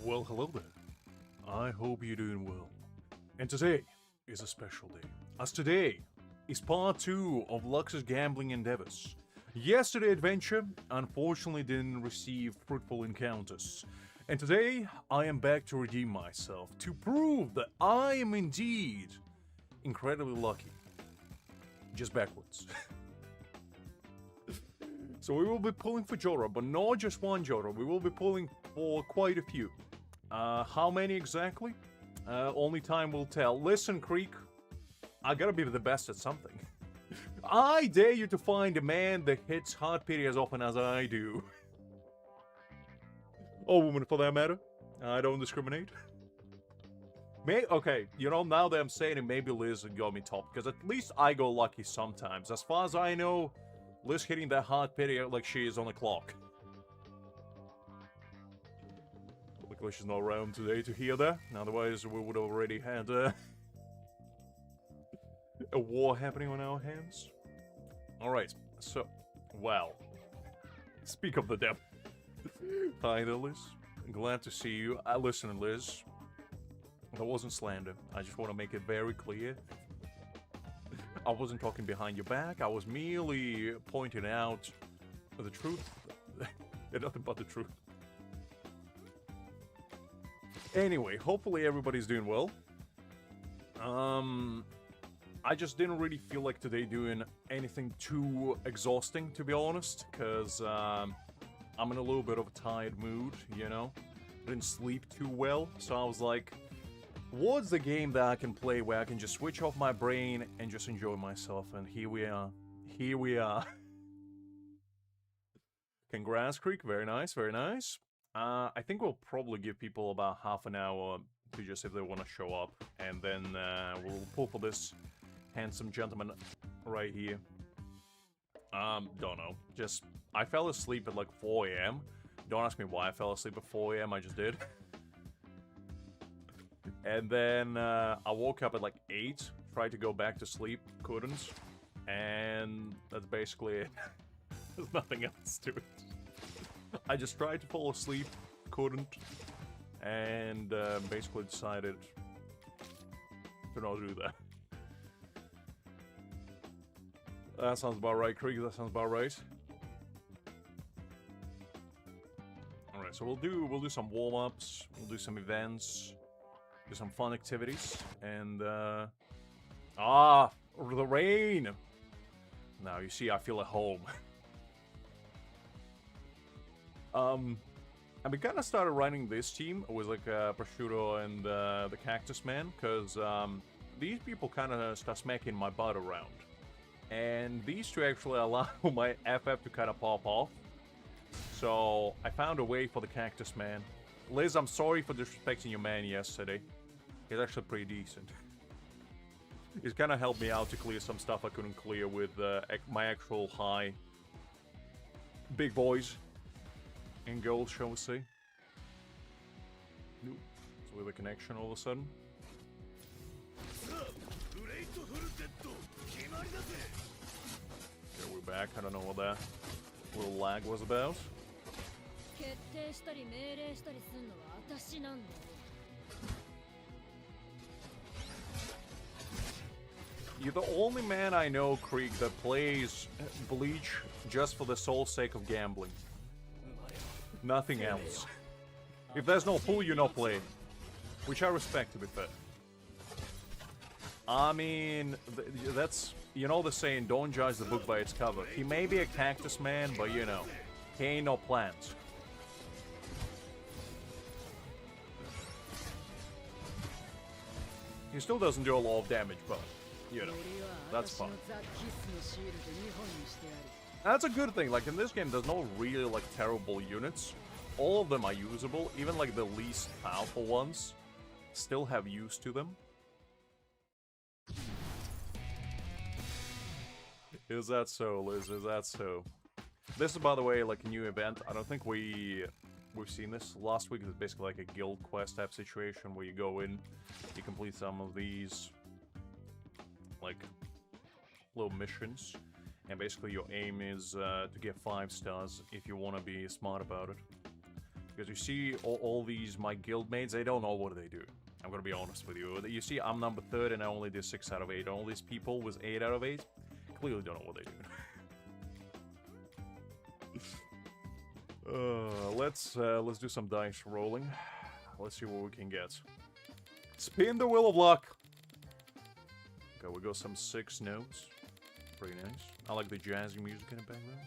Well, hello there. I hope you're doing well. And today is a special day, as today is part 2 of Lux's gambling endeavors. Yesterday's adventure unfortunately didn't receive fruitful encounters, and today I am back to redeem myself, to prove that I am indeed incredibly lucky. Just backwards. So we will be pulling for Jotaro, but not just one Jotaro, we will be pulling for quite a few. How many exactly? Only time will tell. Listen, Creek, I gotta be the best at something. I dare you to find a man that hits hard pity as often as I do. Or woman for that matter. I don't discriminate. Okay, you know, now that I'm saying it, maybe Liz got me top, because at least I go lucky sometimes. As far as I know, Liz hitting that hard pity like she is on the clock. Luckily she's not around today to hear that, otherwise we would have already had a war happening on our hands. Alright, so, well, speak of the devil. Hi there, Liz. Glad to see you. Listen, Liz, that wasn't slander. I just want to make it very clear. I wasn't talking behind your back. I was merely pointing out the truth. And nothing but the truth. Anyway, hopefully everybody's doing well. I just didn't really feel like today doing anything too exhausting, to be honest, because I'm in a little bit of a tired mood, you know? I didn't sleep too well, so I was like, what's the game that I can play where I can just switch off my brain and just enjoy myself? And here we are. Here we are. Congrats, Creek. Very nice, very nice. I think we'll probably give people about half an hour to just if they want to show up. And then we'll pull for this handsome gentleman right here. Don't know. Just, I fell asleep at like 4 a.m. Don't ask me why I fell asleep at 4 a.m. I just did. And then I woke up at like 8, tried to go back to sleep, couldn't. And that's basically it. There's nothing else to it. I just tried to fall asleep, couldn't, and basically decided to not do that. That sounds about right, Krieg. That sounds about right. All right, so we'll do some warm-ups, we'll do some events, do some fun activities, and the rain. Now you see, I feel at home. And we kind of started running this team with like Prosciutto and the Cactus Man, because these people kind of start smacking my butt around. And these two actually allow my FF to kind of pop off. So I found a way for the Cactus Man. Liz, I'm sorry for disrespecting your man yesterday. He's actually pretty decent. He's kind of helped me out to clear some stuff I couldn't clear with my actual high big boys. And goals, shall we say? Nope. So we have a connection all of a sudden. Okay, we're back. I don't know what that little lag was about. You're the only man I know, Krieg, that plays Bleach just for the sole sake of gambling. Nothing else. If there's no pool, you're not playing. Which I respect, to be fair. I mean, that's, you know the saying, don't judge the book by its cover. He may be a cactus man, but you know, he ain't no plant. He still doesn't do a lot of damage, but, you know, that's fine. That's a good thing, like in this game there's no really like terrible units. All of them are usable, even like the least powerful ones still have use to them. Is that so, Liz? Is that so? This is, by the way, like a new event. I don't think we've seen this. Last week it was basically like a guild quest type situation where you go in, you complete some of these like little missions. And basically your aim is to get 5 stars if you want to be smart about it. Because you see all these, my guildmates, they don't know what they do. I'm gonna be honest with you. You see, I'm number 3rd and I only did 6 out of 8. All these people with 8 out of 8 clearly don't know what they do. Let's do some dice rolling. Let's see what we can get. Spin the wheel of luck. Okay, we got some 6 notes. Pretty nice. I like the jazzy music in the background.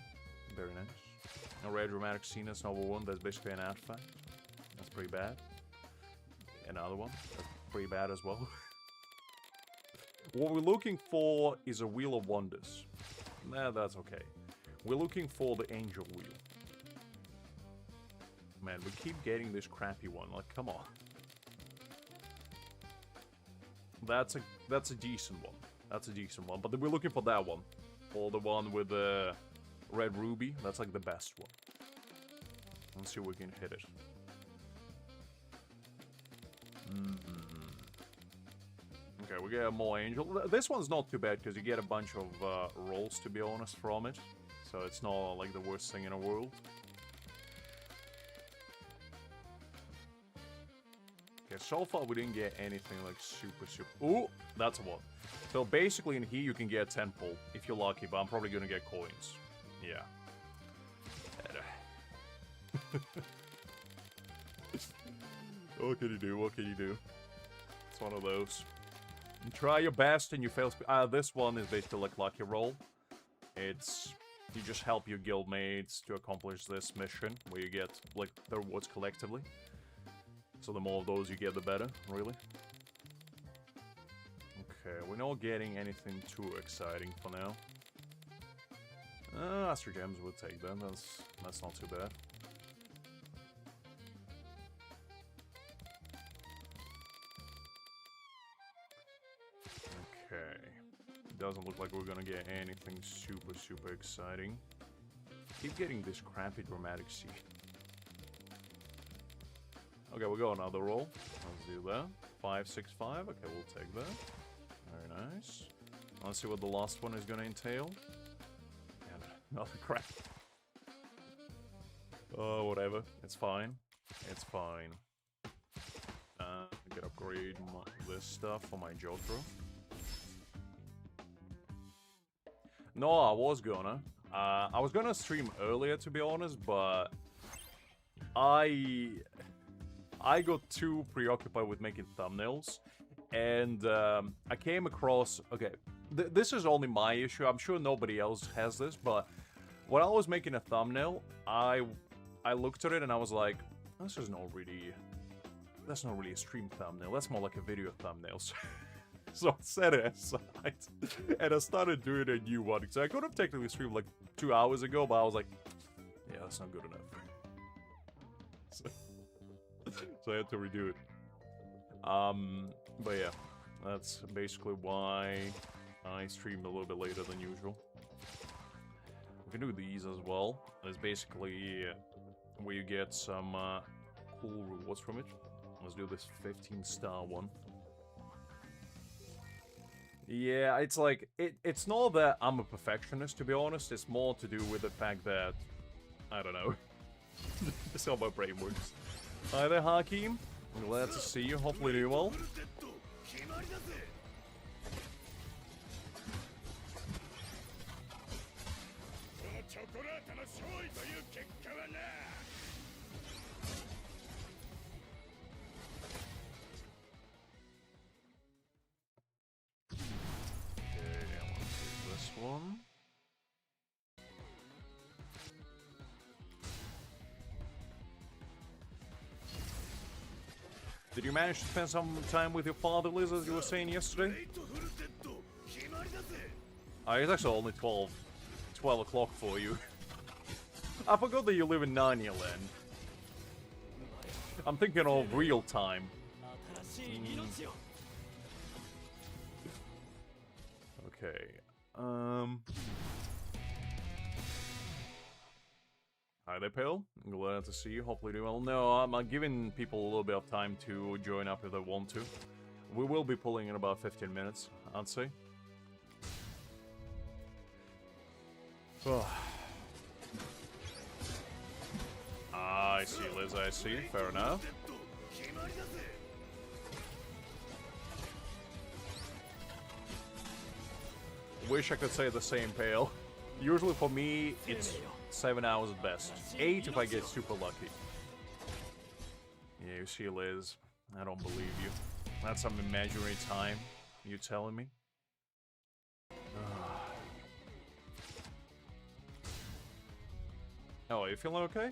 Very nice. A rare dramatic scene that's number 1. That's basically an artifact. That's pretty bad. Another one. That's pretty bad as well. What we're looking for is a Wheel of Wonders. Nah, that's okay. We're looking for the Angel Wheel. Man, we keep getting this crappy one. Like, come on. That's a decent one. That's a decent one. But we're looking for that one. Or the one with the red ruby. That's like the best one. Let's see if we can hit it. Okay, we get more angel. This one's not too bad because you get a bunch of rolls, to be honest, from it. So it's not like the worst thing in the world. Okay, so far we didn't get anything like super. Ooh, that's a one. So basically in here you can get 10 pull if you're lucky, but I'm probably gonna get coins. Yeah. What can you do? What can you do? It's one of those. You try your best and you fail. This one is basically like lucky roll. It's you just help your guildmates to accomplish this mission where you get like the rewards collectively. So the more of those you get, the better, really. Okay, we're not getting anything too exciting for now. Astro Gems would take them. That's not too bad. Okay. Doesn't look like we're gonna get anything super exciting. Keep getting this crappy dramatic scene. Okay, we got another roll. Let's do that. 5, 6, 5. Okay, we'll take that. Very nice. Let's see what the last one is gonna entail. And another crap. Oh, whatever. It's fine. It's fine. I can upgrade this stuff for my Jotaro. No, I was gonna stream earlier, to be honest, but I got too preoccupied with making thumbnails, and I came across. Okay, this is only my issue. I'm sure nobody else has this, but when I was making a thumbnail, I looked at it and I was like, "This is not really. That's not really a stream thumbnail. That's more like a video thumbnail." So I set it aside, and I started doing a new one. So I could have technically streamed like 2 hours ago, but I was like, yeah, that's not good enough. So I had to redo it. But yeah, that's basically why I streamed a little bit later than usual. We can do these as well. It's basically where you get some cool rewards from it. Let's do this 15-star one. Yeah, it's like, it's not that I'm a perfectionist, to be honest. It's more to do with the fact that, I don't know. That's how my brain works. Hi there, Hakim. I'm glad to see you. Hopefully doing well. One. Did you manage to spend some time with your father, Liz, as you were saying yesterday? It's actually only 12 o'clock for you. I forgot that you live in Narnia Land. I'm thinking of real time. Okay. Hi there, Pale. I'm glad to see you. Hopefully doing well. No, I'm giving people a little bit of time to join up if they want to. We will be pulling in about 15 minutes, I'd say. I see, Liz, I see. Fair enough. Wish I could say the same, Pale. Usually for me, it's 7 hours at best. 8 if I get super lucky. Yeah, you see, Liz. I don't believe you. That's some imaginary time. You telling me? Oh, are you feeling okay?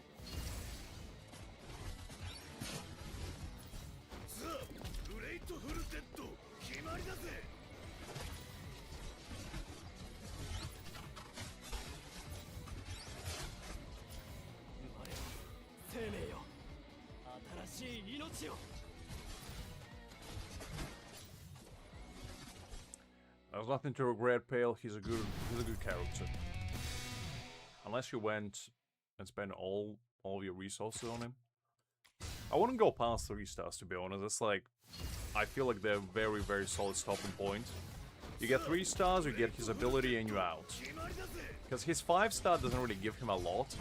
There's nothing to regret, Pale. He's a good character. Unless you went and spent all of your resources on him. I wouldn't go past 3 stars, to be honest. It's like, I feel like they're very, very solid stopping point. You get 3 stars, you get his ability, and you're out. Because his 5-star doesn't really give him a lot.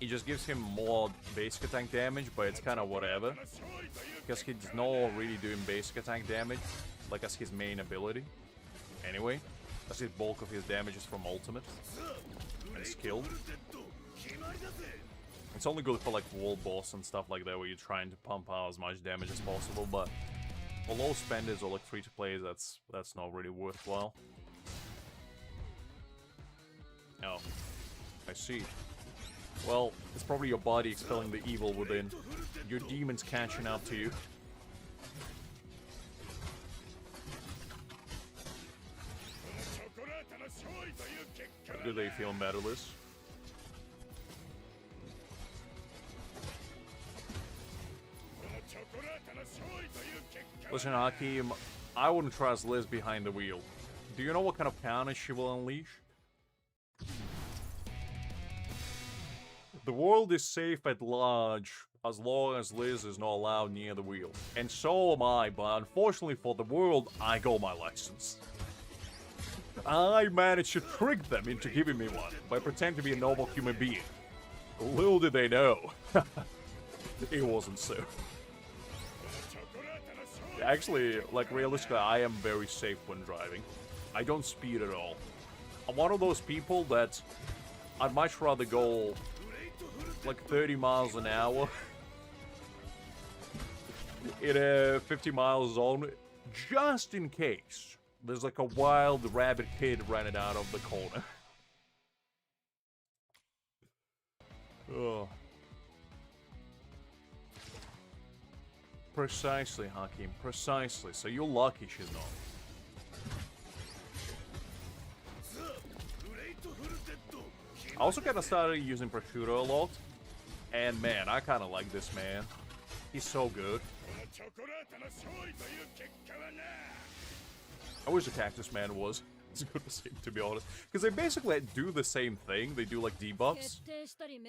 It just gives him more basic attack damage, but it's kind of whatever. Because he's not really doing basic attack damage, like as his main ability. Anyway, that's his bulk of his damage is from ultimate and skill. It's only good for like world boss and stuff like that, where you're trying to pump out as much damage as possible. But for low spenders or like free-to-play, that's not really worthwhile. Oh, I see. Well, it's probably your body expelling the evil within. Your demons catching up to you. How do they feel, medalists? Listen, Hakim, I wouldn't trust Liz behind the wheel. Do you know what kind of counter she will unleash? The world is safe at large as long as Liz is not allowed near the wheel. And so am I, but unfortunately for the world, I got my license. I managed to trick them into giving me one by pretending to be a normal human being. Little did they know. It wasn't so. Actually, like, realistically, I am very safe when driving. I don't speed at all. I'm one of those people that I'd much rather go like 30 miles an hour in a 50-mile zone, just in case there's like a wild rabbit kid running out of the corner. Oh. Precisely, Hakim, precisely. So you're lucky she's not. I also kind of started using Prosciutto a lot. And man, I kind of like this man. He's so good. I wish the Cactus Man was as good as him, to be honest. Because they basically do the same thing. They do like debuffs.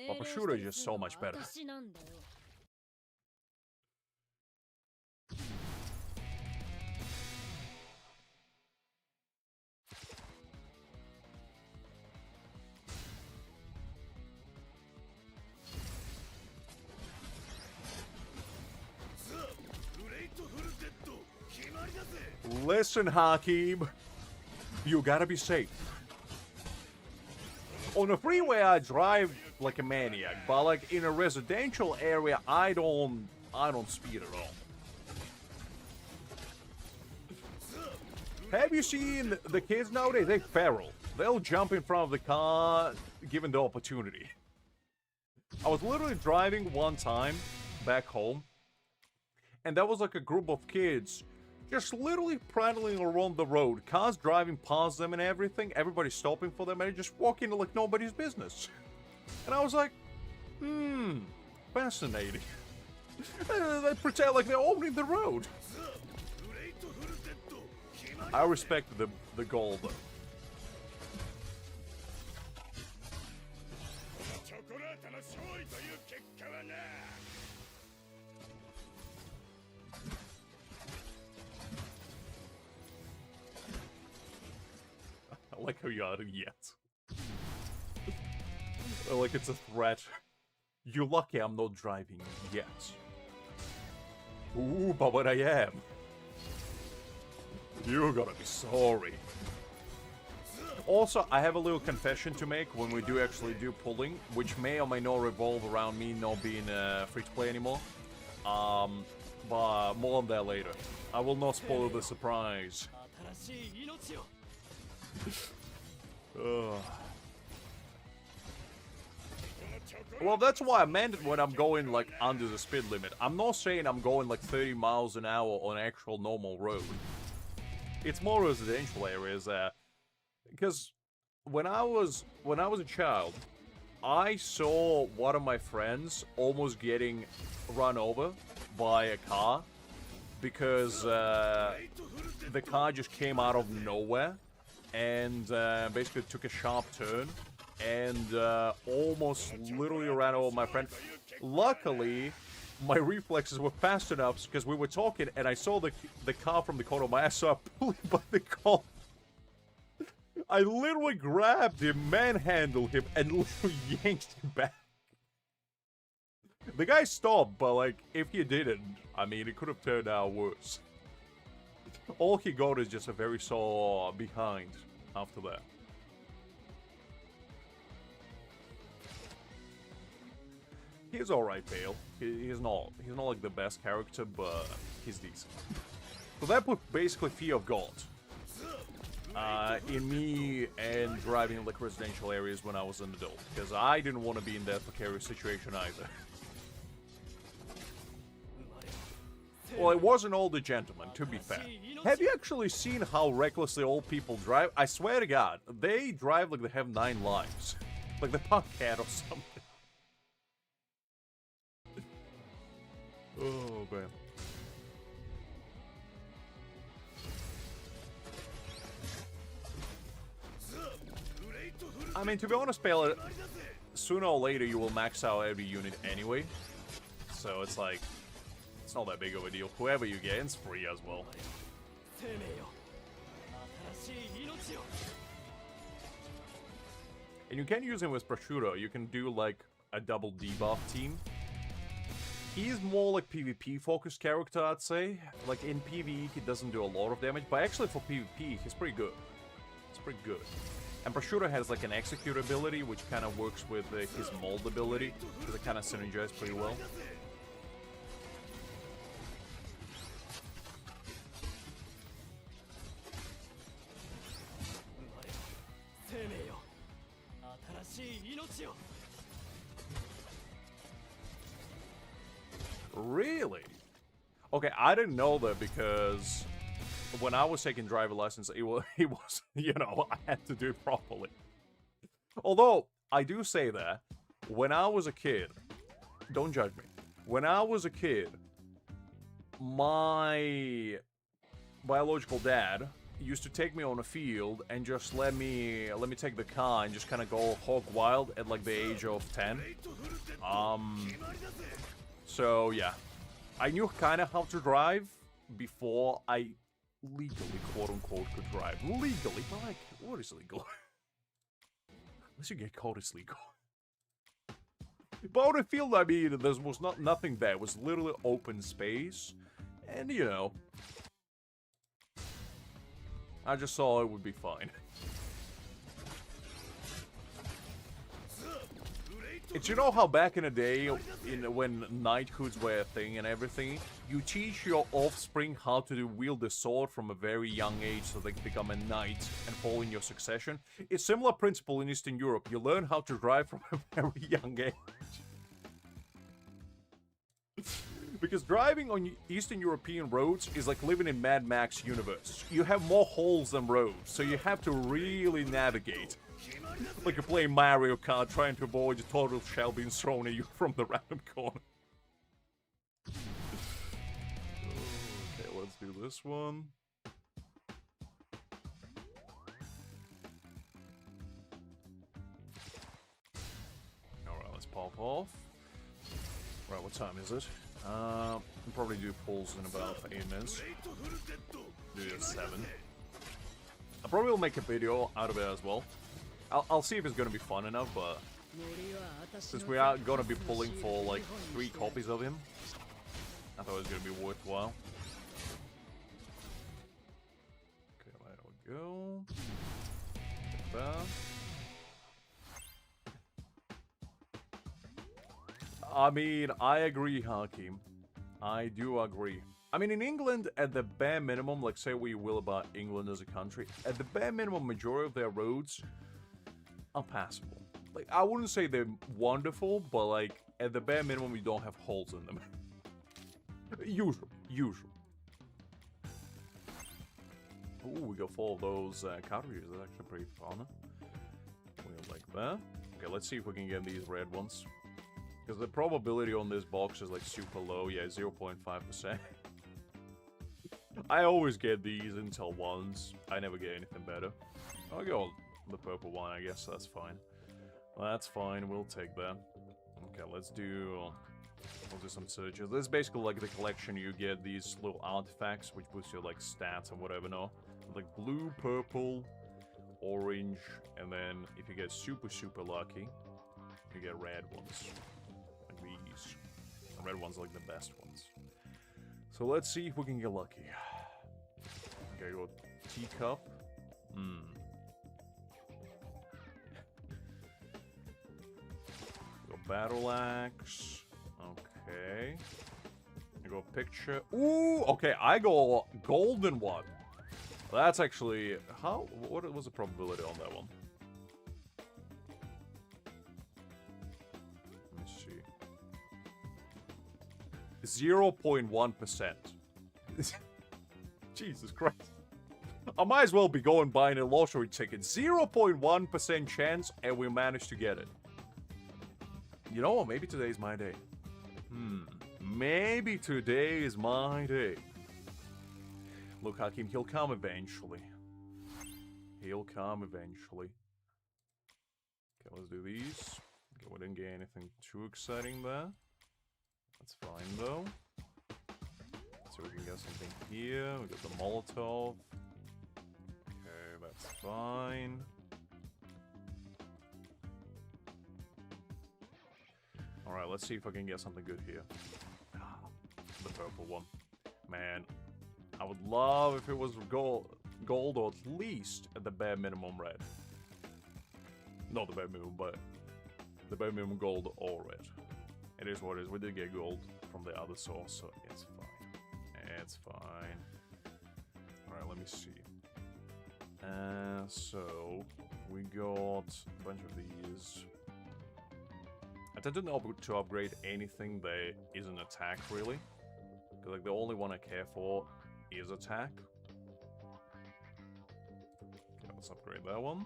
But Prosciutto is just so much better. Listen, Hakim, you gotta be safe. On the freeway, I drive like a maniac, but like in a residential area, I don't speed at all. Have you seen the kids nowadays? They're feral. They'll jump in front of the car given the opportunity. I was literally driving one time back home, and there was like a group of kids just literally prattling around the road. Cars driving past them and everything. Everybody stopping for them and just walking like nobody's business. And I was like, fascinating. They pretend like they're owning the road. I respect the goal, though. I like how you added yet. Like it's a threat. You're lucky I'm not driving yet. Ooh, but what I am. You're gonna be sorry. Also, I have a little confession to make when we do actually do pulling, which may or may not revolve around me not being free-to-play anymore. But more on that later. I will not spoil the surprise. Well, that's why I meant it when I'm going, like, under the speed limit. I'm not saying I'm going, like, 30 miles an hour on actual normal road. It's more residential areas there. Because when I was a child, I saw one of my friends almost getting run over by a car because the car just came out of nowhere and basically took a sharp turn and almost literally ran over my friend. Luckily, my reflexes were fast enough because we were talking and I saw the car from the corner of my eye, so I pulled him by the collar. I literally grabbed him, manhandled him, and literally yanked him back. The guy stopped, but like, if he didn't, I mean, it could have turned out worse. All he got is just a very sore behind after that. He's alright, Pale. He's not like the best character, but he's decent. So that put basically fear of God in me and driving like residential areas when I was an adult, because I didn't want to be in that precarious situation either. Well, it wasn't all the gentlemen, to be fair. Have you actually seen how recklessly old people drive? I swear to God, they drive like they have 9 lives. Like the punk cat or something. Oh, man. I mean, to be honest, Pale, sooner or later you will max out every unit anyway. So it's like, it's not that big of a deal. Whoever you get, it's free as well. And you can use him with Prosciutto. You can do like a double debuff team. He's more like PvP focused character, I'd say. Like in PvE, he doesn't do a lot of damage, but actually for PvP, he's pretty good. It's pretty good. And Prosciutto has like an execute ability, which kind of works with his mold ability, because it kind of synergizes pretty well. Really? Okay, I didn't know that because when I was taking driver license, it was, you know, I had to do it properly. Although, I do say that, when I was a kid, don't judge me, when I was a kid, my biological dad used to take me on a field and just let me take the car and just kind of go hog wild at like the age of 10. So yeah, I knew kind of how to drive before I legally, quote-unquote, could drive. Legally, but like, what is legal? Unless you get caught, it's legal. But on the field, I mean, there was nothing there. It was literally open space. And, you know, I just saw it would be fine. It's, you know how back in the day, when knighthoods were a thing and everything, you teach your offspring how to wield the sword from a very young age so they can become a knight and follow in your succession? It's a similar principle in Eastern Europe. You learn how to drive from a very young age. Because driving on Eastern European roads is like living in Mad Max universe. You have more holes than roads, so you have to really navigate. Like you're playing Mario Kart, trying to avoid a total shell being thrown at you from the random corner. Okay, let's do this one. Alright, let's pop off. Right, what time is it? We'll probably do pulls in about 8 minutes. Do it at 7. I probably will make a video out of it as well. I'll see if it's gonna be fun enough, but Since we are gonna be pulling for like 3 copies of him, I thought it was gonna be worthwhile. Okay, there we go. Get that. I mean, I agree, Hakim. I do agree. I mean, in England, at the bare minimum, like say we will about England as a country, at the bare minimum, majority of their roads are passable. Like, I wouldn't say they're wonderful, but like, at the bare minimum, we don't have holes in them. Usual. Ooh, we got 4 of those cartridges. That's actually pretty fun. We'll like that. Okay, let's see if we can get these red ones. Because the probability on this box is like super low. Yeah, 0.5%. I always get these until ones. I never get anything better. I'll go the purple one, I guess. That's fine. Well, that's fine. We'll take that. Okay, let's do some searches. This is basically like the collection. You get these little artifacts, which boost your like stats and whatever, no? Like blue, purple, orange, and then if you get super, super lucky, you get red ones. Like these. The red ones are like the best ones. So let's see if we can get lucky. Okay, go teacup. Go battle axe. Okay. I go picture. Ooh, okay, I go golden one. That's actually what was the probability on that one? Let me see. 0.1%. Jesus Christ. I might as well be going buying a lottery ticket. 0.1% chance, and we managed to get it. You know what? Maybe today's my day. Maybe today is my day. Look, Hakim, he'll come eventually. He'll come eventually. Okay, let's do these. Okay, we didn't get anything too exciting there. That's fine, though. So we can get something here. We got the Molotov. Okay, that's fine. Alright, let's see if I can get something good here. The purple one. Man, I would love if it was gold or at least at the bare minimum red. Not the bare minimum, but the bare minimum gold or red. It is what it is. We did get gold from the other source, so it's fine. It's fine. Alright, let me see. So, we got a bunch of these. I tend to not to upgrade anything that isn't attack, really. Because like, the only one I care for is attack. Okay, let's upgrade that one.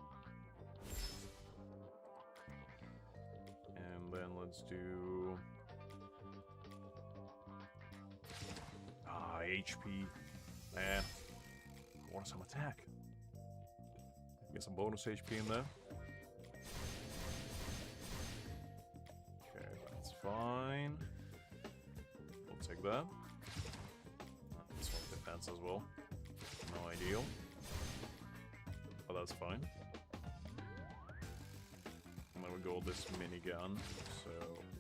And then let's do... HP. Man. I want some attack. Get some bonus HP in there. Okay, that's fine. We'll take that. This one's defense as well. No ideal. But that's fine. And then we go with this minigun. So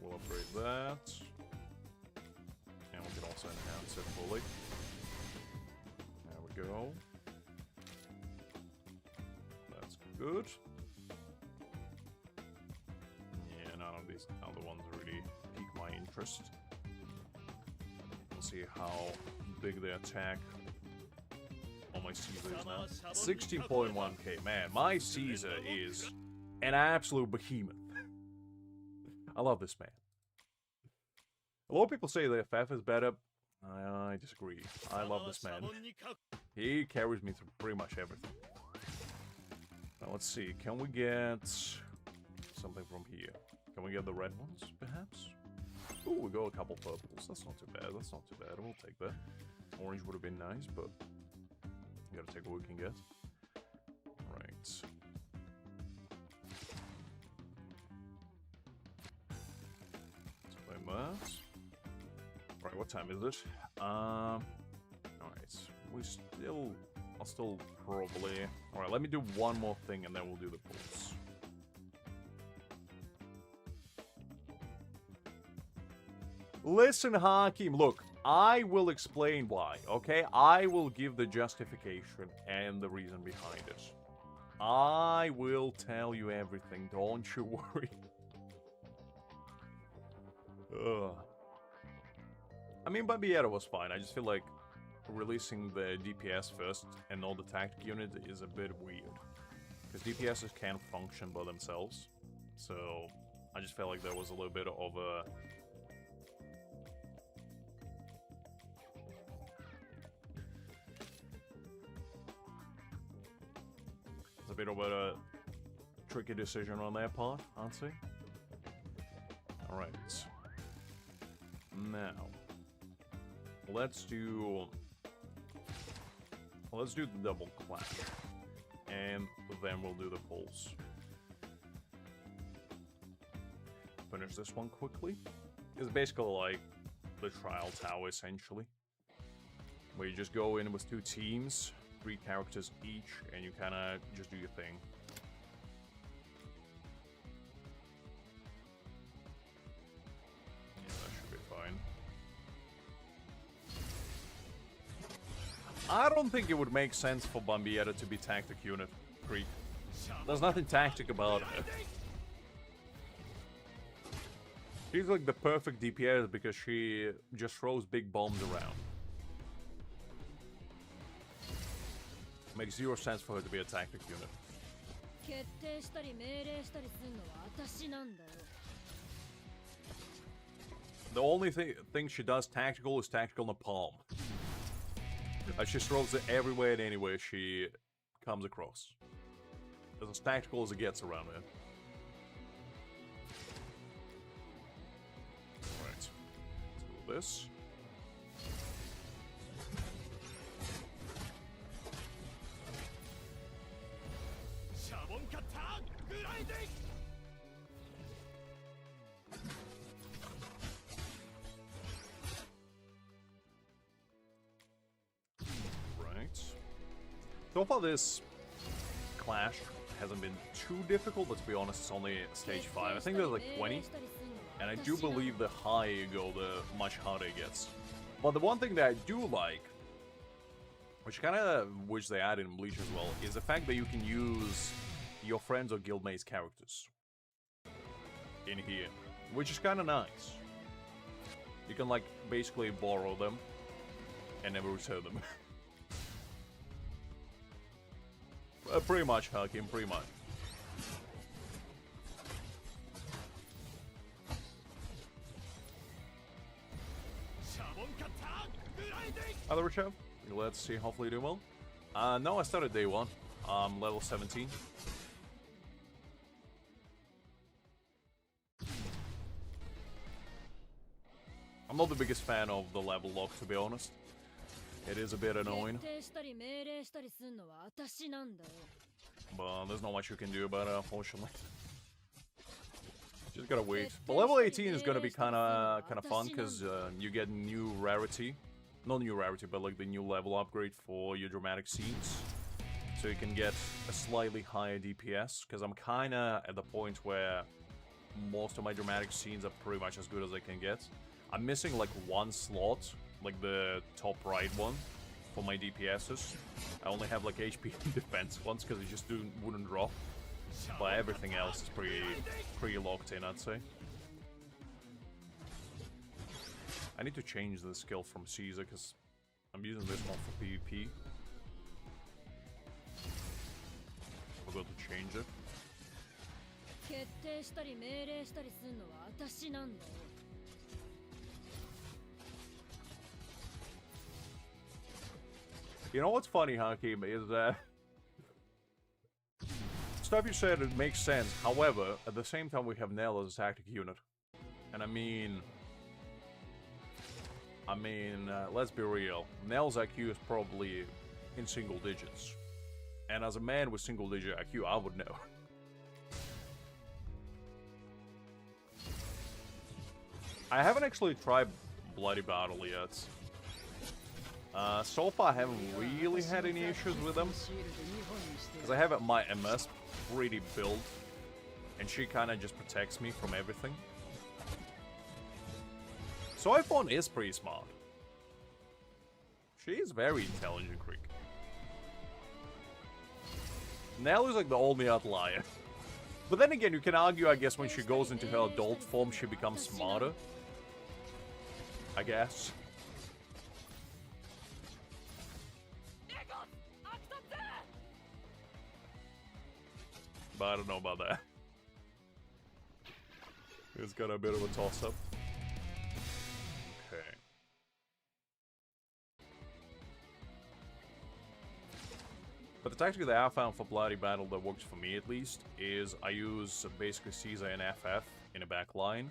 we'll upgrade that. And we can also enhance it fully. There we go. That's good. Yeah, none of these other ones really pique my interest. We'll see how big the attack on my Caesar is now. 16.1k. Man, my Caesar is an absolute behemoth. I love this man. A lot of people say the FF is better. I disagree. I love this man. He carries me through pretty much everything. Now let's see. Can we get something from here? Can we get the red ones, perhaps? Ooh, we got a couple purples. That's not too bad. That's not too bad. We'll take that. Orange would have been nice, but we gotta take what we can get. Right. Let's play that. Right, what time is it? Alright. I'll still probably... Alright, let me do one more thing and then we'll do the pulls. Listen, Hakim, look, I will explain why, okay? I will give the justification and the reason behind it. I will tell you everything, don't you worry. Ugh. I mean, Barbiero was fine. I just feel like releasing the DPS first and all the tactic unit is a bit weird. Because DPSs can't function by themselves. So, I just felt like there was a little bit of a... It's a bit of a tricky decision on their part, I'd say. Alright. Now, let's do the double clash, and then we'll do the pulse. Finish this one quickly. It's basically like the trial tower, essentially, where you just go in with 2 teams, 3 characters each, and you kind of just do your thing. I don't think it would make sense for Bambietta to be tactic unit Creek. There's nothing tactic about it. She's like the perfect DPS because she just throws big bombs around. Makes 0 sense for her to be a tactic unit. The only thing she does tactical is tactical napalm. She throws it everywhere and anywhere she comes across. As tactical as it gets around here. Alright. Let's do this. So far this clash hasn't been too difficult, but to be honest, it's only stage 5. I think there's like 20, and I do believe the higher you go, the much harder it gets. But the one thing that I do like, which they add in Bleach as well, is the fact that you can use your friends or guildmates characters in here, which is kind of nice. You can like basically borrow them and never return them. Pretty much, Hakim, pretty much. Other Richev? Let's see, hopefully doing well. No, I started day 1. Level 17. I'm not the biggest fan of the level lock, to be honest. It is a bit annoying. But there's not much you can do about it, unfortunately. Just gotta wait. But level 18 is gonna be kinda fun, because you get new rarity. Not new rarity, but like the new level upgrade for your dramatic scenes. So you can get a slightly higher DPS, because I'm kinda at the point where most of my dramatic scenes are pretty much as good as I can get. I'm missing like 1 slot, like the top right one, for my DPSs. I only have like HP and defense ones because it just wouldn't drop. But everything else is pretty locked in, I'd say. I need to change the skill from Caesar because I'm using this one for PvP. Forgot to change it. You know what's funny, Hakim, is that stuff you said, it makes sense. However, at the same time, we have Nell as a tactic unit. And I mean, let's be real. Nell's IQ is probably in single digits. And as a man with single digit IQ, I would know. I haven't actually tried Bloody Battle yet. So far I haven't really had any issues with them. Because I have my MS pretty built. And she kind of just protects me from everything. So iPhone is pretty smart. She is very intelligent, Creek. Nell is like the only outlier. But then again, you can argue, I guess, when she goes into her adult form, she becomes smarter. I guess. But I don't know about that. It's got a bit of a toss-up. Okay. But the tactic that I found for Bloody Battle that works for me at least is I use basically Caesar and FF in a back line.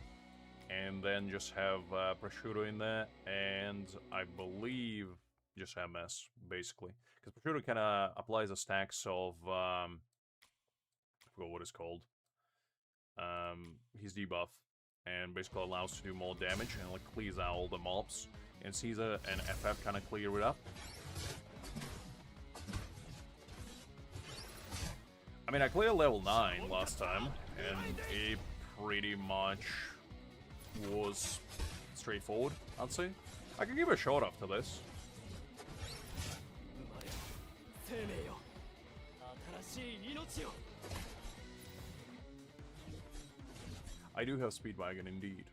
And then just have Prosciutto in there. And I believe just MS, basically. Because Prosciutto kind of applies a stacks of... I forgot what it's called. His debuff. And basically allows to do more damage and like clears out all the mobs. And Caesar and FF kind of clear it up. I mean, I cleared level 9 last time, and it pretty much was straightforward, I'd say. I can give it a shot after this. I do have Speedwagon indeed.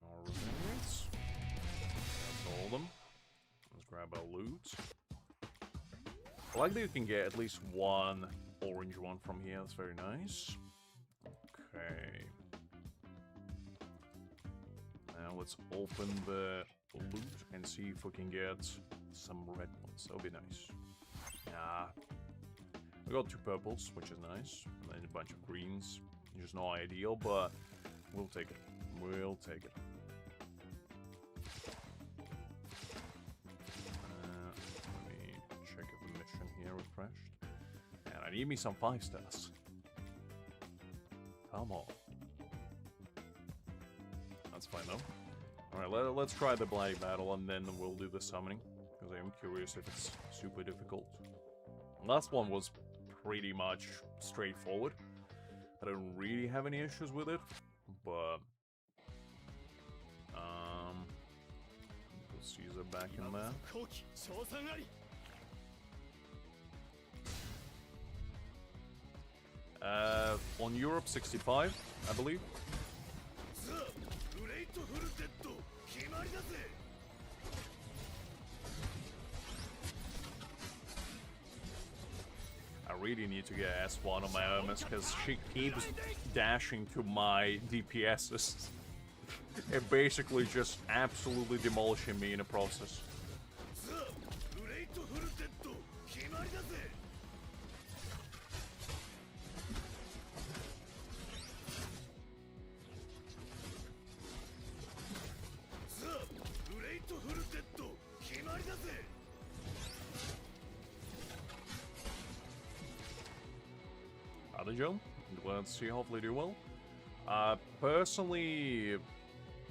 Alright. That's all of them. Let's grab our loot. I like that you can get at least one orange one from here. That's very nice. Okay. Now let's open the loot and see if we can get some red ones. That'll be nice. Nah. We got 2 purples, which is nice. And then a bunch of greens. Just no ideal, but we'll take it. We'll take it. Let me check if the mission here refreshed. And I need me some 5 stars. Come on. That's fine though. Alright, let's try the Bloody Battle and then we'll do the summoning. Because I am curious if it's super difficult. Last one was pretty much straightforward. I don't really have any issues with it. But... put Caesar back in there. On Europe 65, I believe. I really need to get S1 on my Hermes because she keeps dashing to my DPSs and basically just absolutely demolishing me in the process. Other Joe, let's see, hopefully do well. Personally,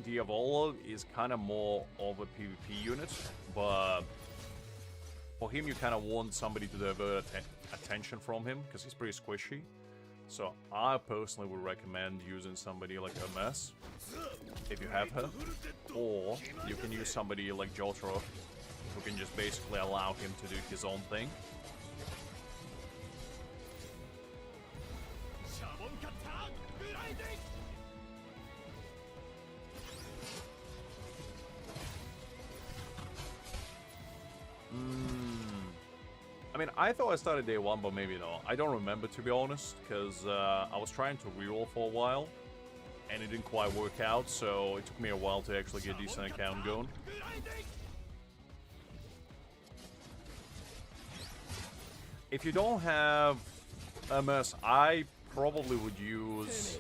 Diavolo is kind of more of a PvP unit, but for him you kind of want somebody to divert attention from him, because he's pretty squishy. So I personally would recommend using somebody like Hermes, if you have her, or you can use somebody like Jotaro, who can just basically allow him to do his own thing. I mean, I thought I started day 1, but maybe not. I don't remember, to be honest, because I was trying to reroll for a while, and it didn't quite work out, so it took me a while to actually get a decent account going. If you don't have MS, I probably would use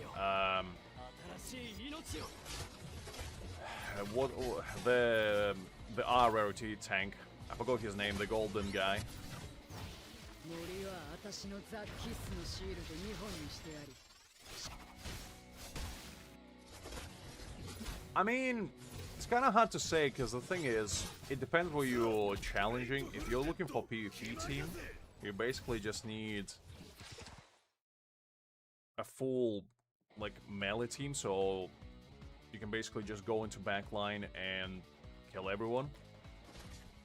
the R rarity tank. I forgot his name, the golden guy. I mean, it's kind of hard to say, because the thing is, it depends what you're challenging. If you're looking for PvP team, you basically just need a full, like, melee team, so you can basically just go into backline and kill everyone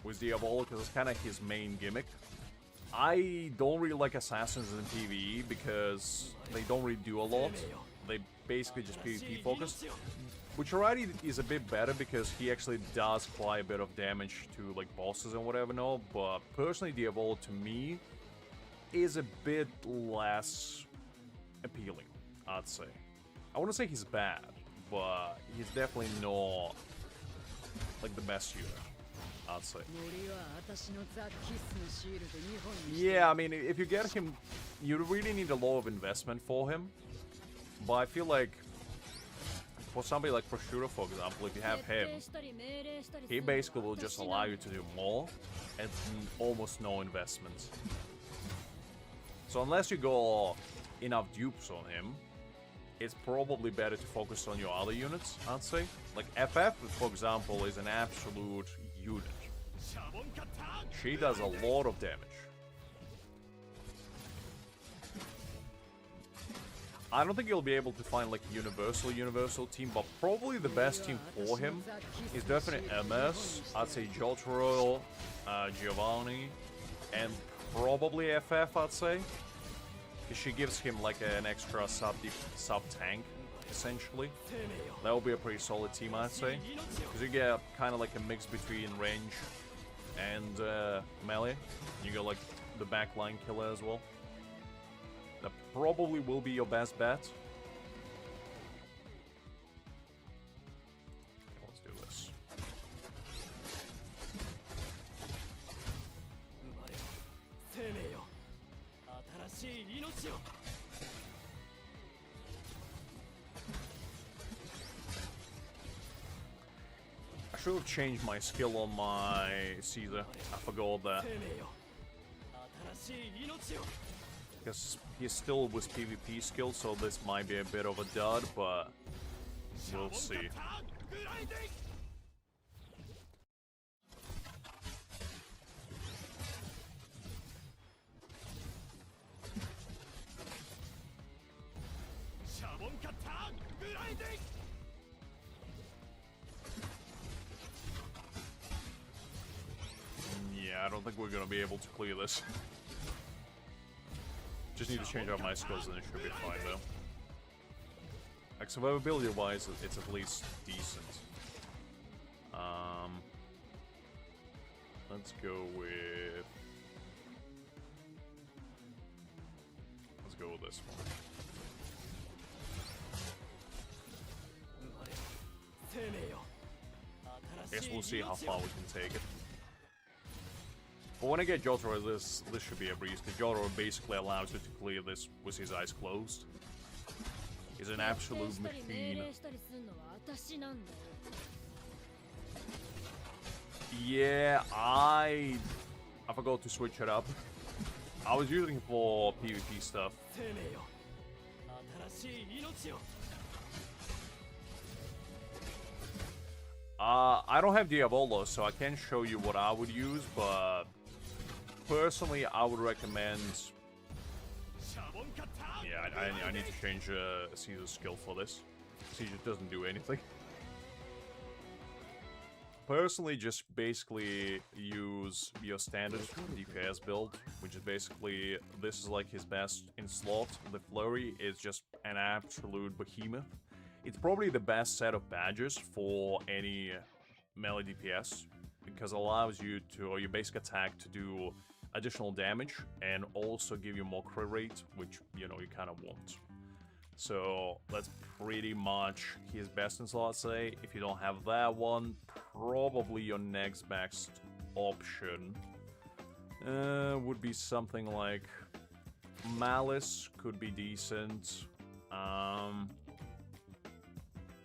with Diavolo, because it's kind of his main gimmick. I don't really like assassins in PvE because they don't really do a lot. They basically just PvP focused. Which already is a bit better because he actually does quite a bit of damage to like bosses and whatever, no. But personally, Diavolo to me is a bit less appealing, I'd say. I wouldn't say he's bad, but he's definitely not like the best unit, I'd say. Yeah, I mean, if you get him, you really need a lot of investment for him. But I feel like for somebody like Prosciutto, for example, if you have him, he basically will just allow you to do more and almost no investment. So unless you go enough dupes on him, it's probably better to focus on your other units, I'd say. Like FF, for example, is an absolute unit. She does a lot of damage. I don't think you'll be able to find like a universal team, but probably the best team for him is definitely MS. I'd say Jotaro, Giovanni, and probably FF, I'd say. Because she gives him like an extra sub-tank, essentially. That would be a pretty solid team, I'd say. Because you get kind of like a mix between range and melee. You get like the backline killer as well. That probably will be your best bet. Let's do this. I should have changed my skill on my Caesar. I forgot that. Because he still was PvP skill, so this might be a bit of a dud, but we'll see. Yeah, I don't think we're gonna be able to clear this. Just need to change out my skills and it should be fine though. Like survivability wise, it's at least decent. Let's go with this one. I guess we'll see how far we can take it. But when I get Jotaro, this should be a breeze, because Jotaro basically allows you to clear this with his eyes closed. He's an absolute machine. Yeah, I forgot to switch it up. I was using it for PvP stuff. I don't have Diavolo, so I can't show you what I would use, but personally, I would recommend... Yeah, I need to change Caesar's skill for this. Caesar doesn't do anything. Personally, just basically use your standard DPS build, which is basically, this is like his best in slot. The Flurry is just an absolute behemoth. It's probably the best set of badges for any melee DPS, because it allows you to, or your basic attack, to do additional damage and also give you more crit rate, which, you know, you kind of want. So that's pretty much his best in slot, I'd say. If you don't have that one, probably your next best option would be something like Malice, could be decent.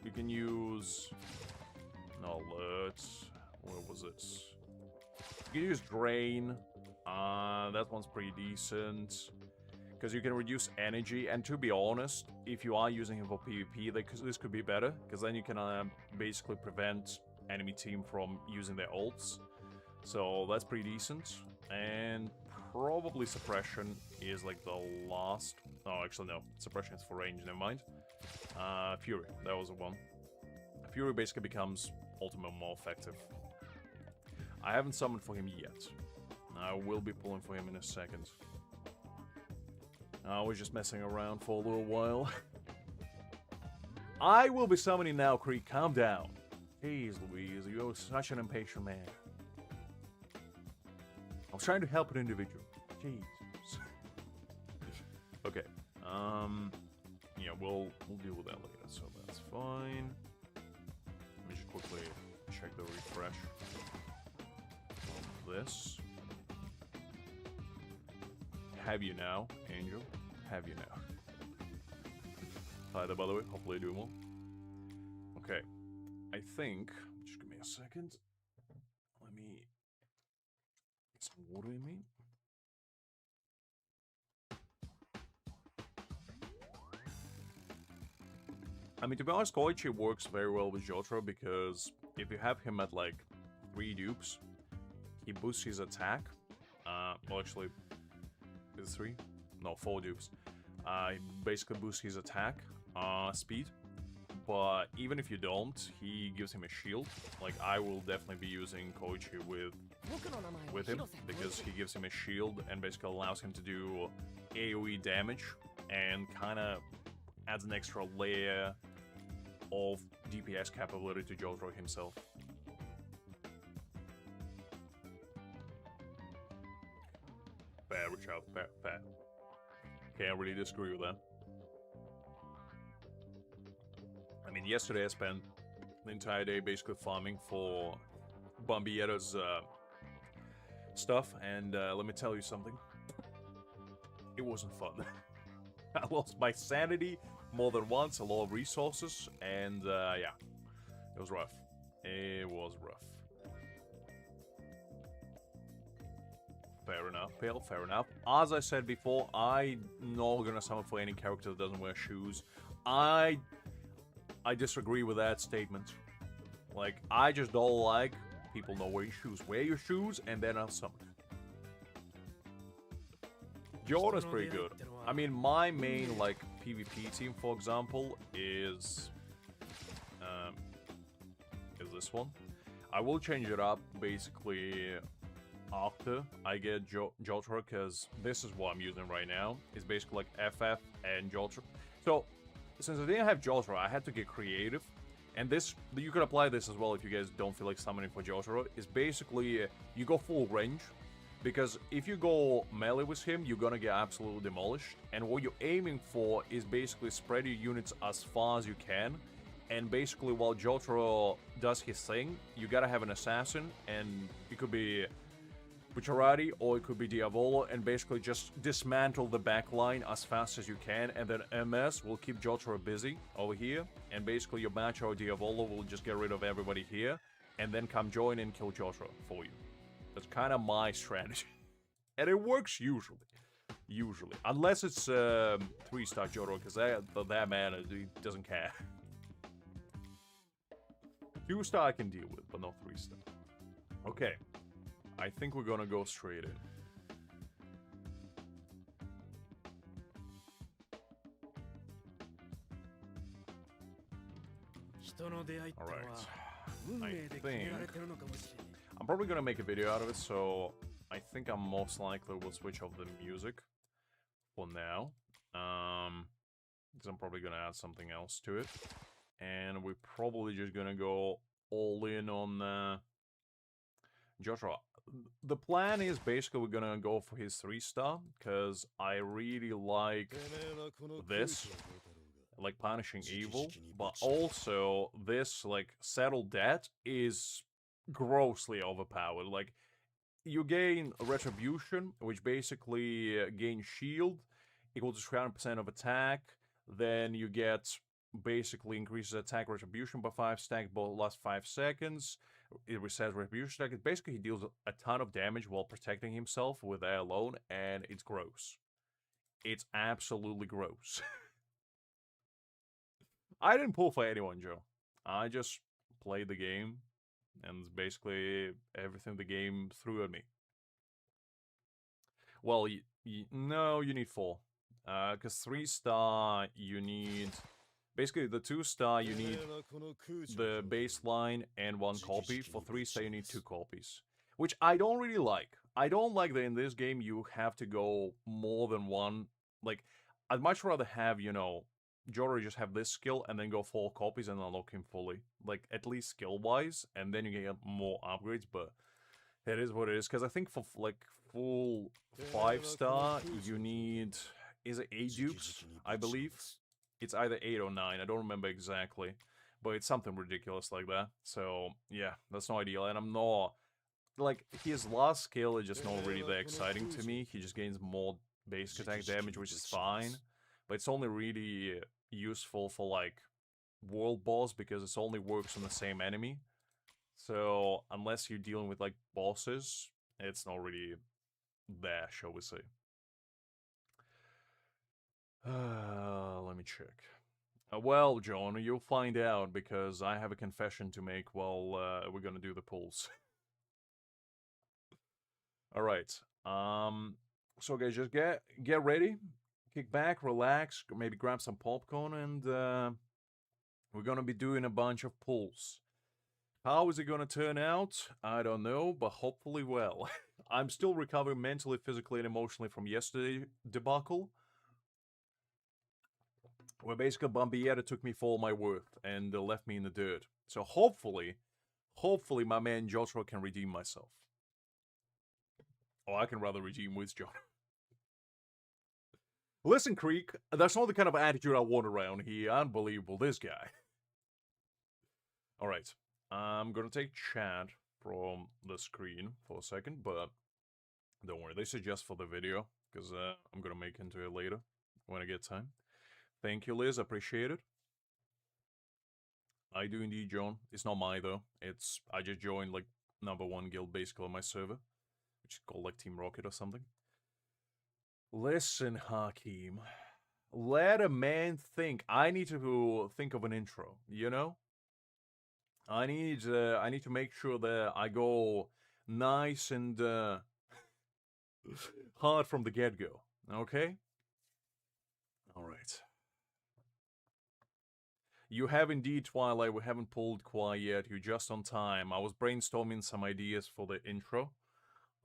You can use... No, alerts. Where was it? You can use Drain. That one's pretty decent. because you can reduce energy, and to be honest, if you are using him for PvP, this could be better, because then you can basically prevent enemy team from using their ults. So that's pretty decent. And probably suppression is like the last. Oh, actually no, suppression is for range. Never mind. Fury, that was the one. Fury basically becomes ultimate more effective. I haven't summoned for him yet. I will be pulling for him in a second. I was just messing around for a little while. I will be summoning now, Creek. Calm down. Jeez, Louise, you're such an impatient man. I was trying to help an individual. Jeez. Okay. Yeah, we'll deal with that later, so that's fine. Let me just quickly check the refresh of this. Have you now, Angel? Have you now? Hi there, by the way. Hopefully I do well. Okay. I think... Just give me a second. Let me... Get some water in me. I mean, to be honest, Koichi works very well with Jotaro because if you have him at like 3 dupes, he boosts his attack. Well, actually, is it 3? No, 4 dupes. He basically boosts his attack speed. But even if you don't, he gives him a shield. Like, I will definitely be using Koichi with him because he gives him a shield and basically allows him to do AoE damage and kind of adds an extra layer of DPS capability to Jotaro himself. Fair, Richard, fair. Can't really disagree with that. I mean, yesterday I spent the entire day basically farming for Bambietta's stuff, and let me tell you something. It wasn't fun. I lost my sanity more than once, a lot of resources, and yeah, it was rough. It was rough. Fair enough, Pale, fair enough. As I said before, I'm not gonna summon for any character that doesn't wear shoes. I disagree with that statement. Like, I just don't like people not wearing shoes. Wear your shoes, and then I'll summon. Jordan's pretty good. I mean, my main, like, PvP team, for example, is this one. I will change it up, basically, after I get Jotaro, because this is what I'm using right now. It's basically like FF and Jotaro. So, since I didn't have Jotaro, I had to get creative. And this, you could apply this as well if you guys don't feel like summoning for Jotaro. Is basically, you go full range. Because if you go melee with him, you're gonna get absolutely demolished. And what you're aiming for is basically spread your units as far as you can. And basically, while Jotaro does his thing, you gotta have an assassin. And it could be Bucciarati or it could be Diavolo. And basically just dismantle the back line as fast as you can. And then MS will keep Jotaro busy over here. And basically your Macho or Diavolo will just get rid of everybody here. And then come join and kill Jotaro for you. That's kind of my strategy. And it works usually. Usually. Unless it's 3-star Jotaro, because that man he doesn't care. 2-star I can deal with, but not 3-star. Okay. I think we're gonna go straight in. Alright. I think... I'm probably gonna make a video out of it, so I think I most likely will switch off the music for now. Because I'm probably gonna add something else to it. And we're probably just gonna go all in on Jotaro. The plan is basically we're gonna go for his 3-star, because I really like this. Like punishing evil, but also this, like, settled debt is grossly overpowered. Like, you gain retribution, which basically gains shield, equal to 300% of attack. Then you get basically increases attack retribution by 5 stack, but last 5 seconds. It resets retribution stack. Basically, he deals a ton of damage while protecting himself with that alone, and it's gross. It's absolutely gross. I didn't pull for anyone, Joe. I just played the game, and basically everything the game threw at me. Well, no, you need 4. Because 3-star, you need... Basically, the 2-star, you need the baseline and 1 copy. For 3-star, you need 2 copies. Which I don't really like. I don't like that in this game you have to go more than 1. Like, I'd much rather have, you know, Jotaro just have this skill and then go 4 copies and unlock him fully. Like, at least skill-wise, and then you can get more upgrades, but... It is what it is, because I think for, like, full 5-star, you need... Is it 8 dupes, I believe? It's either 8 or 9, I don't remember exactly. But it's something ridiculous like that. So, yeah, that's not ideal, and I'm not... Like, his last skill is just not really that exciting to me. He just gains more basic attack damage, which is fine. But it's only really useful for, like, world boss, because it only works on the same enemy. So, unless you're dealing with, like, bosses, it's not really there, shall we say. Let me check. Well, John, you'll find out, because I have a confession to make while we're gonna do the pulls. Alright, so guys, just get ready, kick back, relax, maybe grab some popcorn, and we're gonna be doing a bunch of pulls. How is it gonna turn out? I don't know, but hopefully well. I'm still recovering mentally, physically, and emotionally from yesterday debacle, where basically Bambietta took me for all my worth and left me in the dirt. So hopefully my man Jotaro can redeem myself. Or I can rather redeem with Jotaro. Listen, Creek, that's not the kind of attitude I want around here. Unbelievable, this guy. Alright, I'm gonna take chat from the screen for a second, but don't worry, this is just for the video, because I'm gonna make into it later, when I get time. Thank you, Liz, appreciate it. I do indeed, John. It's not mine, though. I just joined, like, #1 guild, basically, on my server, which is called, like, Team Rocket or something. Listen, Hakim. Let a man think. I need to think of an intro, you know? I need to make sure that I go nice and hard from the get-go, okay? Alright. You have indeed, Twilight, we haven't pulled quite yet, you're just on time. I was brainstorming some ideas for the intro.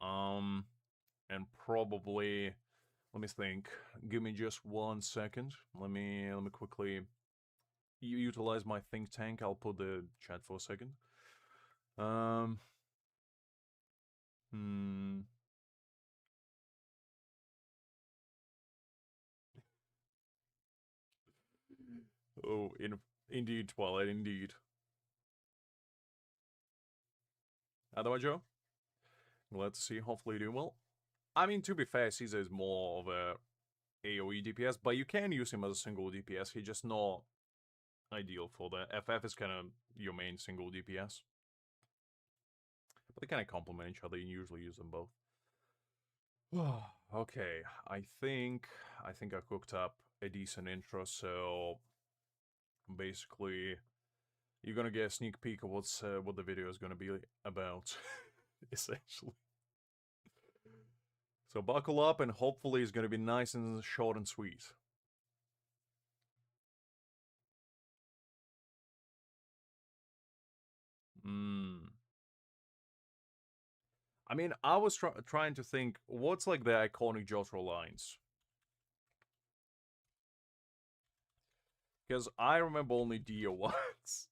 And probably, let me think, give me just 1 second. Let me quickly utilize my think tank. I'll put the chat for a second. Oh, indeed, Twilight, indeed. Otherwise, Joe? Glad to see you. Hopefully you're doing well. I mean, to be fair, Caesar is more of a AoE DPS, but you can use him as a single DPS. He's just not ideal for that. FF is kind of your main single DPS. But they kind of complement each other. You usually use them both. Okay, I think I cooked up a decent intro, so basically you're gonna get a sneak peek of what the video is gonna be about, essentially. So buckle up, and hopefully it's gonna be nice and short and sweet. I mean, I was trying to think, what's like the iconic Jotaro lines? Because I remember only Dio once.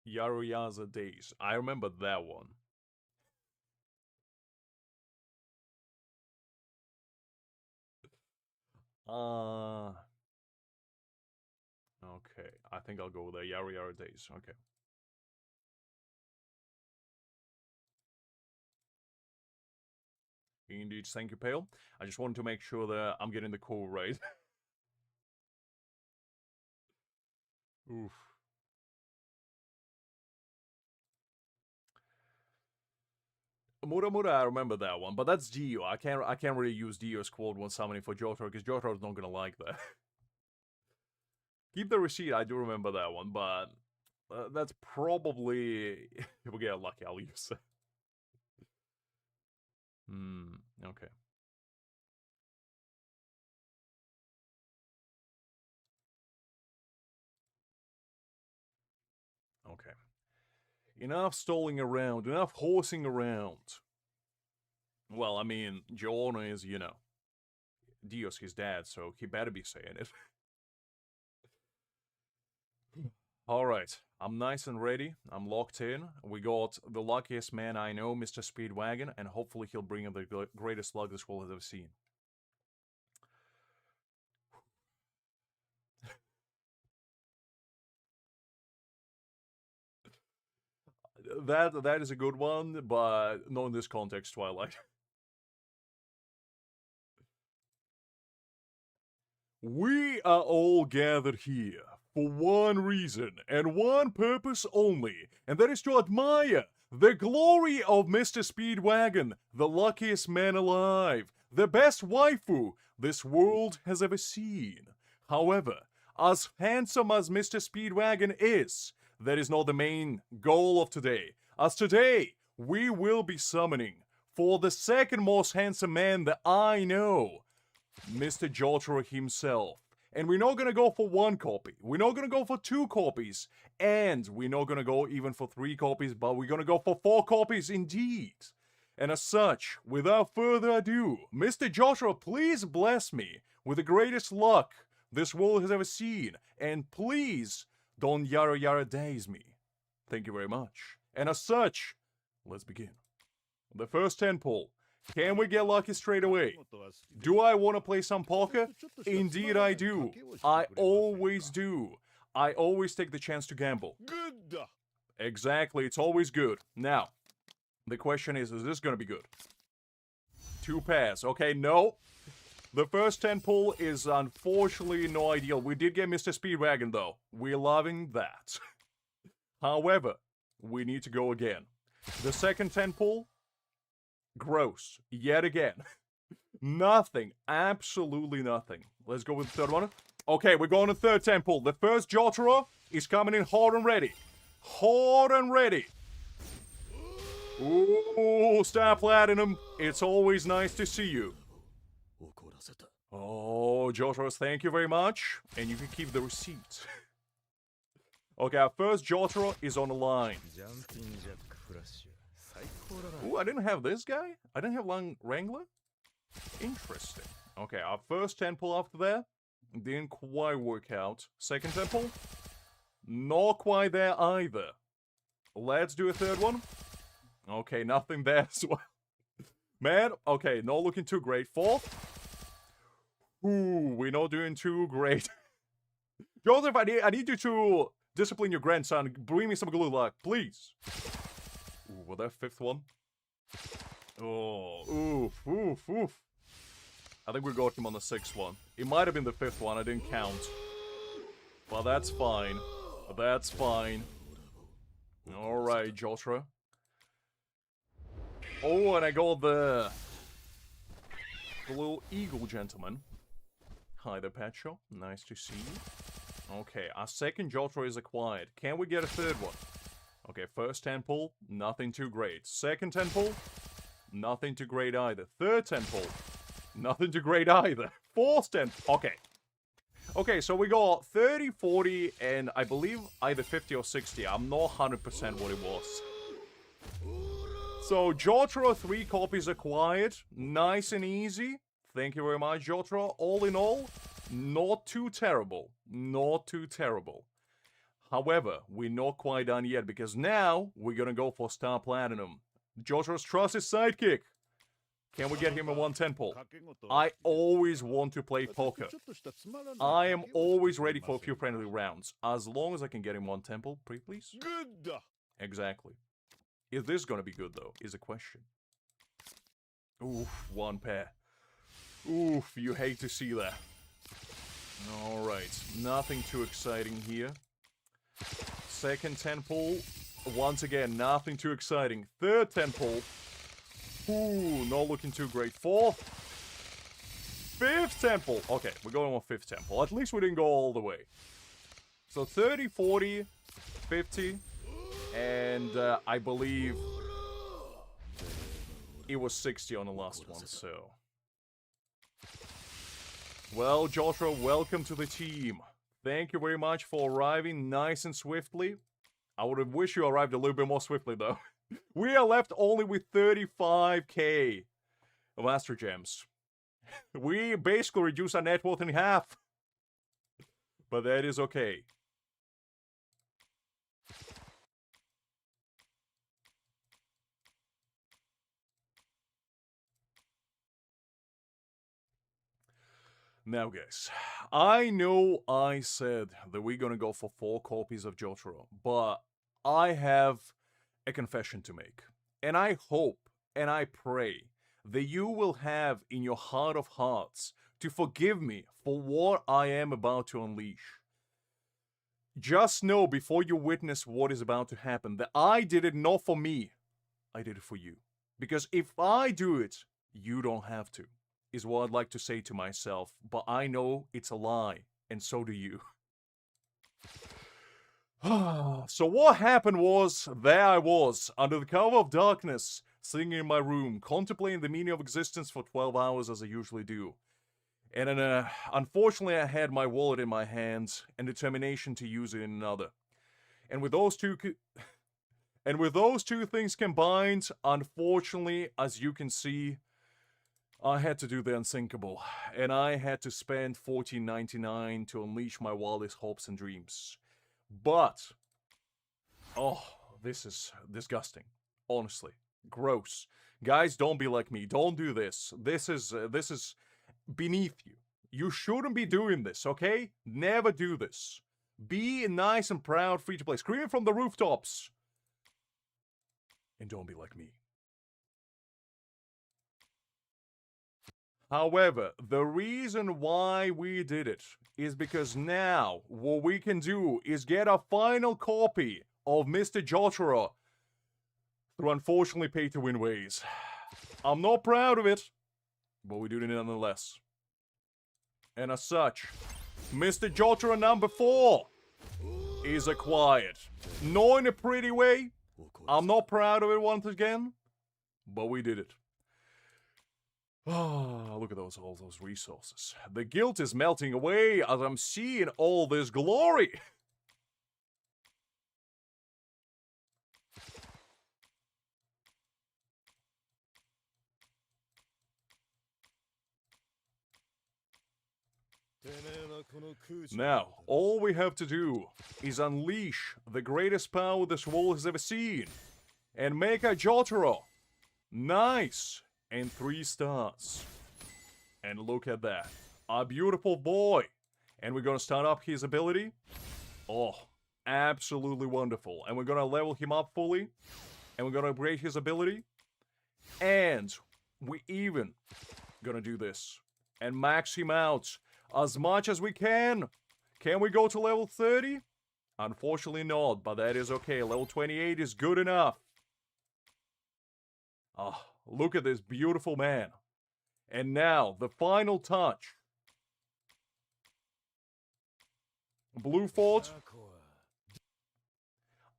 Yaruyaza Days. I remember that one. Okay. I think I'll go with the Yaru Days. Okay. Indeed, thank you, Pale. I just wanted to make sure that I'm getting the call right. Oof. Muramura, I remember that one, but that's Dio. I can't really use Dio's quote when summoning for Jotaro, because Jotaro's not gonna like that. Keep the receipt, I do remember that one, but that's probably... if we get lucky, I'll use it. Okay. Okay. Enough stalling around, enough horsing around. Well, I mean, Giorno is, you know, Dio's his dad, so he better be saying it. Alright, I'm nice and ready. I'm locked in. We got the luckiest man I know, Mr. Speedwagon, and hopefully he'll bring in the greatest luck this world has ever seen. That is a good one, but not in this context, Twilight. We are all gathered here for one reason and one purpose only, and that is to admire the glory of Mr. Speedwagon, the luckiest man alive, the best waifu this world has ever seen. However, as handsome as Mr. Speedwagon is, that is not the main goal of today, as today we will be summoning for the second most handsome man that I know, Mr. Jotaro himself. And we're not gonna go for one copy, we're not gonna go for 2 copies, and we're not gonna go even for 3 copies, but we're gonna go for 4 copies indeed. And as such, without further ado, Mr. Jotaro, please bless me with the greatest luck this world has ever seen, and please don't yara yara daze me. Thank you very much. And as such, let's begin. The first 10 pull. Can we get lucky straight away? Do I want to play some poker? Indeed I do. I always do. I always take the chance to gamble. Good. Exactly, it's always good. Now, the question is this gonna be good? 2 pairs. Okay, no. The first 10 pull is unfortunately no ideal. We did get Mr. Speedwagon though. We're loving that. However, we need to go again. The second 10 pull, gross. Yet again. Nothing. Absolutely nothing. Let's go with the third one. Okay, we're going to third 10 pull. The first Jotaro is coming in hard and ready. Hard and ready. Ooh, Star Platinum. It's always nice to see you. Oh, Jotaros, thank you very much. And you can keep the receipt. Okay, our first Jotaro is on the line. Ooh, I didn't have this guy? I didn't have Wrangler? Interesting. Okay, our first 10 pull after that didn't quite work out. Second 10 pull? Not quite there either. Let's do a third one. Okay, nothing there as well. Man, okay, not looking too great. Fourth? Ooh, we're not doing too great. Joseph, I need you to discipline your grandson. Bring me some good luck, please. Ooh, was that fifth one? Oh, oof, oof, oof. I think we got him on the 6th one. It might have been the 5th one, I didn't count. But that's fine. That's fine. Alright, Jotaro. Oh, and I got the little eagle gentleman. Hi there, Pacho. Nice to see you. Okay, our second Jotaro is acquired. Can we get a third one? Okay, first 10 pull, nothing too great. Second 10 pull, nothing too great either. Third 10 pull, nothing too great either. Fourth 10, okay. Okay, so we got 30, 40, and I believe either 50 or 60. I'm not 100% what it was. So, Jotaro, 3 copies acquired. Nice and easy. Thank you very much, Jotaro. All in all, not too terrible. Not too terrible. However, we're not quite done yet, because now we're gonna go for Star Platinum. Jotaro's trusted sidekick. Can we get him a 110 pull? I always want to play poker. I am always ready for a few friendly rounds. As long as I can get him 110 pull, please. Good. Exactly. Is this gonna be good, though, is a question. Oof, 1 pair. Oof, you hate to see that. Alright, nothing too exciting here. Second 10 pull, once again, nothing too exciting. Third 10 pull, Ooh, not looking too great. Fourth. Fifth temple. Okay, we're going on fifth temple. At least we didn't go all the way. So 30, 40, 50, and I believe it was 60 on the last one, so... Well, Jotaro, welcome to the team. Thank you very much for arriving nice and swiftly. I would have wished you arrived a little bit more swiftly, though. We are left only with 35k of Astro Gems. We basically reduced our net worth in half. But that is okay. Now, guys, I know I said that we're gonna go for 4 copies of Jotaro, but I have a confession to make. And I hope and I pray that you will have in your heart of hearts to forgive me for what I am about to unleash. Just know before you witness what is about to happen that I did it not for me, I did it for you. Because if I do it, you don't have to, is what I'd like to say to myself, but I know it's a lie, and so do you. So what happened was, there I was, under the cover of darkness, sitting in my room, contemplating the meaning of existence for 12 hours as I usually do. And then, unfortunately, I had my wallet in my hands, and determination to use it in another. And with those two things combined, unfortunately, as you can see, I had to do the unthinkable, and I had to spend $14.99 to unleash my wildest hopes and dreams. But, oh, this is disgusting. Honestly, gross. Guys, don't be like me. Don't do this. This is beneath you. You shouldn't be doing this, okay? Never do this. Be nice and proud, free to play. Scream it from the rooftops. And don't be like me. However, the reason why we did it is because now what we can do is get a final copy of Mr. Jotaro through unfortunately pay-to-win ways. I'm not proud of it, but we do it nonetheless. And as such, Mr. Jotaro number 4 is acquired. Not in a pretty way. I'm not proud of it once again, but we did it. Ah, look at all those resources. The guilt is melting away as I'm seeing all this glory. Now, all we have to do is unleash the greatest power this world has ever seen and make a Jotaro nice and 3 stars. And look at that. A beautiful boy. And we're gonna start up his ability. Oh, absolutely wonderful. And we're gonna level him up fully. And we're gonna upgrade his ability. And we even gonna do this. And max him out as much as we can. Can we go to level 30? Unfortunately not, but that is okay. Level 28 is good enough. Ah, look at this beautiful man. And now, the final touch. Blue Fort,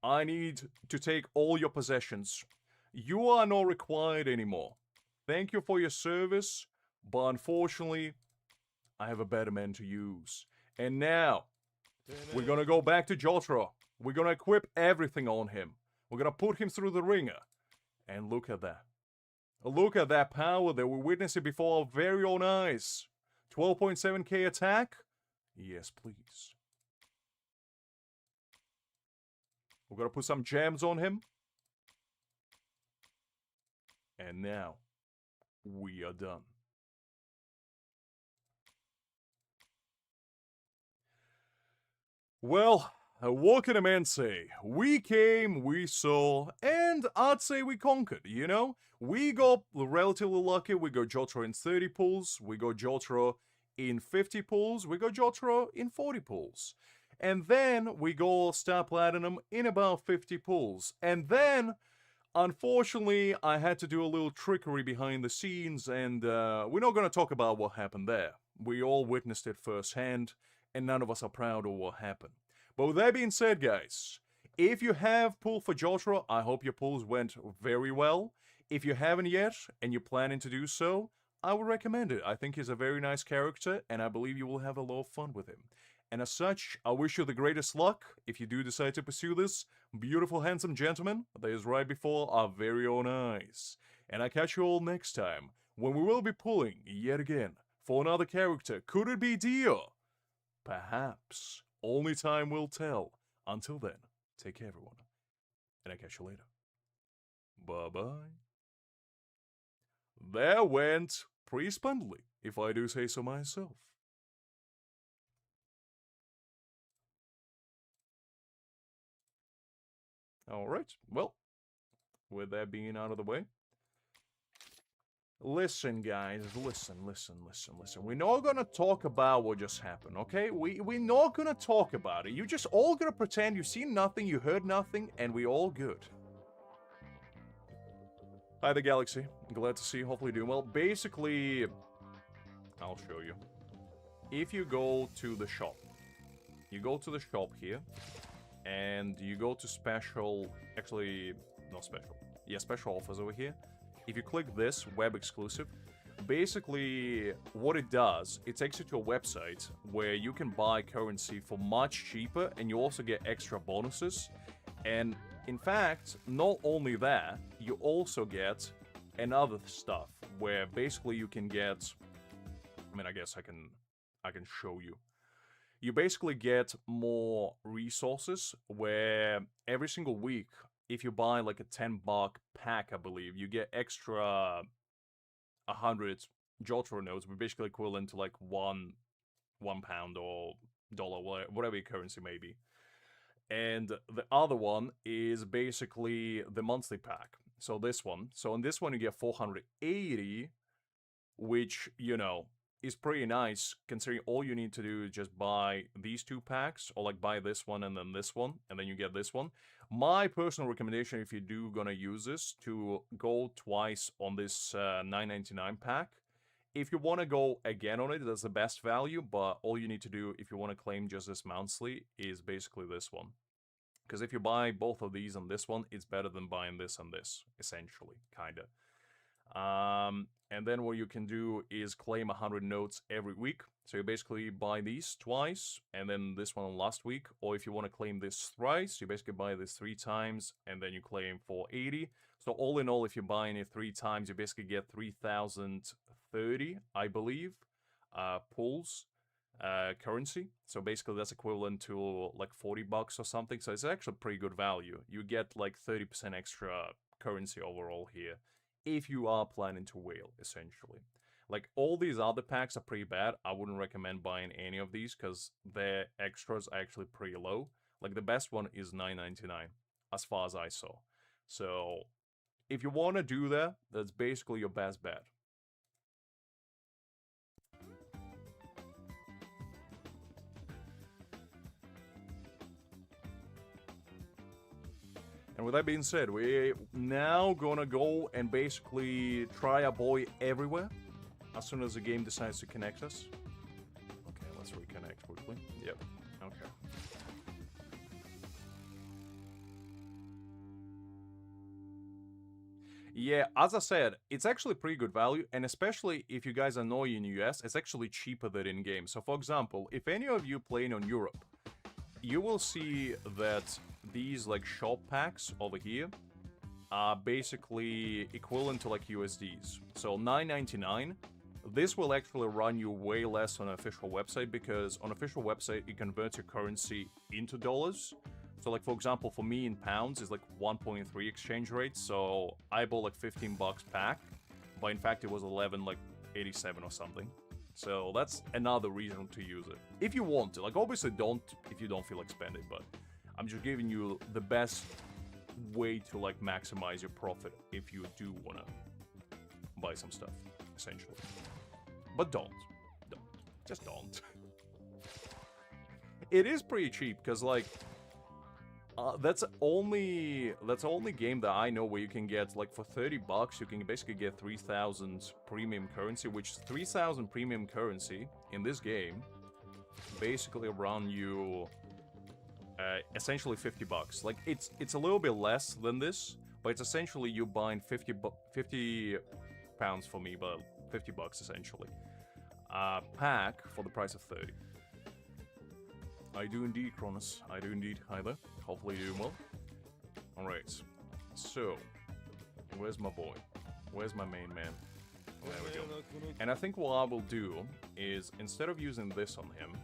I need to take all your possessions. You are not required anymore. Thank you for your service, but unfortunately, I have a better man to use. And now, we're gonna go back to Jotaro. We're gonna equip everything on him. We're gonna put him through the ringer. And look at that. Look at that power that we witnessed before our very own eyes. 12.7k attack? Yes, please. We're gonna put some gems on him. And now, we are done. Well, what can a man say? We came, we saw, and I'd say we conquered, you know? We got relatively lucky. We got Jotaro in 30 pulls. We got Jotaro in 50 pulls. We got Jotaro in 40 pulls. And then we go Star Platinum in about 50 pulls. And then Unfortunately, I had to do a little trickery behind the scenes, and we're not gonna talk about what happened there. We all witnessed it firsthand, and none of us are proud of what happened. But with that being said, guys, if you have pulled for Jotaro, I hope your pulls went very well. If you haven't yet, and you're planning to do so, I would recommend it. I think he's a very nice character, and I believe you will have a lot of fun with him. And as such, I wish you the greatest luck if you do decide to pursue this beautiful, handsome gentleman that is right before our very own eyes. And I catch you all next time, when we will be pulling, yet again, for another character. Could it be Dio? Perhaps. Only time will tell. Until then, take care, everyone. And I catch you later. Bye-bye. There went pretty splendidly, if I do say so myself. Alright, well, with that being out of the way. Listen, guys, listen. We're not gonna talk about what just happened, okay? We're not gonna talk about it. You just all gonna pretend you've seen nothing, you heard nothing, and we all good. Hi there, Galaxy. Glad to see you. Hopefully doing well. Basically, I'll show you. If you go to the shop, here, and you go to special, actually, not special. Yeah, special offers over here. If you click this, web exclusive, basically what it does, it takes you to a website where you can buy currency for much cheaper, and you also get extra bonuses. And in fact, not only that, you also get another stuff where basically you can get, I mean, I guess I can show you. You basically get more resources where every single week, if you buy like a $10 pack, I believe, you get extra 100 Jotaro notes, which basically equivalent to like one pound or dollar, whatever your currency may be. And the other one is basically the monthly pack. So this one. So in this one you get 480, which, you know, is pretty nice, considering all you need to do is just buy these two packs, or like buy this one and then this one, and then you get this one. My personal recommendation, if you do gonna use this, to go twice on this $9.99 pack. If you want to go again on it, that's the best value, but all you need to do if you want to claim just this monthly is basically this one. Because if you buy both of these and this one, it's better than buying this and this, essentially, kinda. And then what you can do is claim 100 notes every week. So you basically buy these twice, and then this one last week. Or if you want to claim this thrice, you basically buy this 3 times, and then you claim 480. So all in all, if you're buying it 3 times, you basically get 3,030, I believe, pulls. Currency. So basically that's equivalent to like $40 or something. So it's actually pretty good value. You get like 30% extra currency overall here, if you are planning to whale, essentially. Like, all these other packs are pretty bad. I wouldn't recommend buying any of these, because their extras are actually pretty low. Like, the best one is $9.99, as far as I saw. So, if you want to do that, that's basically your best bet. And with that being said, we're now gonna go and basically try our boy everywhere as soon as the game decides to connect us. Okay, let's reconnect quickly. Yep, okay. Yeah, as I said, it's actually pretty good value, and especially if you guys are new in the US, it's actually cheaper than in-game. So for example, if any of you playing on Europe, you will see that these like shop packs over here are basically equivalent to like USDs. So $9.99. This will actually run you way less on an official website, because on official website it converts your currency into dollars. So like, for example, for me in pounds is like 1.3 exchange rate. So I bought like $15 pack, but in fact it was 11.87 or something. So that's another reason to use it. If you want to. Like, obviously don't if you don't feel like spending, but I'm just giving you the best way to like maximize your profit if you do want to buy some stuff, essentially. But don't. Just don't. It is pretty cheap, because like, That's the only game that I know where you can get, like, for $30, you can basically get 3,000 premium currency, which 3,000 premium currency in this game basically run you essentially $50. Like, it's a little bit less than this, but it's essentially you buying 50 pounds for me, but $50 essentially. Pack for the price of 30. I do indeed, Cronus. I do indeed. Hi there. Hopefully you're doing well. Alright. So, where's my boy? Where's my main man? Oh, there we go. And I think what I will do is, instead of using this on him,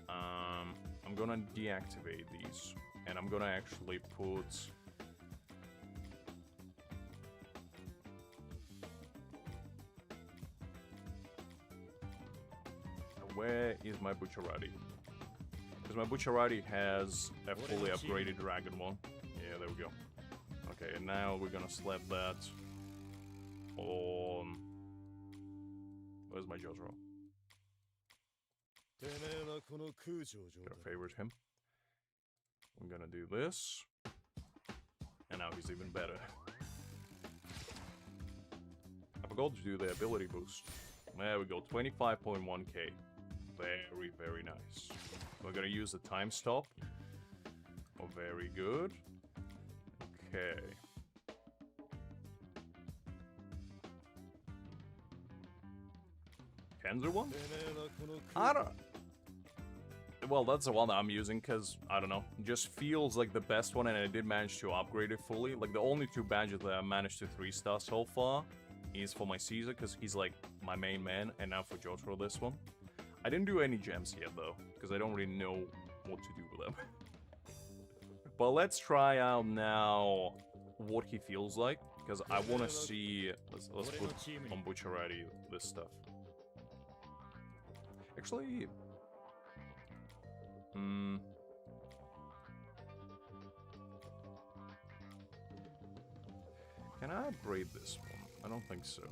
I'm gonna deactivate these. And I'm gonna actually put... Where is my Bucciarati? Because my Bucciarati has a fully upgraded dragon one. Yeah, there we go. Okay, and now we're gonna slap that on... Where's my Jotaro? Gotta favorite him. I'm gonna do this. And now he's even better. I forgot to do the ability boost. There we go, 25.1k. Very, very nice. We're gonna use the time stop. Oh, very good. Okay. Kenzer one? I don't... Well, that's the one that I'm using, because, I don't know, just feels like the best one, and I did manage to upgrade it fully. Like, the only 2 badges that I managed to 3-star so far is for my Caesar, because he's, like, my main man, and now for Jotaro this one. I didn't do any gems yet, though, because I don't really know what to do with them. But let's try out now what he feels like, because I want to see... Let's put on Bucciarati this stuff. Actually... Can I upgrade this one? I don't think so.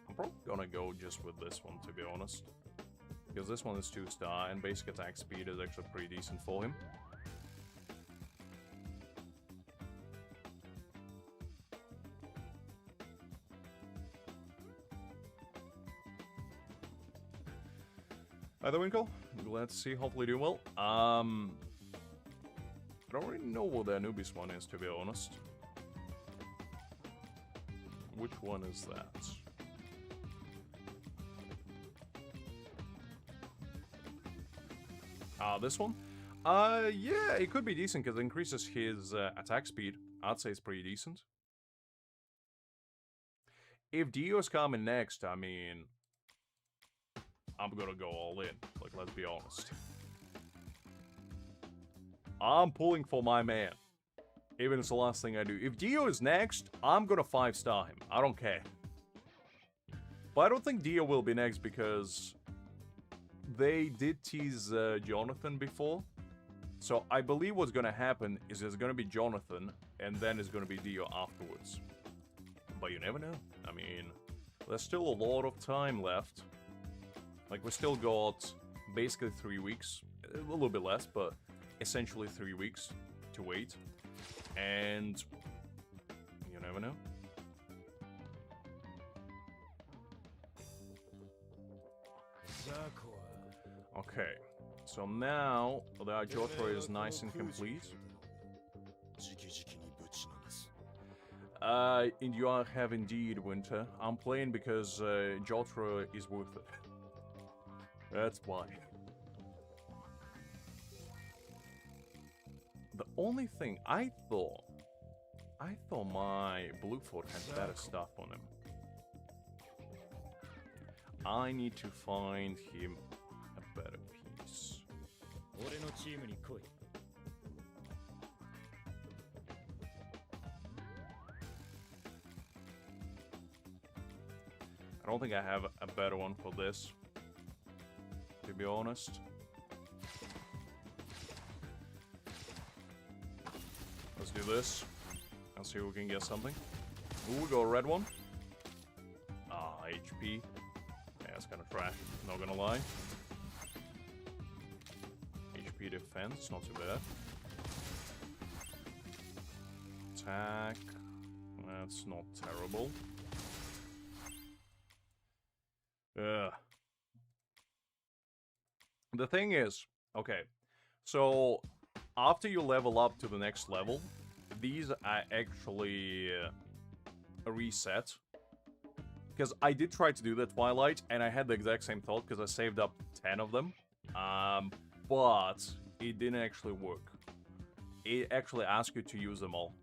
I'm probably gonna go just with this one, to be honest. Because this one is 2-star, and basic attack speed is actually pretty decent for him. Hi there, Winkle. Glad to see. Hopefully doing well. I don't really know what the Anubis one is, to be honest. Which one is that? This one? Yeah, it could be decent because it increases his attack speed. I'd say it's pretty decent. If Dio's coming next, I mean... I'm gonna go all in. Like, let's be honest. I'm pulling for my man. Even if it's the last thing I do. If Dio is next, I'm gonna 5-star him. I don't care. But I don't think Dio will be next because... they did tease Jonathan before. So I believe what's gonna happen is there's gonna be Jonathan, and then it's gonna be Dio afterwards. But you never know. I mean, there's still a lot of time left. Like, we still got basically 3 weeks. A little bit less, but essentially 3 weeks to wait. And you never know. Okay, so now that Jotaro is nice and complete. And you have indeed, Winter. I'm playing because Jotaro is worth it. That's why. The only thing I thought my Bluefoot had better stuff on him. I need to find him a better piece. I don't think I have a better one for this, to be honest. Let's do this. I'll see if we can get something. Ooh, we got a red one. Ah, HP. Yeah, it's kind of trash, not gonna lie. HP defense, not too bad. Attack. That's not terrible. Ugh. The thing is, okay, so after you level up to the next level, these are actually reset. Because I did try to do the Twilight, and I had the exact same thought, because I saved up 10 of them. But it didn't actually work. It actually asks you to use them all.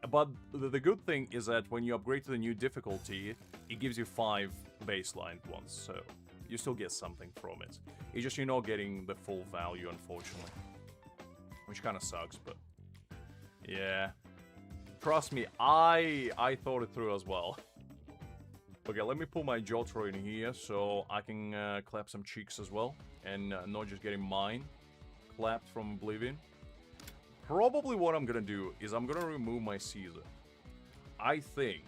But the good thing is that when you upgrade to the new difficulty, it gives you 5 baseline ones, so you still get something from it. It's just you're not getting the full value, unfortunately. Which kind of sucks, but... yeah. Trust me, I thought it through as well. Okay, let me pull my Jotaro in here so I can clap some cheeks as well. And not just getting mine clapped from Oblivion. Probably what I'm gonna do is I'm gonna remove my Caesar. I think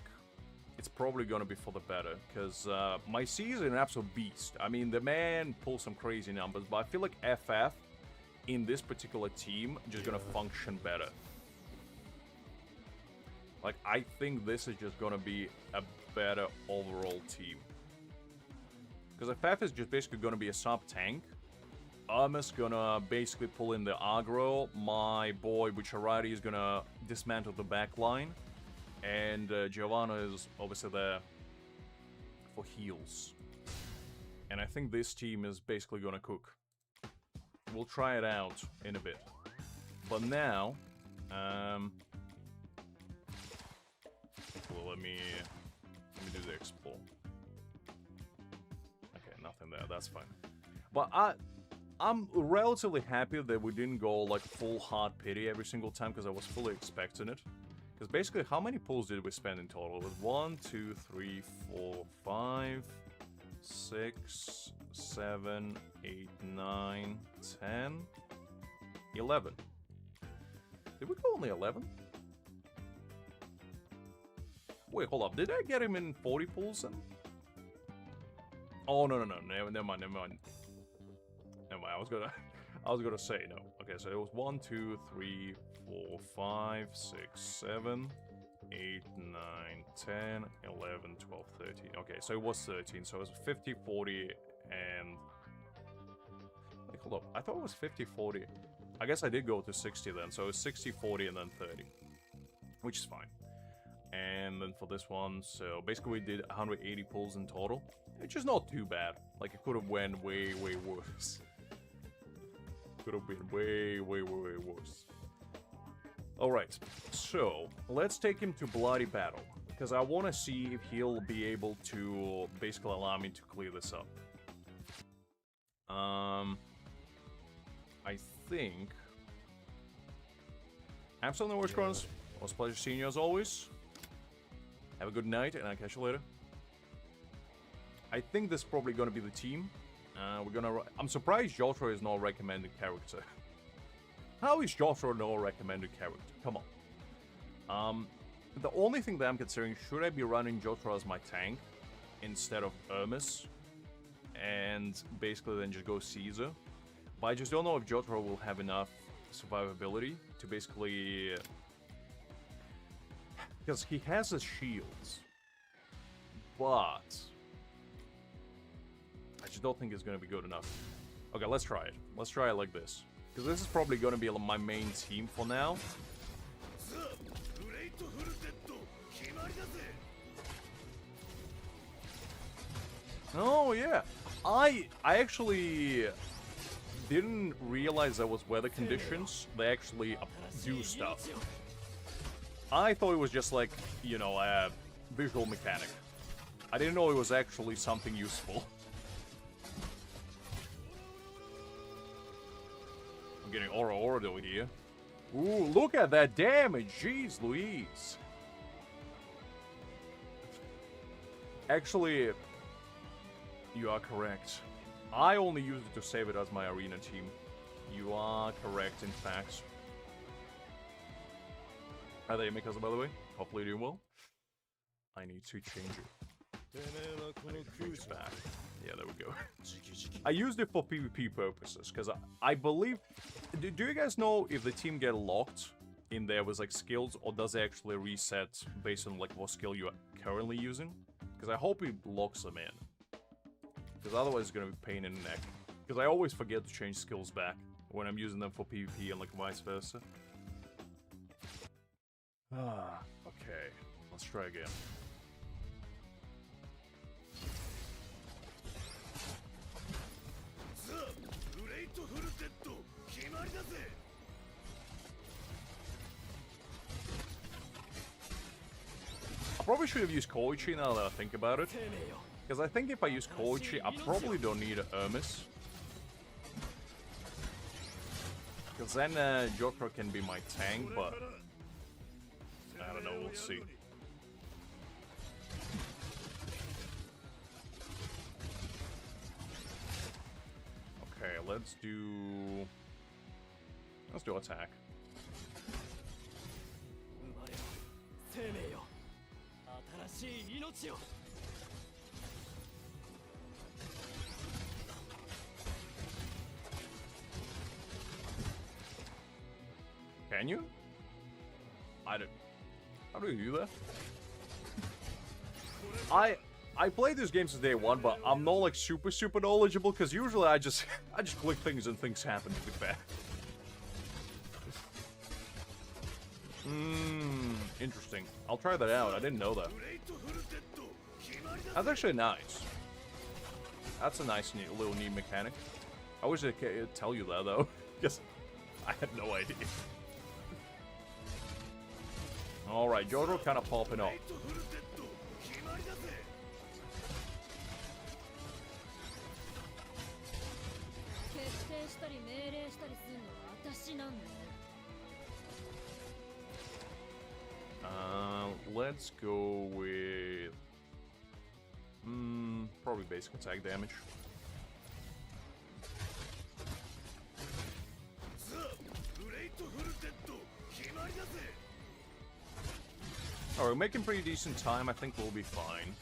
it's probably gonna be for the better, because my Caesar is an absolute beast. I mean, the man pulls some crazy numbers, but I feel like FF in this particular team just gonna function better. Like, I think this is just gonna be a better overall team. Because FF is just basically gonna be a sub-tank. Irma's gonna basically pull in the aggro. My boy Bucciarati is gonna dismantle the back line. And Giovanna is obviously there for heals. And I think this team is basically gonna cook. We'll try it out in a bit. But now... well, let me do the explore. Okay, nothing there, that's fine. But I'm relatively happy that we didn't go like full hard pity every single time, because I was fully expecting it. Because basically, how many pulls did we spend in total? It was 1, 2, 3, 4, 5, 6, 7, 8, 9, 10, 11. Did we go only 11? Wait, hold up. Did I get him in 40 pulls then? Oh, no. Never mind. I was gonna say no. Okay, so it was 1, 2, 3, 4, 5, 6, 7, 8, 9, 10, 11, 12, 13. Okay, so it was 13. So it was 50, 40, and... wait, hold up. I thought it was 50, 40. I guess I did go to 60 then. So it was 60, 40, and then 30. Which is fine. And then for this one, so basically we did 180 pulls in total. Which is not too bad. Like, it could have went way, way worse. Could have been way, way, way, way worse. Alright, so let's take him to Bloody Battle. Because I want to see if he'll be able to basically allow me to clear this up. I think... absolutely no worries, Kronos. It was a pleasure seeing you as always. Have a good night, and I'll catch you later. I think this is probably going to be the team. I'm surprised Jotaro is not a recommended character. How is Jotaro not a recommended character? Come on. The only thing that I'm considering, should I be running Jotaro as my tank instead of Hermes? And basically then just go Caesar. But I just don't know if Jotaro will have enough survivability to basically... because he has his shields. But... I just don't think it's going to be good enough. Okay, let's try it. Let's try it like this. Because this is probably going to be my main team for now. Oh, yeah. I actually didn't realize that was weather conditions. They actually do stuff. I thought it was just like, you know, a visual mechanic. I didn't know it was actually something useful. I'm getting Aura over here. Ooh, look at that damage! Jeez Louise! Actually, you are correct. I only use it to save it as my arena team. You are correct, in fact. Are they Mikasa, by the way? Hopefully doing well. I need to change it. I need to change it back. Yeah, there we go. I used it for PvP purposes, because I believe... Do you guys know if the team get locked in there with, like, skills, or does it actually reset based on, like, what skill you are currently using? Because I hope it locks them in. Because otherwise it's going to be a pain in the neck. Because I always forget to change skills back when I'm using them for PvP and, like, vice versa. Okay. Let's try again. I probably should have used Koichi now that I think about it. Because I think if I use Koichi, I probably don't need Hermes. Because then Jotaro can be my tank, but... I don't know, we'll see. Okay, let's do attack. Can you? I don't. How do you do that? I played this game since day one, but I'm not like super knowledgeable because usually I just click things and things happen. To be fair. Interesting. I'll try that out. I didn't know that. That's actually nice. That's a nice little neat mechanic. I wish I could tell you that though, because I had no idea. Alright, Jotaro kind of popping off. Let's go with... probably basic attack damage. Alright, we're making pretty decent time. I think we'll be fine.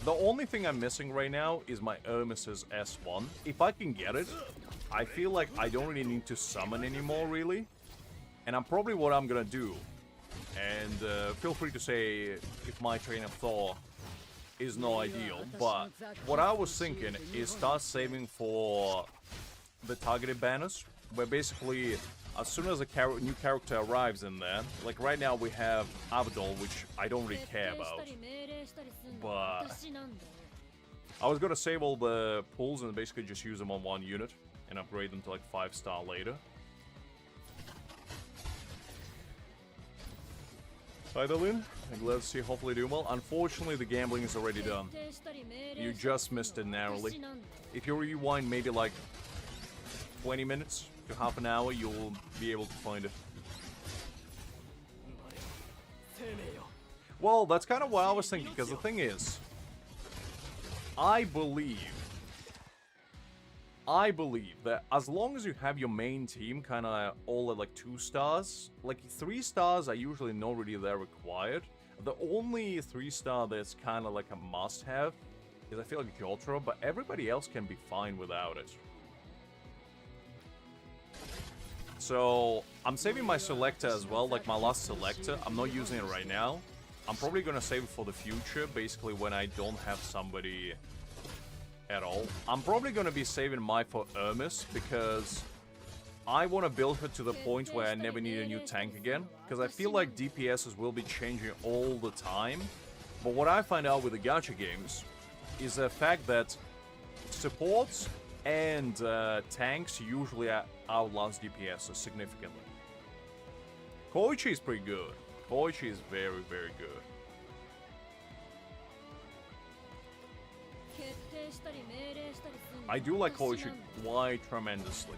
The only thing I'm missing right now is my Hermes's S1. If I can get it, I feel like I don't really need to summon anymore, really. And I'm probably what I'm gonna do. And feel free to say if my train of thought is not ideal. But what I was thinking is start saving for the targeted banners, where basically as soon as a new character arrives in there, like right now we have Abdul, which I don't really care about. But I was gonna save all the pulls and basically just use them on one unit and upgrade them to like 5-star later. Idolin, I'm glad to see, hopefully doing well. Unfortunately, the gambling is already done. You just missed it narrowly. If you rewind maybe like 20 minutes to half an hour, you'll be able to find it. Well, that's kind of what I was thinking, because the thing is, I believe that as long as you have your main team kind of all at like 2 stars, like 3 stars are usually not really that required. The only 3-star that's kind of like a must-have is I feel like Jotaro, but everybody else can be fine without it. So I'm saving my selector as well, like my last selector. I'm not using it right now. I'm probably gonna save it for the future, basically when I don't have somebody at all. I'm probably gonna be saving my for Hermes because I want to build her to the point where I never need a new tank again, because I feel like DPSs will be changing all the time. But what I find out with the gacha games is the fact that supports and tanks usually outlast DPSs significantly. Koichi is pretty good. Koichi is very, very good. I do like Koichi quite tremendously.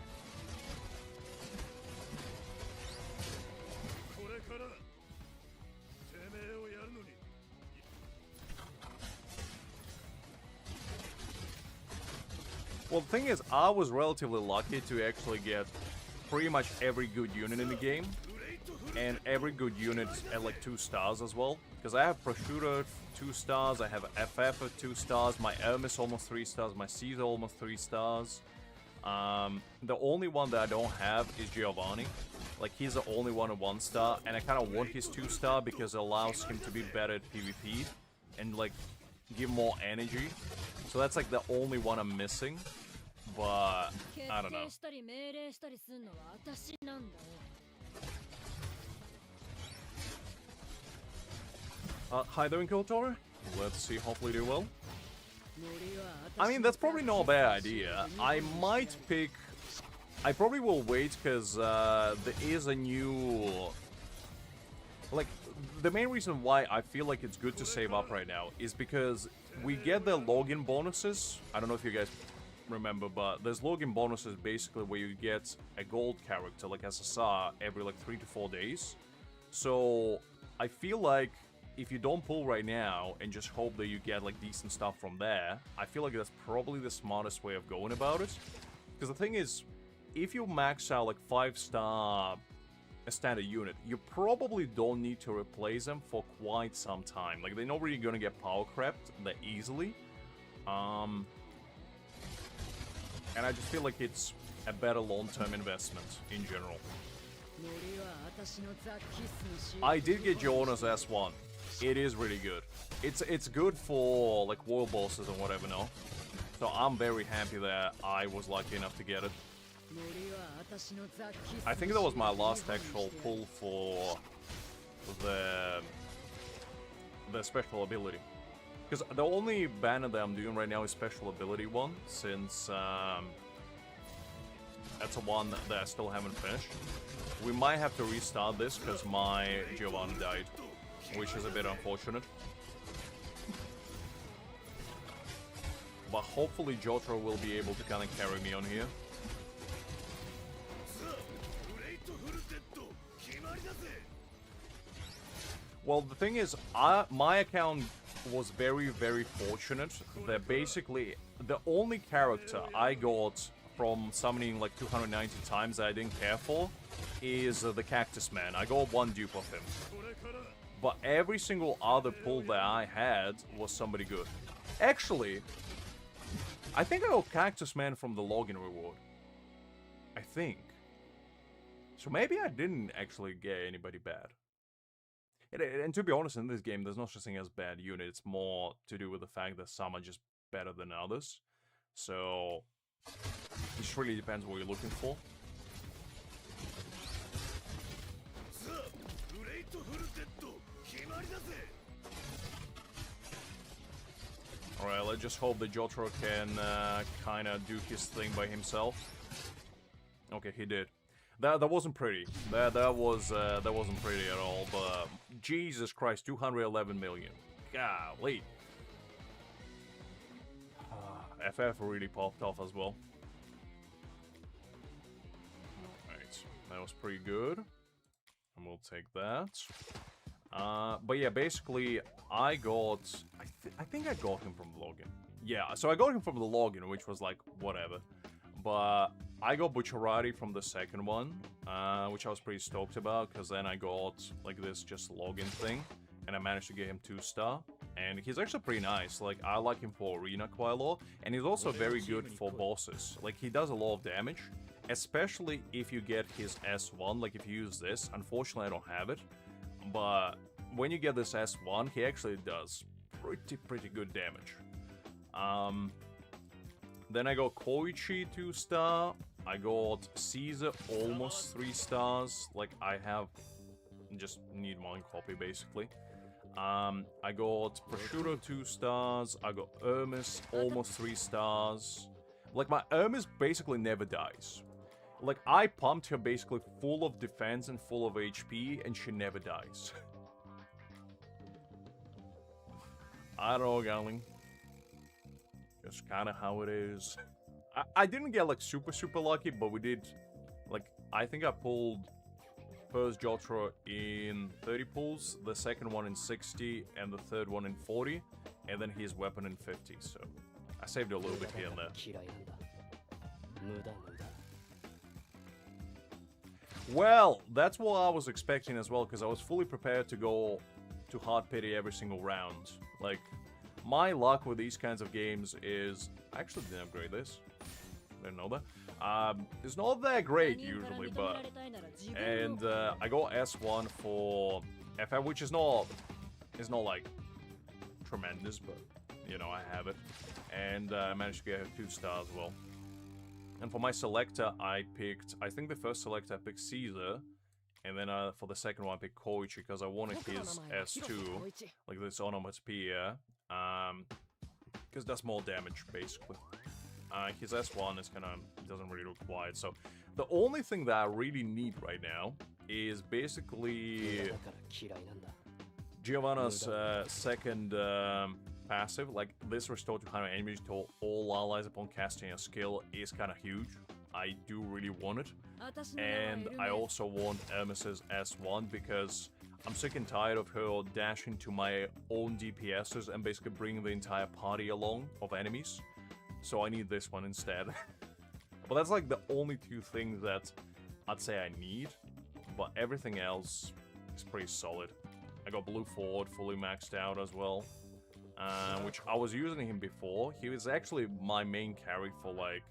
Well, the thing is, I was relatively lucky to actually get pretty much every good unit in the game. and every good unit at like 2 stars as well. Because I have Prosciutto 2 stars, I have FF at 2 stars, my Hermes almost 3 stars, my Caesar almost 3 stars. The only one that I don't have is Giovanni. Like, he's the only one at 1 star, and I kind of want his 2 star because it allows him to be better at PvP and, like, give more energy. So that's, like, the only one I'm missing. But, I don't know. Hi there, Jotaro. Let's see, hopefully do well. I mean, that's probably not a bad idea. I might pick... I probably will wait, because there is a new... Like, the main reason why I feel like it's good to save up right now is because we get the login bonuses. I don't know if you guys remember, but there's login bonuses basically where you get a gold character, like SSR, every like 3 to 4 days. So, I feel like if you don't pull right now and just hope that you get like decent stuff from there, I feel like that's probably the smartest way of going about it. Because the thing is, if you max out like 5-star a standard unit, you probably don't need to replace them for quite some time. Like, they're not really gonna get power crept that easily. And I just feel like it's a better long-term investment in general. I did get Jonas S1. It is really good. It's good for like world bosses and whatever, no? So I'm very happy that I was lucky enough to get it. I think that was my last actual pull for the special ability. Because the only banner that I'm doing right now is special ability one, since that's a one that I still haven't finished. We might have to restart this because my Giovanni died, which is a bit unfortunate. But hopefully Jotaro will be able to kind of carry me on here. Well, the thing is, my account was very, very fortunate that basically the only character I got from summoning like 290 times that I didn't care for is the Cactus Man. I got 1 dupe of him. But every single other pull that I had was somebody good. Actually, I think I got Cactus Man from the login reward. I think. So maybe I didn't actually get anybody bad. And to be honest, in this game, there's no such thing as bad unit. It's more to do with the fact that some are just better than others. So, it just really depends what you're looking for. Alright, let's just hope that Jotaro can kind of do his thing by himself. Okay, he did. That wasn't pretty. That wasn't pretty at all. But Jesus Christ, 211 million. Golly. FF really popped off as well. Alright, that was pretty good. And we'll take that. But yeah, basically, I got... I think I got him from the login. Yeah, so I got him from the login, which was like, whatever. But I got Bucciarati from the second one, which I was pretty stoked about, because then I got like this just login thing, and I managed to get him 2-star. And he's actually pretty nice. Like, I like him for arena quite a lot, and he's also very good for bosses. Like, he does a lot of damage, especially if you get his S1. Like, if you use this, unfortunately I don't have it, but when you get this S1, he actually does pretty good damage. Then I got Koichi 2-star. I got Caesar almost 3 stars. Like, I have... just need 1 copy, basically. I got Prosciutto 2 stars. I got Hermes almost 3 stars. Like, my Hermes basically never dies. Like, I pumped her basically full of defense and full of HP, and she never dies. I don't know, Gowling. Just kind of how it is. I didn't get like super lucky, but we did, like, I think I pulled first Jotaro in 30 pulls, the second one in 60, and the third one in 40, and then his weapon in 50, so I saved a little bit here and there. Well, that's what I was expecting as well, because I was fully prepared to go to hard pity every single round. Like, my luck with these kinds of games is... I actually didn't upgrade this. Didn't know that. It's not that great usually, but... And I got S1 for FF, which is not... It's not like tremendous, but you know, I have it. And I managed to get 2 stars as well. And for my selector, I picked... I think the first selector I picked Caesar. And then for the second one I picked Koichi because I wanted his S2. Like this onomatopoeia. Because that's more damage, basically. His S1 is kind of... doesn't really require it. So the only thing that I really need right now is basically... Giovanna's second passive, like this restore 200 enemies to all allies upon casting a skill is kind of huge. I do really want it. And I also want Hermes's S1 because I'm sick and tired of her dashing to my own DPSs and basically bringing the entire party along of enemies. So I need this one instead. But that's like the only 2 things that I'd say I need. But everything else is pretty solid. I got Blue Ford fully maxed out as well. Which I was using him before. He was actually my main carry for like...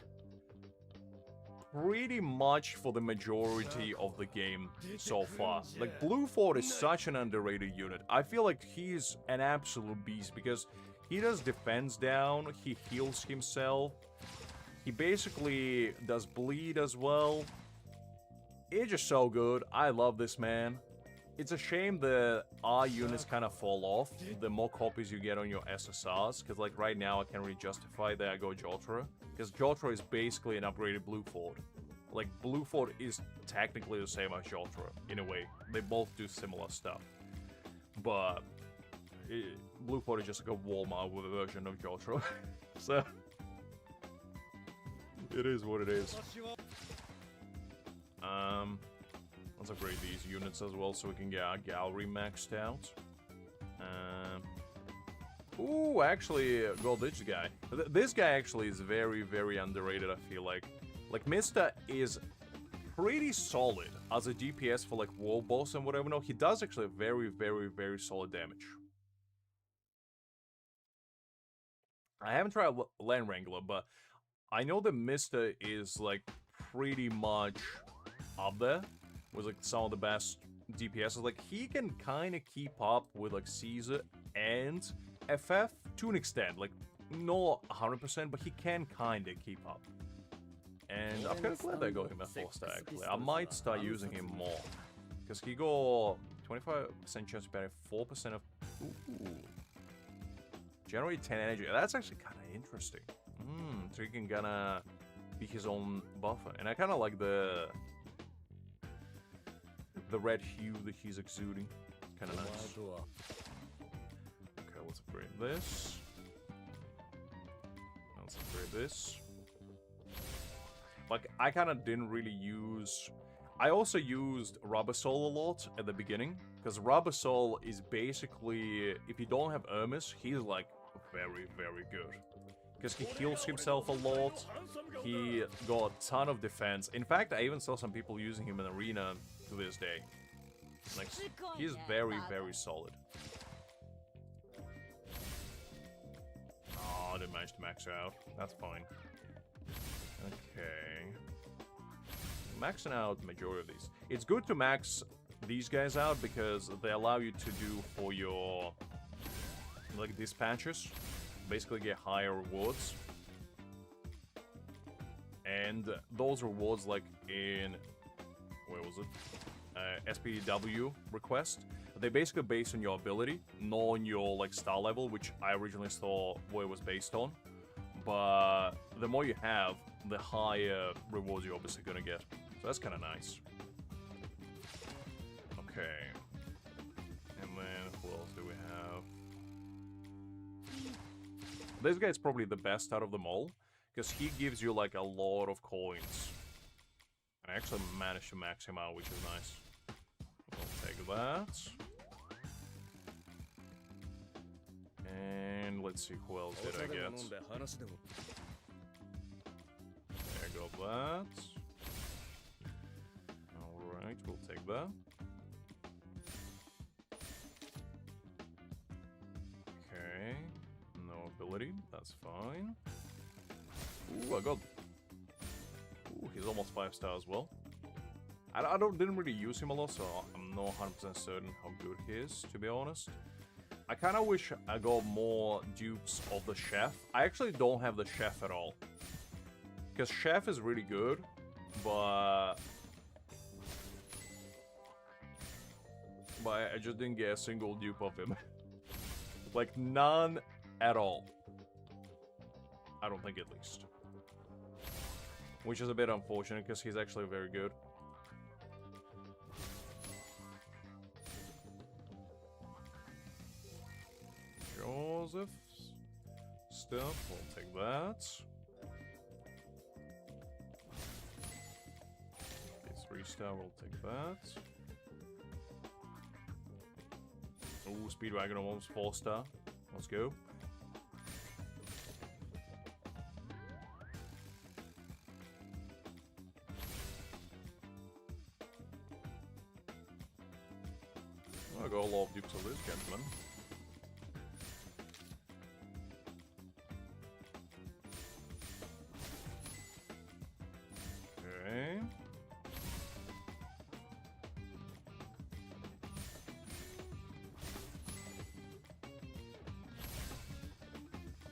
pretty much for the majority of the game so far. Like, Blue Ford is such an underrated unit. I feel like he's an absolute beast because he does defense down, he heals himself, he basically does bleed as well. It's just so good. I love this man. It's a shame the R units kind of fall off the more copies you get on your SSRs, because like right now I can't really justify that I go Jotaro, because Jotaro is basically an upgraded Blue Ford. Like, Blue Ford is technically the same as Jotaro, in a way. They both do similar stuff. But Blue Ford is just like a Walmart with a version of Jotaro. So it is what it is. Let's upgrade these units as well so we can get our gallery maxed out. Ooh, actually, got this guy. This guy actually is very, very underrated, I feel like. Like, Mista is pretty solid as a DPS for, like, World Boss and whatever. No, he does actually very, very, very solid damage. I haven't tried Land Wrangler, but I know that Mista is, like, pretty much up there with, like, some of the best DPSs. Like, he can kind of keep up with, like, Caesar and FF to an extent. Like, not 100%, but he can kind of keep up. And I'm kind of glad I got him at 4-star, actually. I might start using him more. Because he got 25% chance to parry 4% of... Ooh. Generate 10 energy. That's actually kind of interesting. So he can gonna be his own buffer. And I kind of like the red hue that he's exuding. Kind of nice. Okay, let's upgrade this. Let's upgrade this. Like, I kind of didn't really use... I also used Rubber Soul a lot at the beginning, because Rubber Soul is basically... If you don't have Hermes, he's, like, very, very good. Because he heals himself a lot, he got a ton of defense. In fact, I even saw some people using him in Arena to this day. Like, he's very, very solid. Oh, I didn't manage to max out. That's fine. Okay. Maxing out the majority of these. It's good to max these guys out because they allow you to do for your like dispatches. Basically get higher rewards. And those rewards like in where was it? SPW request. They're basically based on your ability, not on your like star level, which I originally thought what it was based on. But the more you have, the higher rewards you're obviously gonna get. So that's kind of nice. Okay. And then, who else do we have? This guy's probably the best out of them all, because he gives you, like, a lot of coins. I actually managed to max him out, which is nice. I'll take that. And let's see, who else did I get? There go that. Alright. that. Okay. No ability. That's fine. Ooh, I got... Ooh, he's almost 5-star as well. I didn't really use him a lot, so I'm not 100% certain how good he is, to be honest. I kind of wish I got more dupes of the chef. I actually don't have the chef at all. Because chef is really good, but I just didn't get a single dupe of him. Like, none at all. I don't think, at least. Which is a bit unfortunate, because he's actually very good. Joseph's stuff, we'll take that. Okay, 3-star, we'll take that. Ooh, Speedwagon almost 4-star. Let's go. I got a lot of dupes of this gentleman. Okay.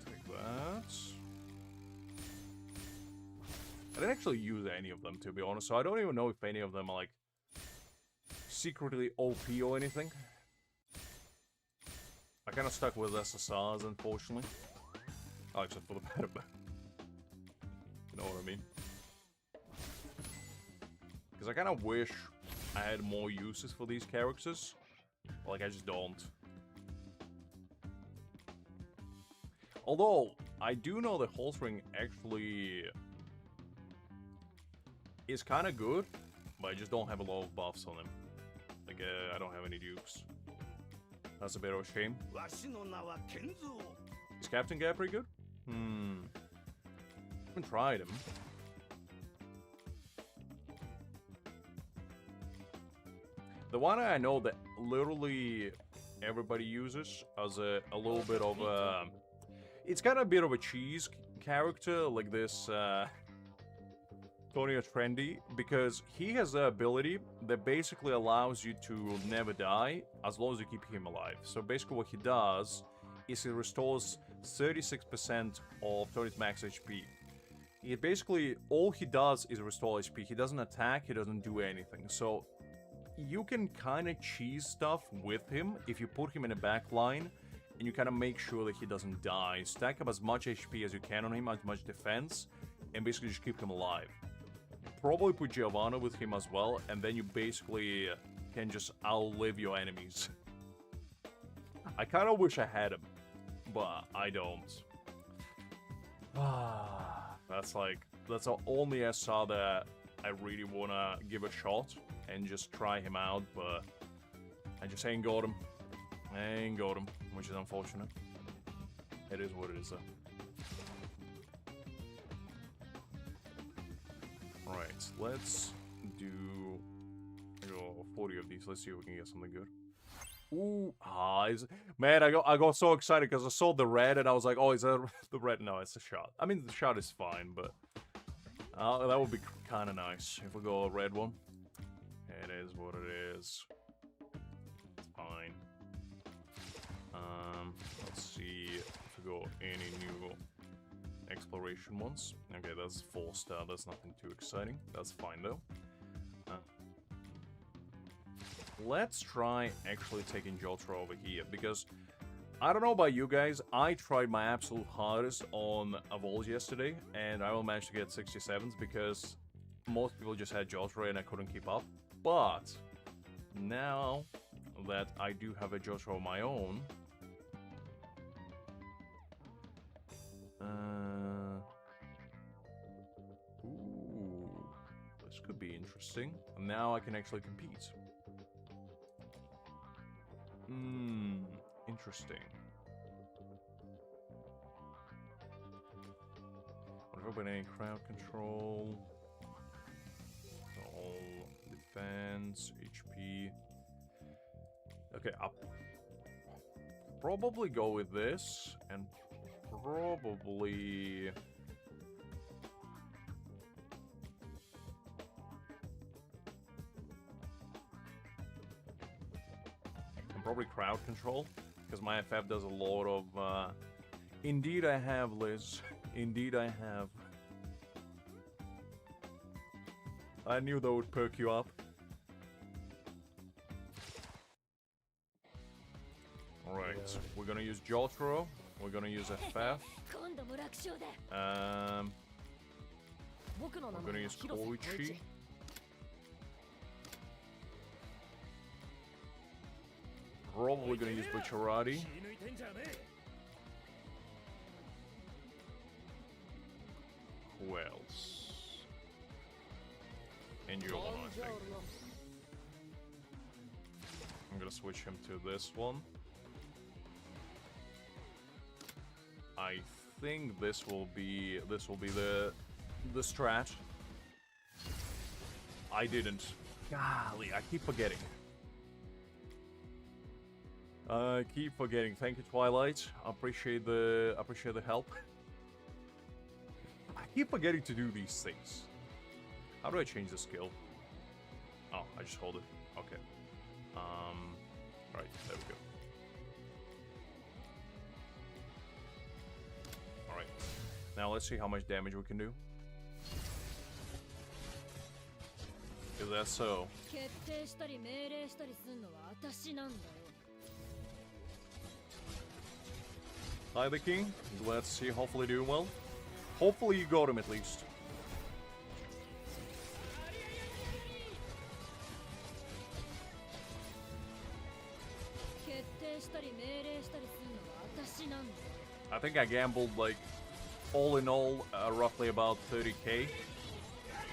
Take that. I didn't actually use any of them, to be honest, so I don't even know if any of them are, like, secretly OP or anything. I kind of stuck with SSRs, unfortunately. Oh, except for the better. You know what I mean? Because I kind of wish I had more uses for these characters. Like, I just don't. Although, I do know the Horse Ring actually is kind of good, but I just don't have a lot of buffs on him. Like, I don't have any dupes. That's a bit of a shame. Is Captain Guy pretty good? Haven't tried him. The one I know that literally everybody uses as a little bit of a... It's kind of a bit of a cheese character, like this Tonio Trendy, because he has the ability that basically allows you to never die as long as you keep him alive. So basically what he does is he restores 36% of Tony's max HP. He basically, all he does is restore HP. He doesn't attack, he doesn't do anything. So you can kind of cheese stuff with him if you put him in a back line and you kind of make sure that he doesn't die. Stack up as much HP as you can on him, as much defense, and basically just keep him alive. Probably put Giovanna with him as well, and then you basically can just outlive your enemies. I kind of wish I had him, but I don't. That's the only SR that I really want to give a shot and just try him out, but I just ain't got him. I ain't got him, which is unfortunate. It is what it is, though. Right, let's do 40 of these. Let's see if we can get something good. Ooh, man, I got so excited because I saw the red and I was like, oh, is that the red? No, it's a shot. I mean, the shot is fine, but that would be kind of nice if we go a red one. It is what it is. It's fine. Let's see if we go any new exploration ones. Okay, that's 4-star. That's nothing too exciting. That's fine though. Let's try actually taking Jotaro over here, because I don't know about you guys, I tried my absolute hardest on Evolve yesterday, and I only managed to get 67s because most people just had Jotaro and I couldn't keep up. But now that I do have a Jotaro of my own, ooh, this could be interesting. Now I can actually compete. Interesting. What about any crowd control? All defense. defense, HP. Okay, I'll probably go with this, and probably... and probably crowd control, because my FF does a lot of... Indeed I have, Liz. Indeed I have. I knew that would perk you up. Alright, we're gonna use Jotaro. We're gonna use FF. We're gonna use Koichi. Probably gonna use Bucharati. Who else? And you alone, I think. I'm gonna switch him to this one. I think this will be the strat. I didn't. Golly, I keep forgetting. I keep forgetting. Thank you, Twilight. Appreciate the help. I keep forgetting to do these things. How do I change the skill? Oh, I just hold it. Okay. Right, there we go. Alright. Now let's see how much damage we can do. Is that so? Hi, the king. Let's see, hopefully doing well. Hopefully you got him at least. I think I gambled, like, all in all, roughly about 30k.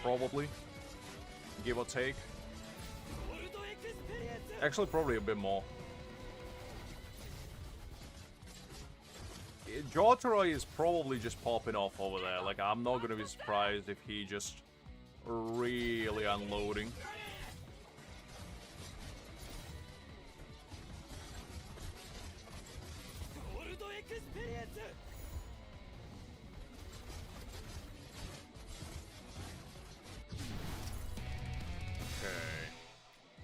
Probably. Give or take. Actually, probably a bit more. Jotaro is probably just popping off over there. Like, I'm not gonna be surprised if he just really unloading.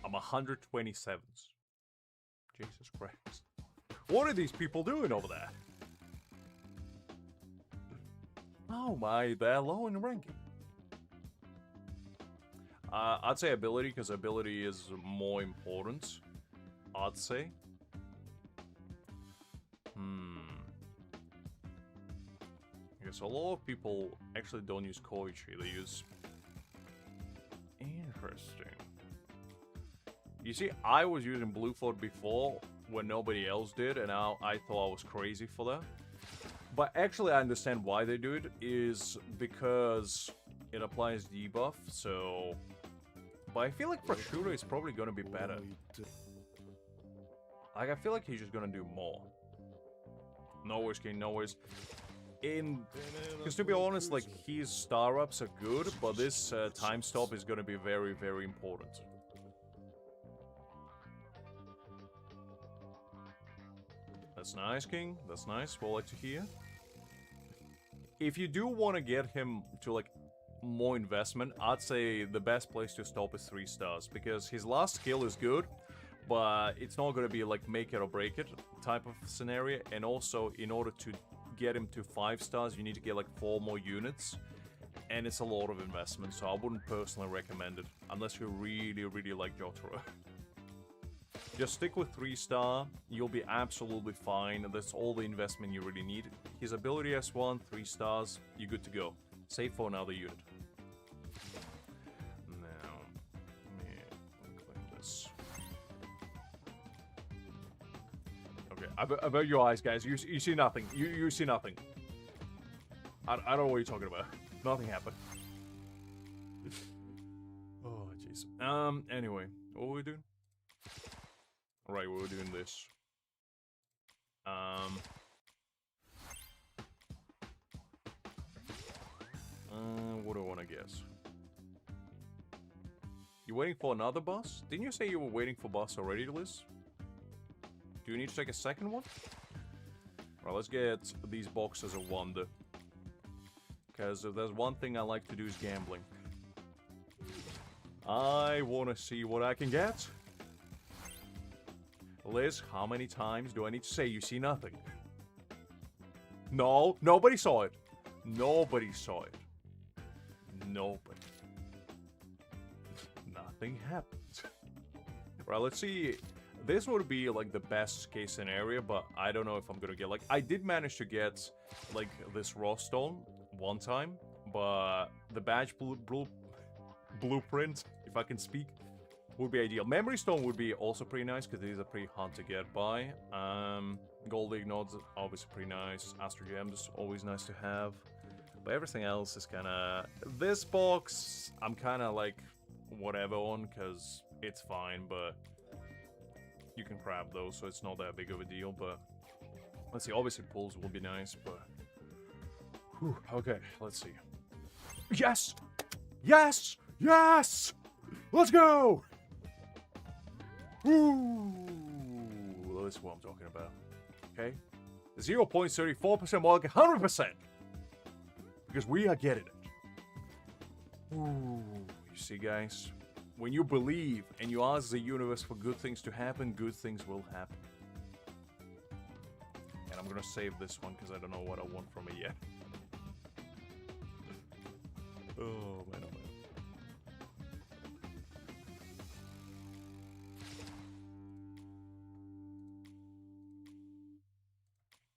I'm 127th. Jesus Christ. What are these people doing over there? Oh my, they're low in ranking. I'd say ability, because ability is more important. I'd say. Okay, so a lot of people actually don't use Koichi, they use... Interesting. You see, I was using Blue Fort before when nobody else did, and now I thought I was crazy for that. But actually, I understand why they do it, is because it applies debuff, so... But I feel like Prosciutto is probably gonna be better. Like, I feel like he's just gonna do more. No worries, King, no worries. Because to be honest, like, his star-ups are good, but this time stop is gonna be very, very important. That's nice, King. That's nice. We'll like to hear. If you do want to get him to, like, more investment, I'd say the best place to stop is 3 stars. Because his last skill is good, but it's not going to be, like, make it or break it type of scenario. And also, in order to get him to 5 stars, you need to get, like, 4 more units. And it's a lot of investment, so I wouldn't personally recommend it. Unless you really, really like Jotaro. Just stick with 3-star, you'll be absolutely fine, that's all the investment you really need. His ability S1, 3 stars, you're good to go. Save for another unit. Now, let me clean this. Okay, about your eyes, guys, you see nothing. You see nothing. I don't know what you're talking about. Nothing happened. Oh, jeez. Anyway, what were we doing? Right, we were doing this. What do I want to guess? You waiting for another boss? Didn't you say you were waiting for boss already, Liz? Do you need to take a second one? Well, let's get these boxes of wonder. Because if there's one thing I like to do is gambling. I want to see what I can get. Liz, how many times do I need to say you see nothing? No, nobody saw it. Nobody saw it. Nobody. Nothing happened. Right, let's see. This would be like the best case scenario, but I don't know if I'm gonna get like I did manage to get like this raw stone one time, but the badge blueprint, if I can speak, would be ideal. Memory stone would be also pretty nice because these are pretty hard to get by. Gold ignodes obviously pretty nice. Astro gems always nice to have, but everything else is kind of this box. I'm kind of like whatever on because it's fine, but you can grab those, so it's not that big of a deal. But let's see. Obviously, pulls will be nice, but whew, okay. Let's see. Yes, yes, yes. Let's go. Ooh, this is what I'm talking about. Okay, 0.34% more like 100%, because we are getting it. Ooh, you see, guys. When you believe and you ask the universe for good things to happen, good things will happen. And I'm gonna save this one because I don't know what I want from it yet. Oh man, oh man.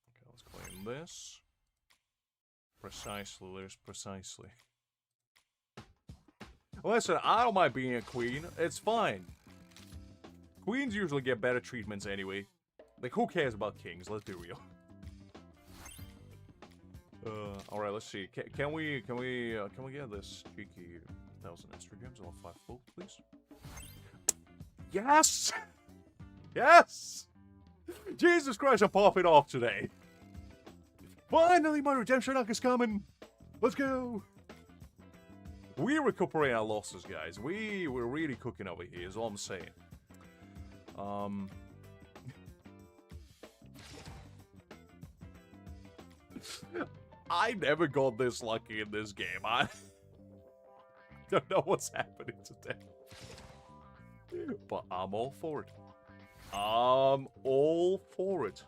Okay, let's claim this. Precisely, Liz, precisely. Listen, I don't mind being a queen. It's fine. Queens usually get better treatments anyway. Like, who cares about kings? Let's be real. All right. Let's see. Can we get this cheeky 1,000 extra gems or 5 full, please? Yes. Yes. Jesus Christ! I'm popping off today. Finally, my redemption arc is coming. Let's go. We recuperate our losses, guys. We're really cooking over here, is all I'm saying. I never got this lucky in this game. I don't know what's happening today. But I'm all for it. I'm all for it.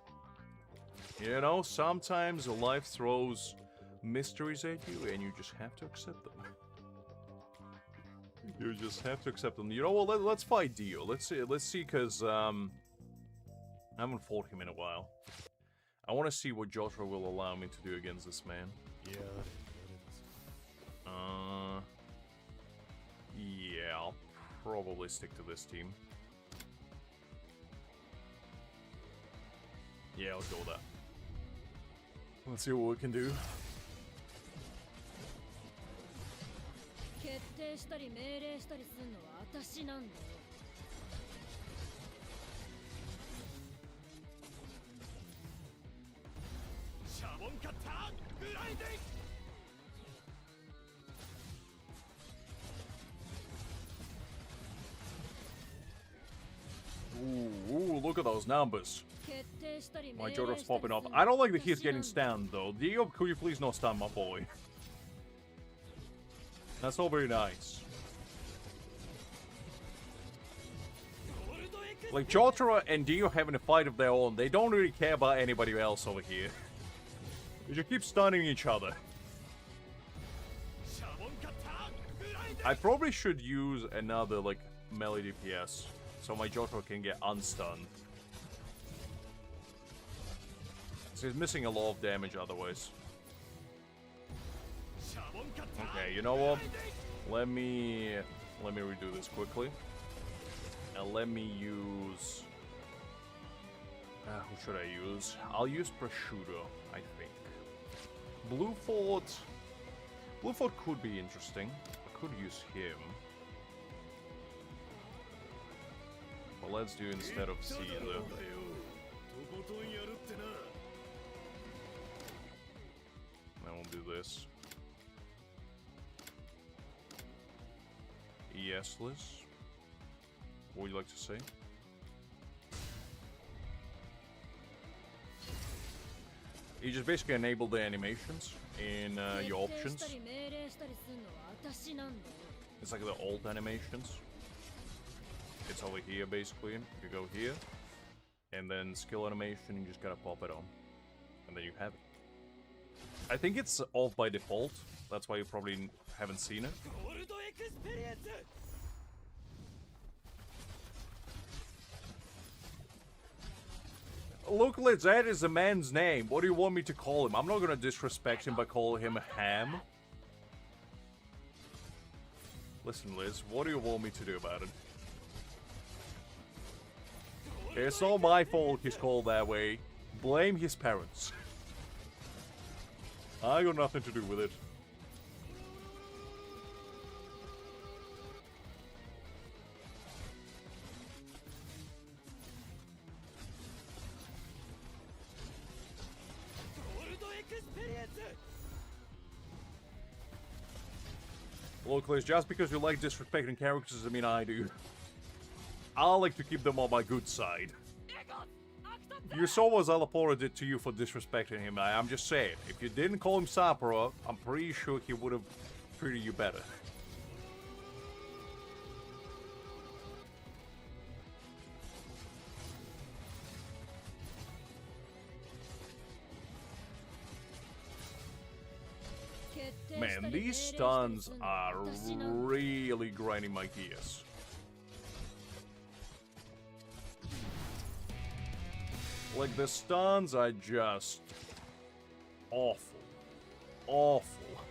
You know, sometimes life throws mysteries at you and you just have to accept them. You just have to accept them. You know what? Let's fight Dio. Let's see, because I haven't fought him in a while. I want to see what Jotaro will allow me to do against this man. Yeah. Yeah, I'll probably stick to this team. Yeah, let's go with that. Let's see what we can do. Ooh, look at those numbers. My Jotaro's popping off. I don't like that he's getting stunned, though. Dio, could you please not stun my boy? That's all very nice. Like, Jotaro and Dio having a fight of their own. They don't really care about anybody else over here. They just keep stunning each other. I probably should use another, like, melee DPS. So my Jotaro can get unstunned. So he's missing a lot of damage otherwise. Okay, you know what? Let me redo this quickly. And let me use... who should I use? I'll use Prosciutto, I think. Blue Fort could be interesting. I could use him. But let's do instead of Caesar. Then we'll do this. Yes, Liz. What would you like to say? You just basically enable the animations in your options. It's like the old animations. It's over here basically. You go here, and then skill animation, you just gotta pop it on. And then you have it. I think it's off by default. That's why you probably haven't seen it. Look, that is a man's name. What do you want me to call him? I'm not gonna disrespect him by calling him Ham. Listen, Liz, what do you want me to do about it? It's not my fault he's called that way. Blame his parents. I got nothing to do with it. Look, Liz, just because you like disrespecting characters doesn't mean I do. I like to keep them on my good side. You saw what Zalapora did to you for disrespecting him. I'm just saying, if you didn't call him Sapporo, I'm pretty sure he would have treated you better. Man, these stuns are really grinding my gears. Like, the stuns are just awful. Awful.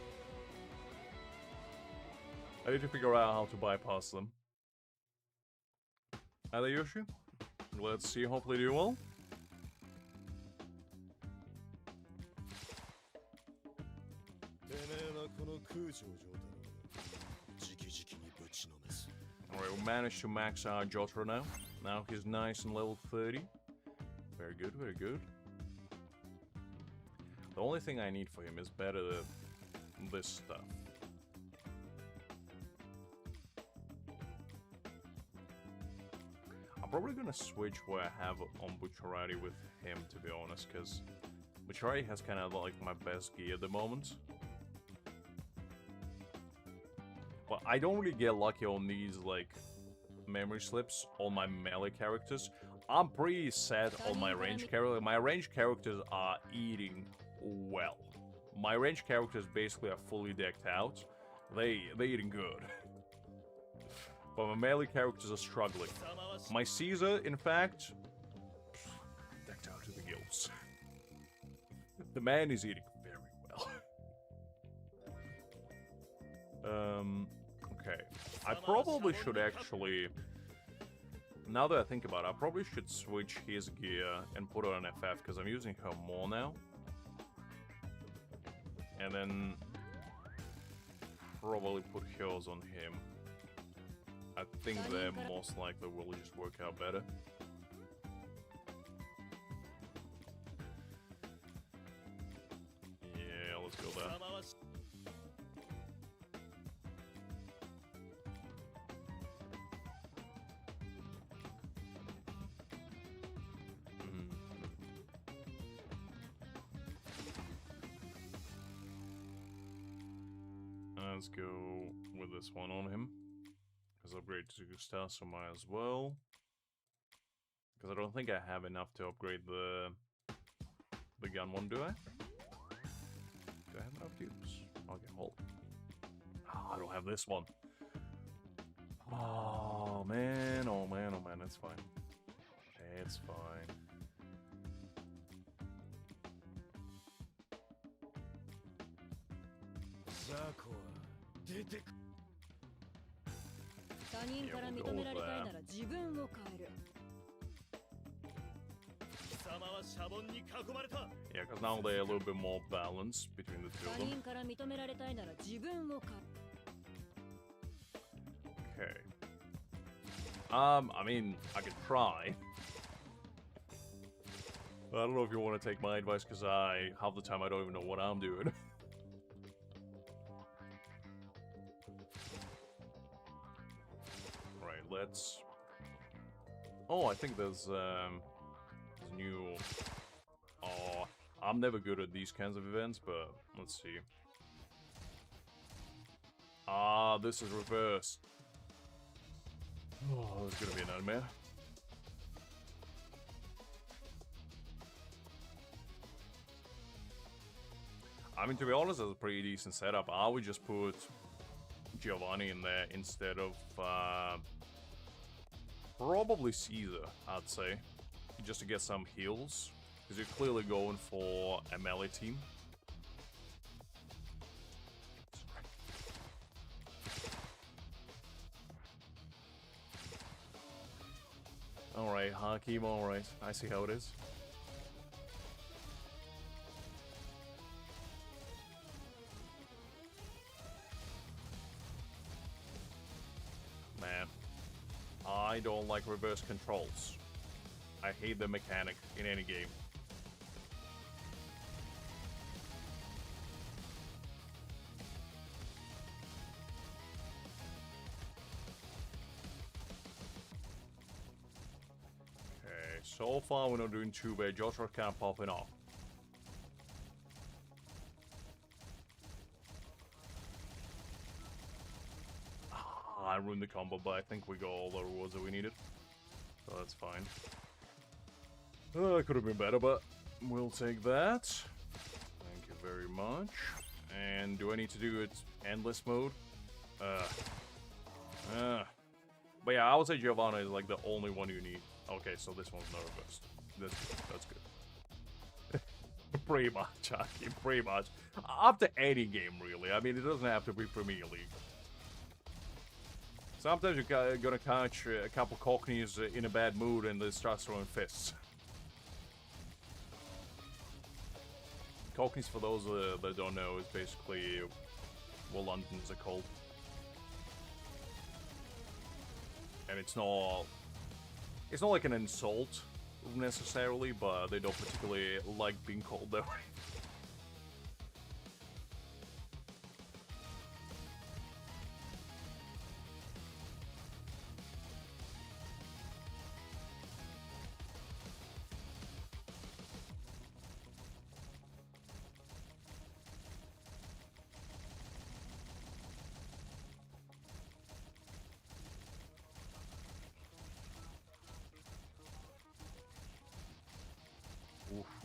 I need to figure out how to bypass them. Hi there, Yoshi. Let's see, hopefully do well. Alright, we managed to max out Jotaro now. Now he's nice and level 30. Very good, very good. The only thing I need for him is better this stuff. I'm probably gonna switch what I have on Bucciarati with him, to be honest, because Bucciarati has kind of like my best gear at the moment. But I don't really get lucky on these, like, memory slips on my melee characters. I'm pretty set on my range character. My range characters are eating well. My range characters basically are fully decked out. They eating good. But my melee characters are struggling. My Caesar, in fact, decked out to the gills. The man is eating very well. Okay. I probably should actually... Now that I think about it, I probably should switch his gear and put it on FF, because I'm using her more now. And then... probably put hers on him. I think that most likely will just work out better. Yeah, let's go there. Let's go with this one on him. Because upgrade to Star, so might as well. Because I don't think I have enough to upgrade the gun one, do I? Do I have enough cubes? Okay, hold. Oh, I don't have this one. Oh man, oh man, oh man, it's fine. It's fine. Yeah, because now they're a little bit more balanced between the two of them. Okay. I mean, I could try. But I don't know if you want to take my advice, because half the time I don't even know what I'm doing. Let's Oh, I think there's new... Oh, I'm never good at these kinds of events, but let's see. Ah, this is reversed. Oh, this is gonna be a nightmare. I mean, to be honest, that's a pretty decent setup. I would just put Giovanni in there instead of probably Caesar, I'd say, just to get some heals, because you're clearly going for a melee team. Alright, Hakim, alright. I see how it is. Man, I don't like reverse controls. I hate the mechanic in any game. Okay, so far we're not doing too bad. Jotaro kind of popping off. I ruined the combo, but I think we got all the rewards that we needed. So that's fine. It could have been better, but we'll take that. Thank you very much. And do I need to do it endless mode? But yeah, I would say Giovanna is like the only one you need. Okay, so this one's not reversed. That's good. Pretty much, Aki, pretty much. Up to any game, really. I mean, it doesn't have to be Premier League. Sometimes you're gonna catch a couple cockneys in a bad mood and they start throwing fists. Cockneys, for those that don't know, is basically what Londoners are called. And it's not like an insult, necessarily, but they don't particularly like being called that way.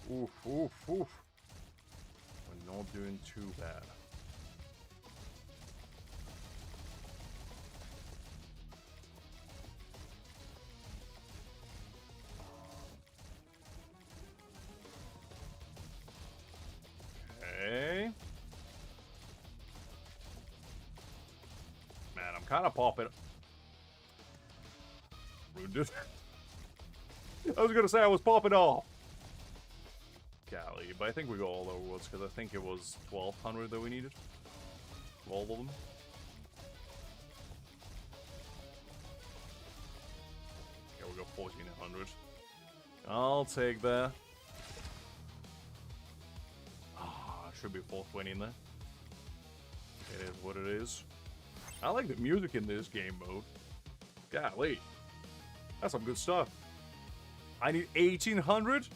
Oof, oof, oof. We're not doing too bad. Okay. Man, I'm kind of popping. Rude. I was gonna say I was popping off. Golly, but I think we got all the rewards because I think it was 1,200 that we needed. All of them. Yeah, we got 1,400. I'll take that. Ah, should be 420 in there. It is what it is. I like the music in this game mode. Golly. That's some good stuff. I need 1,800?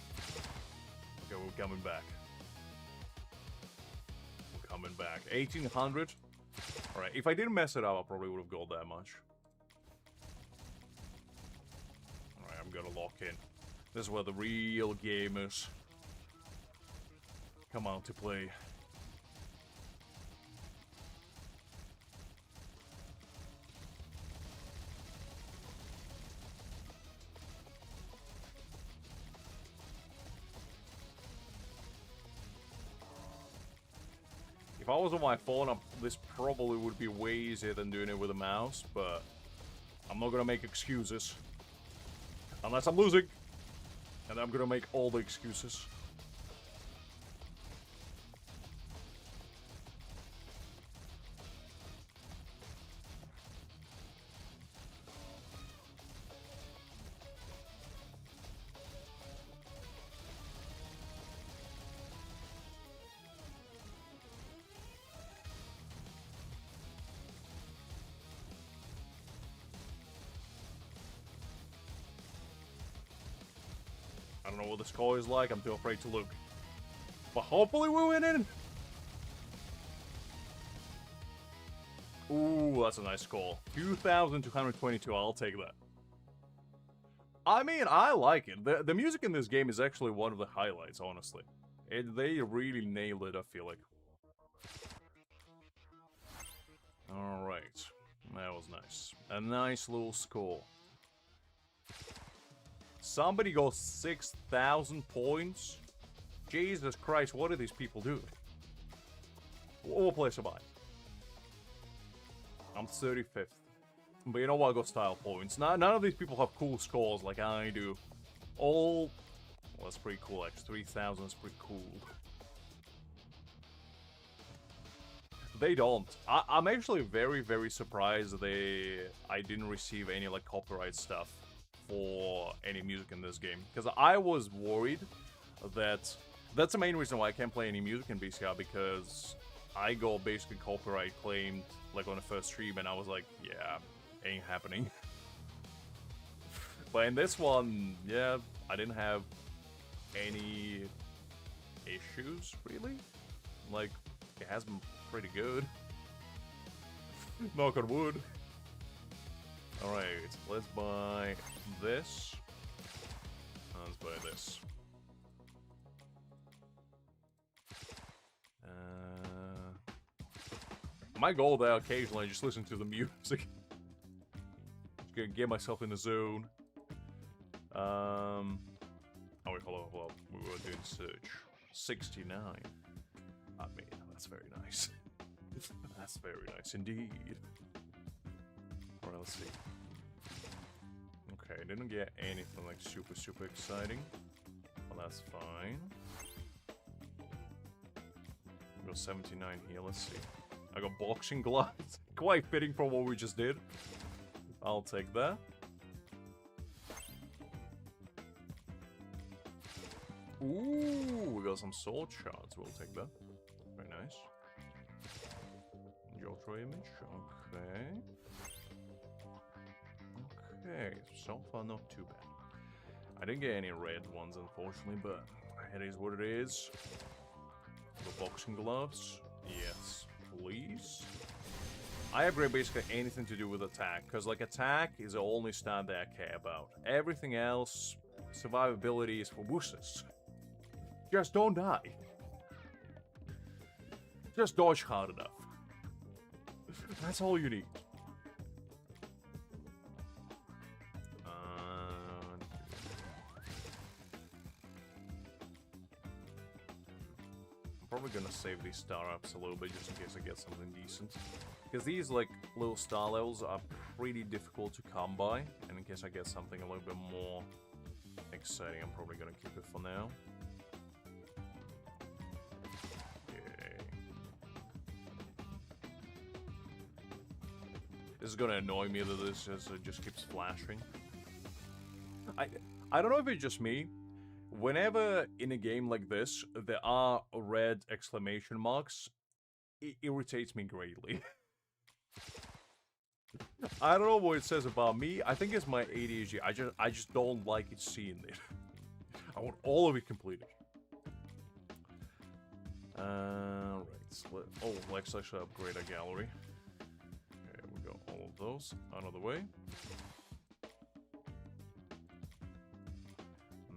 Okay, we're coming back. We're coming back. 1,800? Alright, if I didn't mess it up, I probably would have got that much. Alright, I'm gonna lock in. This is where the real gamers come out to play. If I was on my phone, this probably would be way easier than doing it with a mouse, but I'm not gonna make excuses. Unless I'm losing. And I'm gonna make all the excuses. don't know what the score is like. I'm too afraid to look. But hopefully we win it. Ooh, that's a nice score. 2,222. I'll take that. I mean, I like it. The music in this game is actually one of the highlights, honestly. They really nailed it, I feel like. Alright. That was nice. A nice little score. Somebody got 6,000 points? Jesus Christ, what are these people doing? What place am I? I'm 35th. But you know what? I got style points. None of these people have cool scores like I do. Well, that's pretty cool, actually. 3,000 is pretty cool. They don't. I'm actually very, very surprised I didn't receive any, like, copyright stuff for any music in this game. Because I was worried that... That's the main reason why I can't play any music in BCR, because I got basically copyright claimed, like, on the first stream, and I was like, yeah, ain't happening. But in this one, yeah, I didn't have any issues, really. Like, it has been pretty good. Knock on wood. Alright, let's buy this. Let's buy this. My goal there occasionally just listen to the music. Just gonna get myself in the zone. Oh wait, hold on. We were doing search. 69. I mean, that's very nice. That's very nice indeed. Alright, let's see. Okay, didn't get anything like super exciting. Well, that's fine. We got 79 here, let's see. I got boxing gloves. Quite fitting for what we just did. I'll take that. Ooh, we got some sword shards. We'll take that. Very nice. Jotaro image. Okay. Okay, so far not too bad. I didn't get any red ones, unfortunately, but it is what it is. The boxing gloves. Yes, please. I upgrade basically anything to do with attack, because like attack is the only stat that I care about. Everything else, survivability is for wusses. Just don't die. Just dodge hard enough. That's all you need. I'm probably gonna save these star ups a little bit just in case I get something decent. Because these like little star levels are pretty difficult to come by, and in case I get something a little bit more exciting, I'm probably gonna keep it for now. This is gonna annoy me that this just keeps flashing. I don't know if it's just me. Whenever in a game like this there are red exclamation marks, it irritates me greatly. I don't know what it says about me. I think it's my ADHD. I just don't like it seeing it. I want all of it completed. Right. Oh, let's actually upgrade our gallery. All of those out of the way.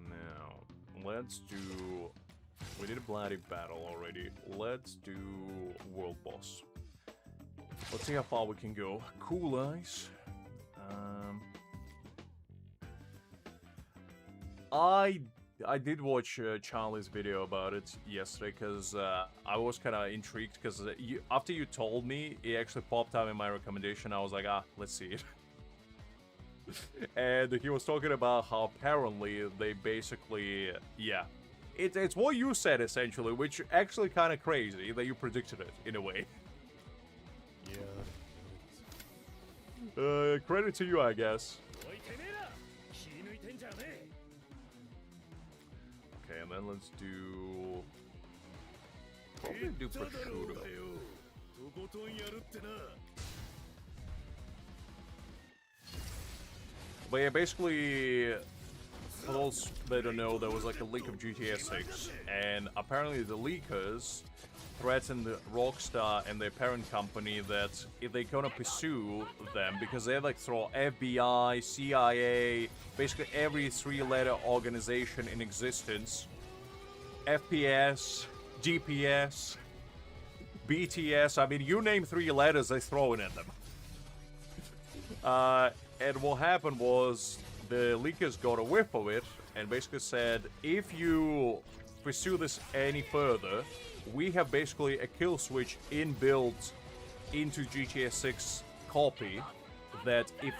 Now, let's do... We did a bloody battle already. Let's do world boss. Let's see how far we can go. Cool eyes. I did watch Charlie's video about it yesterday because I was kind of intrigued because after you told me, it actually popped up in my recommendation. I was like, let's see it. And he was talking about how apparently they basically, yeah. It's what you said essentially, which actually kind of crazy that you predicted it in a way. Yeah. Credit to you, I guess. Okay, and then let's do... Probably do prosciutto. But yeah, basically... For those that don't know, there was like a leak of GTA 6, and apparently the leakers threatened Rockstar and their parent company that if they're gonna pursue them, because they like throw FBI, CIA, basically every three-letter organization in existence, FPS, GPS, BTS, I mean, you name three letters, they throw it at them. And what happened was the leakers got a whiff of it and basically said, if you pursue this any further, we have basically a kill switch inbuilt into GTA 6 copy that if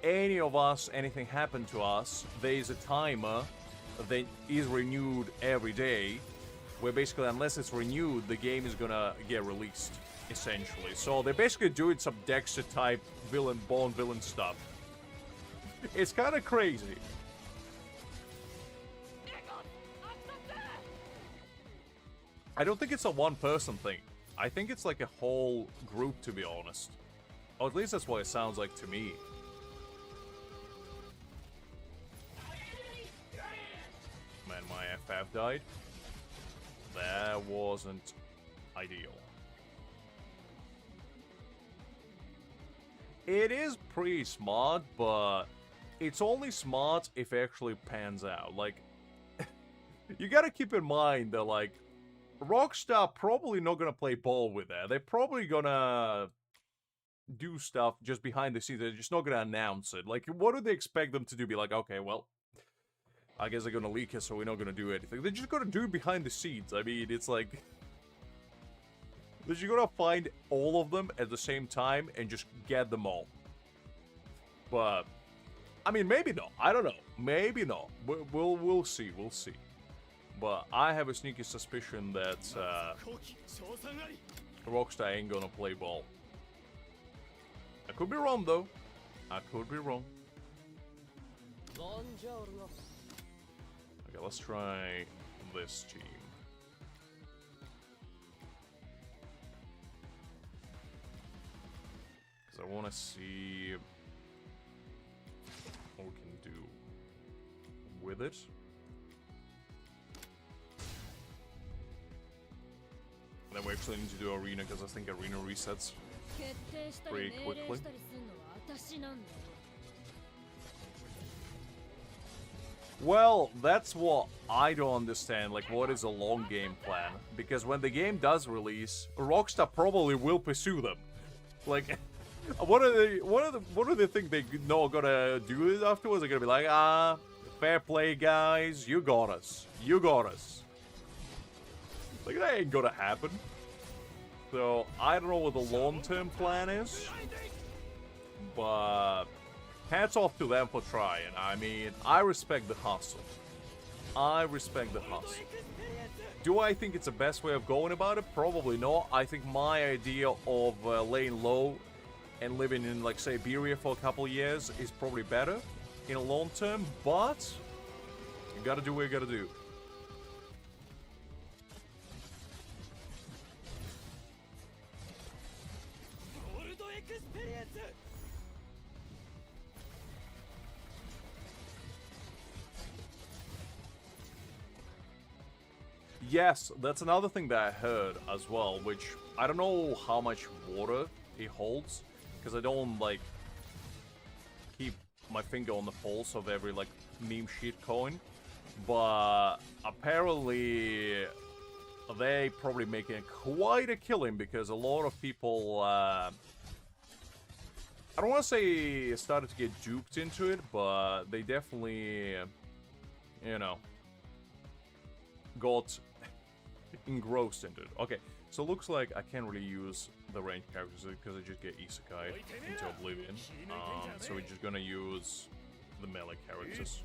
any of us, anything happened to us, there is a timer that is renewed every day, where basically unless it's renewed, the game is gonna get released, essentially. So they're basically doing some Dexter type villain, Bond villain stuff. It's kind of crazy. I don't think it's a one-person thing. I think it's like a whole group, to be honest. Or at least that's what it sounds like to me. Man, my FF died. That wasn't ideal. It is pretty smart, but it's only smart if it actually pans out. Like, you gotta keep in mind that, like, Rockstar probably not gonna play ball with that. They're probably gonna do stuff just behind the scenes. They're just not gonna announce it. Like, what do they expect them to do? Be like, okay, well, I guess they're gonna leak it, so we're not gonna do anything. They're just gonna do it behind the scenes. I mean, it's like, they're just gonna find all of them at the same time and just get them all. But, I mean, maybe not. I don't know. Maybe not. We'll see. We'll see. But I have a sneaky suspicion that Rockstar ain't gonna play ball. I could be wrong, though. I could be wrong. Okay, let's try this team. Because I want to see what we can do with it. Then we actually need to do arena, because I think arena resets pretty quickly. Well, that's what I don't understand, like, what is a long game plan? Because when the game does release, Rockstar probably will pursue them. Like, what do they think they know gonna do afterwards? They're gonna be like, fair play, guys, you got us. You got us. Like, that ain't gonna happen. So, I don't know what the long-term plan is, but hats off to them for trying. I mean, I respect the hustle. I respect the hustle. Do I think it's the best way of going about it? Probably not. I think my idea of laying low and living in, like, Siberia for a couple years is probably better in a long term, but you gotta do what you gotta do. Yes, that's another thing that I heard as well, which I don't know how much water it holds, because I don't, like, keep my finger on the pulse of every, like, meme shit coin, but apparently they probably making quite a killing, because a lot of people, I don't want to say started to get duped into it, but they definitely, you know, got engrossed into it. Okay, so it looks like I can't really use the ranged characters because I just get isekai into oblivion. So we're just gonna use the melee characters.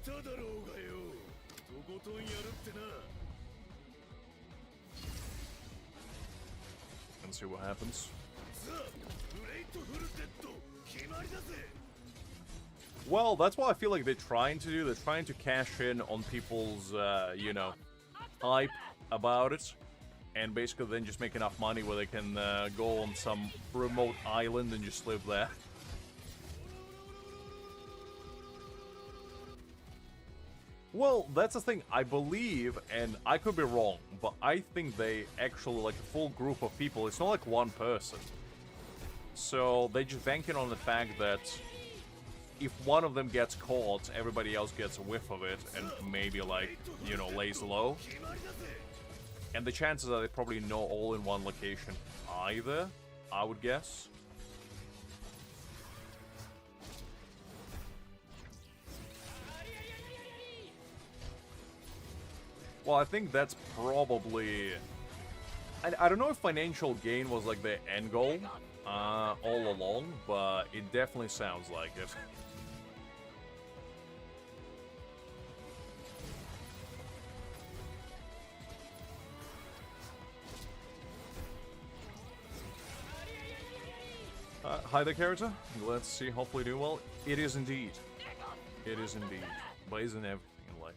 And see what happens. Well, that's what I feel like they're trying to do. They're trying to cash in on people's, you know, hype about it, and basically then just make enough money where they can go on some remote island and just live there. Well, that's the thing. I believe, and I could be wrong, but I think they actually, like, a full group of people. It's not like one person. So they just banking on the fact that if one of them gets caught, everybody else gets a whiff of it and maybe, like, you know, lays low. And the chances are they probably not all in one location either, I would guess. Well, I think that's probably... I don't know if financial gain was, like, the end goal all along, but it definitely sounds like it. Hi there, character. Let's see, hopefully doing well. It is indeed. It is indeed. Blazing everything in life.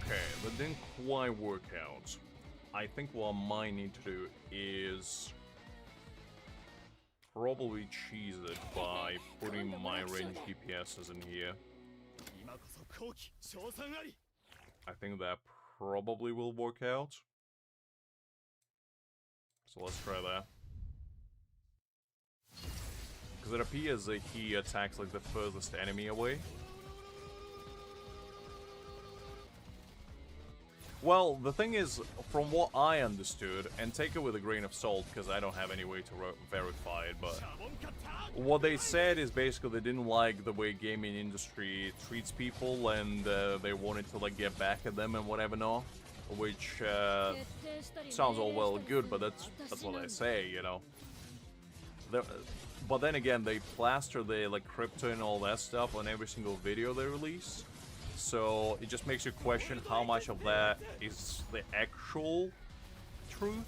Okay, that didn't quite work out. I think what I might need to do is probably cheese it by putting my range DPSs in here. I think that probably will work out. So let's try that. Because it appears that he attacks like the furthest enemy away. Well, the thing is, from what I understood, and take it with a grain of salt, because I don't have any way to verify it, but what they said is basically they didn't like the way gaming industry treats people, and they wanted to, like, get back at them and whatever not, which sounds all well and good, but that's what they say, you know. But then again, they plaster the, like, crypto and all that stuff on every single video they release. So it just makes you question how much of that is the actual truth,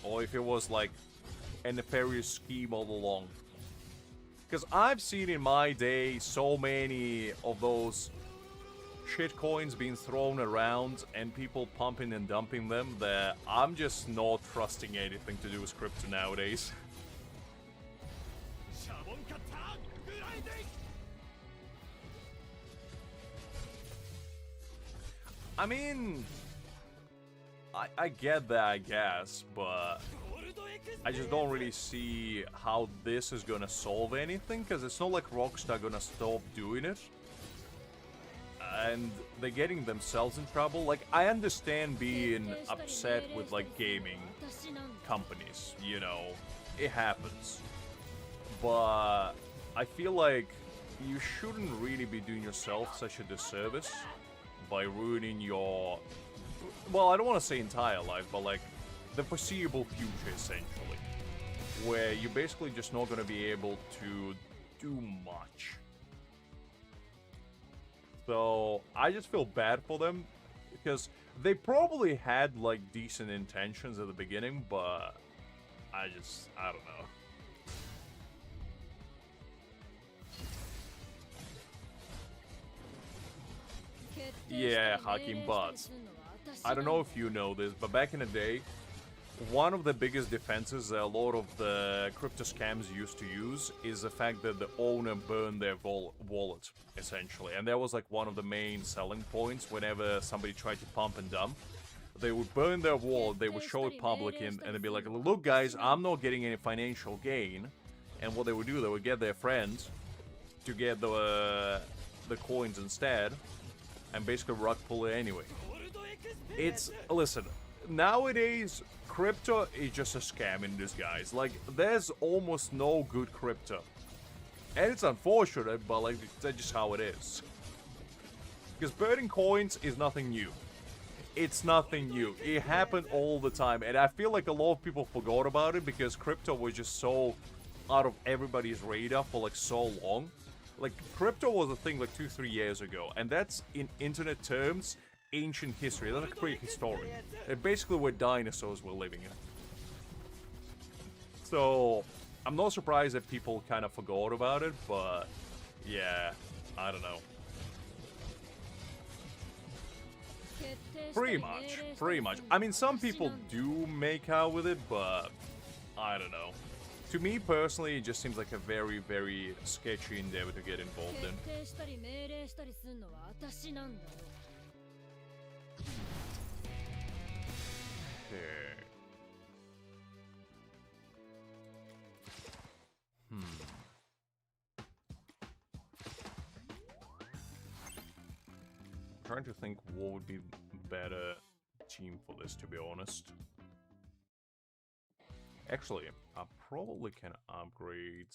or if it was like a nefarious scheme all along. Because I've seen in my day so many of those shit coins being thrown around and people pumping and dumping them that I'm just not trusting anything to do with crypto nowadays. I mean, I get that, I guess, but I just don't really see how this is gonna solve anything, because it's not like Rockstar gonna stop doing it. And they're getting themselves in trouble. Like, I understand being upset with, like, gaming companies, you know, it happens. But I feel like you shouldn't really be doing yourself such a disservice by ruining your, well, I don't want to say entire life, but like the foreseeable future, essentially, where you're basically just not going to be able to do much. So I just feel bad for them, because they probably had like decent intentions at the beginning, but I don't know. Yeah, Hakim, but I don't know if you know this, but back in the day, one of the biggest defenses that a lot of the crypto scams used to use is the fact that the owner burned their wallet, essentially. And that was like one of the main selling points whenever somebody tried to pump and dump. They would burn their wallet, they would show it public, and they'd be like, look guys, I'm not getting any financial gain. And what they would do, they would get their friends to get the coins instead, and basically rug pull it anyway. Listen, nowadays, crypto is just a scam in disguise. Like, there's almost no good crypto. And it's unfortunate, but like, that's just how it is. Because burning coins is nothing new. It's nothing new. It happened all the time, and I feel like a lot of people forgot about it because crypto was just so out of everybody's radar for like so long. Like, crypto was a thing like 2-3 years ago, and that's, in internet terms, ancient history. That's like prehistoric. It basically where dinosaurs were living in. So, I'm not surprised that people kind of forgot about it, but yeah, I don't know. Pretty much, pretty much. I mean, some people do make out with it, but I don't know. To me personally, it just seems like a very, very sketchy endeavor to get involved in. Okay. I'm trying to think what would be better team for this, to be honest. Actually, I probably can upgrade.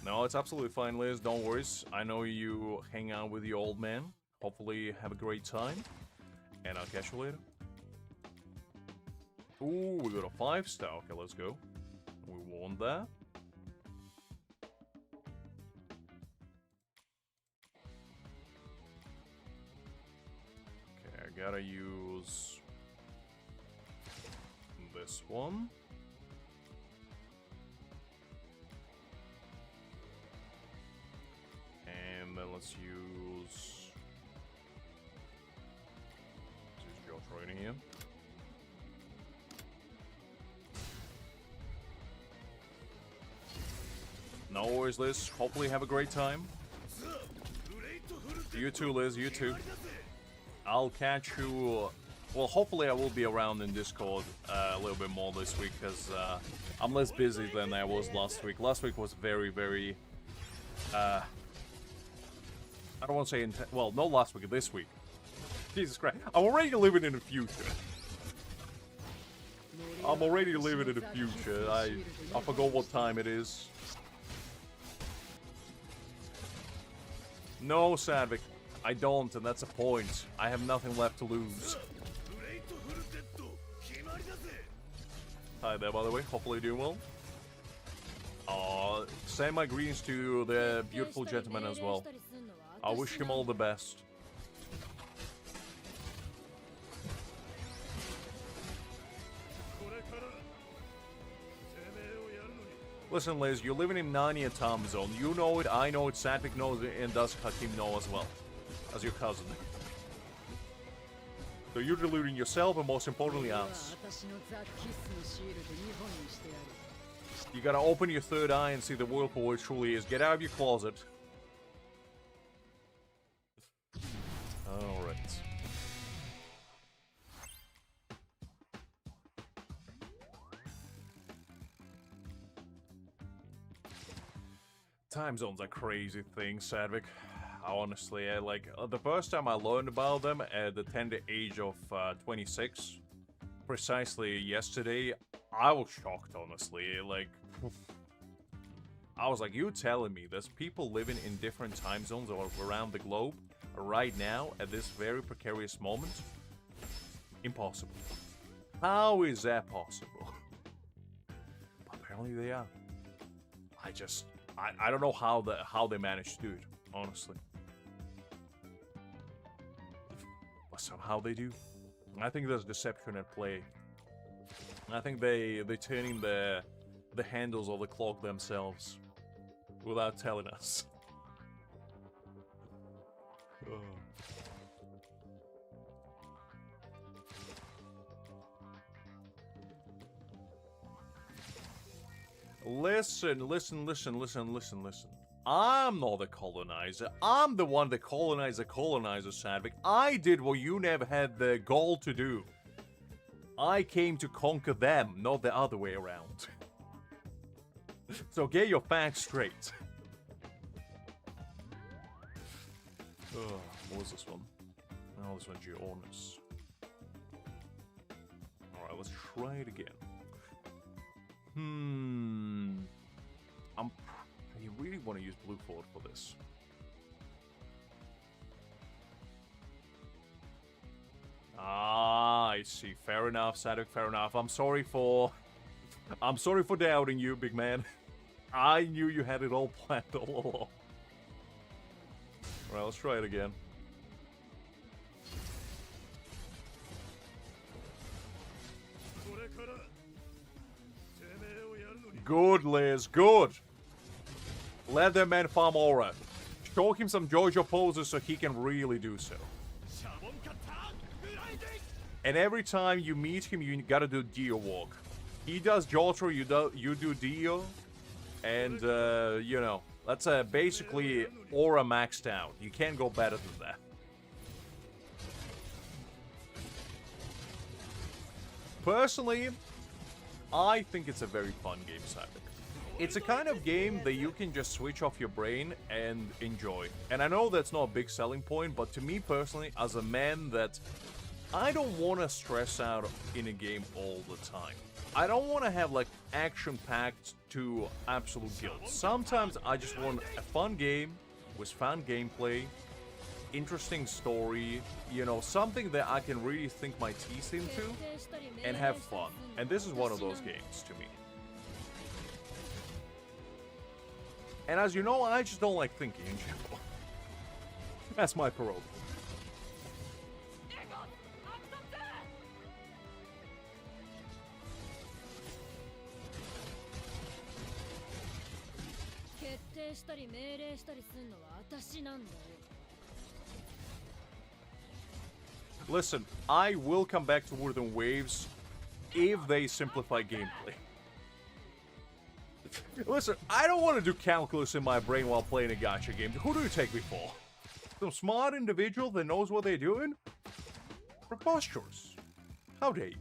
No, it's absolutely fine, Liz. Don't worry. I know you hang out with your old man. Hopefully you have a great time. And I'll catch you later. Ooh, we got a 5-star. Okay, let's go. We want that. Okay, I gotta use this one. And then let's use Jotaro in here. No worries, Liz. Hopefully have a great time. You too, Liz. You too. I'll catch you. Well, hopefully I will be around in Discord a little bit more this week, because I'm less busy than I was last week. Last week was very, very... I don't want to say... well, not last week, this week. Jesus Christ. I'm already living in the future. I'm already living in the future. I forgot what time it is. No, Sadvik. I don't, and that's a point. I have nothing left to lose. Hi there, by the way. Hopefully you're doing well. Send my greetings to the beautiful gentleman as well. I wish him all the best. Listen, Liz, you're living in Narnia time zone. You know it, I know it, Sadvik knows it, and does Hakim know as well. As your cousin. So you're deluding yourself and most importantly us. You gotta open your third eye and see the world for what it truly is. Get out of your closet. Alright. Time zones are crazy things, Sadvik. Honestly, the first time I learned about them at the tender age of 26, precisely yesterday, I was shocked, honestly. I was like, you telling me there's people living in different time zones all around the globe right now at this very precarious moment? Impossible. How is that possible? Apparently they are. I don't know how they managed to do it, honestly. But somehow they do. I think there's deception at play. I think they're turning the handles of the clock themselves without telling us. Listen. I'm not the colonizer. I'm the one that colonized the colonizer, Sadvik. I did what you never had the goal to do. I came to conquer them, not the other way around. So get your facts straight. What was this one? Oh, this one's Giornis. Alright, let's try it again. I really want to use Blue Fort for this. Ah, I see. Fair enough, Sadok, fair enough. I'm sorry for doubting you, big man. I knew you had it all planned all along. Alright, let's try it again. Good, Liz, good. Let that man farm aura. Show him some JoJo poses so he can really do so. And every time you meet him, you gotta do Dio walk. He does Jotaro, you do Dio. And, you know, that's basically aura maxed out. You can't go better than that. Personally, I think it's a very fun game, Cyber. It's a kind of game that you can just switch off your brain and enjoy. And I know that's not a big selling point, but to me personally, as a man that I don't want to stress out in a game all the time. I don't want to have like action-packed to absolute guilt. Sometimes I just want a fun game with fun gameplay, interesting story, you know, something that I can really sink my teeth into and have fun. And this is one of those games to me. And as you know, I just don't like thinking in general. That's my prerogative. Listen, I will come back to Wooden Waves if they simplify gameplay. Listen, I don't want to do calculus in my brain while playing a gacha game. Who do you take me for? Some smart individual that knows what they're doing? Preposterous. How dare you?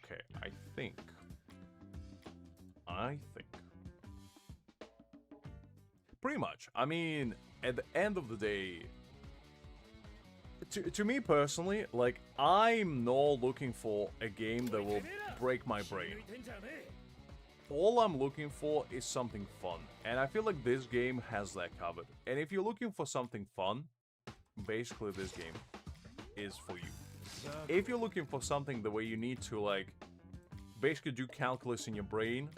Okay, I think. Pretty much. I mean, at the end of the day, to me personally, like, I'm not looking for a game that will break my brain. All I'm looking for is something fun. And I feel like this game has that covered. And if you're looking for something fun, basically this game is for you. If you're looking for something the way you need to, like, basically do calculus in your brain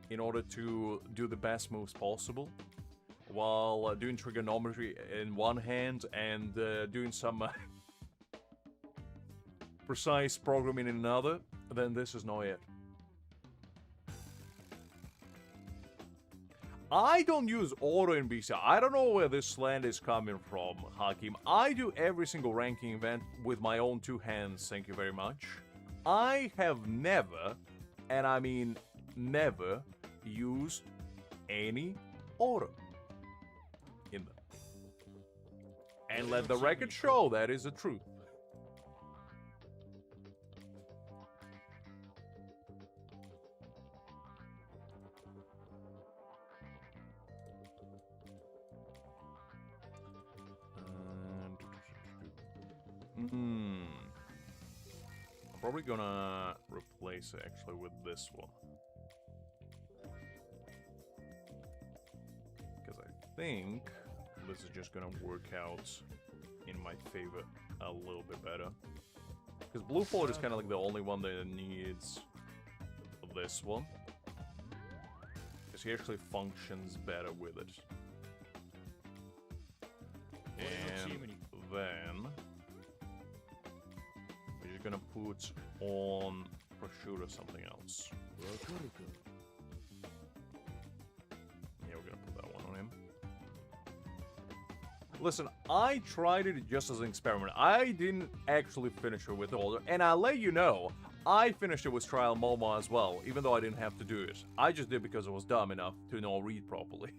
in order to do the best moves possible, while doing trigonometry in one hand and doing some precise programming in another, then this is not it. I don't use auto in BC. I don't know where this slant is coming from, Hakim. I do every single ranking event with my own two hands, thank you very much. I have never, and I mean never, used any auto in them. And let the record show that is the truth. Probably gonna replace it actually with this one. Because I think this is just gonna work out in my favor a little bit better. Because Blue Forward is kind of like the only one that needs this one. Because he actually functions better with it. And then we're just gonna put on prosciutto something else. Yeah, we're gonna put that one on him. Listen, I tried it just as an experiment. I didn't actually finish it with the order, and I'll let you know, I finished it with Trial Momo as well, even though I didn't have to do it. I just did because I was dumb enough to not read properly.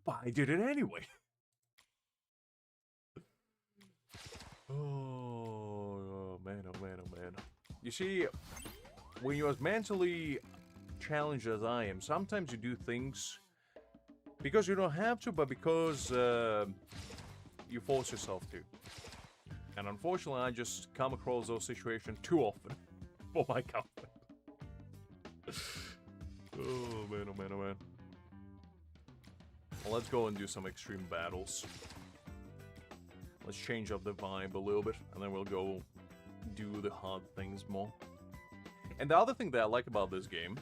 But I did it anyway. Oh man, oh man, oh man. You see, when you're as mentally challenged as I am, sometimes you do things because you don't have to, but because you force yourself to. And unfortunately, I just come across those situations too often for my comfort. Oh man, oh man, oh man. Well, let's go and do some extreme battles. Let's change up the vibe a little bit, and then we'll go do the hard things more. And the other thing that I like about this game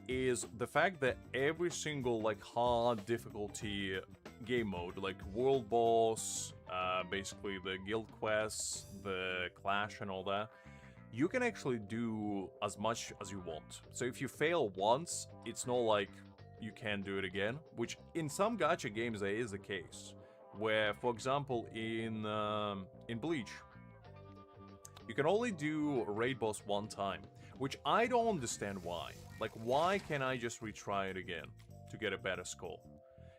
is the fact that every single, like, hard difficulty game mode, like World Boss, basically the Guild Quests, the Clash and all that, you can actually do as much as you want. So if you fail once, it's not like you can do it again. Which in some gacha games there is the case, where, for example, in Bleach, you can only do a raid boss one time, which I don't understand why. Like, why can't I just retry it again to get a better score?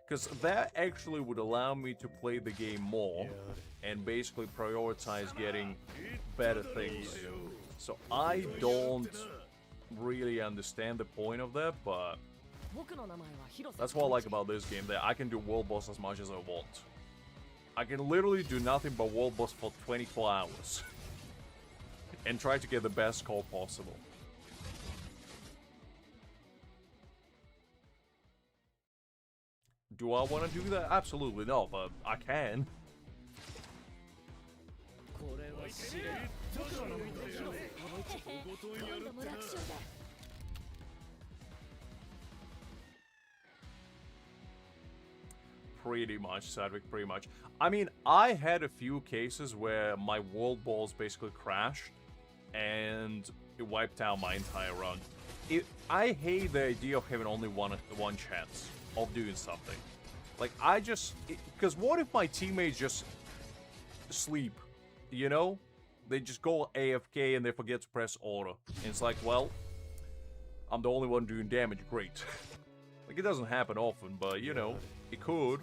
Because that actually would allow me to play the game more and basically prioritize getting better things. So I don't really understand the point of that, but that's what I like about this game, that I can do world boss as much as I want. I can literally do nothing but world boss for 24 hours and try to get the best score possible. Do I want to do that? Absolutely not, but I can. Pretty much, Sadwick, pretty much. I mean, I had a few cases where my world balls basically crashed and it wiped out my entire run. I hate the idea of having only one chance of doing something. Like, because what if my teammates just sleep, you know? They just go AFK and they forget to press auto. And it's like, well, I'm the only one doing damage, great. Like, it doesn't happen often, but, you know, it could.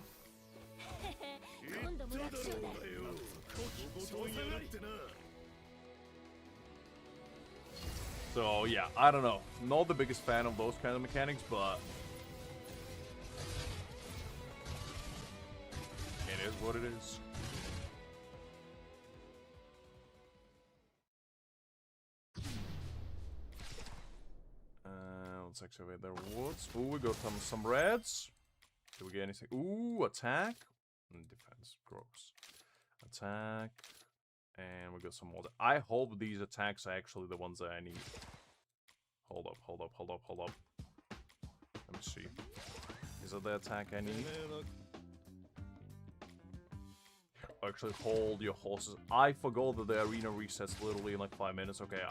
So, yeah, I don't know. Not the biggest fan of those kind of mechanics, but it is what it is. Let's excavate their woods. Ooh, we got some reds. Did we get anything? Ooh, attack. And defense. Gross. Attack. And we got some more. I hope these attacks are actually the ones that I need. Hold up. Let me see. Is that the attack I need? Actually, hold your horses. I forgot that the arena resets literally in like 5 minutes. Okay,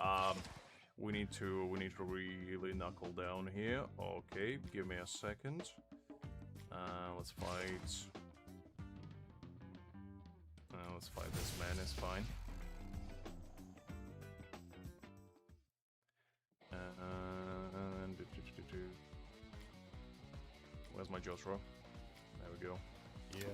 we need to really knuckle down here. Okay, give me a second. Let's fight. Let's fight this man. It's fine. Where's my Jotaro? There we go. Yeah.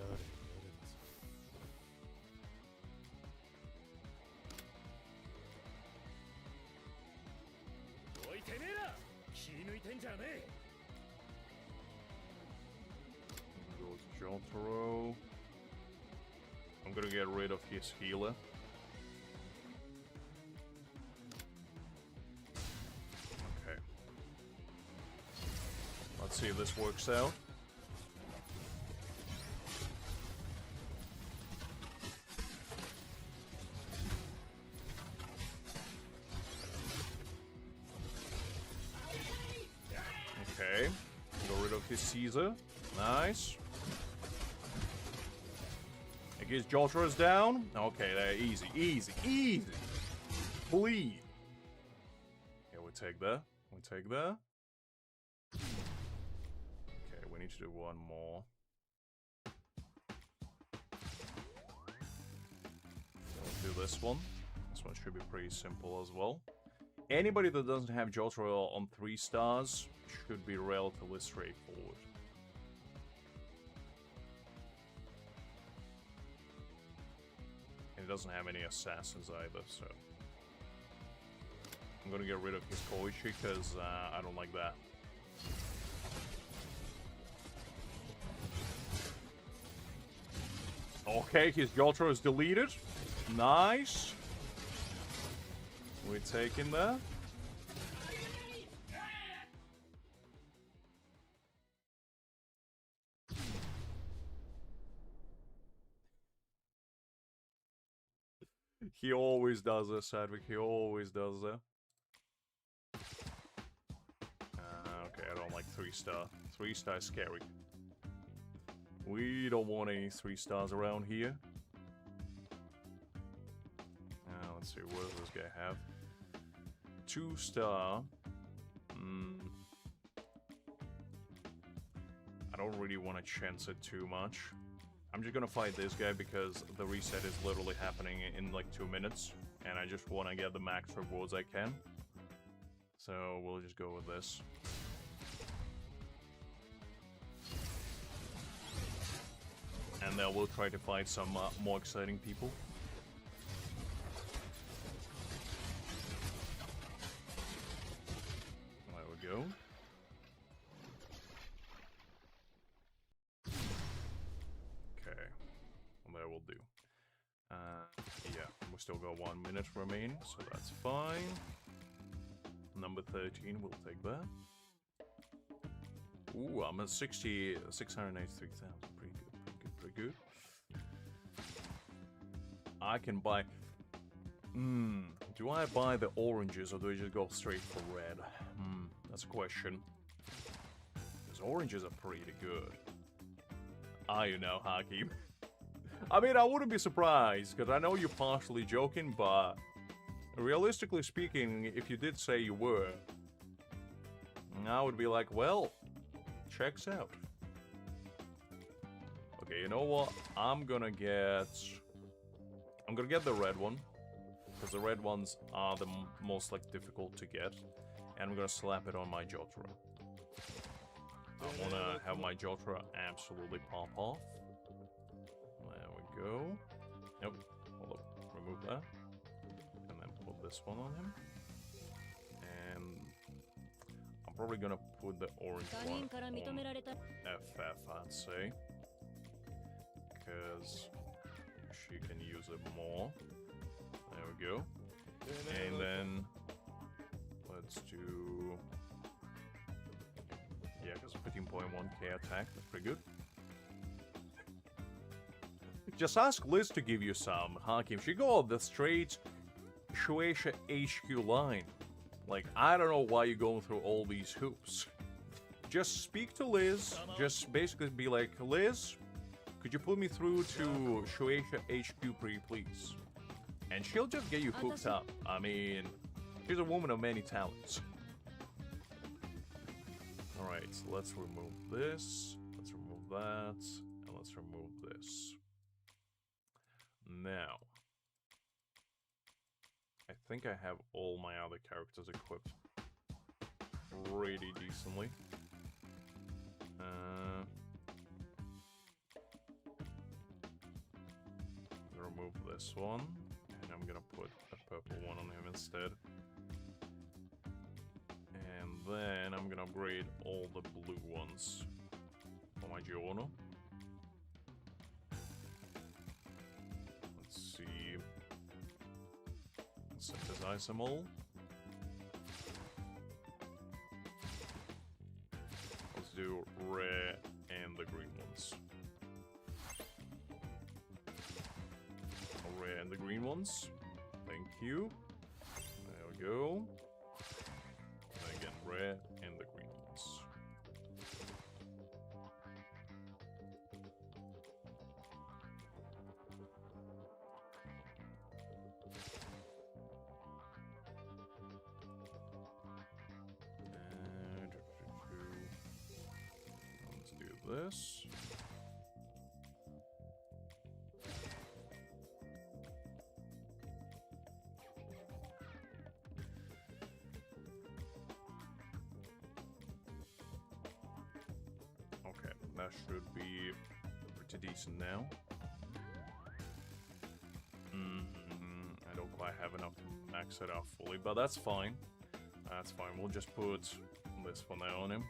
Go to Jotaro. I'm gonna get rid of his healer. Okay. Let's see if this works out. Okay. Get rid of his Caesar. Nice. I guess Jotaro's down. Okay, there, easy. Bleed. Yeah, we take that. Okay, we need to do one more. We'll do this one. This one should be pretty simple as well. Anybody that doesn't have Jotaro on 3 stars should be relatively straightforward. And he doesn't have any assassins either, so I'm gonna get rid of his Koichi because I don't like that. Okay, his Jotaro is deleted. Nice. We're taking that. He always does this, Sadwick. He always does that. Okay, I don't like 3-star. 3-star is scary. We don't want any 3 stars around here. Let's see, what does this guy have? 2-star. I don't really want to chance it too much. I'm just gonna fight this guy because the reset is literally happening in like 2 minutes. And I just want to get the max rewards I can. So we'll just go with this. And then we'll try to find some more exciting people. There we go. Okay. Well, that will do. Yeah, we still got 1 minute remaining, so that's fine. Number 13, we'll take that. Ooh, I'm at 683,000. Pretty good. I can buy... do I buy the oranges or do I just go straight for red? That's a question. Because oranges are pretty good. You know, Hakim. I mean, I wouldn't be surprised, because I know you're partially joking, but... realistically speaking, if you did say you were... I would be like, well... checks out. Okay, you know what? I'm gonna get the red one. Because the red ones are the most, like, difficult to get. And I'm gonna slap it on my Jotaro. I wanna have my Jotaro absolutely pop off. There we go. Nope. Hold up. Remove that. And then put this one on him. And I'm probably gonna put the orange one on FF, I'd say. Because she can use it more. There we go. And then let's do... yeah, because 15.1k attack, that's pretty good. Just ask Liz to give you some, Hakim. She go the straight Shueisha HQ line. Like, I don't know why you're going through all these hoops. Just speak to Liz. Just basically be like, Liz, could you put me through to Shueisha HQ please? And she'll just get you hooked up. I mean, she's a woman of many talents. Alright, so let's remove this. Let's remove that. And let's remove this. Now, I think I have all my other characters equipped pretty decently. Remove this one, and I'm gonna put a purple one on him instead. And then I'm gonna upgrade all the blue ones for my Giorno. Let's see. Synthesize them all. Let's do rare and the green ones. Rare and the green ones. Thank you. There we go. And again, rare and the green ones. Let's do this. Okay, that should be pretty decent now. I don't quite have enough to max it out fully, but that's fine. That's fine. We'll just put this one there on him.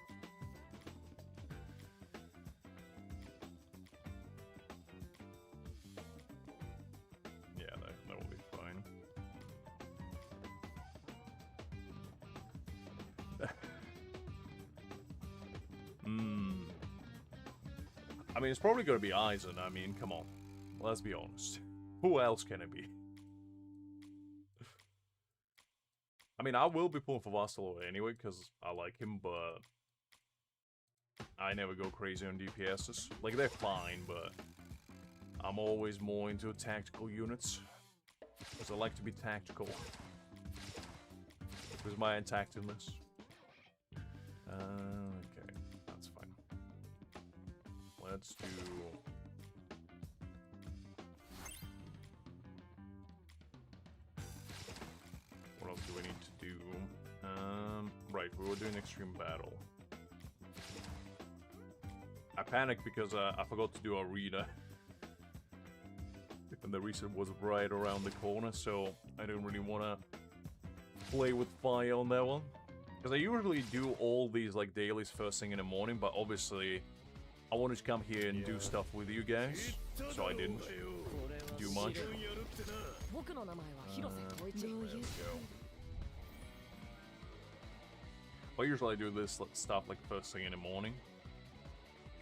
Yeah, that will be fine. I mean, it's probably gonna be Aizen. I mean, come on. Let's be honest. Who else can it be? I mean, I will be pulling for Vastalo anyway, because I like him, but I never go crazy on DPSs. Like, they're fine, but I'm always more into tactical units. Because I like to be tactical. With my attactiveness. Okay, that's fine. Let's do... What else do we need to do? Right, we were doing extreme battle. I panicked because I forgot to do arena. And the reset was right around the corner, so I didn't really want to play with fire on that one. Because I usually do all these like dailies first thing in the morning, but obviously I wanted to come here and do stuff with you guys, so I didn't do much. There we go. I usually do this stuff like first thing in the morning.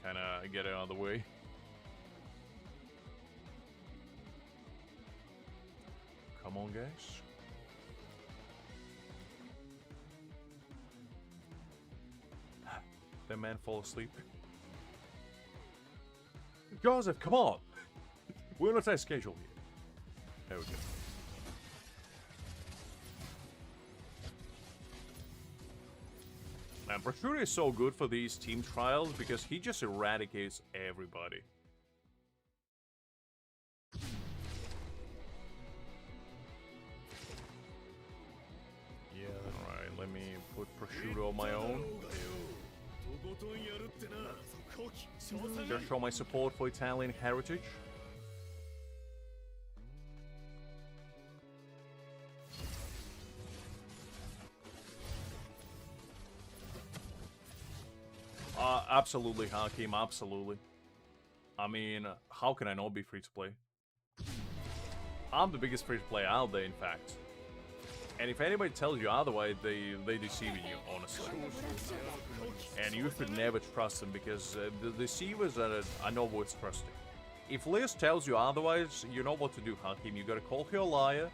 Kinda get it out of the way. Come on, guys. That man fall asleep. Joseph, come on! We're not on schedule here. There we go. And Prosciutto is so good for these team trials because he just eradicates everybody. Yeah. Alright, let me put Prosciutto on my own. Just show my support for Italian heritage. Absolutely, Hakim, absolutely. I mean, how can I not be free to play? I'm the biggest free to play out there, in fact. And if anybody tells you otherwise, they deceiving you, honestly. And you should never trust them because the deceivers are not worth trusting. If Liz tells you otherwise, you know what to do, Hakim. You gotta call her a liar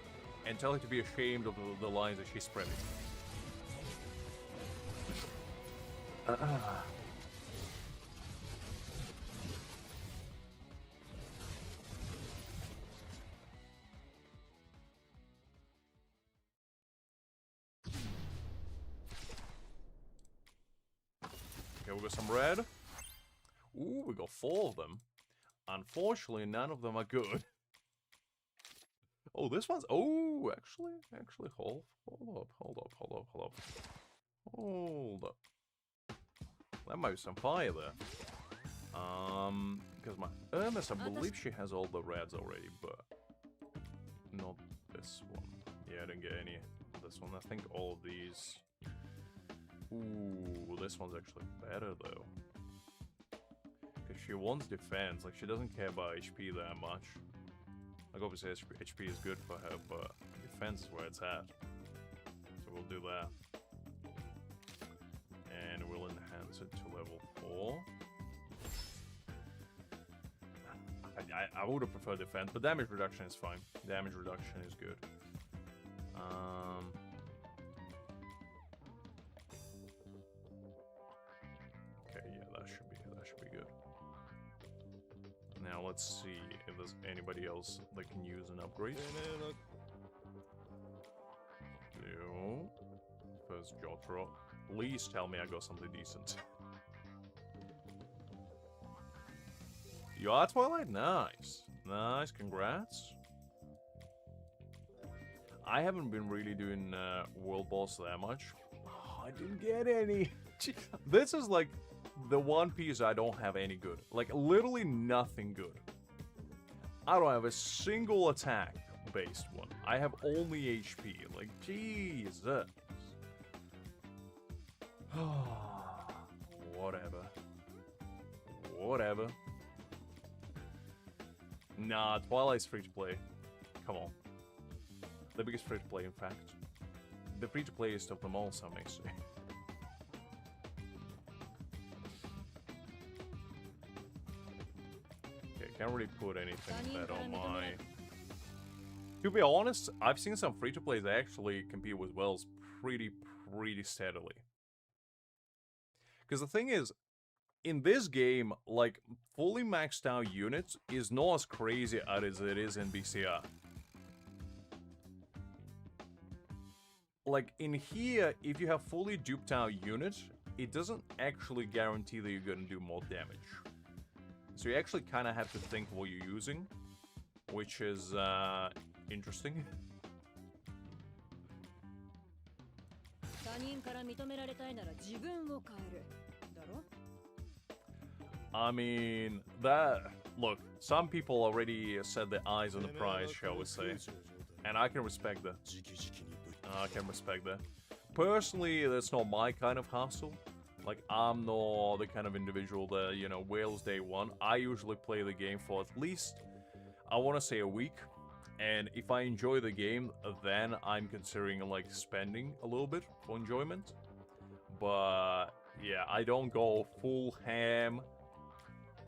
and tell her to be ashamed of the lies that she's spreading. Okay, we got some red. Ooh, we got 4 of them. Unfortunately, none of them are good. Oh, this one's... Oh, actually, hold up. That might be some fire there. Because my Hermes, I believe she has all the reds already, but not this one. Yeah, I didn't get any of this one. I think all of these... Ooh, this one's actually better, though. Because she wants defense. Like, she doesn't care about HP that much. Like, obviously, HP is good for her, but defense is where it's at. So we'll do that. And we'll enhance it to level 4. I would have preferred defense, but damage reduction is fine. Damage reduction is good. Okay, yeah, that should be good. Now let's see if there's anybody else that can use an upgrade. No. First Jotaro. Please tell me I got something decent. You are Twilight? Nice. Nice, congrats. I haven't been really doing World Boss that much. Oh, I didn't get any. This is like the one piece I don't have any good. Like, literally nothing good. I don't have a single attack-based one. I have only HP. Like, Jesus. Whatever. Nah, Twilight's free to play. Come on. The biggest free to play, in fact. The free to play is of them all, some may say. Okay, can't really put anything bad on my... To be honest, I've seen some free to plays that actually compete with Wells pretty steadily. Because the thing is, in this game, like, fully maxed out units is not as crazy as it is in BCR. Like, in here, if you have fully duped out units, it doesn't actually guarantee that you're gonna do more damage. So you actually kind of have to think what you're using, which is interesting. I mean, look, some people already set their eyes on the prize, shall we say. And I can respect that. Personally, that's not my kind of hustle. Like, I'm not the kind of individual that, you know, wails day one. I usually play the game for at least, I want to say, a week. And if I enjoy the game, then I'm considering, like, spending a little bit for enjoyment. But, yeah, I don't go full ham,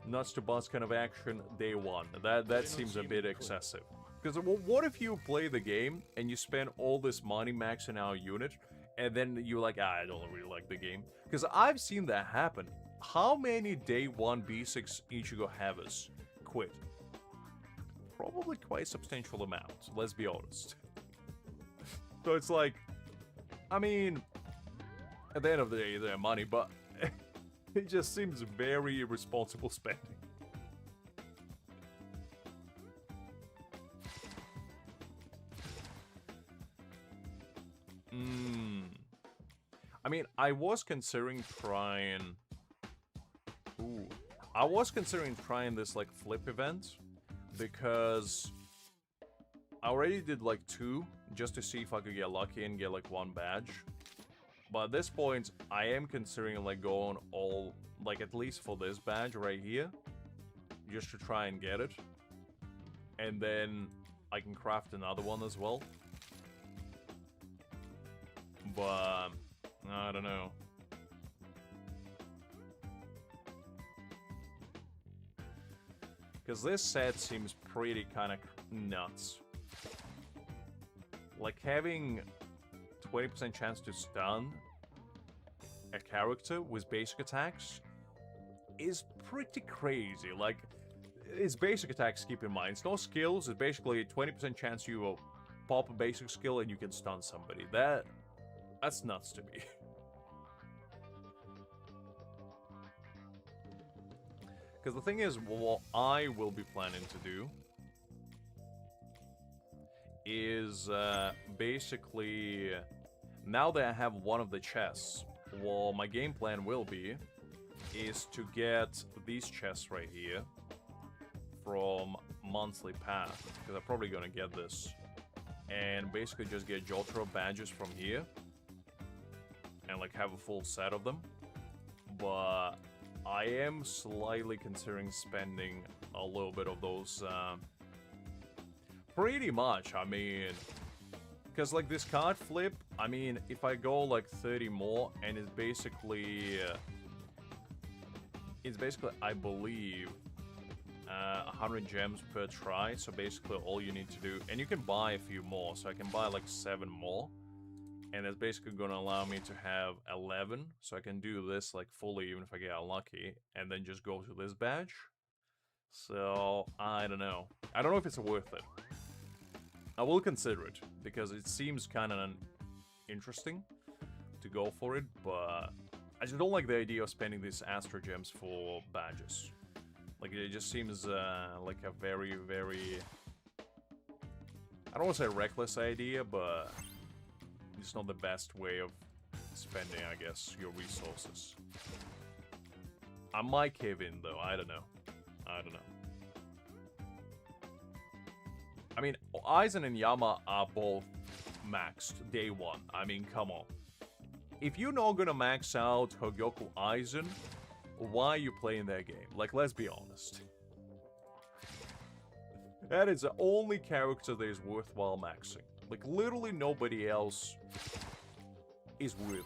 nuts to bust kind of action day one. That seems a bit excessive. Because what if you play the game and you spend all this money maxing out a unit, and then you're like, I don't really like the game? Because I've seen that happen. How many day one B6 Ichigo havers quit? Probably quite a substantial amount, let's be honest. So it's like, I mean, at the end of the day, they're money, but it just seems very irresponsible spending. I mean, I was considering trying... I was considering trying this, like, flip event, because I already did, like, 2, just to see if I could get lucky and get, like, 1 badge. But at this point, I am considering, like, going all, like, at least for this badge right here, just to try and get it. And then I can craft another one as well. But I don't know. Because this set seems pretty kind of nuts. Like, having 20% chance to stun a character with basic attacks is pretty crazy. Like, it's basic attacks, keep in mind. It's no skills, it's basically 20% chance you will pop a basic skill and you can stun somebody. That's nuts to me. Because the thing is, what I will be planning to do is basically, now that I have one of the chests, what my game plan will be is to get these chests right here from monthly path, because I'm probably gonna get this, and basically just get Jotaro badges from here and like have a full set of them. But I am slightly considering spending a little bit of those, pretty much, I mean, because like this card flip, I mean, if I go like 30 more, and it's basically, I believe, 100 gems per try, so basically all you need to do, and you can buy a few more, so I can buy like 7 more, and it's basically gonna allow me to have 11, so I can do this like fully even if I get unlucky, and then just go to this badge. So, I don't know. I don't know if it's worth it. I will consider it, because it seems kind of interesting to go for it, but I just don't like the idea of spending these Astro Gems for badges. Like, it just seems like a very, very... I don't want to say reckless idea, but it's not the best way of spending, I guess, your resources. I might cave in, though. I don't know. I mean, Aizen and Yama are both maxed day one. I mean, come on. If you're not gonna max out Hogyoku Aizen, why are you playing that game? Like, let's be honest. That is the only character that is worthwhile maxing. Like, literally nobody else is worthy.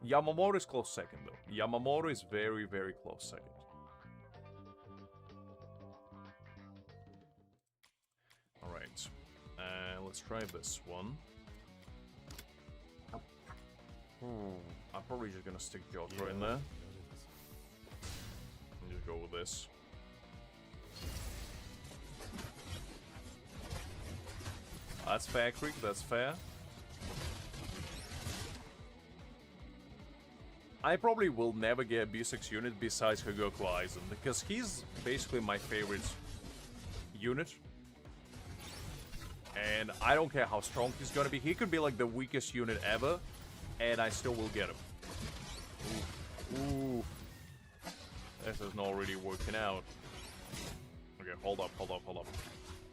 Yamamoto is close second, though. Yamamoto is very, very close second. Alright. Let's try this one. I'm probably just gonna stick Jotaro in there. And just go with this. That's fair, Creek, that's fair. I probably will never get a B6 unit besides Hagoku Aizen, because he's basically my favorite unit. And I don't care how strong he's gonna be. He could be like the weakest unit ever, and I still will get him. Ooh. This is not really working out. Okay, hold up.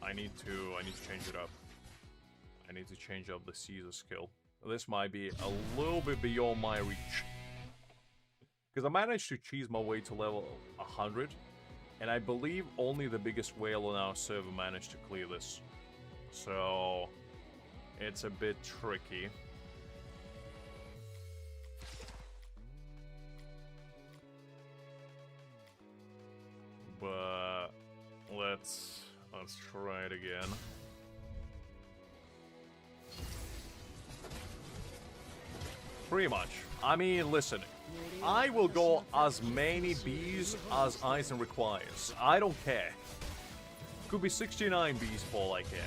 I need to change it up. I need to change up the Caesar skill. This might be a little bit beyond my reach. Because I managed to cheese my way to level 100. And I believe only the biggest whale on our server managed to clear this. So, it's a bit tricky. But let's try it again. Pretty much. I mean, listen. I will go as many bees as Aizen requires. I don't care. Could be 69 bees for all I care.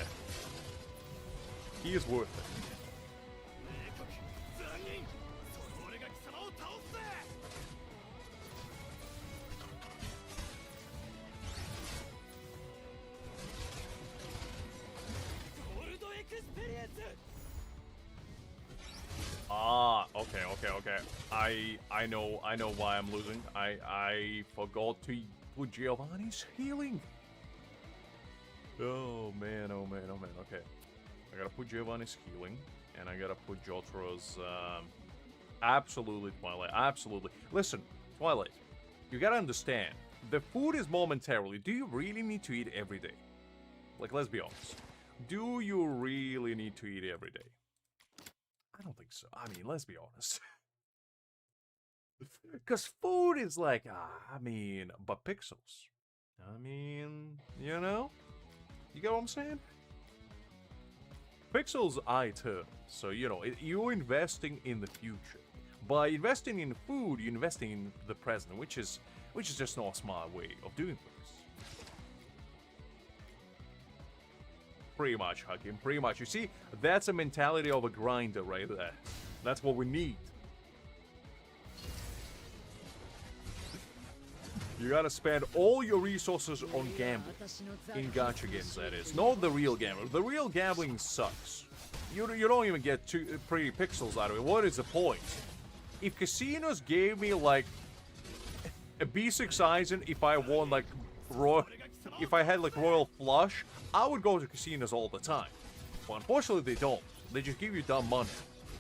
He is worth it. Okay. I know why I'm losing. I forgot to put Giovanni's healing. Oh man. Okay. I gotta put Giovanni's healing, and I gotta put Jotaro's, absolutely, Twilight, absolutely. Listen, Twilight, you gotta understand, the food is momentarily. Do you really need to eat every day? Like, let's be honest. Do you really need to eat every day? I don't think so. I mean, let's be honest. Because food is like, but pixels. I mean, you know? You get what I'm saying? Pixels are eternal, so, you know, you're investing in the future. By investing in food, you're investing in the present, which is just not a smart way of doing things. Pretty much, Hakim, pretty much. You see, that's a mentality of a grinder right there. That's what we need. You gotta spend all your resources on gambling. In gacha games, that is. Not the real gambling. The real gambling sucks. You don't even get pretty pixels out of it. What is the point? If casinos gave me, like, a B6 Aizen, if I won, like, if I had, like, Royal Flush, I would go to casinos all the time. But unfortunately, they don't. They just give you dumb money.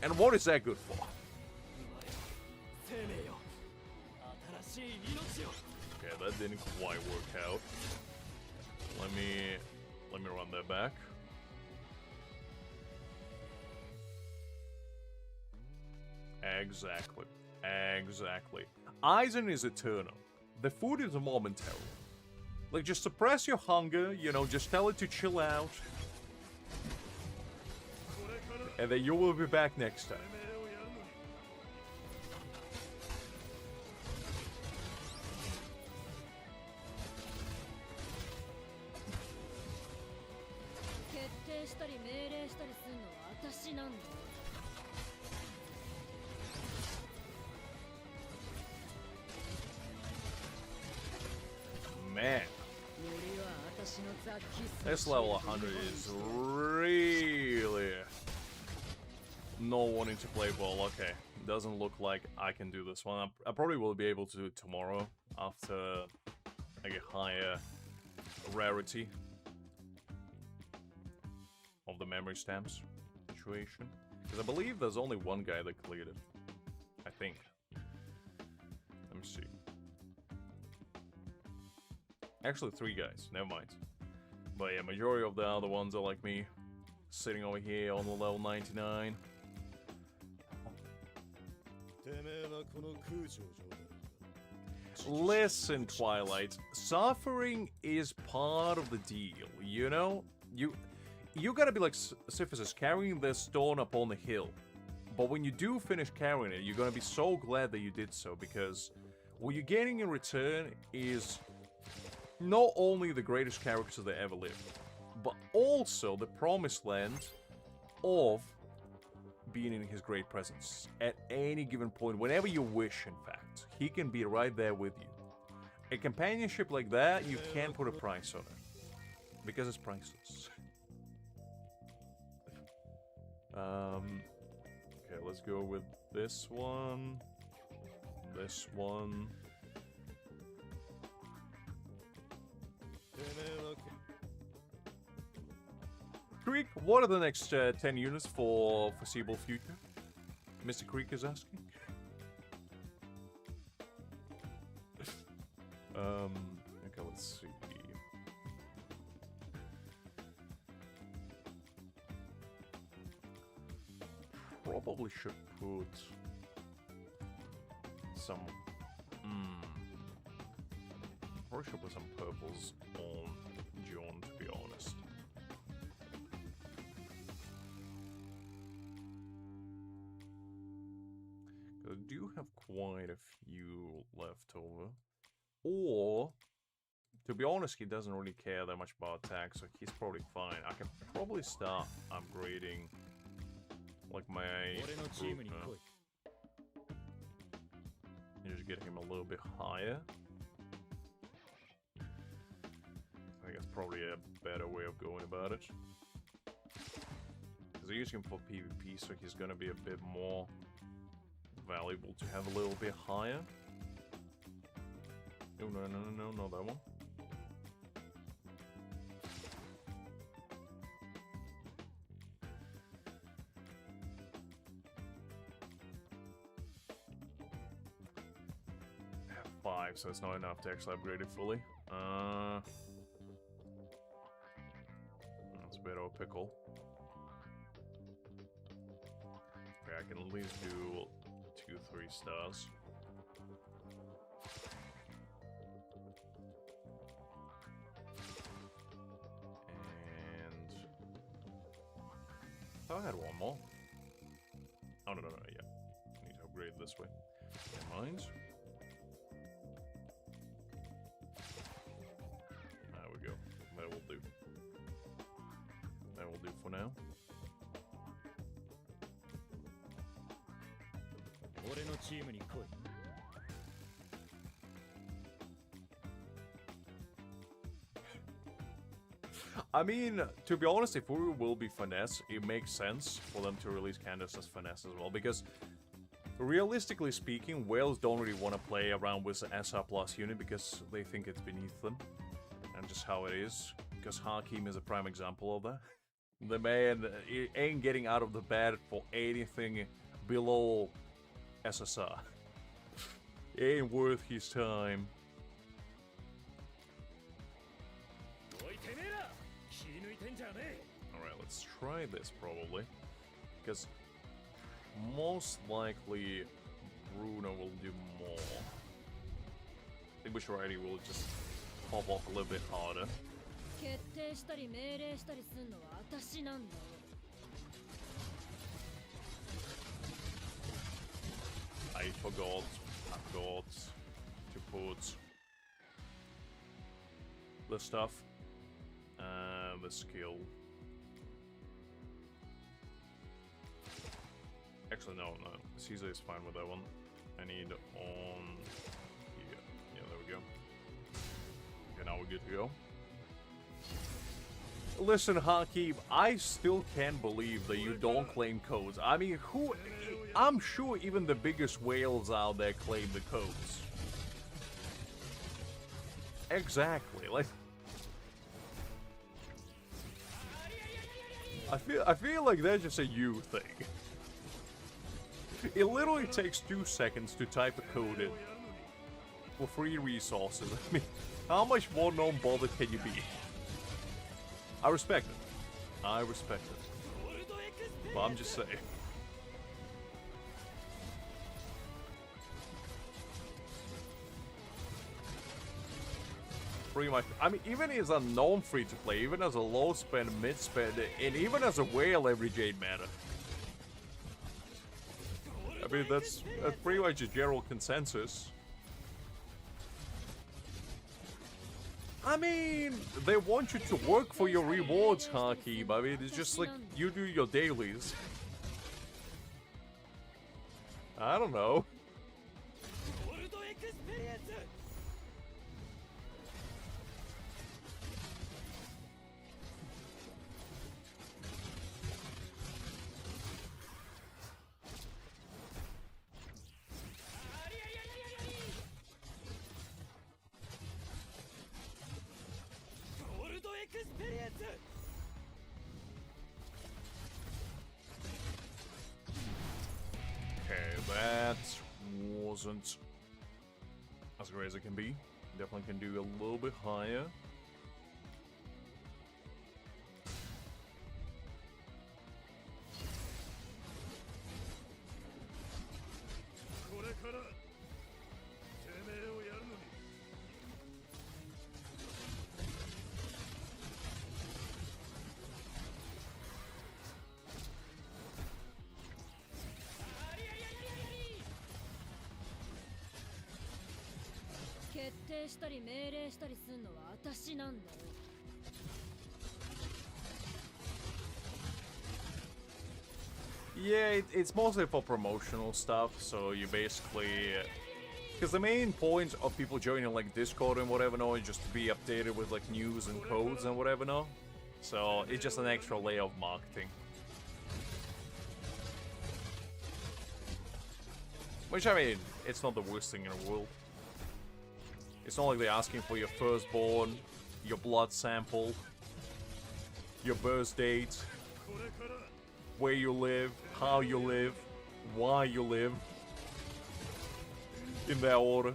And what is that good for? Okay, that didn't quite work out. Let me run that back. Exactly. Aizen is eternal. The food is momentary. Like, just suppress your hunger, you know, just tell it to chill out. And then you will be back next time. Man, this level 100 is really not wanting to play ball. Okay, doesn't look like I can do this one. I probably will be able to do it tomorrow after I get higher rarity of the memory stamps situation. Because I believe there's only one guy that cleared it. I think. Let me see. Actually, 3 guys. Never mind. But yeah, majority of the other ones are like me. Sitting over here on the level 99. Listen, Twilight. Suffering is part of the deal, you know? You gotta be like Sisyphus, carrying the stone up on the hill. But when you do finish carrying it, you're gonna be so glad that you did so, because what you're getting in return is not only the greatest characters that ever lived, but also the promised land of being in his great presence at any given point, whenever you wish, in fact. He can be right there with you. A companionship like that, you can't put a price on it. Because it's priceless. Okay, let's go with this one. This one. Creek, what are the next 10 units for foreseeable future? Mr. Creek is asking. Okay, let's see. Probably should put some. Probably should put some purples on John, to be honest. I do have quite a few left over. Or, to be honest, he doesn't really care that much about attack, so he's probably fine. I can probably start upgrading, like, my group now. And just get him a little bit higher. I think that's probably a better way of going about it. Because I use him for PvP, so he's gonna be a bit more valuable to have a little bit higher. No, not that one. I have 5, so it's not enough to actually upgrade it fully. That's a bit of a pickle. Okay, I can at least do 2-3 stars. And I thought I had one more. Oh no, yeah. I need to upgrade this way. Never mind. There we go. That will do. That will do for now. I mean, to be honest, if we will be finesse, it makes sense for them to release Candace as finesse as well, because realistically speaking, whales don't really want to play around with the SR plus unit because they think it's beneath them, and just how it is, because Hakim is a prime example of that. The man ain't getting out of the bed for anything below SSR. It ain't worth his time. Alright, let's try this probably. Because most likely Bruno will do more. I think Bushrighty will just pop off a little bit harder. I forgot to put the stuff and the skill. Actually, no, Caesar is fine with that one. I need on here. Yeah, there we go. Okay, now we're good to go. Listen, Hakim, I still can't believe that you don't claim codes. I mean, who... I'm sure even the biggest whales out there claim the codes. Exactly, like... I feel like that's just a you thing. It literally takes 2 seconds to type a code in. For free resources. I mean, how much more non-bothered can you be? I respect it. I respect it. But I'm just saying. Pretty much. I mean, even as a non-free to play, even as a low spend, mid spend, and even as a whale, every Jade matter. I mean, that's pretty much a general consensus. I mean, they want you to work for your rewards, Hakim. I mean, it's just like you do your dailies. I don't know. Okay, that wasn't as great as it can be. Definitely can do a little bit higher. Yeah, it's mostly for promotional stuff, so you basically... Because the main point of people joining like Discord and whatever now is just to be updated with like news and codes and whatever now. So it's just an extra layer of marketing. Which, I mean, it's not the worst thing in the world. It's not like they're asking for your firstborn, your blood sample, your birth date, where you live, how you live, why you live, in that order.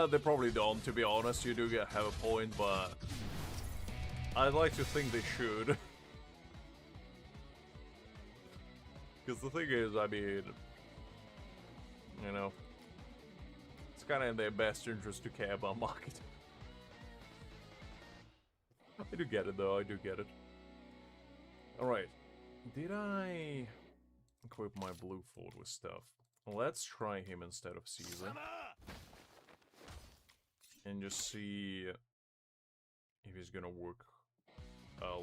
They probably don't, to be honest. You do have a point, but I'd like to think they should. Because the thing is, I mean, you know, it's kind of in their best interest to care about marketing. I do get it, though. I do get it. Alright. Did I equip my blue fort with stuff? Let's try him instead of Caesar. And just see if he's gonna work a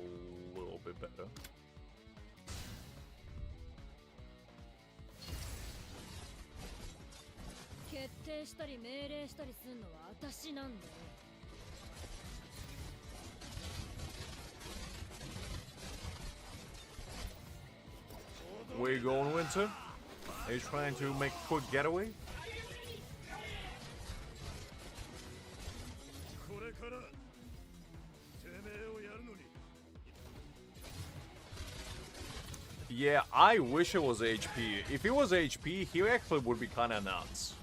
little bit better. Where you going, Winter? Are you trying to make a quick getaway? Yeah, I wish it was HP. If it was HP, he actually would be kinda nuts.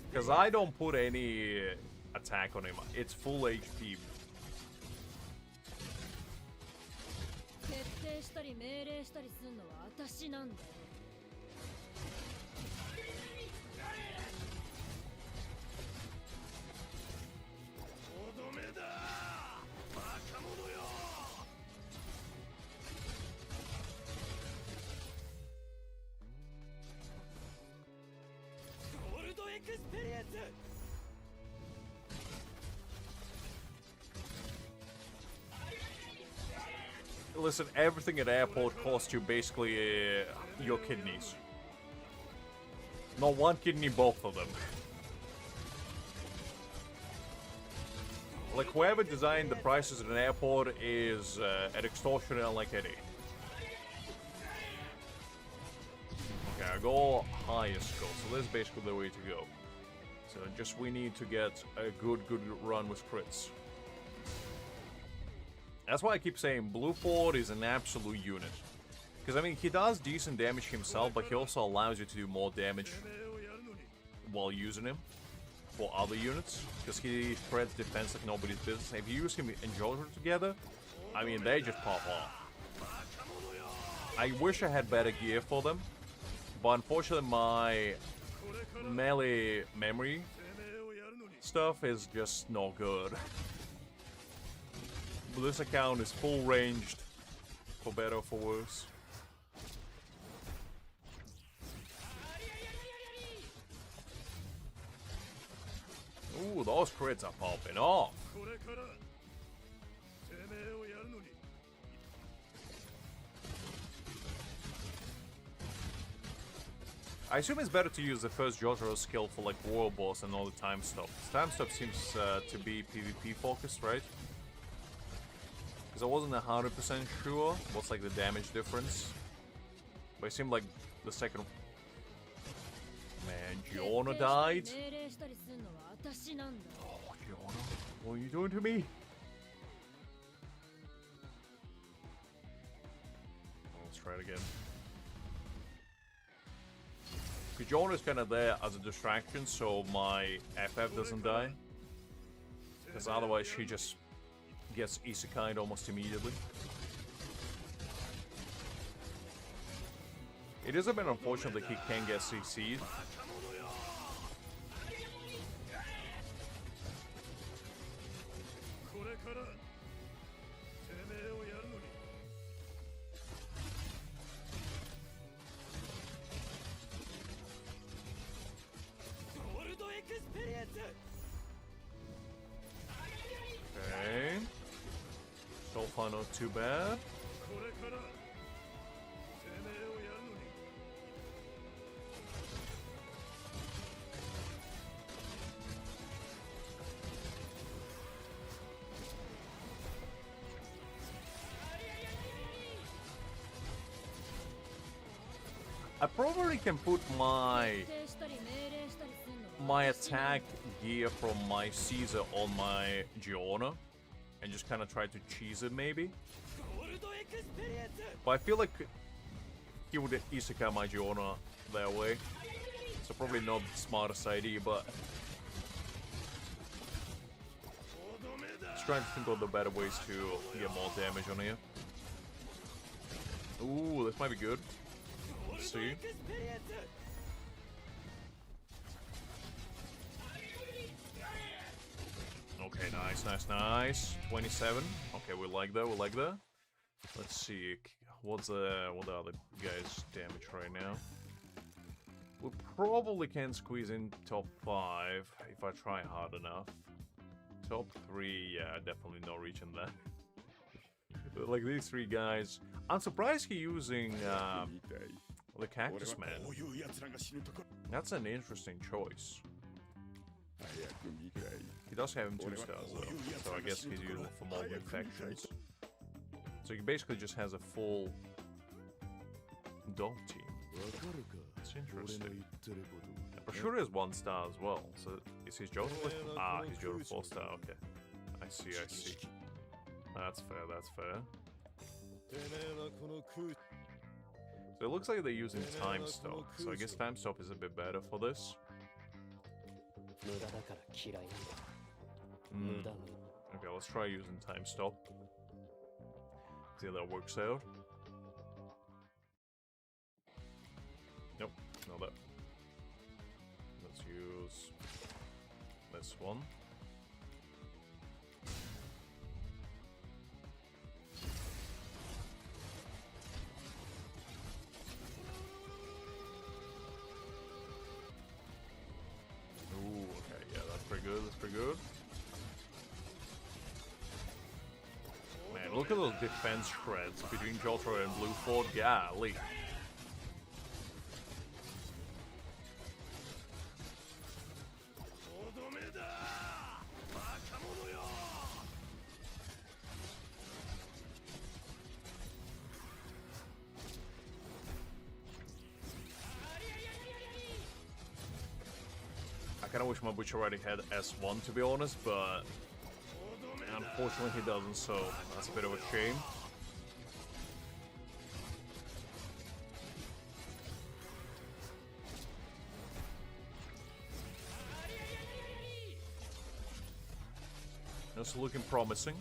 Because I don't put any attack on him. It's full HP. Listen, everything at airport costs you basically your kidneys. Not one kidney, both of them. Like, whoever designed the prices at an airport is an extortioner like Eddie. Okay, I go highest goal, so that's basically the way to go. So just we need to get a good run with crits. That's why I keep saying Blue Ford is an absolute unit. Because, I mean, he does decent damage himself, but he also allows you to do more damage while using him for other units. Because he spreads defense like nobody's business. If you use him and JoJo together, I mean, they just pop off. I wish I had better gear for them. But unfortunately, my melee memory stuff is just not good. But this account is full ranged, for better or for worse. Ooh, those crits are popping off. I assume it's better to use the first Jotaro skill for like War Boss and all the time stop. Time stop seems to be PvP focused, right? Because I wasn't 100% sure what's like the damage difference. But it seemed like the second... Man, Giorno died? Oh, Giorno, what are you doing to me? Let's try it again. Kujo is kind of there as a distraction, so my FF doesn't die. Because otherwise she just gets isekai'd almost immediately. It is a bit unfortunate that he can get CC'd. Okay. So far not too bad. I probably can put my attack gear from my Caesar on my Giorno and just kind of try to cheese it maybe. But I feel like he would isekai my Giorno that way. So probably not the smartest idea, but just trying to think of the better ways to get more damage on here. Ooh, this might be good. Let's see. Okay, nice. 27. Okay, we like that, Let's see, what the other guys' damage right now? We probably can squeeze in top 5 if I try hard enough. Top 3, yeah, definitely not reaching that. Like these 3 guys. I'm surprised he's using the Cactus Man. That's an interesting choice. He does have him 2 stars though, so I guess he's using for more infections. So he basically just has a full dog team. That's interesting. Prosciutto is 1 star as well, so is his Jotaro? Ah, he's Jotaro 4 star, okay. I see. That's fair. So it looks like they're using time stop, so I guess time stop is a bit better for this. Okay, let's try using time stop. See how that works out. Nope, not that. Let's use this one. That's pretty good. Man, look at those defense shreds between Jotaro and Blue Ford. Golly. I kinda wish my Butcher already had S1 to be honest, but unfortunately he doesn't, so that's a bit of a shame. It's looking promising.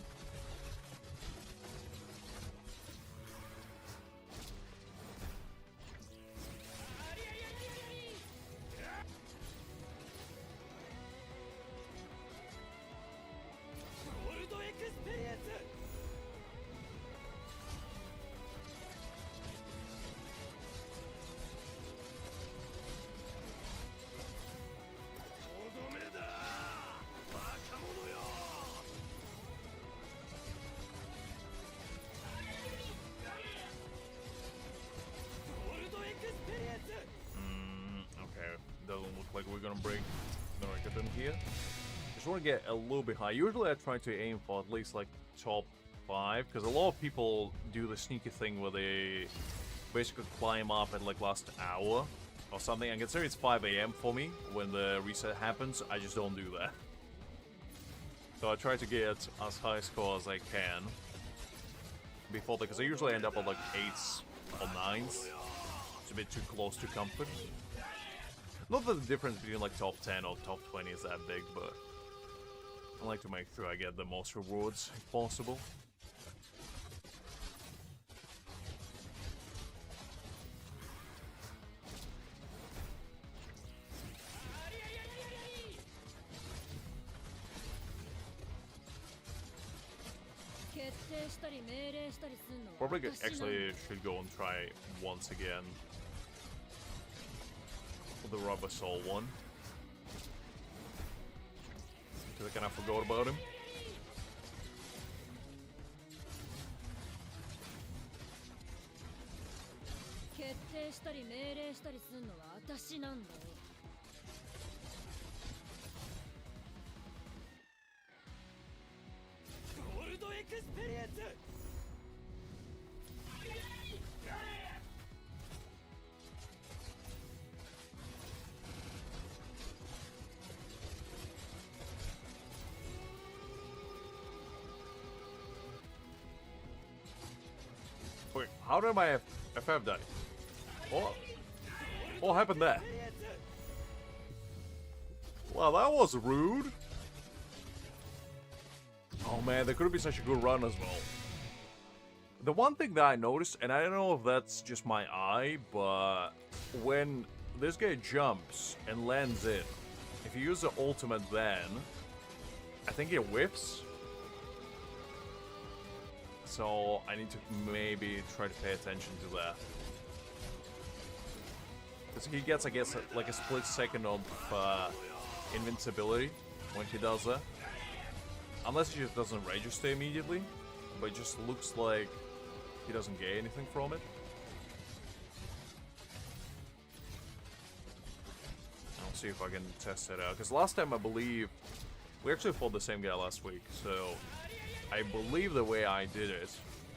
gonna break them here. Just want to get a little bit high. Usually I try to aim for at least like top 5, because a lot of people do the sneaky thing where they basically climb up at like last hour or something. And considering it's 5 AM for me when the reset happens, I just don't do that. So I try to get as high score as I can before, because I usually end up at like 8s or 9s. It's a bit too close to comfort. Not that the difference between like top 10 or top 20 is that big, but I like to make sure I get the most rewards if possible. Probably actually should go and try once again for the Rubber Soul one, because I kind of forgot about him. Wait, how did my FF die? What happened there? Well, that was rude. Oh man, there could have been such a good run as well. The one thing that I noticed, and I don't know if that's just my eye, but when this guy jumps and lands in, if you use the ultimate then, I think it whiffs. So I need to maybe try to pay attention to that. Because he gets, I guess, like a split second of invincibility when he does that. Unless he just doesn't register immediately, but it just looks like he doesn't get anything from it. I'll see if I can test it out. Because last time I believe we actually fought the same guy last week, so I believe the way I did it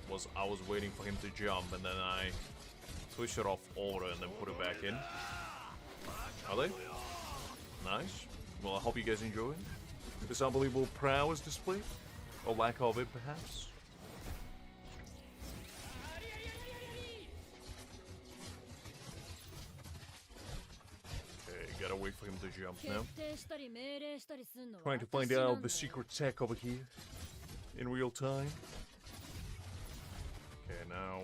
was I was waiting for him to jump and then I switched it off order and then put it back in. Are they? Nice. Well, I hope you guys enjoy this unbelievable prowess display, or lack of it, perhaps. Okay, gotta wait for him to jump now. Trying to find out the secret tech over here in real time. Okay, now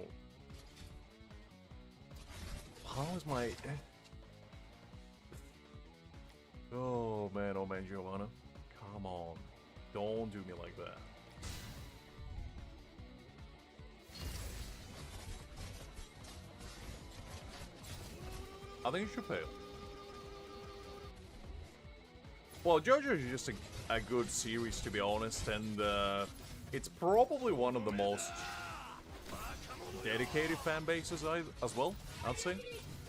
how is my... Oh man, Giovanna. Come on. Don't do me like that. I think you should fail. Well, JoJo is just a good series, to be honest, and it's probably one of the most dedicated fan bases as well, I'd say.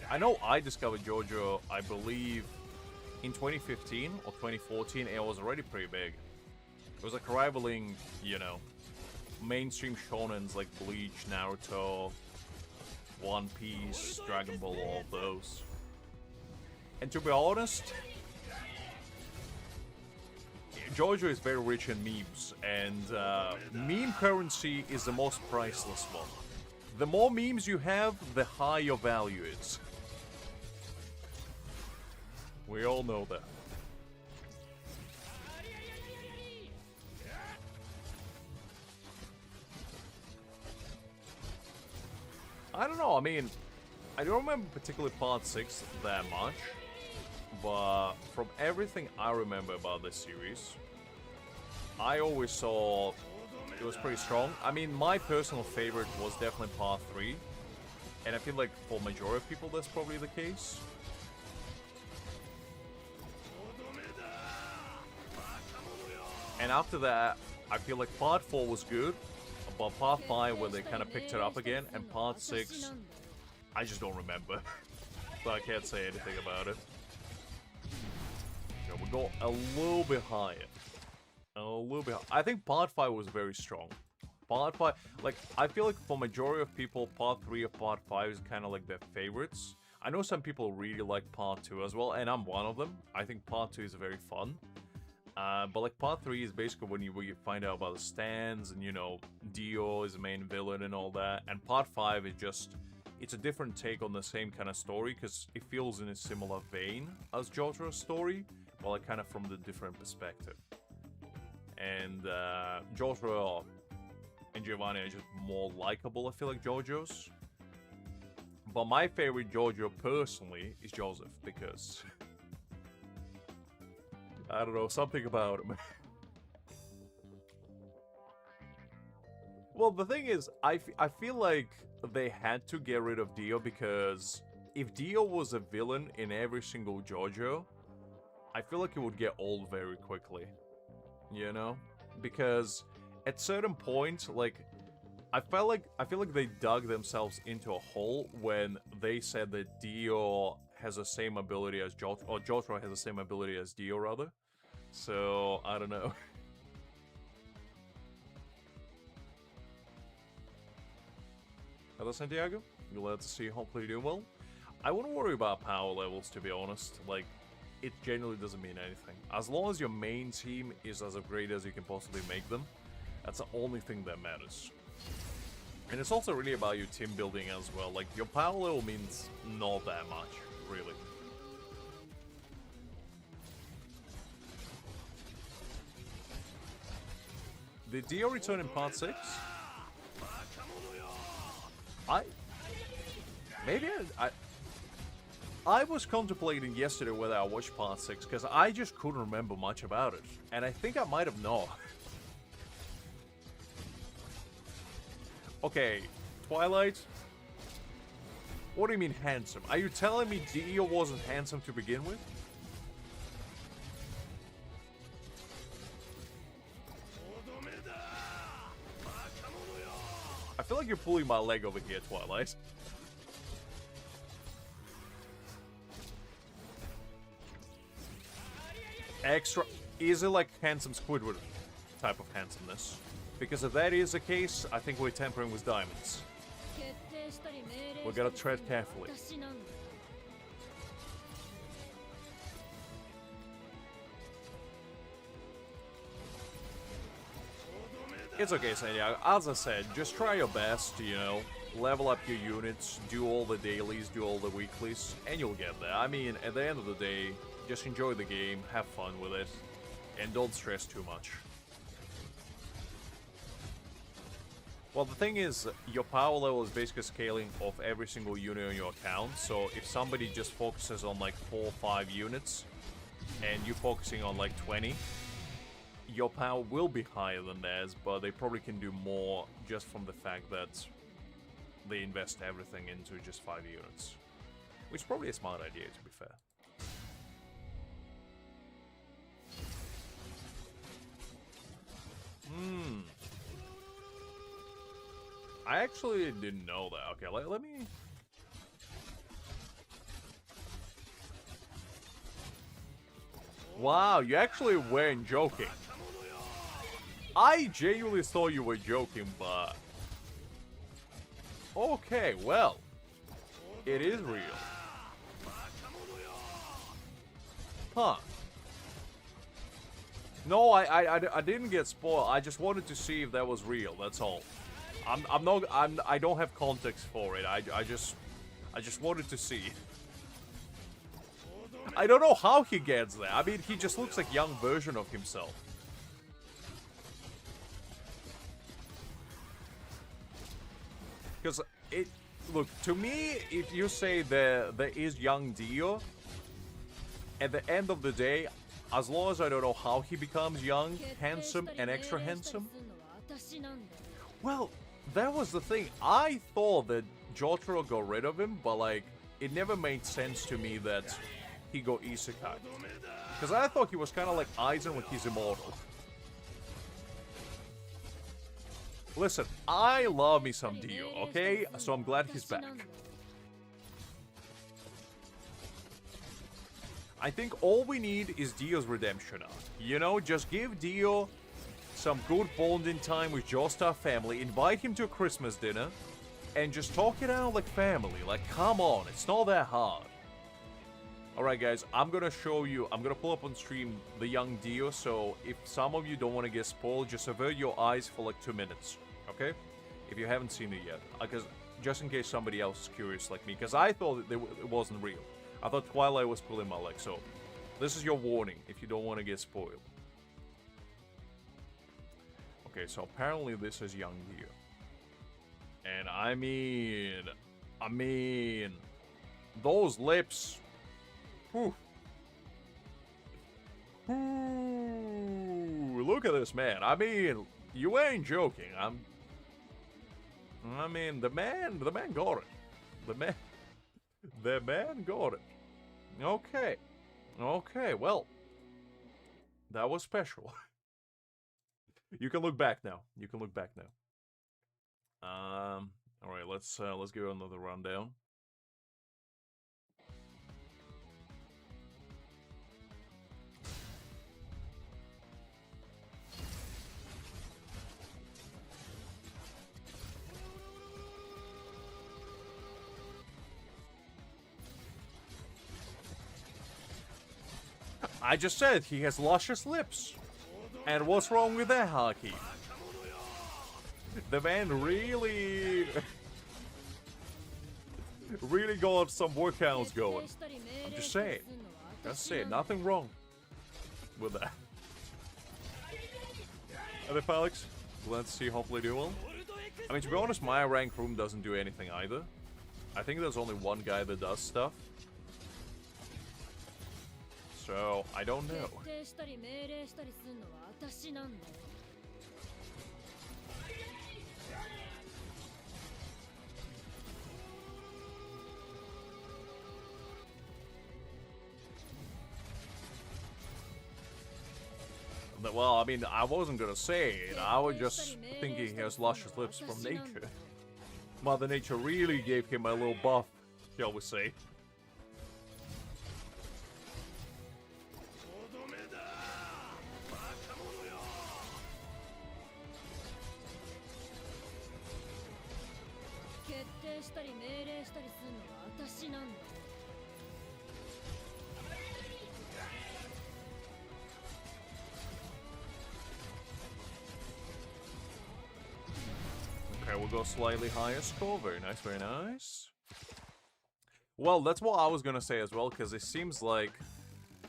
I know I discovered JoJo, I believe, in 2015 or 2014, and it was already pretty big. It was like rivaling, you know, mainstream shonens like Bleach, Naruto, One Piece, Dragon Ball, all of those. And to be honest, JoJo is very rich in memes, and meme currency is the most priceless one. The more memes you have, the higher your value is. We all know that. I don't know, I mean, I don't remember particularly part 6 that much, but from everything I remember about this series, I always saw it was pretty strong. I mean, my personal favorite was definitely part 3, and I feel like for majority of people that's probably the case. And after that, I feel like part 4 was good, but part 5 where they kind of picked it up again, and part 6, I just don't remember. So I can't say anything about it. we go a little bit higher. A little bit. I think Part 5 was very strong. Part 5, like, I feel like for majority of people, Part 3 or Part 5 is kind of like their favorites. I know some people really like Part 2 as well, and I'm one of them. I think Part 2 is very fun. But like Part 3 is basically when you find out about the stands and, you know, Dio is the main villain and all that. And Part 5 is just, it's a different take on the same kind of story because it feels in a similar vein as Jotaro's story, but like kind of from the different perspective. And Jotaro and Giovanni are just more likable, I feel like, JoJo's. But my favorite JoJo personally is Joseph because I don't know, something about him. Well, the thing is, I feel like they had to get rid of Dio because if Dio was a villain in every single JoJo, I feel like it would get old very quickly. You know? Because at certain points, like, I feel like they dug themselves into a hole when they said that Dio has the same ability as Jotaro, or Jotaro has the same ability as Dio, rather. So, I don't know. Hello, Santiago. You're glad to see you. Hopefully you're doing well. I wouldn't worry about power levels, to be honest. Like, it genuinely doesn't mean anything. As long as your main team is as great as you can possibly make them, that's the only thing that matters. And it's also really about your team building as well. Like, your power level means not that much, really. Did Dio return in Part 6? I was contemplating yesterday whether I watched Part 6, because I just couldn't remember much about it. And I think I might have not. Okay, Twilight? What do you mean handsome? Are you telling me Dio wasn't handsome to begin with? I feel like you're pulling my leg over here, Twilight. Extra... Is it like handsome Squidward type of handsomeness? Because if that is the case, I think we're tampering with diamonds. We gotta tread carefully. It's okay, Sandy. As I said, just try your best, you know, level up your units, do all the dailies, do all the weeklies, and you'll get there. I mean, at the end of the day, just enjoy the game, have fun with it, and don't stress too much. Well, the thing is, your power level is basically scaling off every single unit on your account, so if somebody just focuses on like 4 or 5 units, and you're focusing on like 20, your power will be higher than theirs, but they probably can do more just from the fact that they invest everything into just 5 units. Which is probably a smart idea, to be fair. I actually didn't know that. Okay, let me... Wow, you actually weren't joking. I genuinely thought you were joking, but... Okay, well. It is real. Huh. No, I didn't get spoiled. I just wanted to see if that was real, that's all. I don't have context for it. I just wanted to see. I don't know how he gets there. I mean, he just looks like a young version of himself. Because it... Look, to me, if you say there is young Dio, at the end of the day, as long as I don't know how he becomes young, handsome, and extra handsome... Well, that was the thing. I thought that Jotaro got rid of him, but like, it never made sense to me that he got isekai. Because I thought he was kind of like Aizen when he's immortal. Listen, I love me some Dio, okay? So I'm glad he's back. I think all we need is Dio's redemption arc. You know, just give Dio some good bonding time with Joestar family, invite him to a Christmas dinner, and just talk it out like family. Like, come on, it's not that hard. Alright guys, I'm gonna show you, I'm gonna pull up on stream the young Dio, so if some of you don't want to get spoiled, just avert your eyes for like 2 minutes, okay? If you haven't seen it yet, because just in case somebody else is curious like me, because I thought it wasn't real. I thought Twilight was pulling my leg, so this is your warning if you don't want to get spoiled. Okay, so apparently this is young Dio. And I mean, those lips. Whew. Ooh, look at this man. I mean, you ain't joking. I mean, the man got it. The man got it. Okay, well, that was special. You can look back now. All right, let's give it another rundown. I just said he has luscious lips. And what's wrong with that, Haki? The man really got some workouts going. I'm just saying. Nothing wrong with that. Other Alex, let's see, hopefully do well. I mean, to be honest, my rank room doesn't do anything either. I think there's only one guy that does stuff. So, I don't know. Well, I mean, I wasn't gonna say it. I was just thinking he has luscious lips from nature. Mother Nature really gave him a little buff, shall we say. Okay, we'll go slightly higher score. Very nice, very nice. Well, that's what I was gonna say as well, because it seems like,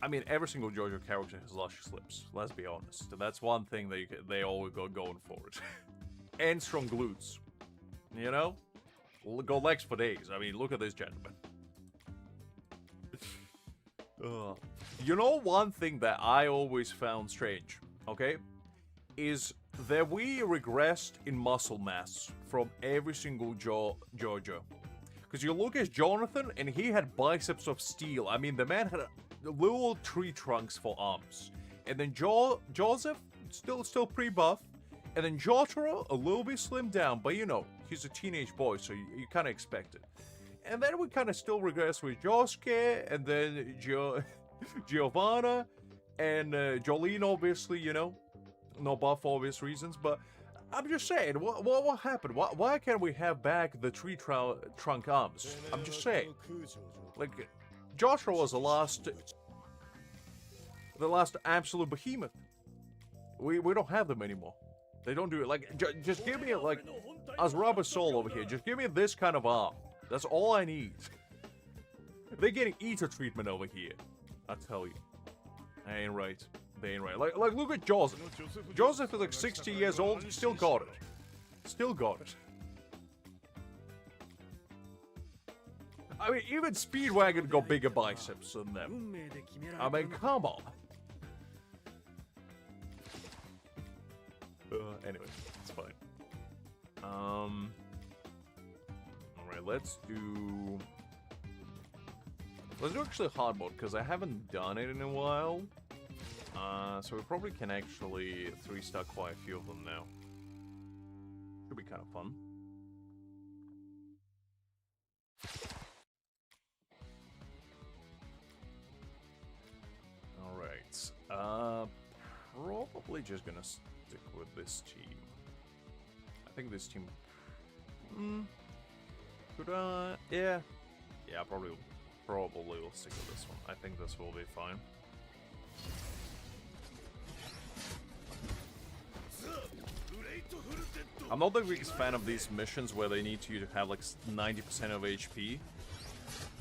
I mean, every single JoJo character has luscious lips. Let's be honest. That's one thing they always got going for it. And strong glutes. You know? Go legs for days. I mean, look at this gentleman. You know, one thing that I always found strange, okay, is that we regressed in muscle mass from every single JoJo. Because you look at Jonathan, and he had biceps of steel. I mean, the man had little tree trunks for arms. And then Joseph, still pretty buff. And then Jotaro, a little bit slimmed down, but you know, he's a teenage boy, so you kind of expect it. And then we kind of still regress with Josuke, and then Giovanna, and Jolene, obviously, you know. No buff for obvious reasons, but I'm just saying, what happened? Why can't we have back the tree trunk arms? I'm just saying. Like, Joshua was the last absolute behemoth. We don't have them anymore. They don't do it. Like, just give me, like, as Rubber Soul over here, just give me this kind of arm. That's all I need. They're getting eater treatment over here. I tell you. I ain't right. They ain't right. Like, look at Joseph. Joseph is like 60 years old, still got it. Still got it. I mean, even Speedwagon got bigger biceps than them. I mean, come on. Anyway, it's fine. Alright, let's do actually hard mode, because I haven't done it in a while. So we probably can actually 3-star quite a few of them now. Should be kind of fun. Probably just gonna stick with this team. I think this team... could I... Yeah. Yeah, probably will stick with this one. I think this will be fine. I'm not the biggest fan of these missions where they need you to have like 90% of HP.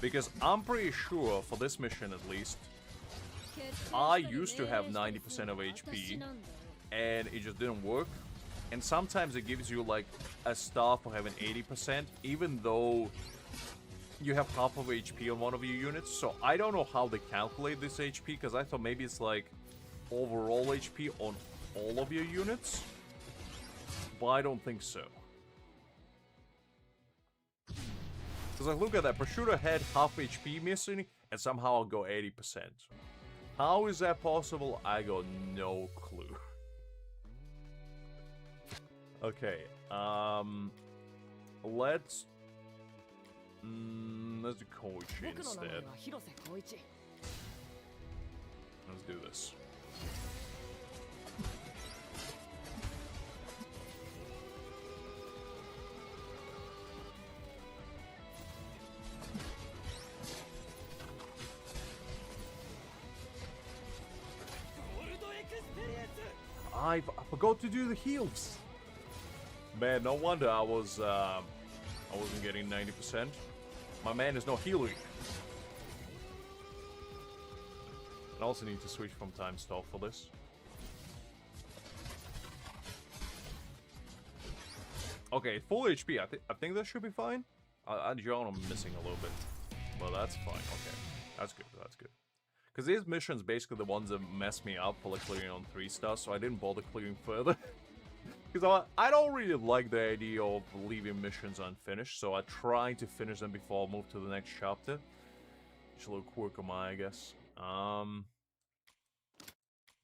Because I'm pretty sure, for this mission at least, I used to have 90% of HP, and it just didn't work. And sometimes it gives you like a star for having 80%, even though you have half of HP on one of your units. So I don't know how they calculate this HP, because I thought maybe it's like overall HP on all of your units. But I don't think so. Because I look at that, Prosciutto had half HP missing, and somehow I'll go 80%. How is that possible? I got no clue. Okay, let's do Koichi instead. Let's do this. I forgot to do the heals. Man, no wonder I wasn't getting 90%. My man is not healing. I also need to switch from time stop for this. Okay, full HP. I think that should be fine. I'm missing a little bit, but that's fine. Okay, that's good. That's good. Because these missions basically the ones that mess me up for like clearing on 3 stars, so I didn't bother clearing further. Because I don't really like the idea of leaving missions unfinished, so I try to finish them before I move to the next chapter. Just a little quirk of mine, I guess.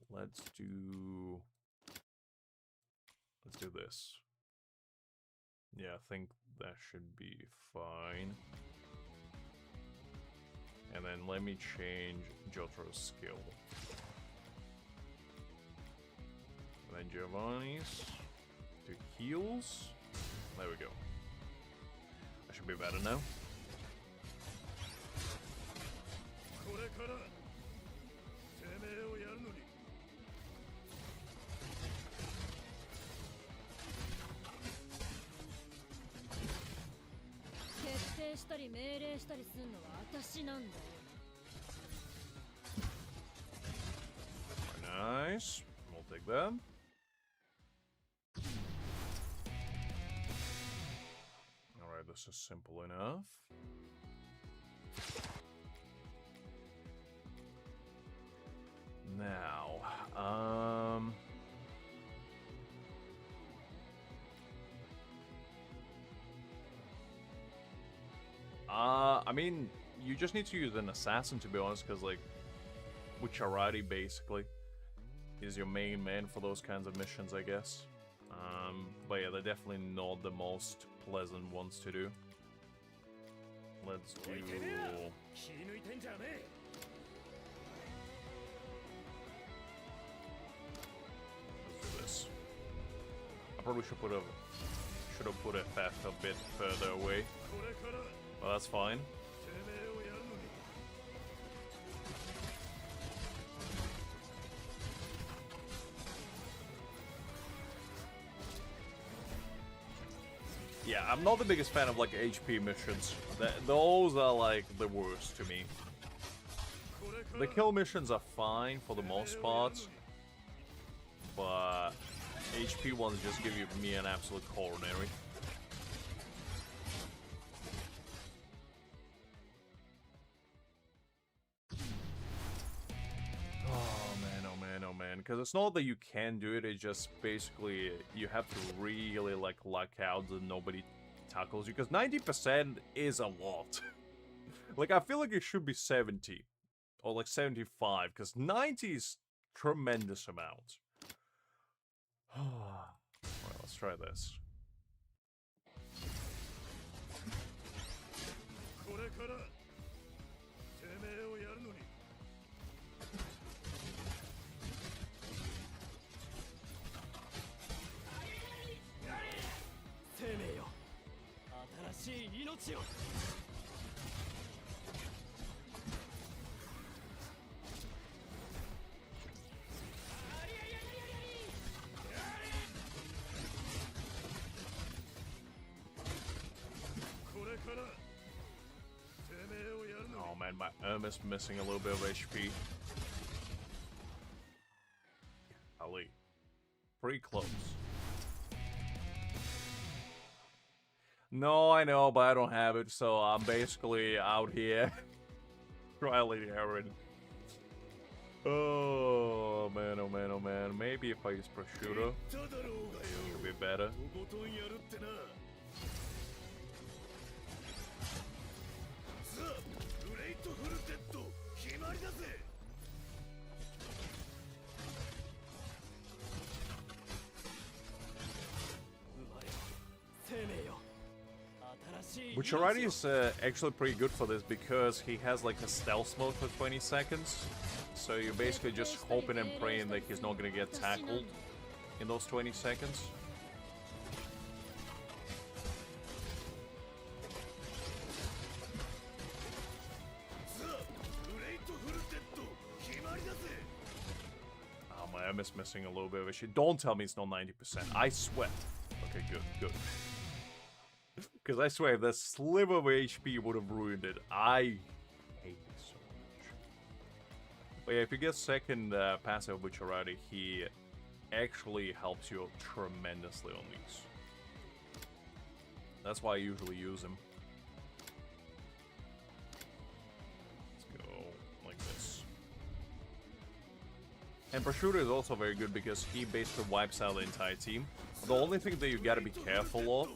Let's do this. Yeah, I think that should be fine. And then let me change Jotaro's skill. And then Giovanni's to heals. There we go. That should be better now. Nice. We'll take them. Alright, this is simple enough. Now, I mean, you just need to use an assassin, to be honest, because, like, with Charati, basically, is your main man for those kinds of missions, I guess. But yeah, they're definitely not the most pleasant ones to do. Let's do this. I probably should have put FF a bit further away. Well, that's fine. Yeah, I'm not the biggest fan of like HP missions. Those are like the worst to me. The kill missions are fine for the most part, but HP ones just give me an absolute coronary. Oh man, because it's not that you can do it, it's just basically you have to really like luck out that nobody tackles you, because 90% is a lot. Like, I feel like it should be 70 or like 75, because 90 is tremendous amount. Alright, let's try this. Oh man, my is missing a little bit of HP. Ali. Pretty close. No, I know, but I don't have it, so I'm basically out here. Trialing Aaron. Oh man, oh man, oh man. Maybe if I use prosciutto, it'll be better. Which already is actually pretty good for this because he has like a stealth mode for 20 seconds. So you're basically just hoping and praying that he's not gonna get tackled in those 20 seconds. Oh, my M is missing a little bit of a shit. Don't tell me it's not 90%. I swear. Okay, good, good. Because I swear, if that sliver of HP would have ruined it. I hate it so much. But yeah, if you get second passive Bucciarati, he actually helps you tremendously on these. That's why I usually use him. Let's go like this. And Prosciutto is also very good because he basically wipes out the entire team. The only thing that you gotta be careful of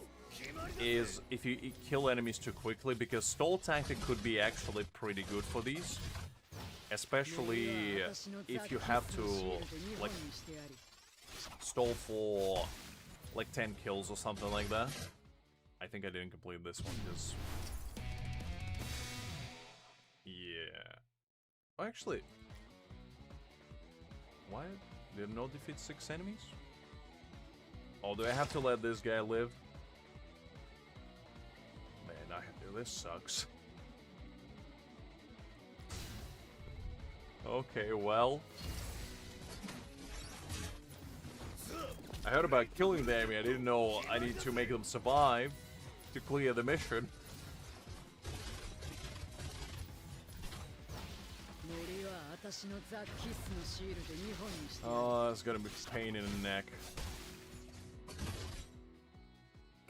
is if you kill enemies too quickly, because stall tactic could be actually pretty good for these. Especially if you have to, like, stall for, like, 10 kills or something like that. I think I didn't complete this one, because... Yeah... Oh, actually... Why did it not defeat 6 enemies? Oh, do I have to let this guy live? Man, this sucks. Okay, well... I heard about killing them, I didn't know I need to make them survive to clear the mission. Oh, that's gonna be a pain in the neck.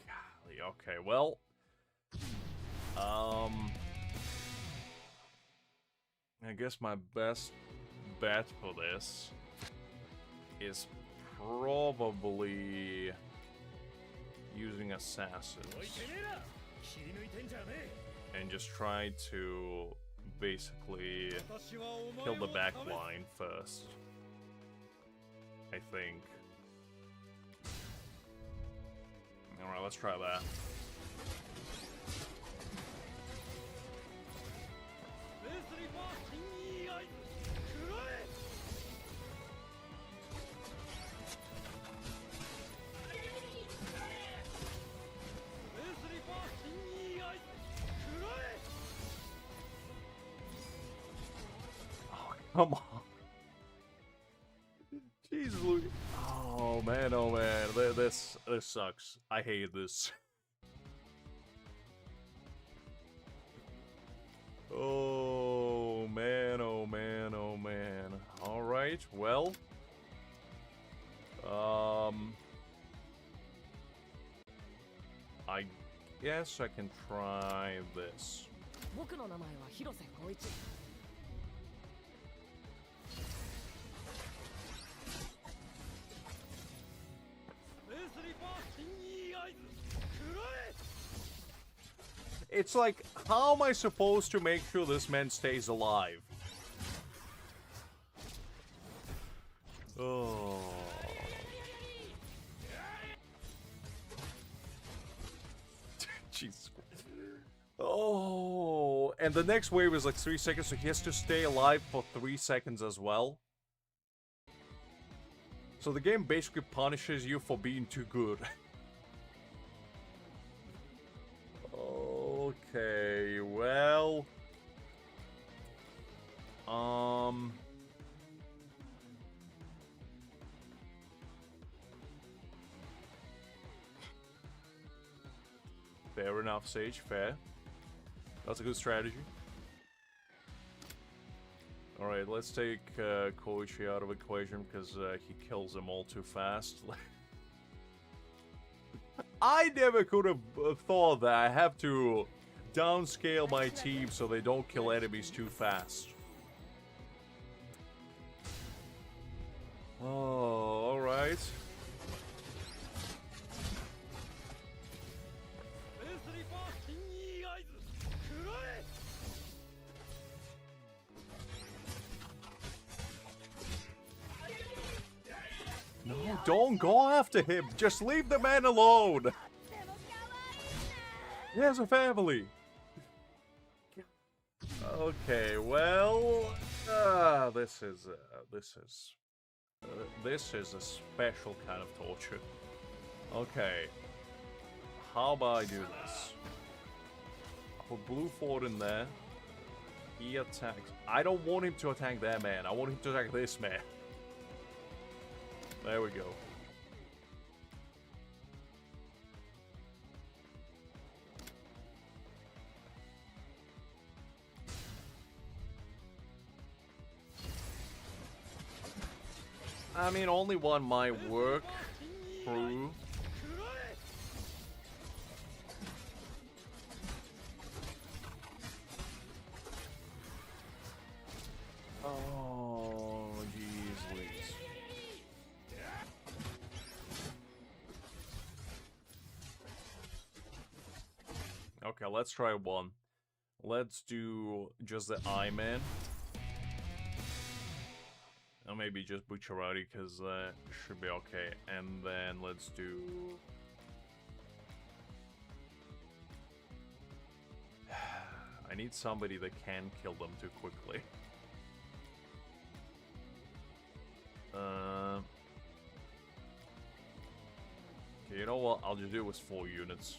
Golly, okay, well... I guess my best bet for this is probably using assassins and just try to basically kill the back line first, I think. Alright, let's try that. Come on. Jesus, Louis. Oh man, this sucks. I hate this. Oh man, oh man, oh man. All right, well. I guess I can try this. It's like, how am I supposed to make sure this man stays alive? Oh. Jesus. Oh. And the next wave is like 3 seconds, so he has to stay alive for 3 seconds as well. So the game basically punishes you for being too good. Okay, well... Fair enough, Sage, fair. That's a good strategy. Alright, let's take Koichi out of equation because he kills them all too fast. I never could have thought that I have to downscale my team so they don't kill enemies too fast. Oh, alright. No, don't go after him. Just leave the man alone. He has a family. Okay, well, this is a special kind of torture. Okay, how about I do this? I'll put Blue Ford in there. He attacks. I don't want him to attack that man. I want him to attack this man. There we go. I mean, only one might work. True. Oh, jeez Louise. Okay, let's try one. Let's do just the Eye Man. Or maybe just Bucciarati, because that should be okay. And then let's do... I need somebody that can kill them too quickly. Okay, you know what? I'll just do it with 4 units.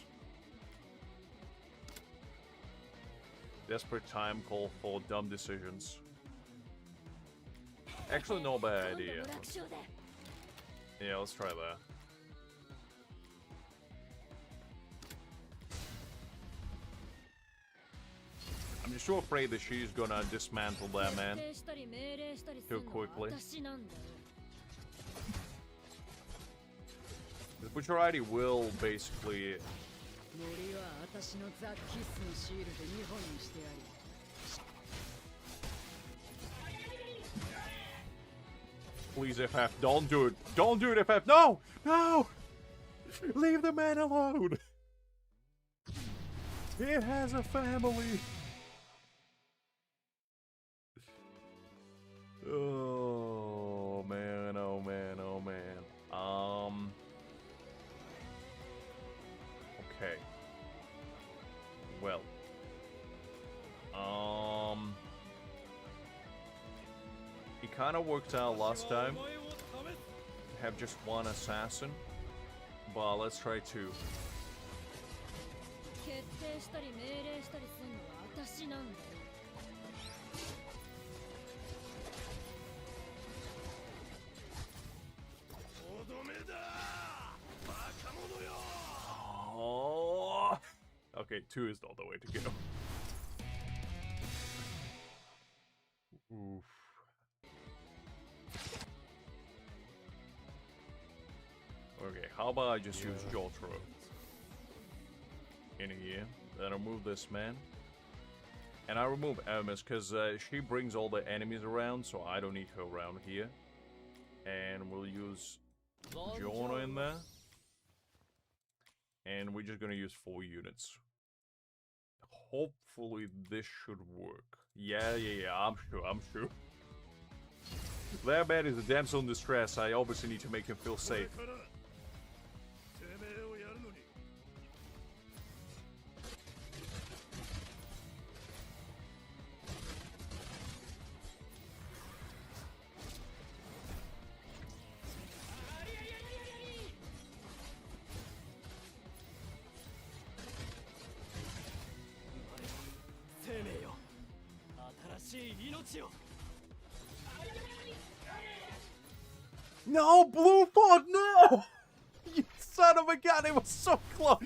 Desperate time call for dumb decisions. Actually, no bad idea. Yeah, let's try that. I'm just so afraid that she's gonna dismantle that man too quickly. The Bucciarati will basically... Please, FF, don't do it. Don't do it, FF. No! No! Leave the man alone. He has a family. Oh, man, oh, man, oh, man. Okay. Well. It kind of worked out last time. Have just one assassin. But let's try 2. Oh. Okay, 2 is not the way to go. Oof. Okay, how about I just use Jotaro in here, then I remove this man, and I remove Hermes because she brings all the enemies around, so I don't need her around here, and we'll use Jonah in there, and we're just gonna use 4 units. Hopefully this should work. Yeah, I'm sure. That man is a damsel in distress. I obviously need to make him feel safe. No, Blue Fog, no! You son of a gun, it was so close!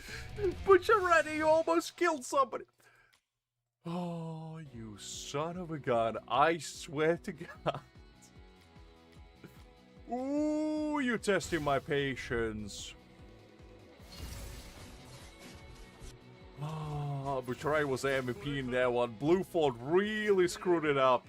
Bucciarati, you almost killed somebody! Oh, you son of a gun, I swear to God. Ooh, you're testing my patience. Oh, Bucciarati was the MVP in that one. Blue Fog really screwed it up.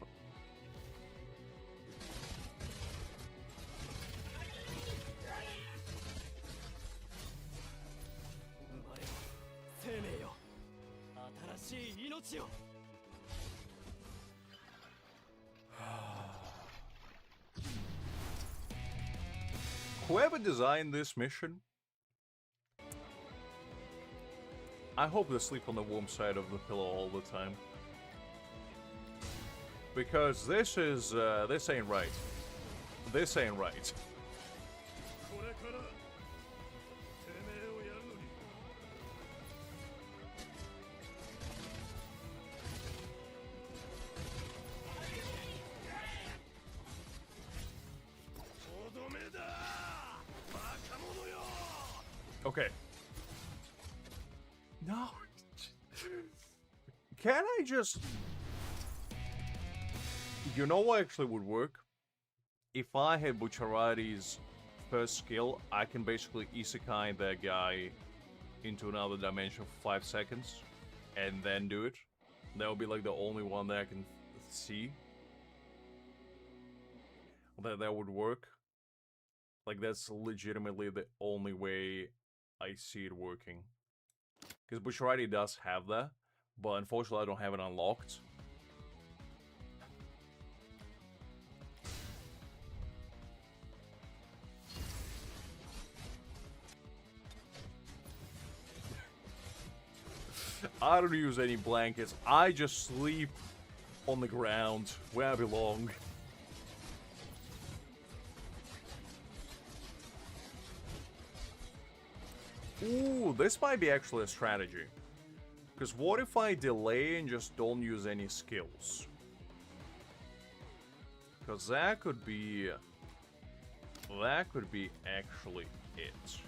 Whoever designed this mission, I hope they sleep on the warm side of the pillow all the time. Because this ain't right. This ain't right. Okay. No. Can I just... You know what actually would work? If I had Bucciarati's first skill, I can basically isekai that guy into another dimension for 5 seconds. And then do it. That would be like the only one that I can see. That would work. Like, that's legitimately the only way I see it working. Because Bucciarati does have that, but unfortunately I don't have it unlocked. I don't use any blankets. I just sleep on the ground where I belong. Ooh, this might be actually a strategy. Because what if I delay and just don't use any skills? Because that could be actually it.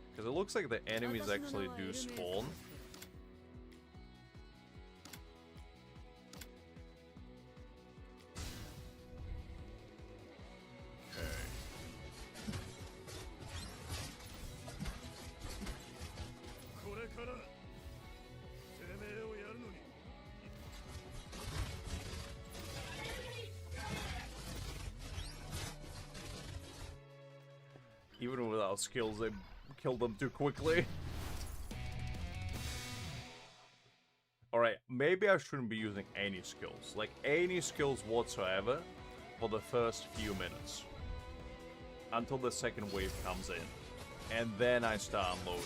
Because it looks like the enemies actually do spawn. Even without skills, they killed them too quickly. Alright, maybe I shouldn't be using any skills. Like, any skills whatsoever for the first few minutes. Until the second wave comes in. And then I start unloading.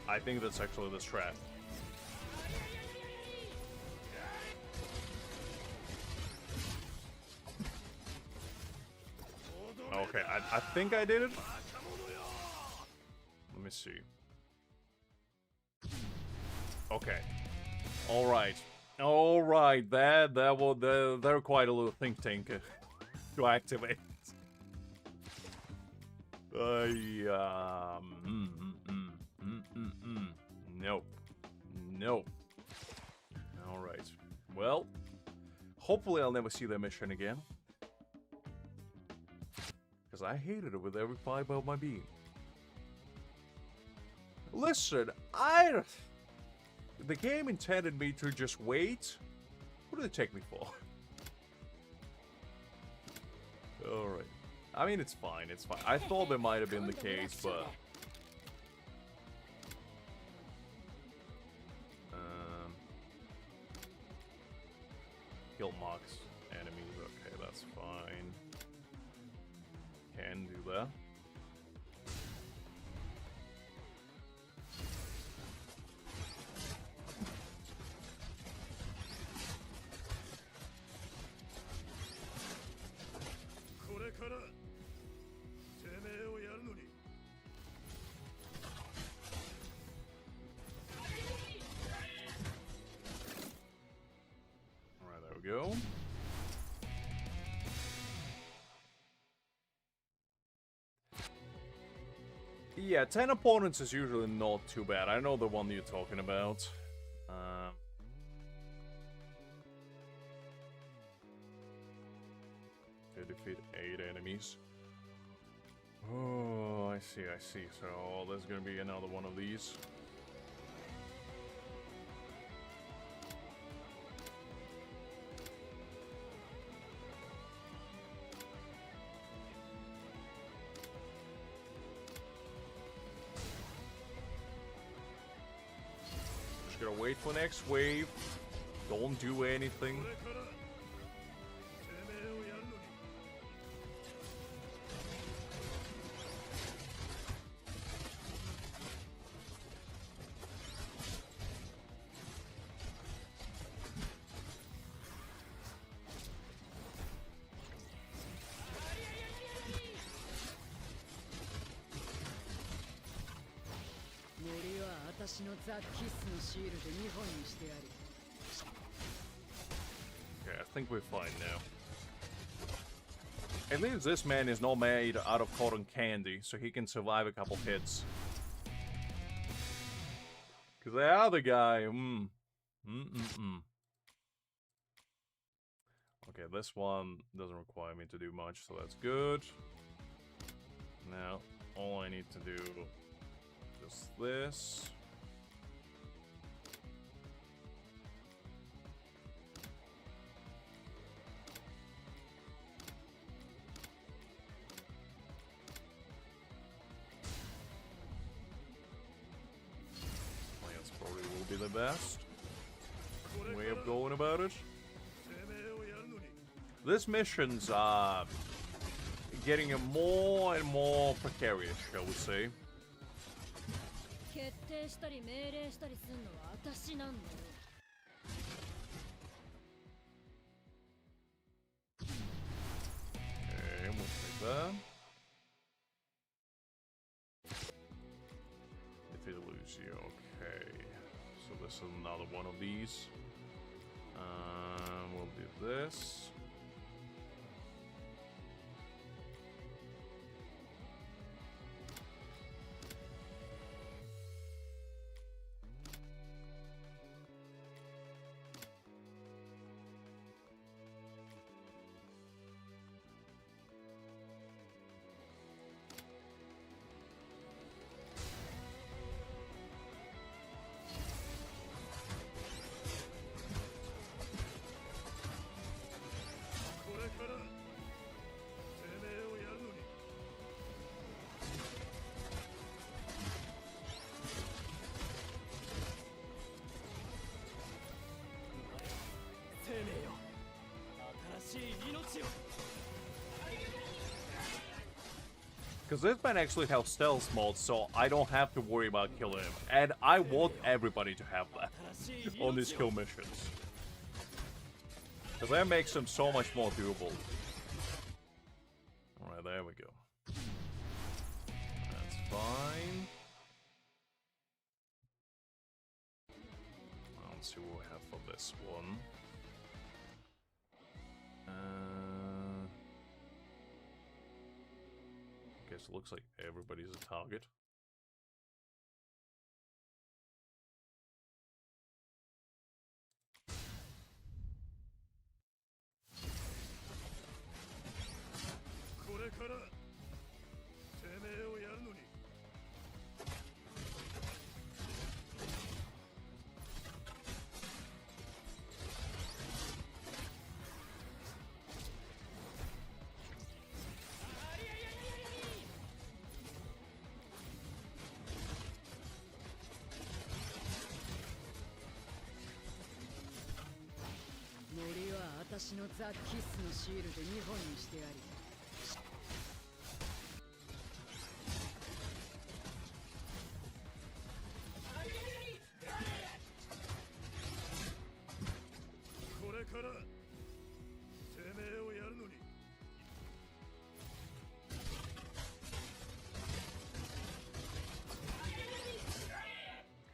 I think that's actually the strat. Okay, I think I did it. Let me see. Okay. Alright. Alright, that was they're quite a little think tank to activate. Nope. Nope. Alright. Well, hopefully I'll never see that mission again. Because I hated it with every fiber of my being. Listen, the game intended me to just wait. What did it take me for? Alright. I mean, it's fine, it's fine. I thought that might have been the case, but... Kill marks enemies, okay, that's fine. Can do that. Yeah, 10 opponents is usually not too bad. I know the one you're talking about. They defeat 8 enemies. Oh, I see, I see. So there's gonna be another one of these. Just gonna wait for next wave. Don't do anything. Okay, I think we're fine now. At least this man is not made out of cotton candy, so he can survive a couple hits. Because the other guy, Okay, this one doesn't require me to do much, so that's good. Now, all I need to do is this. Probably will be the best way of going about it. This mission's getting more and more precarious, shall we say. Okay, we'll take that. Defeat Lucio, okay. So this is another one of these. We'll do this. Because this man actually has stealth mode, so I don't have to worry about killing him. And I want everybody to have that on these kill missions. Because that makes them so much more doable. Alright, there we go. That's fine. Let's see what we have for this one. Guess it looks like everybody's a target.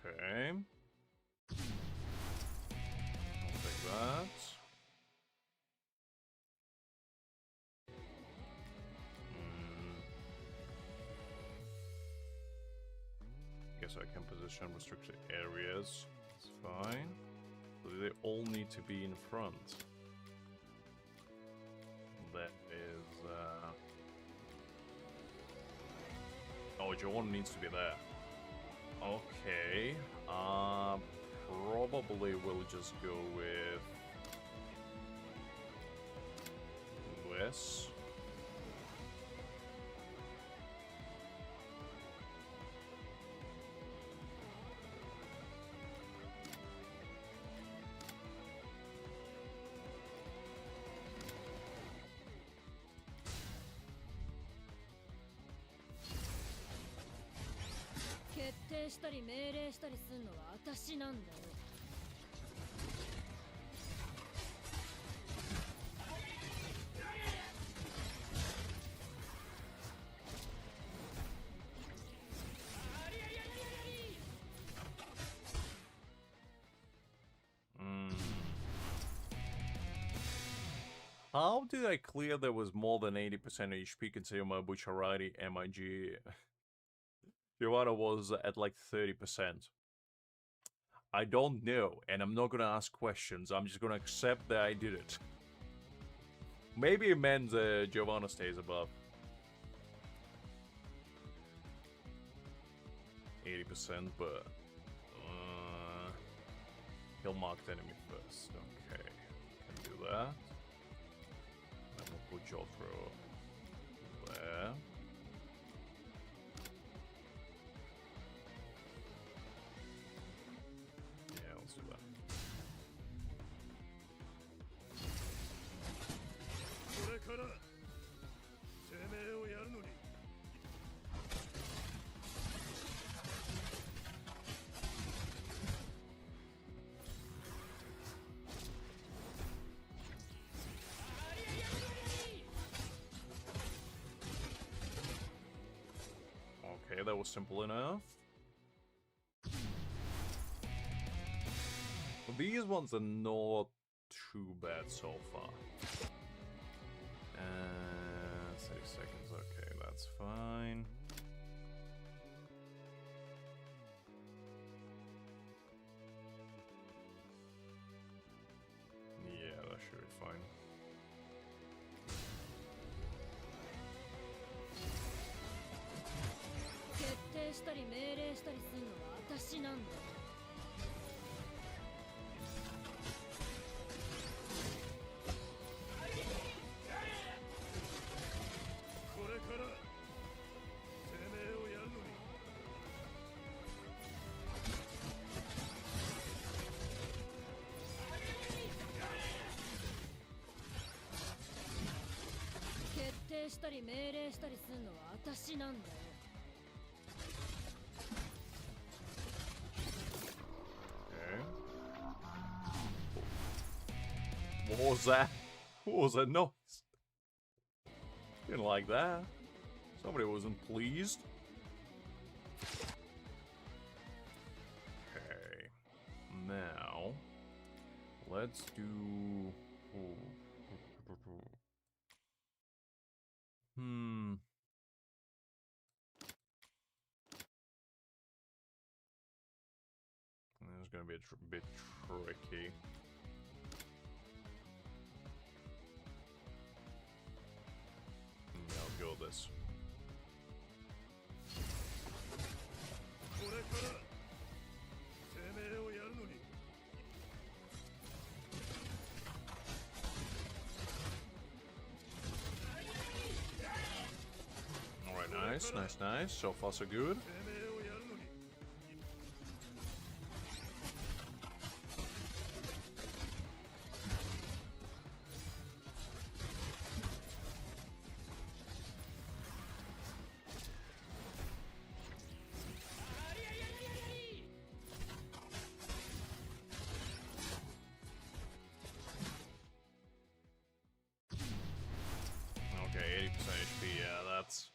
Okay. I'll take that. so I can position restricted areas. It's fine. So they all need to be in front. That is, oh, Joan needs to be there. Okay. Probably we'll just go with this. How did I clear there was more than 80% HP considering my Bucharati MIG? Jotaro was at like 30%. I don't know, and I'm not gonna ask questions. I'm just gonna accept that I did it. Maybe it meant Giovanna stays above 80%, but he'll mark the enemy first. Okay, can do that. Then we'll put Jotaro there. Yeah, let's do that. Okay, that was simple enough. Well, these ones are not too bad so far. 30 seconds, okay, that's fine. Yeah, that should be fine. What was that? What was that noise? Didn't like that. Somebody wasn't pleased. Okay. Now, let's do... This is gonna be a bit tricky. Yeah, I'll go with this. Alright, nice. So far, so good. Okay, 80% HP, yeah, that's...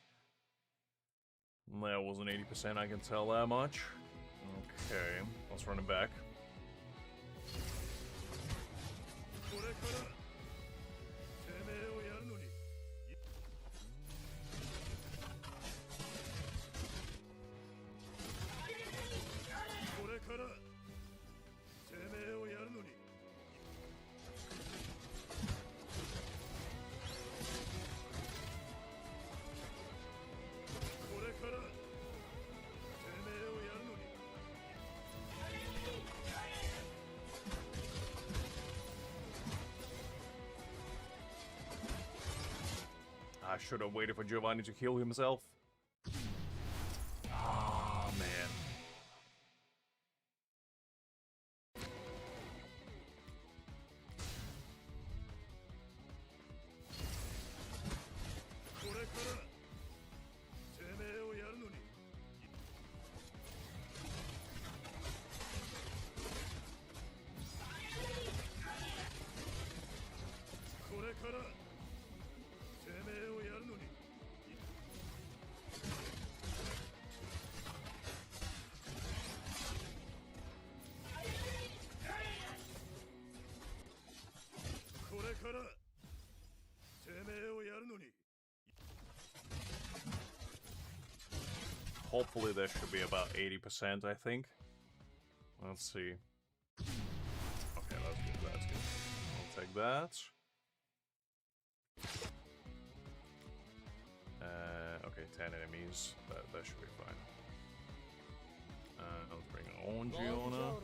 That wasn't 80%, I can tell that much. Okay, let's run it back. I should have waited for Giovanni to heal himself. Ah, man. Hopefully there should be about 80%, I think. Let's see. Okay, that's good, that's good. I'll take that. Okay, 10 enemies. That should be fine. Let's bring on Giona. Now.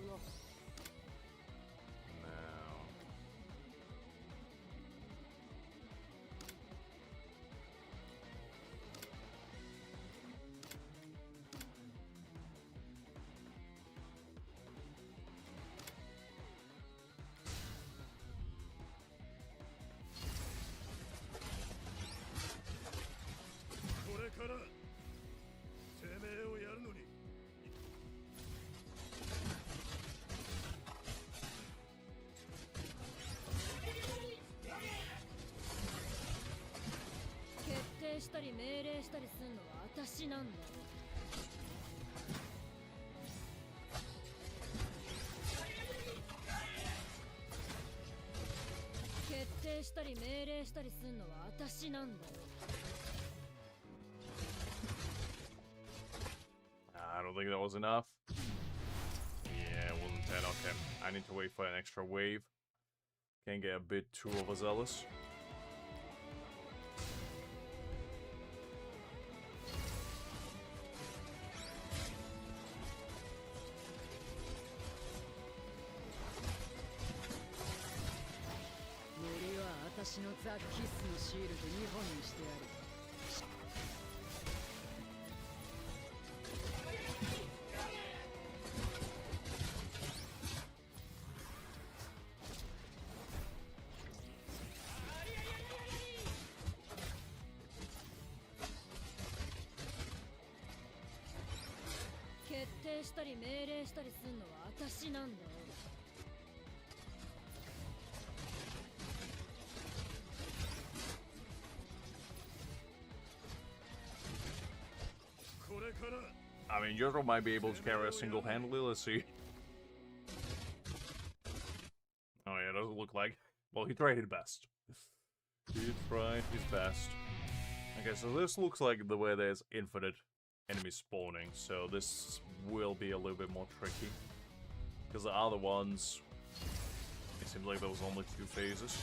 I don't think that was enough. Yeah, it wasn't 10. Okay, I need to wait for an extra wave. Can't get a bit too overzealous. I mean, Jotaro might be able to carry us single-handedly, let's see. Oh yeah, doesn't look like... Well, he tried his best. He tried his best. Okay, so this looks like the way there's infinite enemies spawning, so this will be a little bit more tricky. Because the other ones... It seems like there was only 2 phases.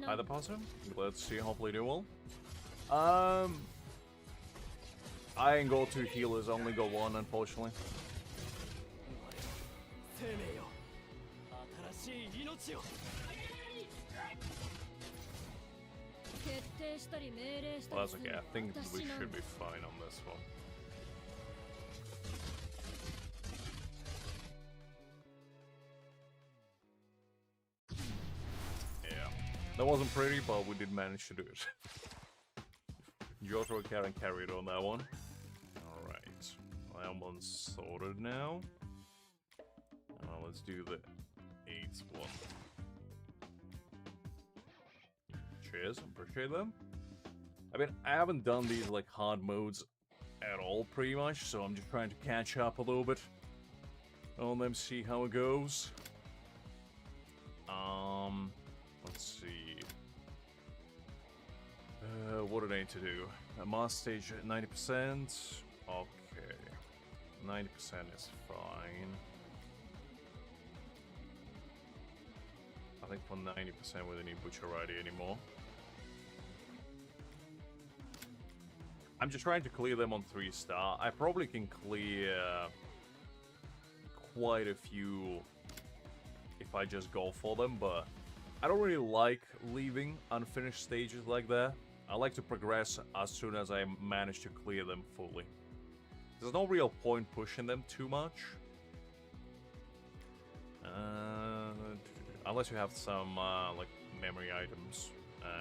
Either person? Let's see, hopefully they will. I ain't go 2 healers, I only go 1, unfortunately. Well, that's okay, I think we should be fine on this one. That wasn't pretty, but we did manage to do it. Jotaro can carry it on that one. Alright. That one's sorted now. Let's do the 8th one. Cheers, appreciate them. I mean, I haven't done these like hard modes at all pretty much, so I'm just trying to catch up a little bit on them, see how it goes. Let's see. What do I need to do? Mass stage at 90%. Okay. 90% is fine. I think for 90% we don't need Butcher Rider anymore. I'm just trying to clear them on 3-star. I probably can clear quite a few if I just go for them, but I don't really like leaving unfinished stages like that. I like to progress as soon as I manage to clear them fully. There's no real point pushing them too much. Unless you have some like memory items,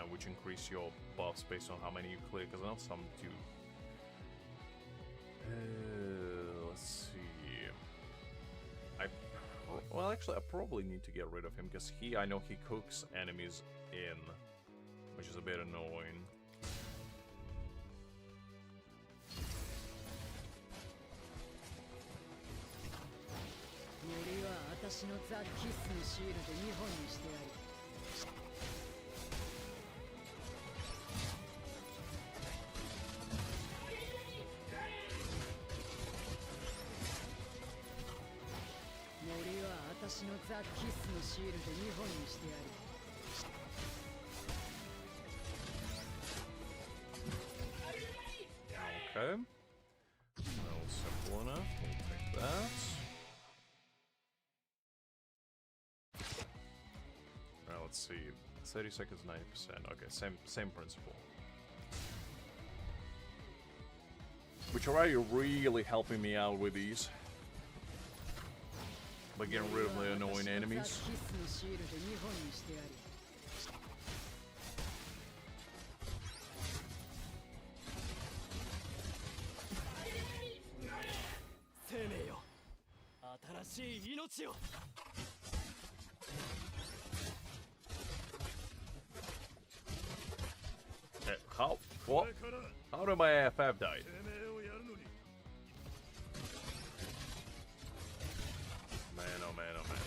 which increase your buffs based on how many you clear, because I know some do. Let's see. Well, actually, I probably need to get rid of him, because I know he cooks enemies in, which is a bit annoying. Okay. Well, simple enough. We'll take that. Well, let's see. 30 seconds, 90%. Okay, same principle. Which are you really helping me out with these? By getting rid of the annoying enemies. How? What? How did my AFF die? Man, oh man, oh man.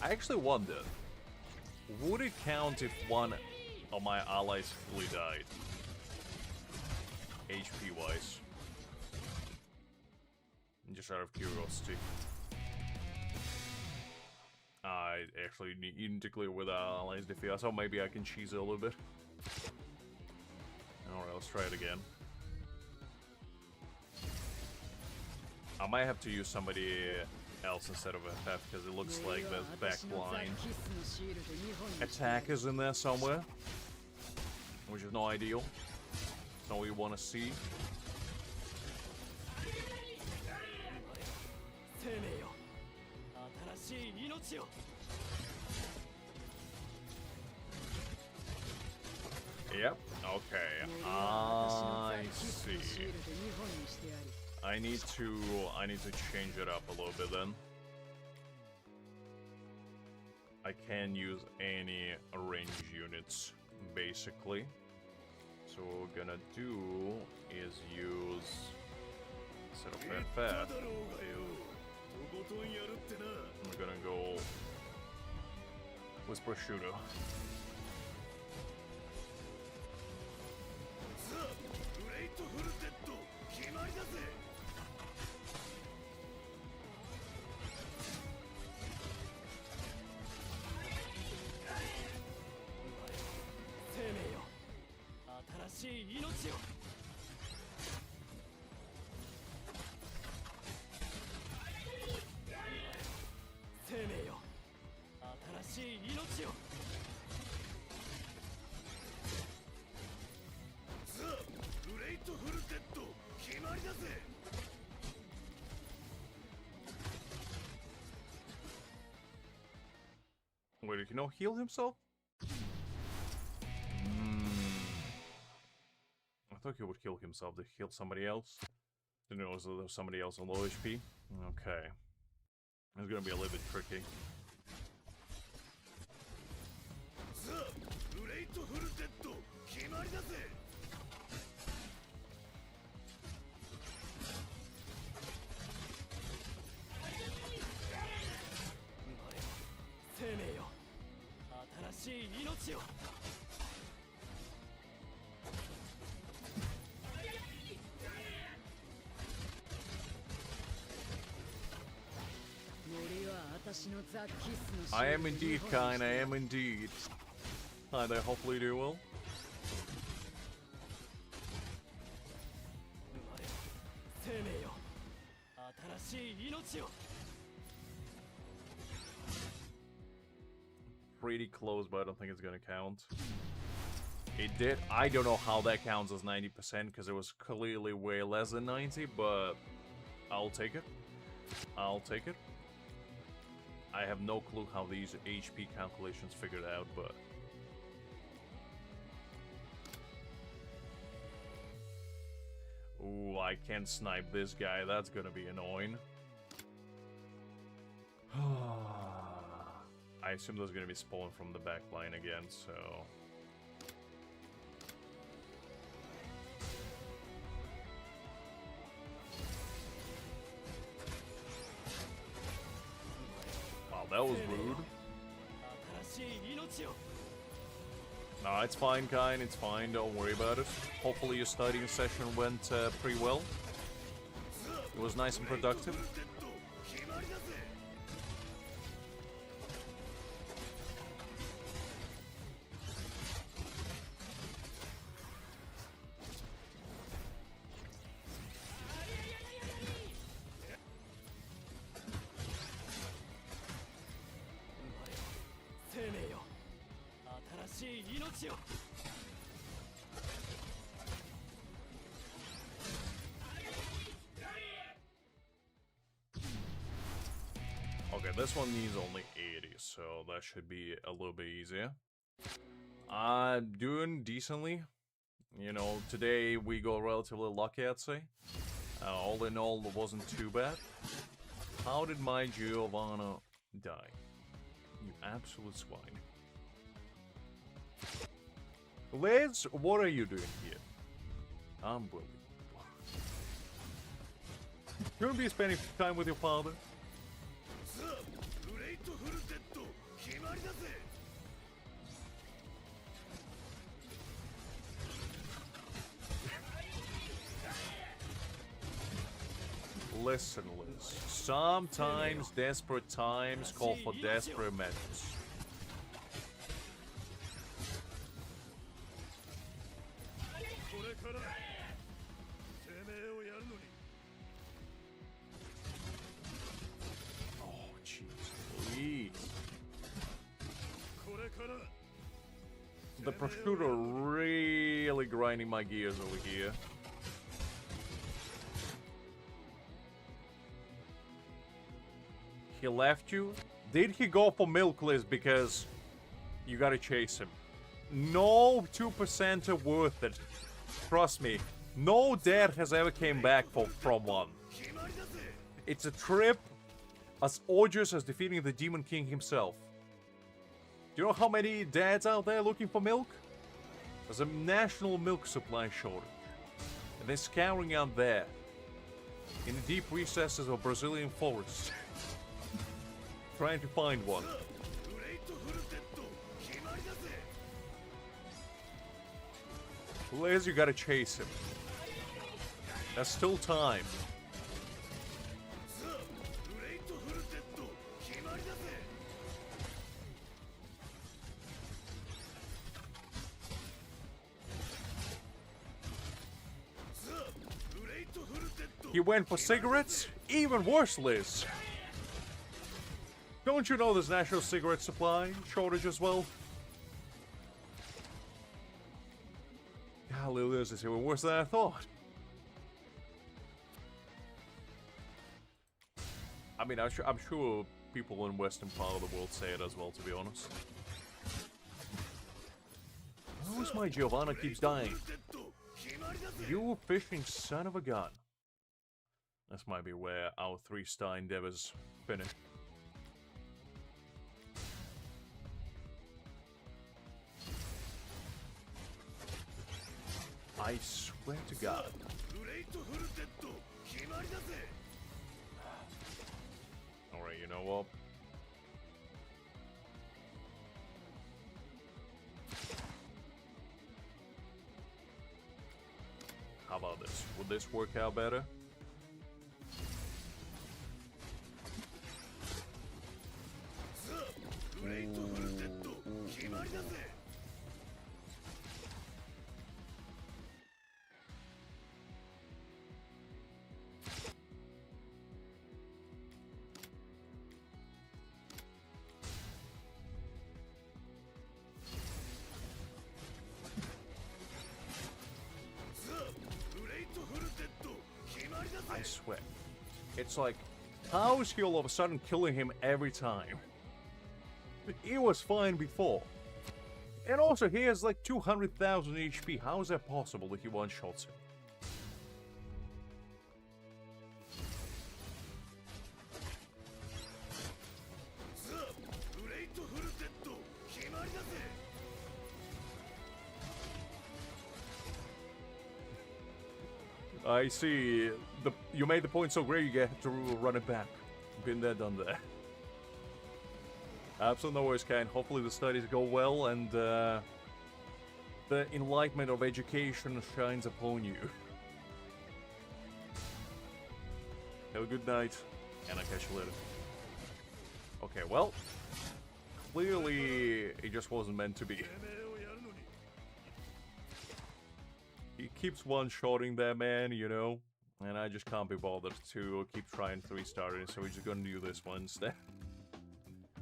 I actually wonder, would it count if one of my allies fully died? HP-wise. Just out of curiosity. I actually need to clear with our allies defeat, so maybe I can cheese it a little bit. Alright, let's try it again. I might have to use somebody else instead of FF, because it looks like there's backline attackers in there somewhere, which is not ideal. It's not what you want to see. Yep, okay, I see. I need to change it up a little bit then. I can use any range units, basically. So what we're gonna do is use, instead of FF, we're gonna go with prosciutto. Wait, did he not heal himself? I thought he would heal himself. Did he heal somebody else? Didn't know there was somebody else on low HP. Okay. It's gonna be a little bit tricky. I am indeed kind, I am indeed. Hi there, hopefully you do well. Pretty close, but I don't think it's gonna count. It did. I don't know how that counts as 90% because it was clearly way less than 90, but I'll take it. I'll take it. I have no clue how these HP calculations figured out, but... Ooh, I can't snipe this guy. That's gonna be annoying. I assume there's gonna be spawn from the back line again, so... Wow, that was rude. No, it's fine, Kain, it's fine, don't worry about it. Hopefully your studying session went pretty well. It was nice and productive. Okay, this one needs only 80, so that should be a little bit easier. I'm doing decently. You know, today we got relatively lucky, I'd say. All in all, it wasn't too bad. How did my Giovanna die? You absolute swine. Liz, what are you doing here? Unbelievable. You gonna be spending time with your father? Listen, Liz. Sometimes desperate times call for desperate measures. Oh, jeez, please. The prosciutto really grinding my gears over here. He left you? Did he go for milk, Liz? Because you gotta chase him. No 2% are worth it. Trust me. No dad has ever came back from one. It's a trip as arduous as defeating the Demon King himself. Do you know how many dads out there looking for milk? There's a national milk supply shortage. And they're scouring out there in the deep recesses of Brazilian forests. Trying to find one. Liz, you gotta chase him. There's still time. He went for cigarettes? Even worse, Liz. Don't you know there's national cigarette supply shortage as well? Golly, Liz is even worse than I thought. I mean, I'm sure people in Western part of the world say it as well, to be honest. Who's my Giovanna keeps dying? You fishing son of a gun. This might be where our 3-star endeavors finish. I swear to God. Alright, you know what? about this? Would this work out better? I swear. It's like, how is he all of a sudden killing him every time? He was fine before. And also, he has like 200,000 HP. How is that possible that he one-shots him? I see. You made the point so great you get to run it back. Been there, done there. Absolutely no worries, Ken. Hopefully the studies go well and the enlightenment of education shines upon you. Have a good night, and I'll catch you later. Okay, well, clearly it just wasn't meant to be. He keeps one-shotting that man, you know, and I just can't be bothered to keep trying 3-starring, so we're just gonna do this one instead.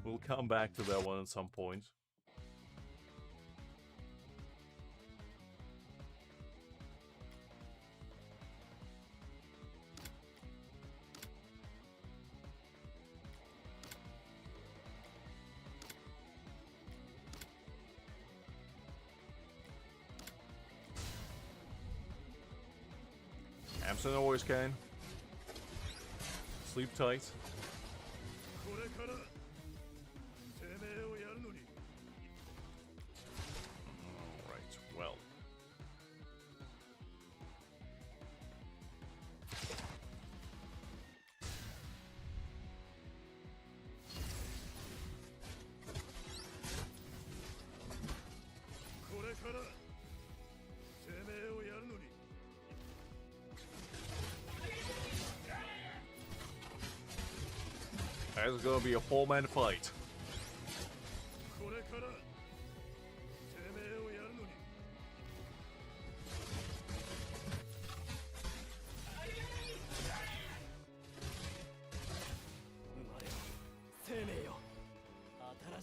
We'll come back to that one at some point. Amson always can. Sleep tight. Alright, well. It's gonna be a 4-man fight.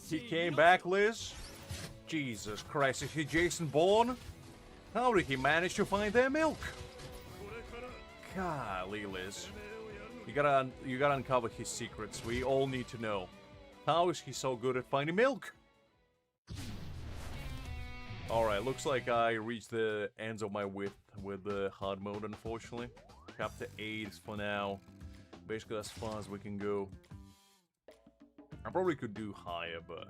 He came back, Liz? Jesus Christ, is he Jason Bourne? How did he manage to find their milk? Golly, Liz. You gotta uncover his secrets. We all need to know. How is he so good at finding milk? Alright, looks like I reached the ends of my width with the hard mode, unfortunately. Chapter 8 is for now. Basically as far as we can go. I probably could do higher, but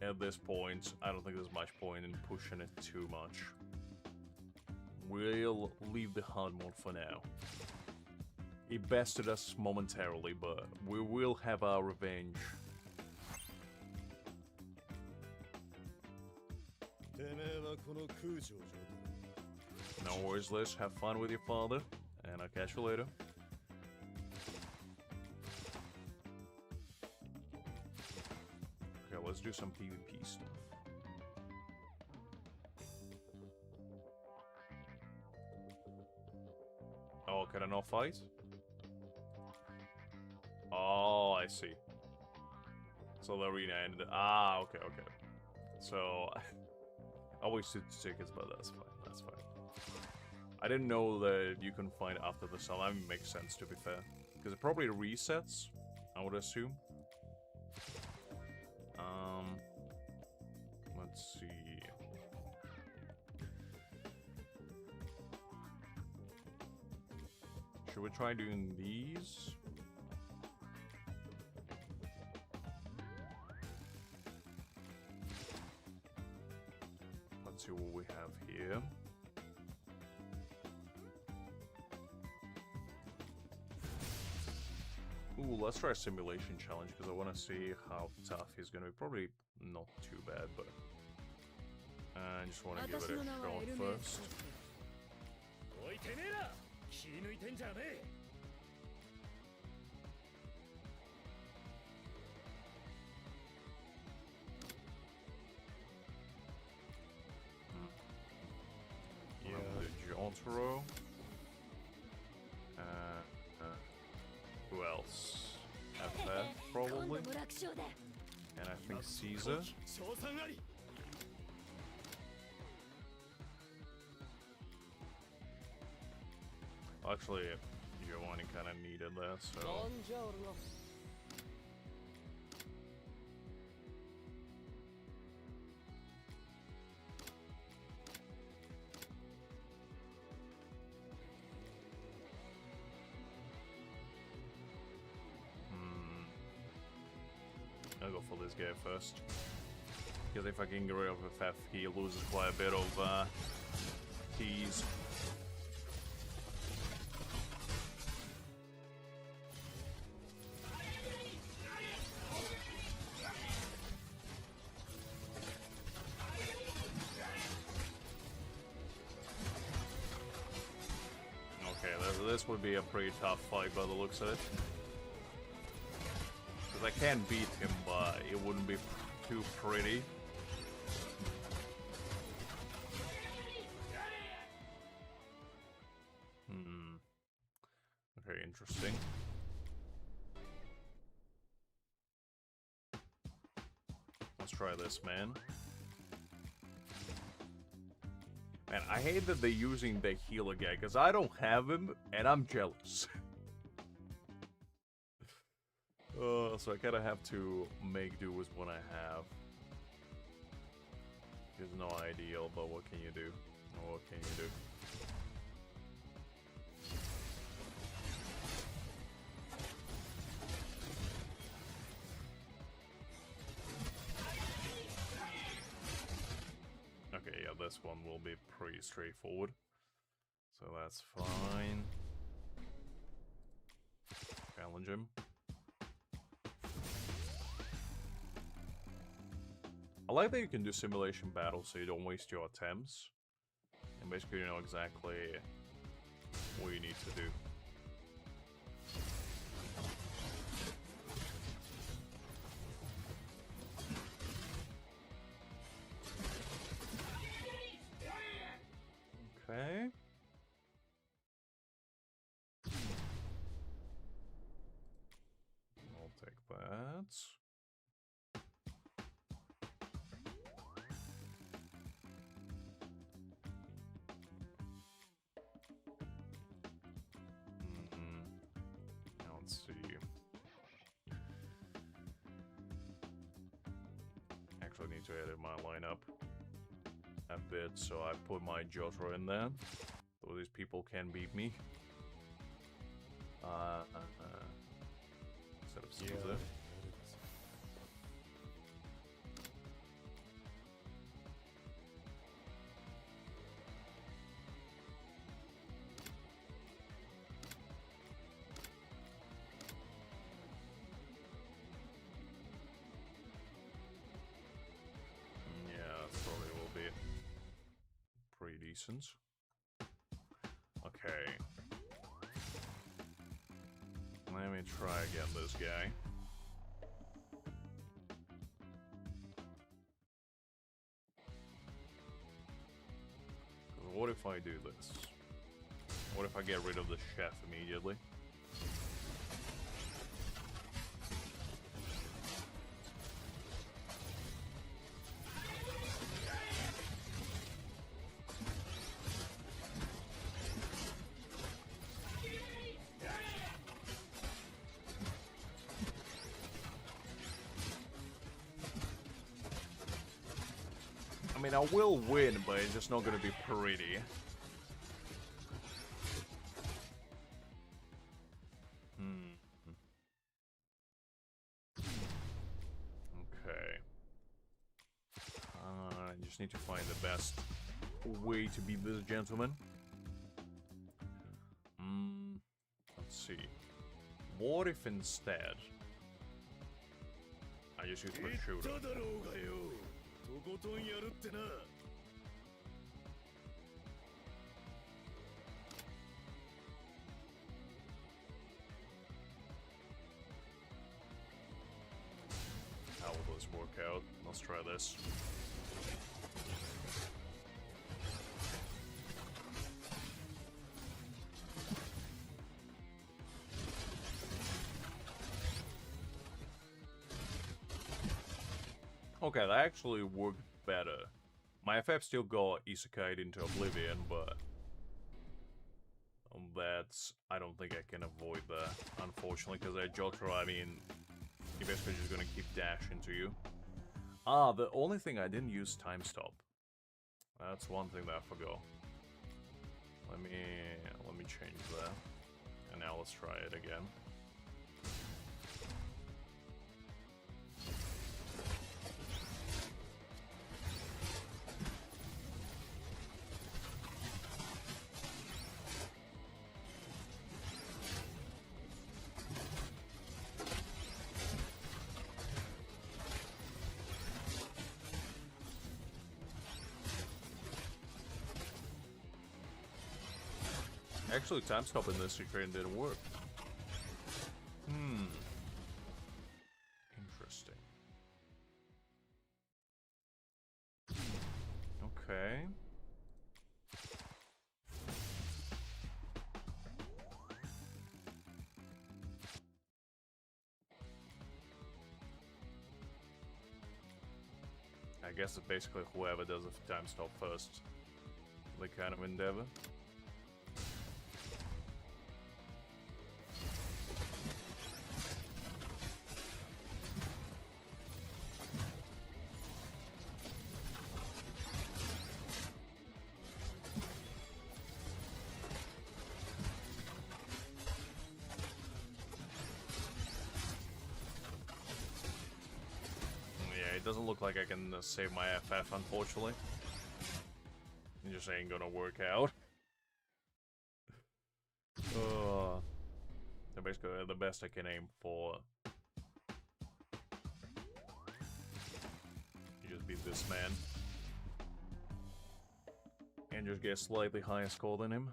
at this point, I don't think there's much point in pushing it too much. We'll leave the hard mode for now. He bested us momentarily, but we will have our revenge. No worries, Liz. Have fun with your father, and I'll catch you later. Okay, let's do some PvP stuff. Oh, can I not fight? Oh, I see. So the arena ended. Ah, okay, okay. So I wasted tickets, but that's fine. That's fine. I didn't know that you can find after the sun. That makes sense, to be fair, because it probably resets, I would assume. Let's see. Should we try doing these? Let's see what we have here. Ooh, let's try a simulation challenge because I want to see how tough he's going to be. Probably not too bad, but I just want to give it a shot first. The Jotaro. Who else? FF, probably. And I think Caesar. Actually, Giovanni kind of needed that, so... I'll go for this guy first. Because if I can get rid of FF, he loses quite a bit of keys. Okay, this would be a pretty tough fight by the looks of it. I can beat him, but it wouldn't be too pretty. Okay, interesting. Let's try this, man. Man, I hate that they're using the healer guy, because I don't have him, and I'm jealous. So I kind of have to make do with what I have. It's not ideal, but what can you do? What can you do? Okay, yeah, this one will be pretty straightforward. So that's fine. Challenge him. I like that you can do simulation battles so you don't waste your attempts. And basically you know exactly what you need to do. Okay. I'll take that. Let's see. Actually need to edit my lineup a bit, so I put my Jotaro in there, so these people can beat me. Instead of Caesar. Decent. Okay. Let me try again this guy. What if I do this? What if I get rid of the chef immediately? I mean, I will win, but it's just not going to be pretty. Okay. I just need to find the best way to beat this gentleman. Let's see. What if instead I just use prosciutto? out. Let's try this. Okay, that actually worked better. My FF still got isekai'd into oblivion, but that's... I don't think I can avoid that, unfortunately, because at Jotaro, I mean, you're basically just gonna keep dashing to you. Ah, the only thing I didn't use time stop. That's one thing that I forgot. Let me change that. And now let's try it again. Actually, time stop in this train didn't work. Interesting. Okay. I guess it's basically whoever does a time stop first. The kind of endeavor. It doesn't look like I can save my FF, unfortunately. It just ain't gonna work out. Basically, the best I can aim for. You just beat this man. And just get a slightly higher score than him.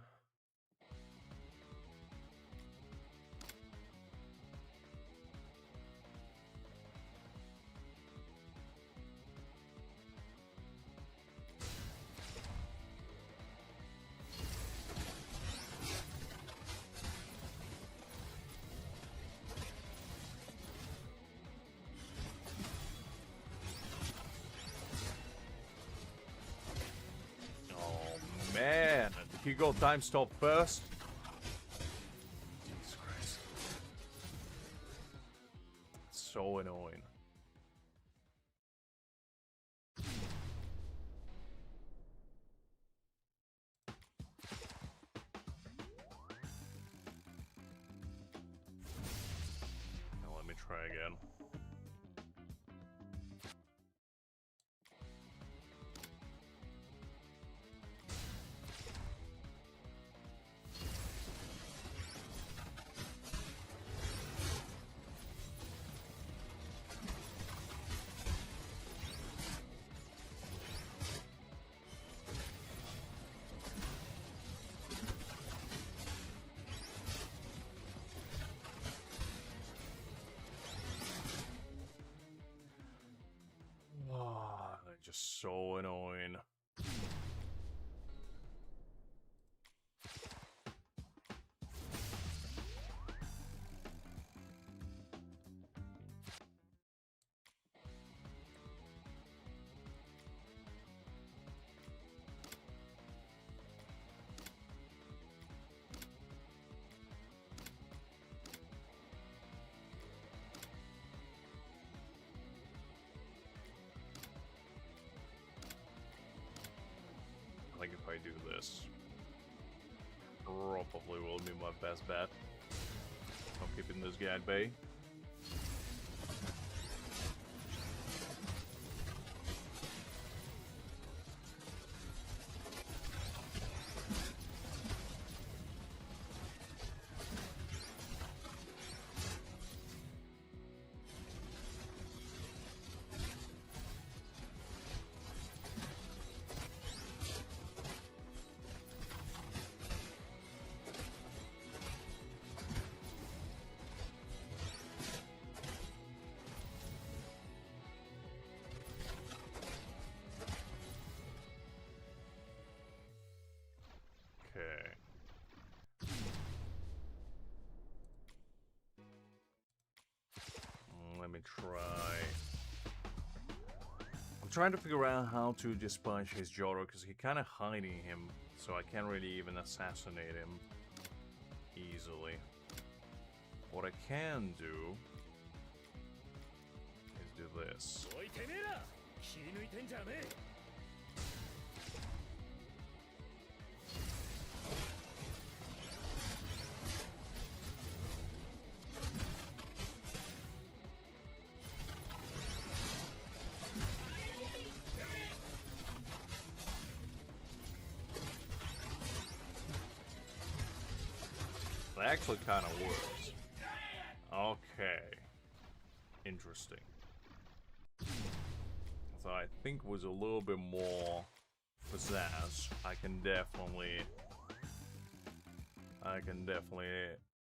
Man, did he go time stop first? Jesus Christ. It's so annoying. Now let me try again. Just so annoying. I think if I do this, probably will be my best bet. I'm keeping this guy at bay. Let me try. I'm trying to figure out how to dispatch his Jotaro because he's kind of hiding him, so I can't really even assassinate him easily. What I can do is do this. That actually kind of works. Okay. Interesting. So I think with a little bit more pizzazz, I can definitely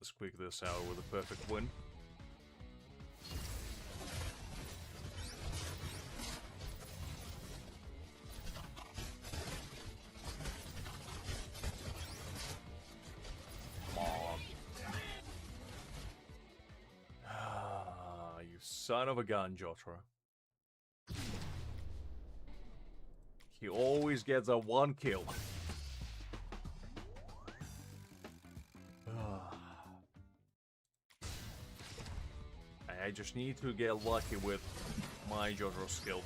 squeak this out with a perfect win. Son of a gun, Jotaro. He always gets a 1 kill. I just need to get lucky with my Jotaro skill.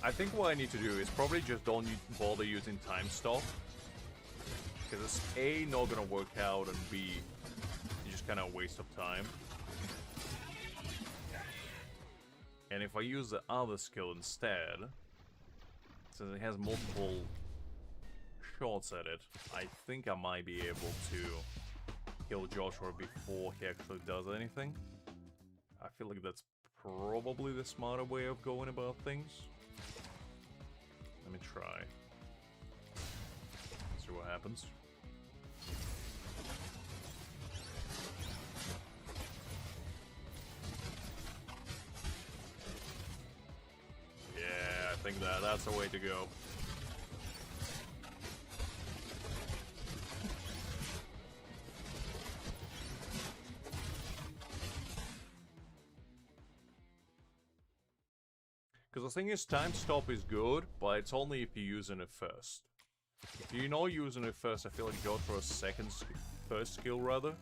I think what I need to do is probably just don't bother using time stop, because it's A, not gonna work out, and B, just kind of a waste of time. And if I use the other skill instead, since it has multiple shots at it, I think I might be able to kill Jotaro before he actually does anything. I feel like that's probably the smarter way of going about things. Let me try. See what happens. Yeah, I think that's the way to go. Because the thing is, time stop is good, but it's only if you're using it first. If you're not using it first, I feel like Jotaro's first skill rather,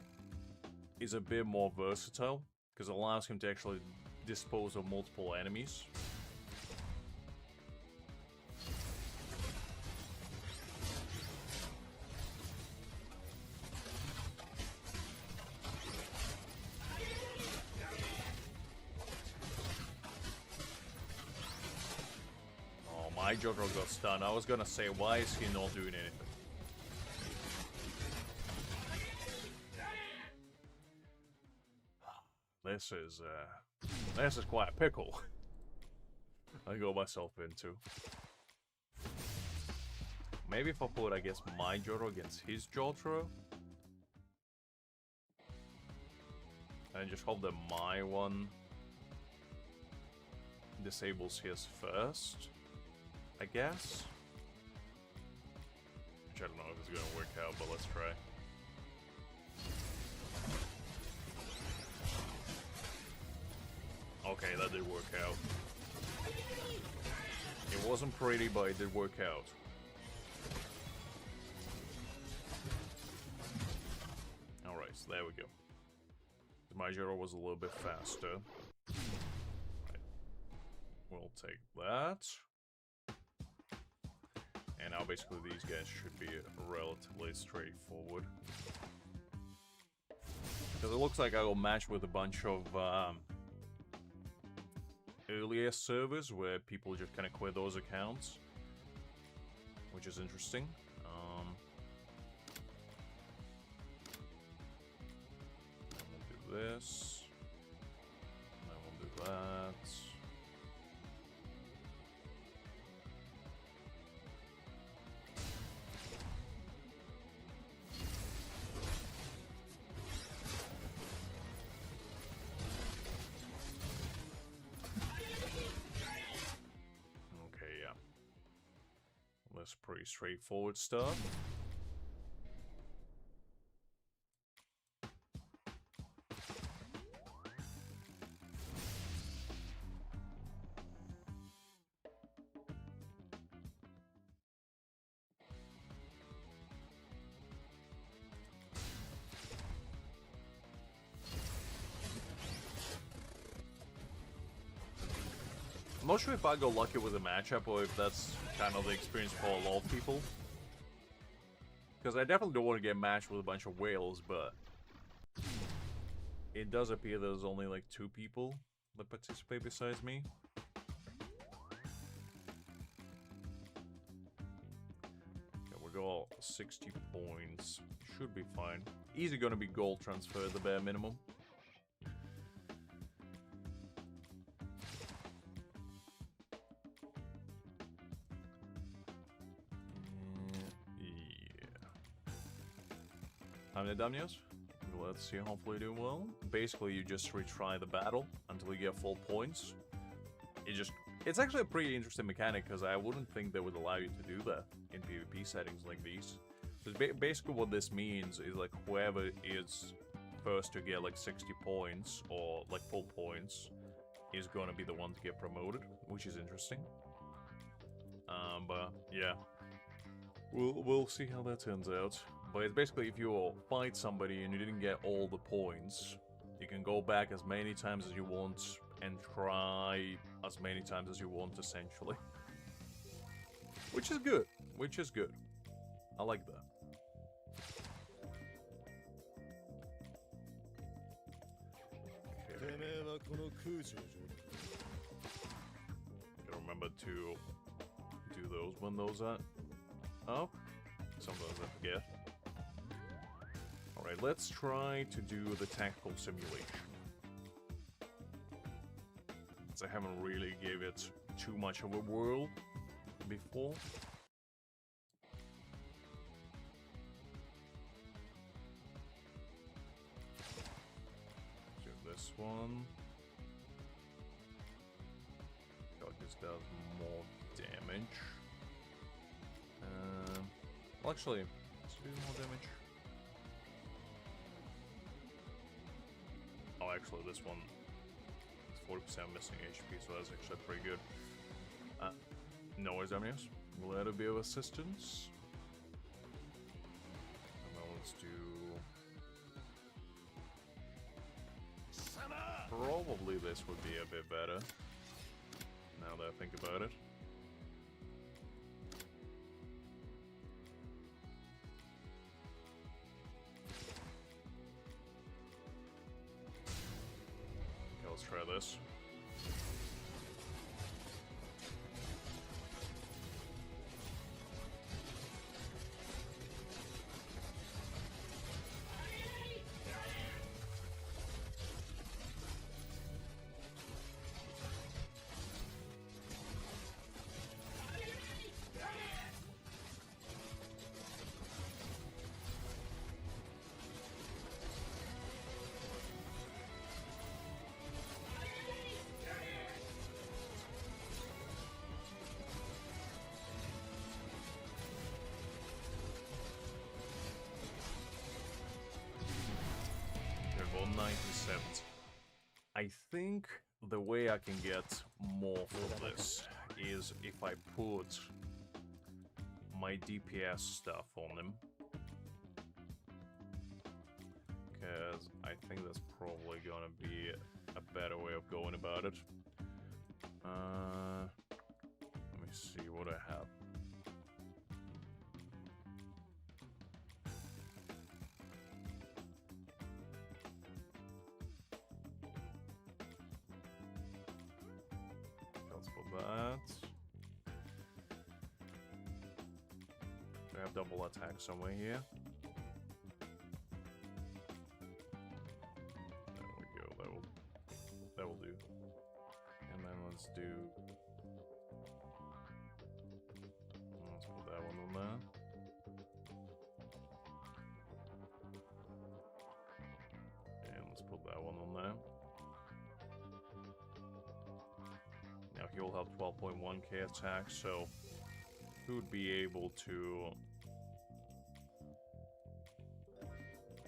is a bit more versatile, because it allows him to actually dispose of multiple enemies. My Jotaro got stunned. I was gonna say, why is he not doing anything? This is quite a pickle. I got myself into. Maybe if I put, I guess, my Jotaro against his Jotaro, and just hope that my one disables his first, I guess. Which I don't know if it's gonna work out, but let's try. Okay, that did work out. It wasn't pretty, but it did work out. Alright, so there we go. My Jotaro was a little bit faster. Right. We'll take that. And now basically these guys should be relatively straightforward. Because it looks like I will match with a bunch of earlier servers where people just kind of quit those accounts. Which is interesting. We'll do this. And then we'll do that. Pretty straightforward stuff. I'm not sure if I go lucky with a matchup or if that's kind of the experience for a lot of people. Because I definitely don't want to get matched with a bunch of whales, but it does appear there's only like 2 people that participate besides me. Okay, we got 60 points. Should be fine. Easy gonna be gold transfer at the bare minimum. How many damnios? Let's see, hopefully do well. Basically, you just retry the battle until you get full points. It's actually a pretty interesting mechanic, because I wouldn't think they would allow you to do that in PvP settings like these. So basically what this means is, like, whoever is first to get, like, 60 points, or, like, full points, is gonna be the one to get promoted, which is interesting. But, yeah. We'll see how that turns out. But it's basically, if you fight somebody and you didn't get all the points, you can go back as many times as you want and try as many times as you want, essentially. Which is good. Which is good. I like that. Okay. Gotta remember to do those when those are up. Sometimes I forget. Alright, let's try to do the tactical simulation. As I haven't really gave it too much of a whirl before. Do this one. I feel like this does more damage. Well, actually, let's do more damage. Oh, actually, this one is 40% missing HP, so that's actually pretty good. No worries, Amnios. Glad to be of assistance. And then let's do... Probably this would be a bit better, now that I think about it. Let's try this. I think the way I can get more from this is if I put my DPS stuff on him. Because I think that's probably gonna be a better way of going about it. Let me see what I have. That. We have double attack somewhere here. There we go. That will do. And then let's do. Let's put that one on there. And let's put that one on there. Now he'll have 12.1k attack, so should be able to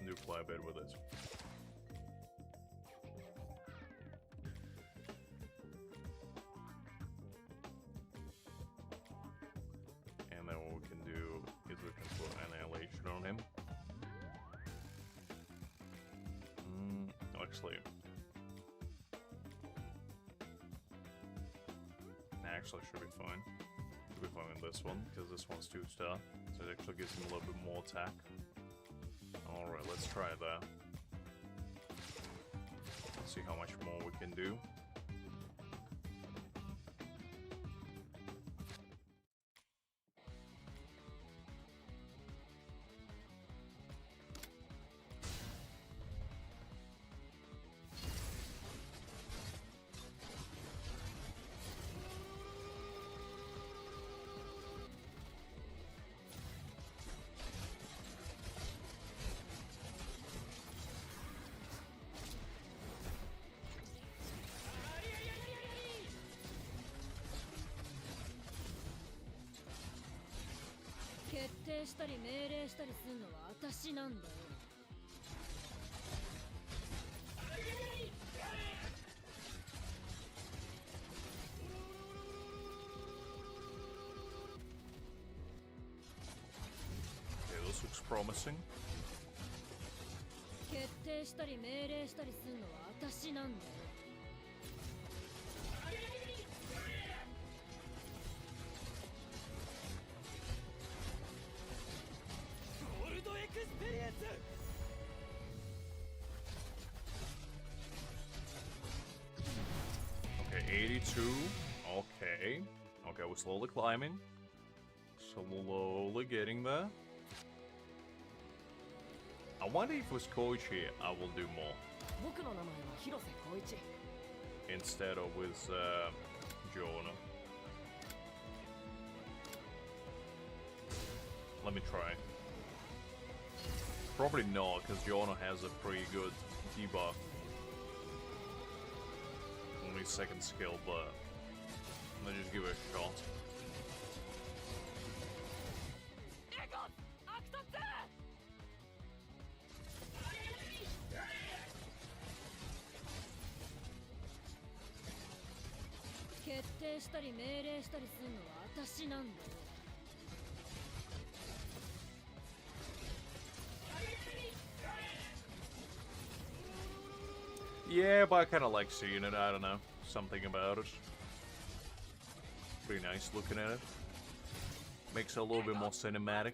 do quite a bit with it. And then what we can do is we can put Annihilation on him. Actually should be fine. Should be fine with this one, because this one's 2-star, so it actually gives him a little bit more attack. Alright, let's try that. Let's see how much more we can do. Okay, this looks promising. Okay, 82. Okay. Okay, we're slowly climbing. Slowly getting there. I wonder if with Koichi I will do more. Instead of with Jono. Let me try. Probably not, because Jono has a pretty good debuff. Only second skill, but let's just give it a shot. Yeah, but I kind of like seeing it. I don't know. Something about it. Pretty nice looking at it. Makes it a little bit more cinematic.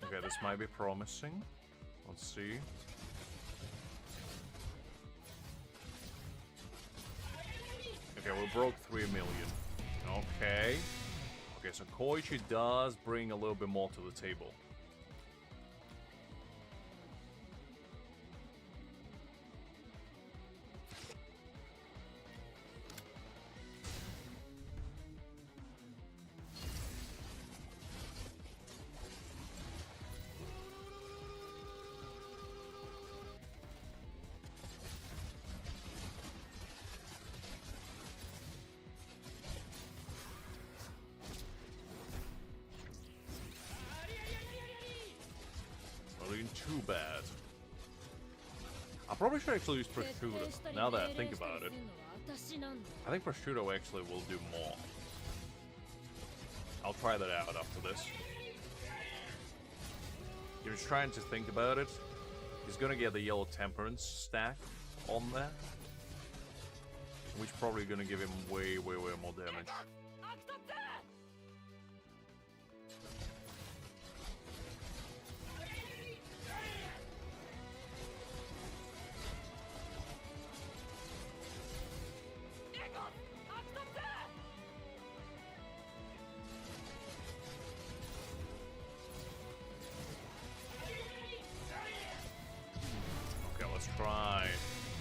Okay, this might be promising. Let's see. Okay, we broke 3 million. Okay. Okay, so Koichi does bring a little bit more to the table. Too bad. I probably should actually use prosciutto, now that I think about it. I think prosciutto actually will do more. I'll try that out after this. You're just trying to think about it. He's gonna get the yellow temperance stack on there, which probably gonna give him way more damage.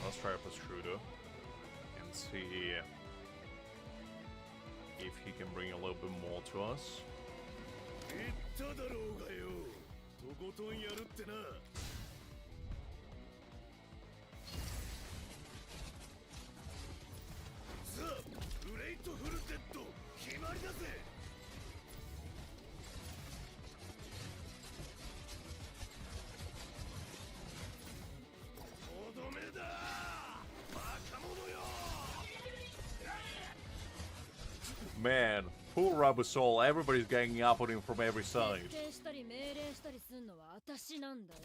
Let's try prosciutto and see if he can bring a little bit more to us. 言っただろうがよ。とことんやるってな。さあ、グレイトフルテッド決まりだぜ。とどめだ。バカ者よ。Man, poor Rubber Soul, everybody's ganging up on him from every side. 決定したり命令したりすんのは私なんだよ。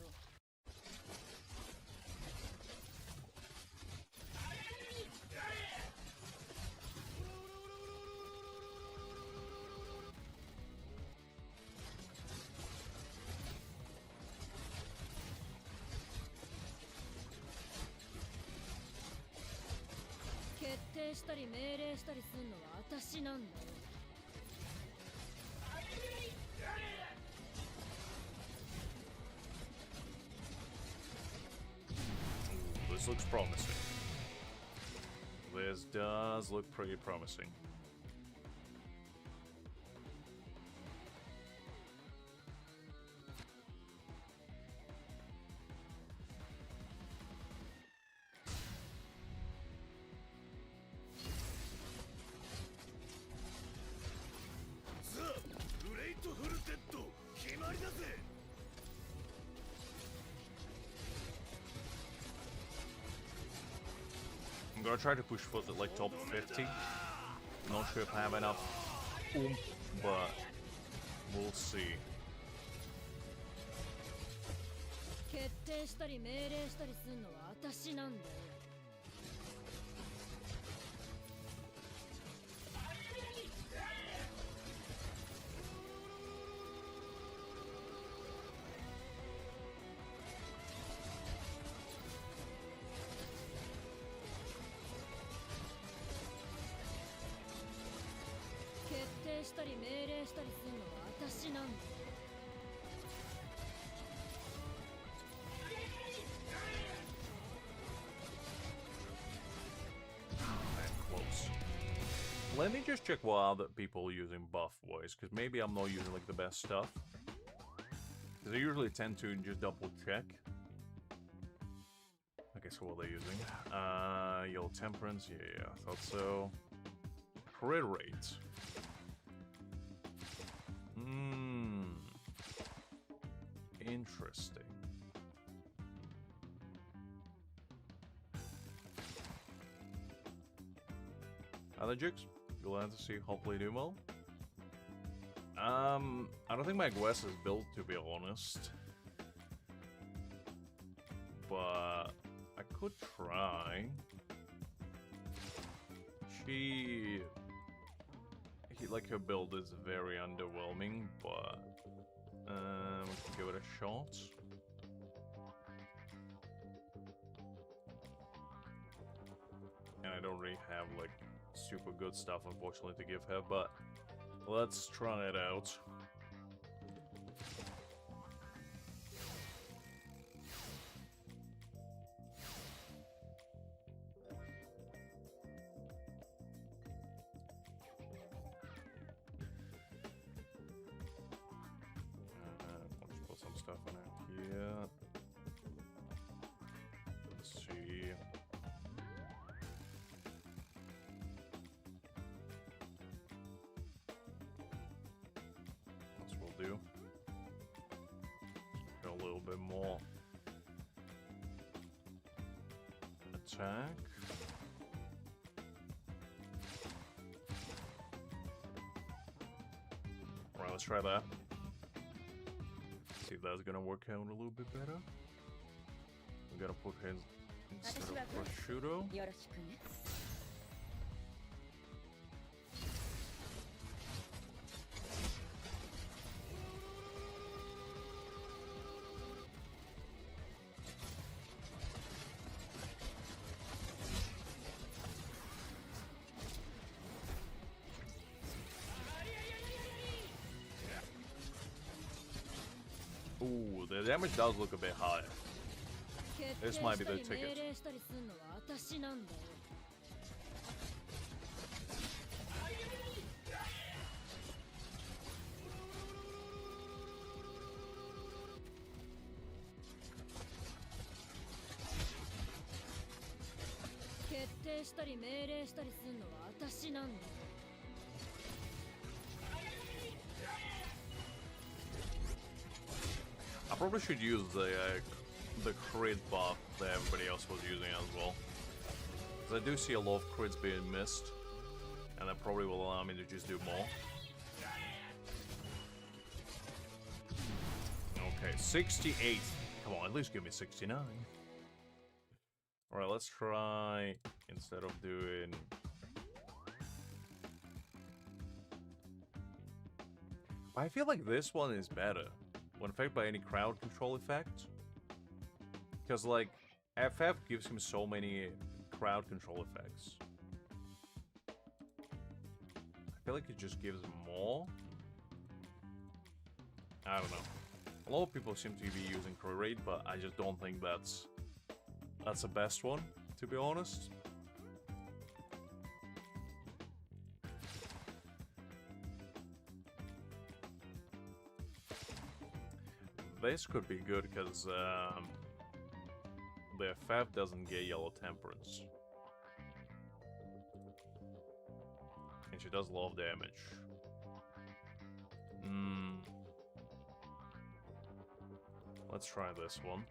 決定したり命令したりすんのは私なんだよ。This looks promising. This does look pretty promising. I'm gonna try to push for the like top 50. Not sure if I have enough oomph, but we'll see. 決定したり命令したりすんのは私なんだよ。決定したり命令したりすんのは私なんだよ。Close. Let me just check what other people using buff voice, because maybe I'm not using like the best stuff. Because I usually tend to just double check. Okay, so what are they using? Yellow Temperance, yeah, I thought so. Crit rate. Interesting. Other jigs? You'll have to see, hopefully do well. I don't think my Gwess is built, to be honest. But I could try. Like her build is very underwhelming, but we can give it a shot. And I don't really have like super good stuff, unfortunately, to give her, but let's try it out. Let's put some stuff in here. Let's see. This will do. Go a little bit more. Attack. Alright, let's try that. See if that's gonna work out a little bit better. We gotta put his instead of prosciutto. Ooh, the damage does look a bit high. This might be the ticket. 定したり命令したりするのは私なんだよ。 I probably should use the crit buff that everybody else was using as well. Because I do see a lot of crits being missed. And that probably will allow me to just do more. Okay, 68. Come on, at least give me 69. Alright, let's try, instead of doing... I feel like this one is better. When affected by any crowd control effect. Because, like, FF gives him so many crowd control effects. I feel like it just gives more. I don't know. A lot of people seem to be using crit rate, but I just don't think that's the best one, to be honest. This could be good because the FF doesn't get yellow temperance. And she does a lot of damage. Let's try this one.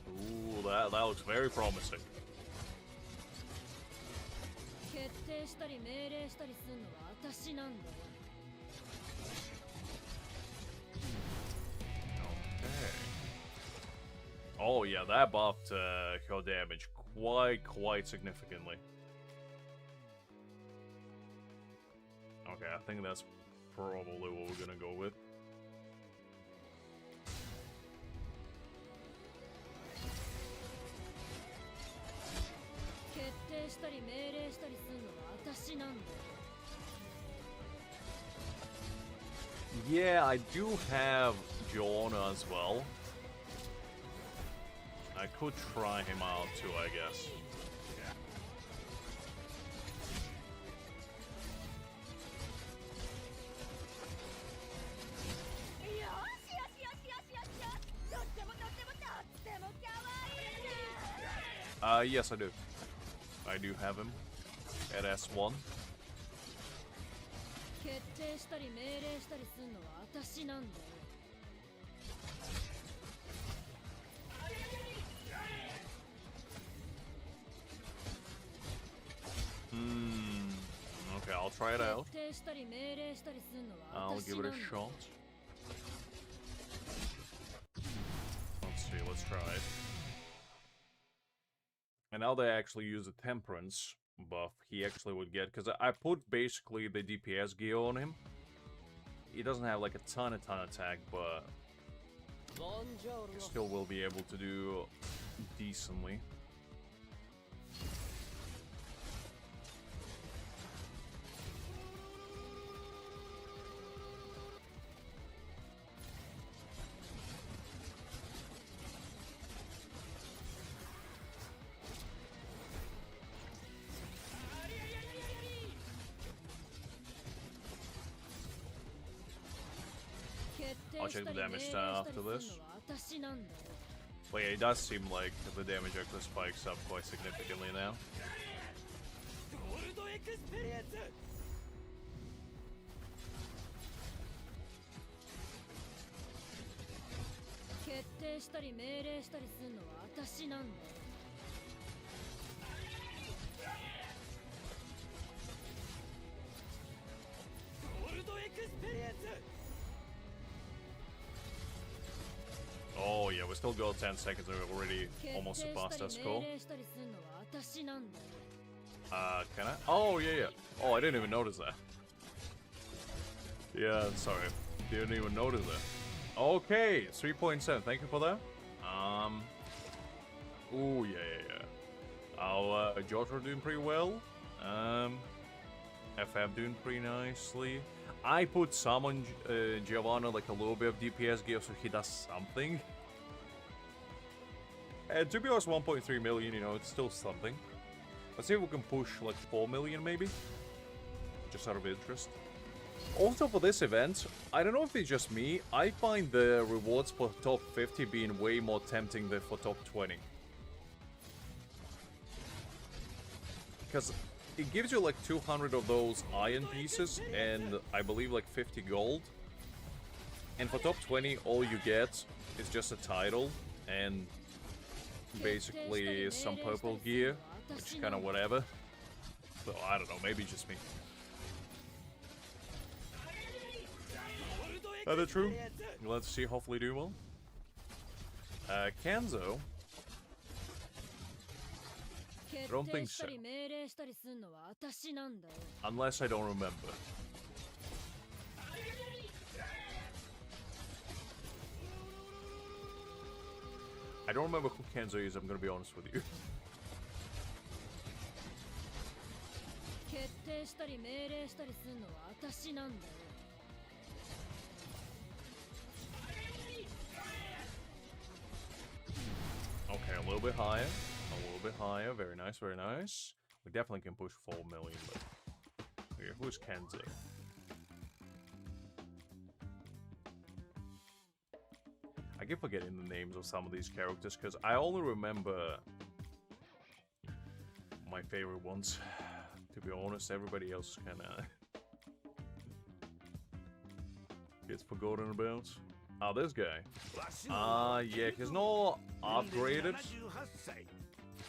Ooh, that looks very promising. Okay. Oh yeah, that buffed her damage quite significantly. Okay, I think that's probably what we're gonna go with. Yeah, I do have Joanna as well. I could try him out too, I guess. Yes, I do. I do have him at S1. Okay, I'll try it out. I'll give it a shot. Let's see, let's try it. And now they actually use a temperance buff, he actually would get, because I put basically the DPS gear on him. He doesn't have like a ton attack, but he still will be able to do decently. I'll check the damage after this. But yeah, it does seem like the damage actually spikes up quite significantly now. we still got 10 seconds and we already almost surpassed that score. Can I? Oh, yeah. Oh, I didn't even notice that. Yeah, sorry. Didn't even notice that. Okay, 3.7. Thank you for that. Ooh, yeah. Our Jotaro doing pretty well. FF doing pretty nicely. I put some on Giovanna, like a little bit of DPS gear so he does something. And to be honest, 1.3 million, you know, it's still something. Let's see if we can push like 4 million maybe. Just out of interest. Also for this event, I don't know if it's just me, I find the rewards for top 50 being way more tempting than for top 20. Because it gives you like 200 of those iron pieces and I believe like 50 gold. And for top 20, all you get is just a title and basically some purple gear, which is kind of whatever. So I don't know, maybe just me. Are they true? Let's see, hopefully do well. Kanzo. I don't think so. Unless I don't remember. I don't remember who Kanzo is, I'm gonna be honest with you. Okay, a little bit higher. A little bit higher. Very nice, very nice. We definitely can push 4 million, but... Okay, who's Kenzo? I keep forgetting the names of some of these characters, because I only remember... my favorite ones. To be honest, everybody else kinda... gets forgotten about. Oh, this guy. Yeah, he's not upgraded.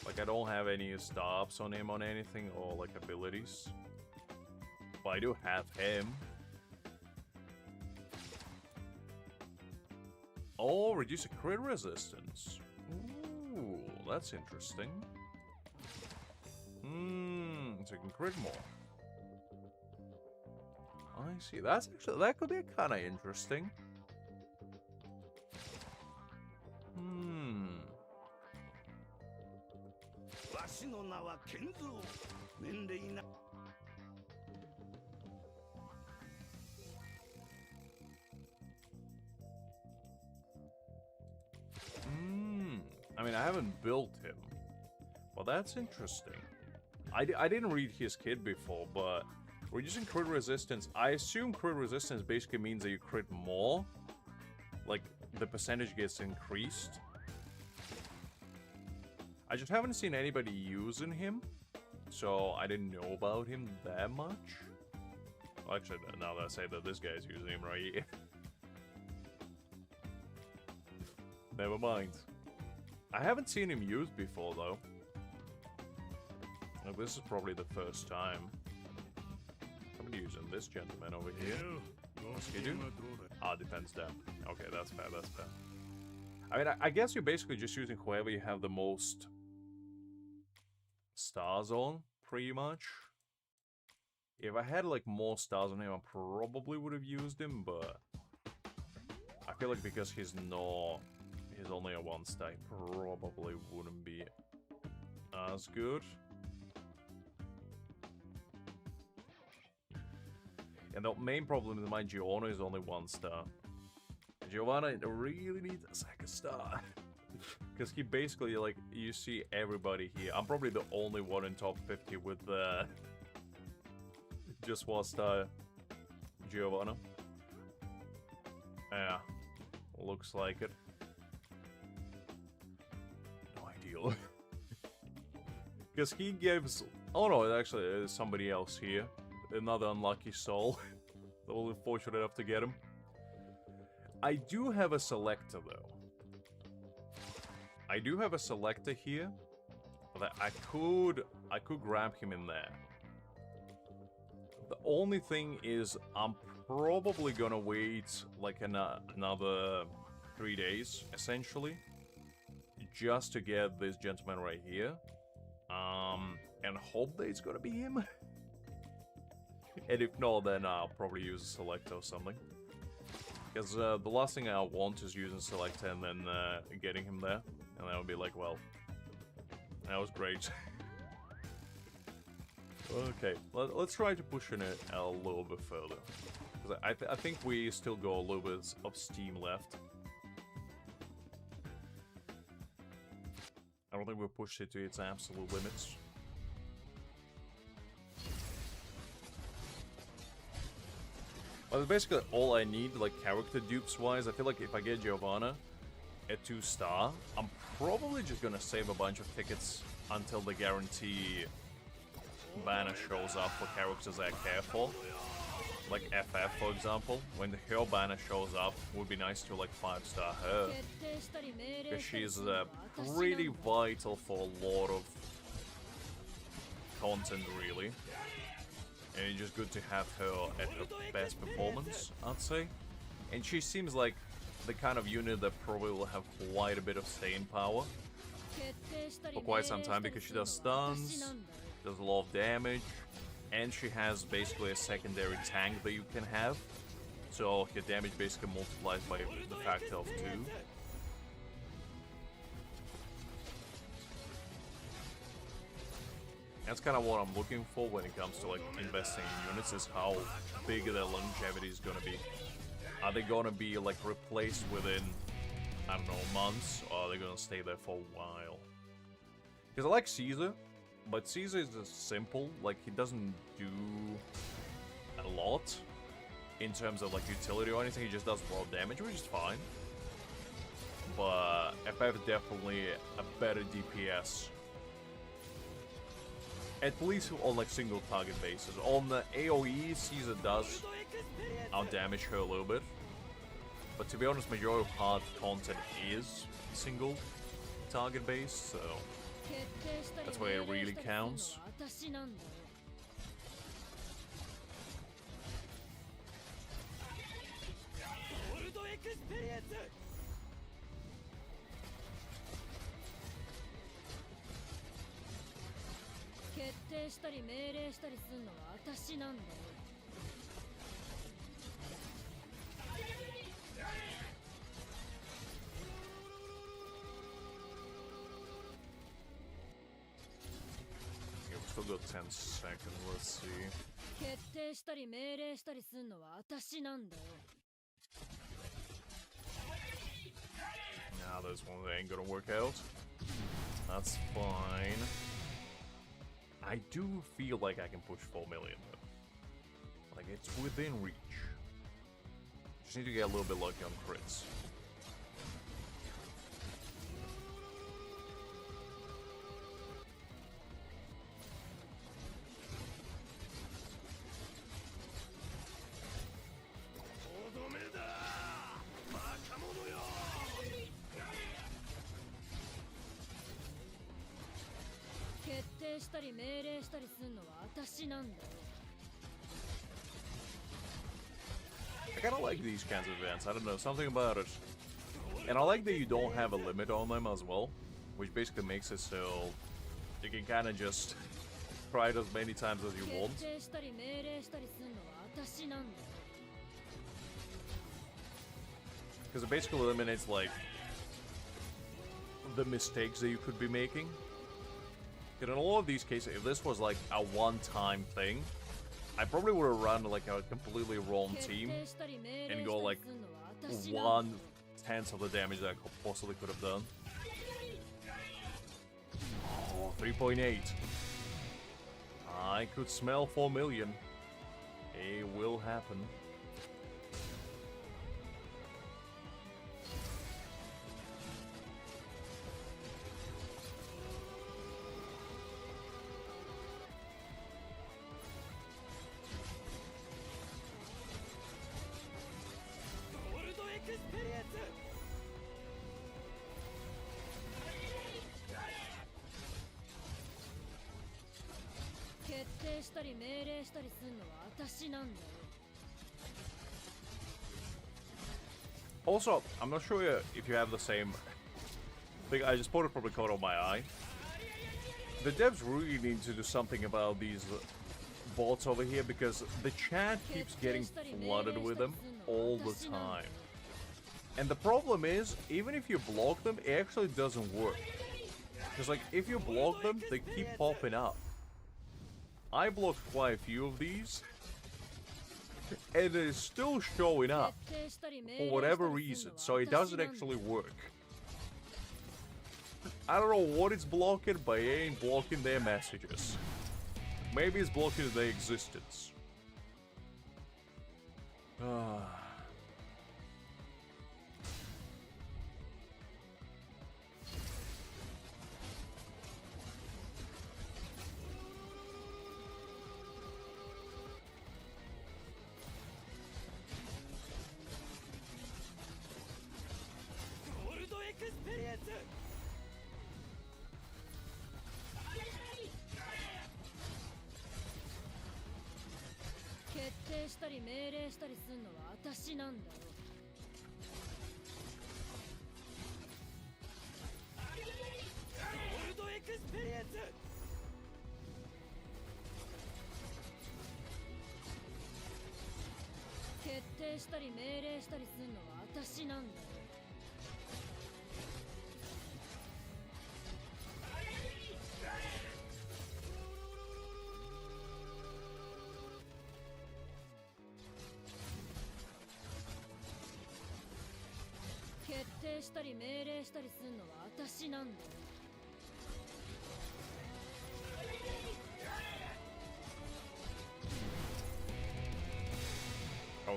Like, I don't have any stops on him on anything, or, like, abilities. But I do have him. Oh, reduce a crit resistance. Ooh, that's interesting. So you can crit more. I see. That's actually, that could be kind of interesting. I mean, I haven't built him. Well, that's interesting. I didn't read his kit before, but reducing crit resistance, I assume crit resistance basically means that you crit more. Like, the percentage gets increased. I just haven't seen anybody using him, so I didn't know about him that much. Well, actually, now that I say that, this guy's using him, right? Never mind. I haven't seen him used before, though. Like, this is probably the first time. Somebody using this gentleman over here. What's he do? Ah, defense down. Okay, that's fair, that's fair. I mean, I guess you're basically just using whoever you have the most stars on, pretty much. If I had, like, more stars on him, I probably would have used him, but... I feel like because he's not... he's only a 1-star, he probably wouldn't be as good. And the main problem is my Giovanna is only 1-star. Giovanna really needs a 2nd star. Because he basically, like, you see everybody here. I'm probably the only one in top 50 with just 1-star Giovanna. Yeah, looks like it. No ideal. Because he gives... oh no, actually there's somebody else here. Another unlucky soul. That was unfortunate enough to get him. I do have a selector though. I do have a selector here. But I could grab him in there. The only thing is I'm probably gonna wait like another 3 days, essentially. just to get this gentleman right here. And hope that it's gonna be him. And if not, then I'll probably use a selector or something. Because the last thing I want is using selector and then getting him there. And that would be like, well, that was great. Okay, let's try to push in it a little bit further. Because I think we still got a little bit of steam left. I don't think we pushed it to its absolute limits. Well, that's basically all I need, like, character dupes-wise. I feel like if I get Giovanna at 2-star, I'm probably just gonna save a bunch of tickets until the guarantee banner shows up for characters I care for. Like FF, for example. When the her banner shows up, it would be nice to, like, 5-star her. Because she's pretty vital for a lot of content, really. And it's just good to have her at her best performance, I'd say. And she seems like the kind of unit that probably will have quite a bit of staying power for quite some time, because she does stuns, does a lot of damage, and she has basically a secondary tank that you can have. So her damage basically multiplies by the factor of 2. That's kind of what I'm looking for when it comes to, like, investing in units, is how big their longevity is gonna be. Are they gonna be, like, replaced within, I don't know, months, or are they gonna stay there for a while? Because I like Caesar, but Caesar is just simple. Like, he doesn't do a lot in terms of, like, utility or anything. He just does a lot of damage, which is fine. But FF is definitely a better DPS. At least on, like, single target basis. On the AoE, Caesar does outdamage her a little bit. But to be honest, majority of hard content is single target based, so that's where it really counts. Still got 10 seconds, let's see. Nah, this one ain't gonna work out. That's fine. I do feel like I can push 4 million though. Like, it's within reach. Just need to get a little bit lucky on crits. I kinda like these kinds of events, I don't know, something about it. And I like that you don't have a limit on them as well, which basically makes it so you can kinda just try it as many times as you want. Because it basically eliminates, like, the mistakes that you could be making. And in a lot of these cases, if this was like a one-time thing, I probably would have run like a completely wrong team and go like 1/10 of the damage that I possibly could have done. Oh, 3.8. I could smell 4 million. It will happen. Also, I'm not sure if you have the same think I just put it from the corner of my eye. The devs really need to do something about these bots over here because the chat keeps getting flooded with them all the time. And the problem is, even if you block them, it actually doesn't work. Because, like, if you block them, they keep popping up. I blocked quite a few of these, and it is still showing up for whatever reason, so it doesn't actually work. I don't know what it's blocking, but it ain't blocking their messages. Maybe it's blocking their existence.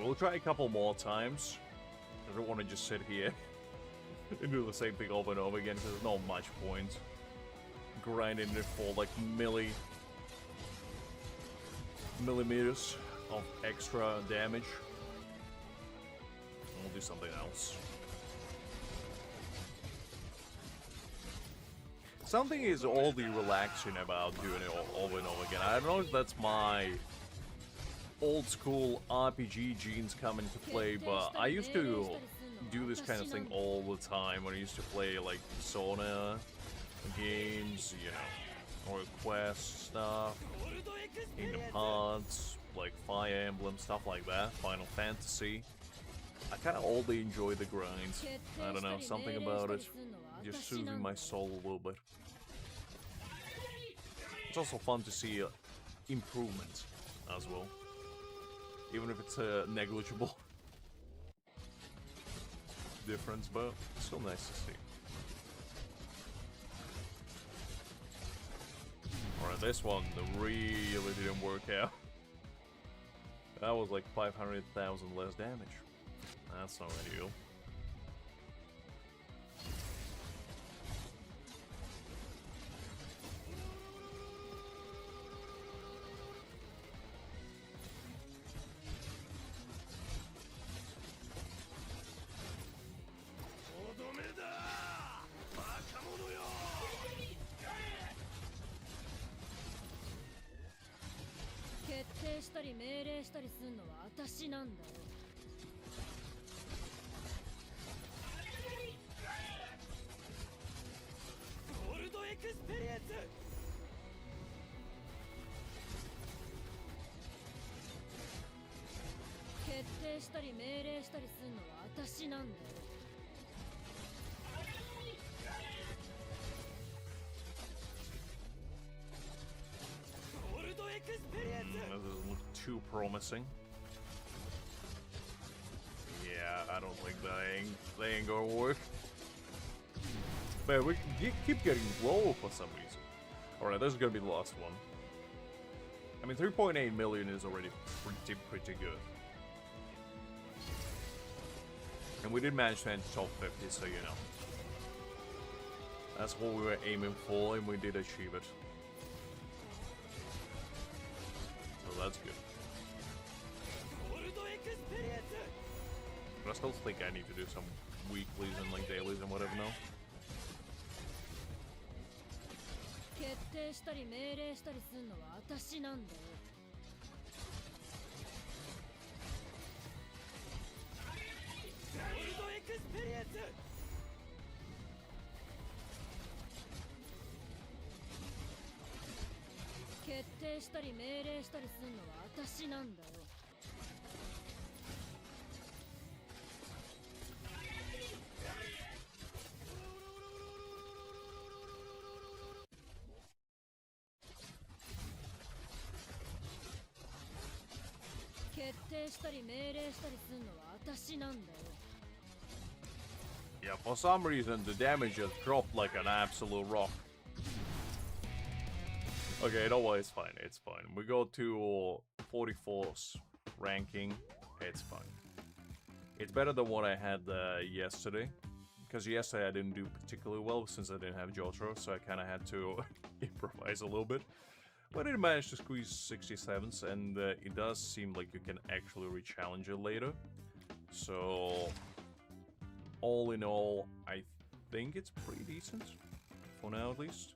We'll try a couple more times. I don't want to just sit here and do the same thing over and over again because there's not much point grinding it for like millimeters of extra damage. We'll do something else. Something is oddly relaxing about doing it over and over again. I don't know if that's my old school RPG genes come into play, but I used to do this kind of thing all the time when I used to play like Persona games, you know, or Quest stuff, Kingdom Hearts, like Fire Emblem, stuff like that, Final Fantasy. I kind of oddly enjoy the grind. I don't know, something about it just soothing my soul a little bit. It's also fun to see improvement as well, even if it's a negligible difference, but it's still nice to see. Alright, this one really didn't work out. That was like 500,000 less damage. That's not ideal. That doesn't look too promising. Yeah, I don't think that ain't gonna work. Man, we keep getting low for some reason. Alright, this is gonna be the last one. I mean, 3.8 million is already pretty good. And we did manage to enter top 50, so you know. That's what we were aiming for, and we did achieve it. So that's good. But I still think I need to do some weeklies and like dailies and whatever now. 定したり命令したりすんのは私なんだよ。決定したり命令したりすんのは私なんだよ。 Yeah, for some reason the damage just dropped like an absolute rock. Okay, no way, it's fine, it's fine. We go to 44's ranking, it's fine. It's better than what I had yesterday. Because yesterday I didn't do particularly well since I didn't have Jotaro, so I kind of had to improvise a little bit. But I managed to squeeze 67s, and it does seem like you can actually re-challenge it later. So, all in all, I think it's pretty decent. For now, at least.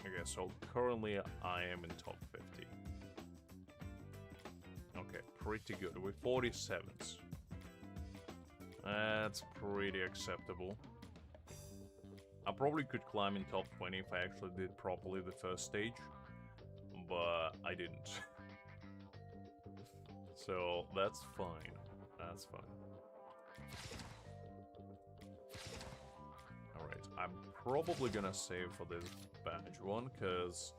Okay, so currently I am in top 50. Okay, pretty good. With 47s. That's pretty acceptable. I probably could climb in top 20 if I actually did properly the first stage. But I didn't. So that's fine. That's fine. Alright, I'm probably gonna save for this badge one, because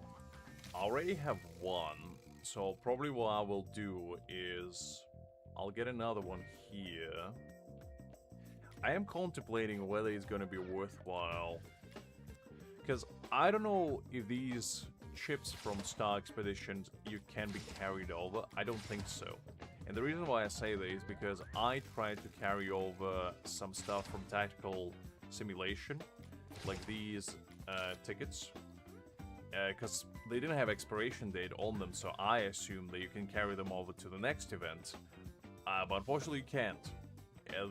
I already have one. So probably what I will do is I'll get another one here. I am contemplating whether it's going to be worthwhile, because I don't know if these chips from Star Expeditions you can be carried over. I don't think so. And the reason why I say that is because I tried to carry over some stuff from Tactical Simulation, like these tickets, because they didn't have expiration date on them, so I assumed that you can carry them over to the next event. But unfortunately you can't.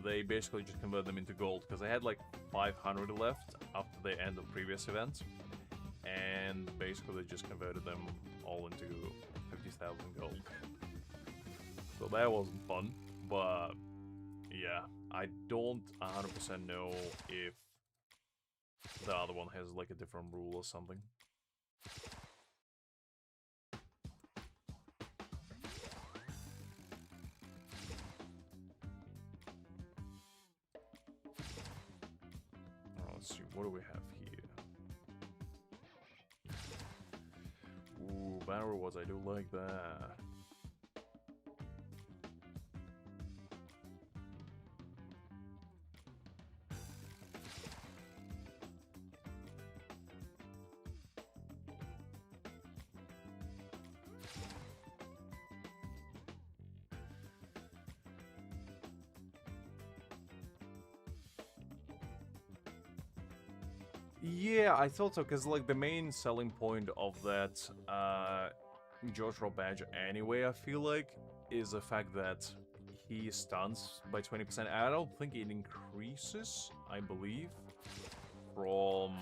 They basically just convert them into gold, because I had like 500 left after the end of previous events, and basically they just converted them all into 50,000 gold. So that wasn't fun, but yeah, I don't 100% know if the other one has like a different rule or something. Let's see, what do we have here? Ooh, battle rewards, I do like that. Yeah, I thought so, because like the main selling point of that Jotaro badge anyway, I feel like, is the fact that he stuns by 20%. I don't think it increases, I believe, from...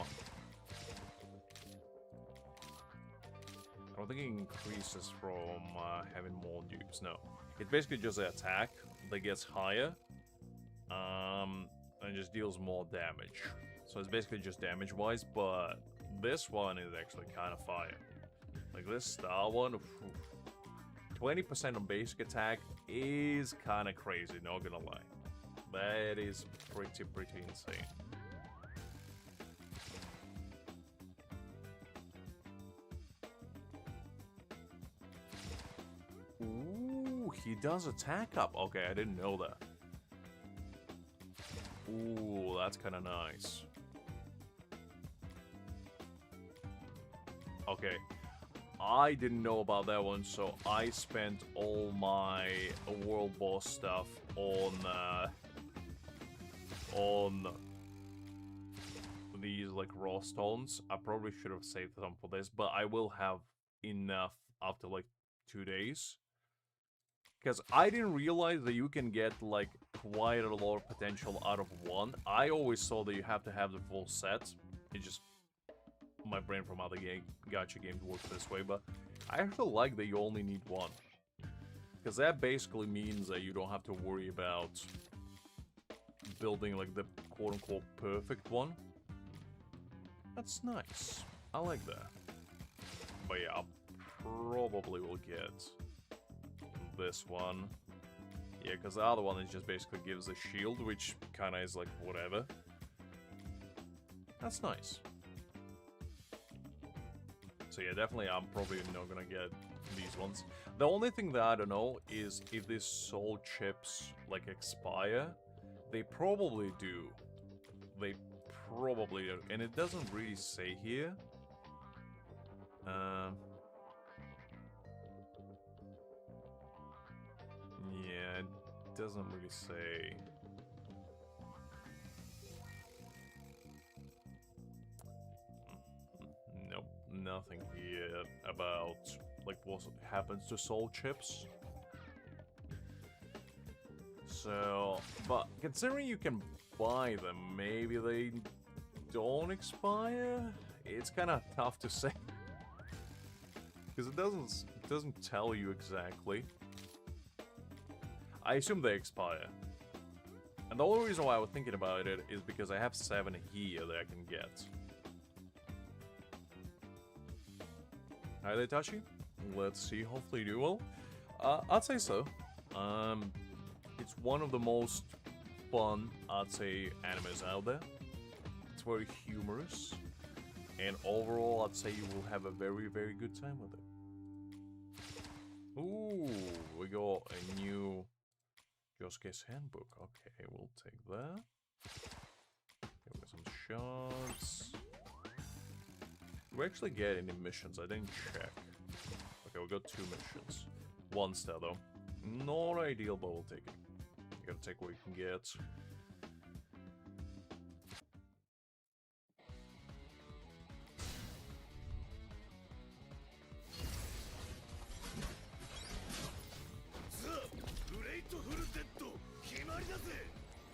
I don't think it increases from having more dupes, no. It's basically just an attack that gets higher, and just deals more damage. So it's basically just damage-wise, but this one is actually kind of fire. Like this star one, 20% on basic attack is kind of crazy, not gonna lie. That is pretty insane. Ooh, he does attack up. Okay, I didn't know that. Ooh, that's kind of nice. Okay, I didn't know about that one, so I spent all my world boss stuff on these like raw stones. I probably should have saved some for this, but I will have enough after like 2 days. Because I didn't realize that you can get like quite a lot of potential out of one. I always thought that you have to have the full set. It just... my brain from other gacha games works this way, but I actually like that you only need one. Because that basically means that you don't have to worry about building like the quote-unquote perfect one. That's nice. I like that. But yeah, I probably will get this one. Yeah, because the other one is just basically gives a shield, which kind of is like whatever. That's nice. So yeah, definitely I'm probably not gonna get these ones. The only thing that I don't know is if these soul chips like expire. They probably do. They probably do. And it doesn't really say here. Yeah, it doesn't really say. Nope, nothing here about like what happens to soul chips. So, but considering you can buy them, maybe they don't expire? It's kind of tough to say. Because it doesn't tell you exactly. I assume they expire. And the only reason why I was thinking about it is because I have 7 here that I can get. Hi there, Tashi. Let's see, hopefully you do well. I'd say so. It's one of the most fun, I'd say, animes out there. It's very humorous. And overall, I'd say you will have a very, very good time with it. Ooh, we got a new Josuke's handbook. Okay, we'll take that. Okay, we got some shots. Do we actually get any missions? I didn't check. Okay, we got 2 missions. 1 star though. Not ideal, but we'll take it. You gotta take what you can get.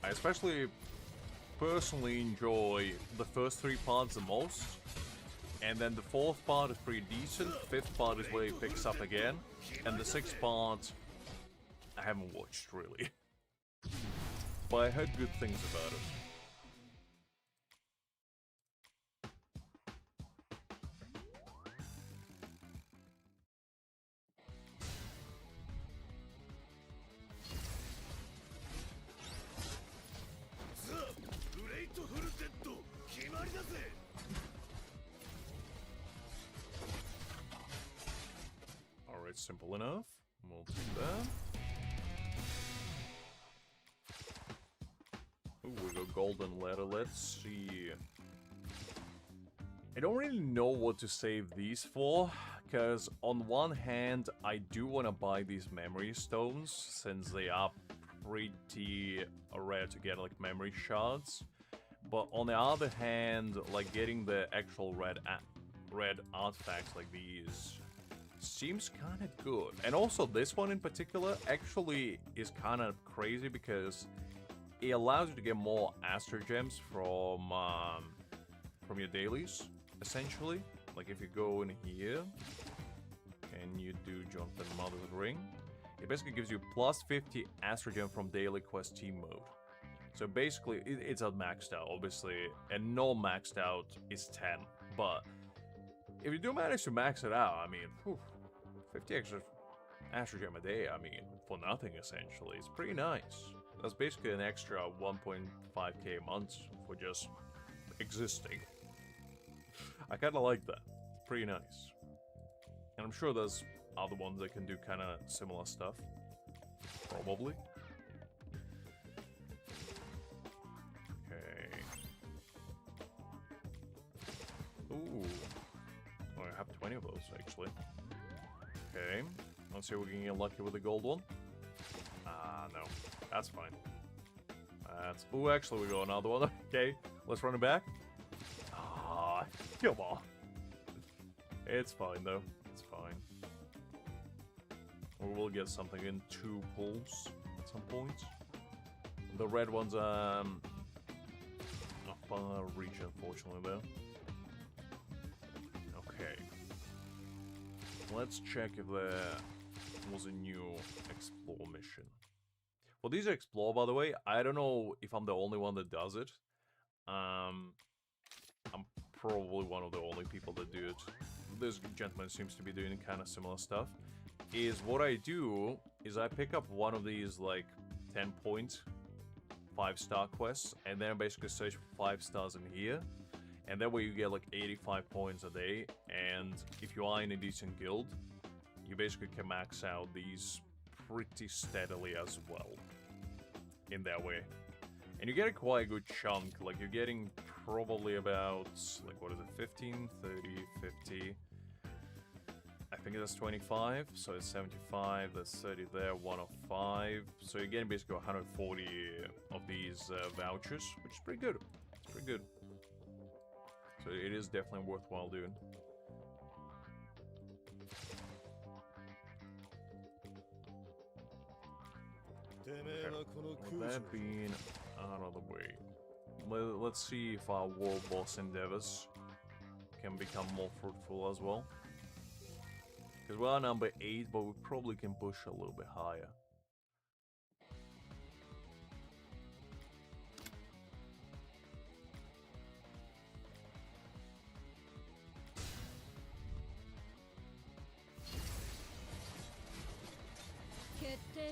I especially personally enjoy the first 3 parts the most. And then the 4th part is pretty decent, 5th part is where it picks up again, and the 6th part I haven't watched really. But I heard good things about it. Alright, simple enough. We'll take that. Ooh, we got golden letter. Let's see. I don't really know what to save these for, because on one hand, I do want to buy these memory stones, since they are pretty rare to get, like, memory shards. But on the other hand, like, getting the actual red artifacts like these seems kind of good. And also this one in particular actually is kind of crazy because it allows you to get more Aster Gems from your dailies, essentially. Like if you go in here and you do Jonathan Mother's Ring, it basically gives you plus 50 Aster Gem from daily quest team mode. So basically, it's a maxed out, obviously, and no maxed out is 10. But if you do manage to max it out, I mean, whew, 50 extra Aster Gem a day, I mean, for nothing essentially. It's pretty nice. That's basically an extra 1.5k a month for just existing. I kind of like that. It's pretty nice. And I'm sure there's other ones that can do kind of similar stuff. Probably. Ooh. Oh, I have 20 of those, actually. Okay. Let's see if we can get lucky with the gold one. Ah, no. That's fine. That's... Ooh, actually, we got another one. Okay. Let's run it back. Ah, come on. It's fine, though. It's fine. We will get something in 2 pulls at some point. The red one's, not far reach, unfortunately, though. Okay. Let's check if there was a new explore mission. For these explore, by the way, I don't know if I'm the only one that does it. I'm probably one of the only people that do it. This gentleman seems to be doing kind of similar stuff. Is what I do is I pick up one of these like 10-point 5-star quests, and then I basically search for 5 stars in here, and that way you get like 85 points a day. And if you are in a decent guild, you basically can max out these pretty steadily as well in that way. And you get a quite good chunk, like you're getting probably about, like what is it, 15, 30, 50, I think that's 25, so it's 75, that's 30 there, 105, so you're getting basically 140 of these vouchers, which is pretty good, it's pretty good. So it is definitely worthwhile doing. With that being out of the way, let's see if our world boss endeavors can become more fruitful as well. Because we are number 8, but we probably can push a little bit higher.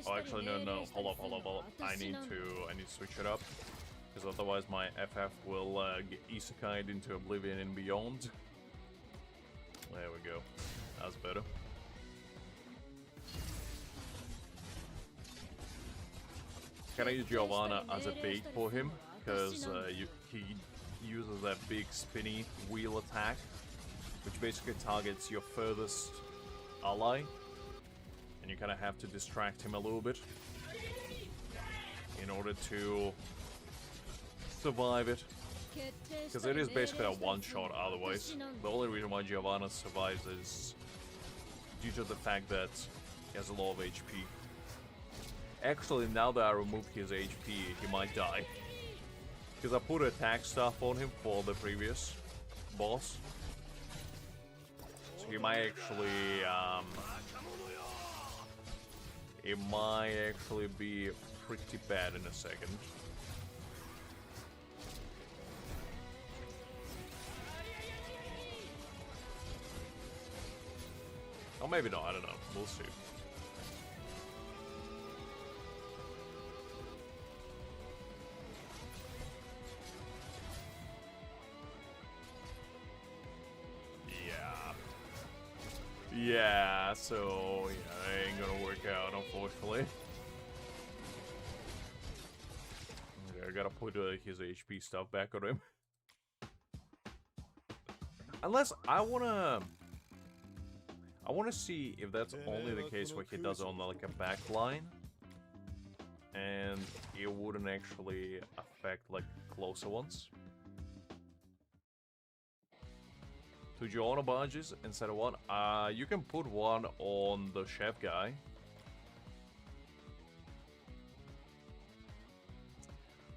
Oh, actually, no, hold up. I need to switch it up. Because otherwise my FF will get isekai'd into oblivion and beyond. There we go. That's better. Can I use Giovanna as a bait for him? Because he uses that big spinny wheel attack, which basically targets your furthest ally. And you kind of have to distract him a little bit in order to survive it. Because it is basically a one-shot otherwise. The only reason why Giovanna survives is due to the fact that he has a lot of HP. Actually, now that I removed his HP, he might die. Because I put attack stuff on him for the previous boss. So he might actually, it might actually be pretty bad in a second. Or maybe not, I don't know. We'll see. Yeah, so, yeah, it ain't gonna work out, unfortunately. Okay, I gotta put his HP stuff back on him. Unless I wanna see if that's only the case where he does it on like a back line, and it wouldn't actually affect like closer ones. 2 Giorno barges instead of 1. You can put 1 on the chef guy.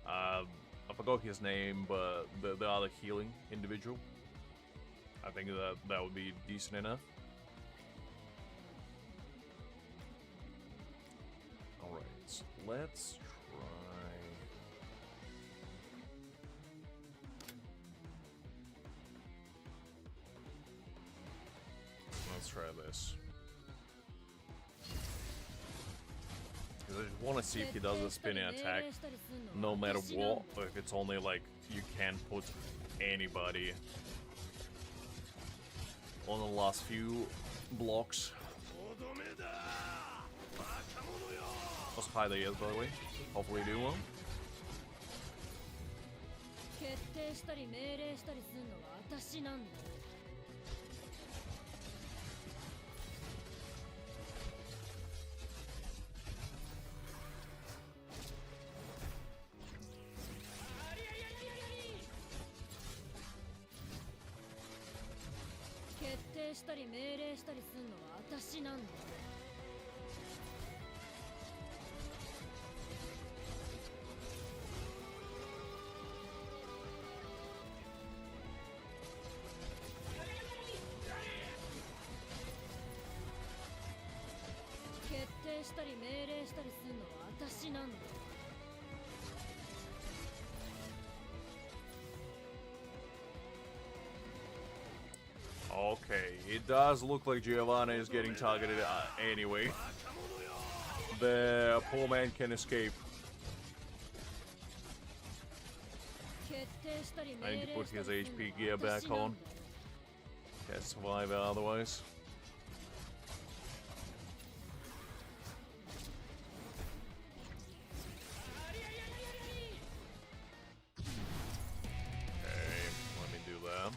I forgot his name, but the other healing individual. I think that would be decent enough. Alright, let's try... Let's try this. Because I just want to see if he does a spinning attack, no matter what, or if it's only like you can put anybody on the last few blocks. Also, hi there, yes, by the way. Hopefully you do well. 定したり命令したりするのは私なんだ。 Okay, it does look like Giovanna is getting targeted anyway. The poor man can escape. I need to put his HP gear back on. Can't survive otherwise. Okay, let me do that.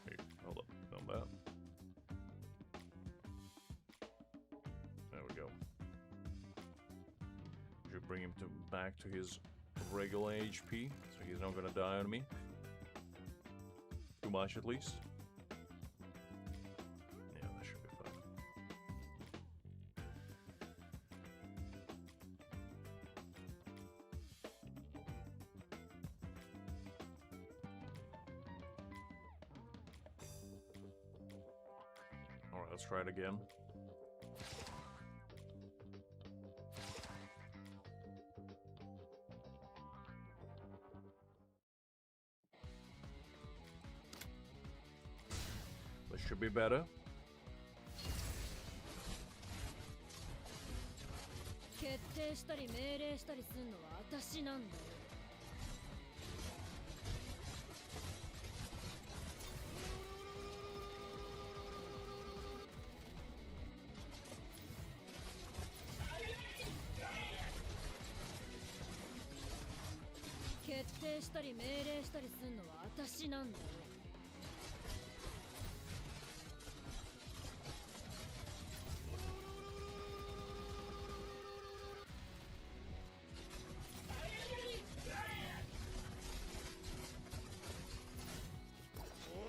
Wait, hold up, on that. There we go. Should bring him back to his regular HP, so he's not gonna die on me. Too much at least. Yeah, that should be fine. Alright, let's try it again. This should be better. 決定したり命令したりするのは私なんだよ。 決定したり命令したりするのは私なんだよ。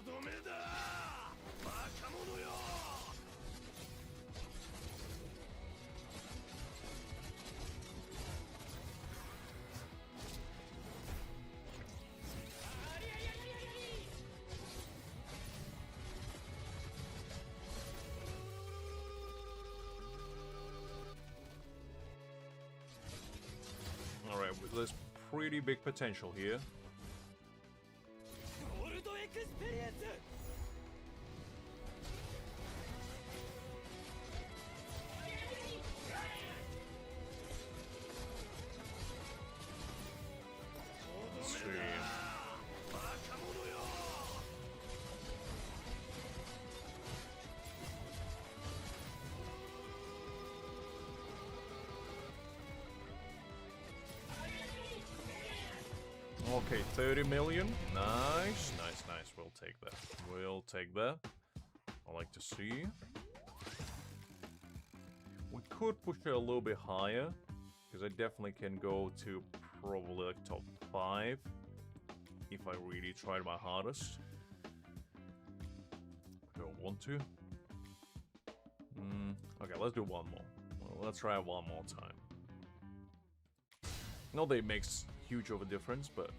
とどめだバカ者よ Alright, there's pretty big potential here. ゴールドエクスペリエンス Let's see. バカ者よ Okay, 30 million. Nice, nice, nice. We'll take that. We'll take that. I like to see. We could push it a little bit higher, because I definitely can go to probably like top 5 if I really tried my hardest. I don't want to. Okay, let's do one more. Well, let's try it one more time. Not that it makes huge of a difference, but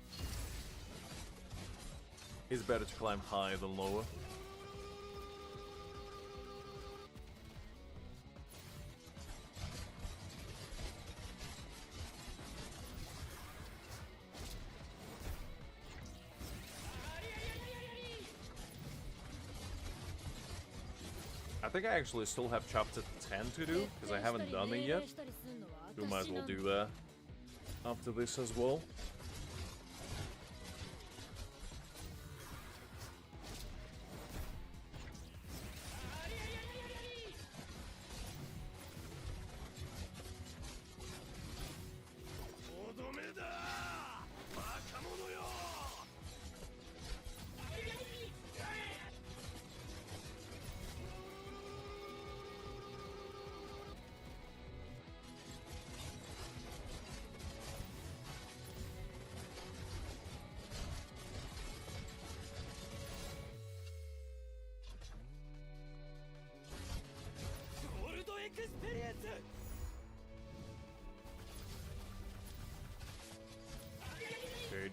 it's better to climb higher than lower. I think I actually still have chapter 10 to do, because I haven't done it yet. We might as well do that after this as well.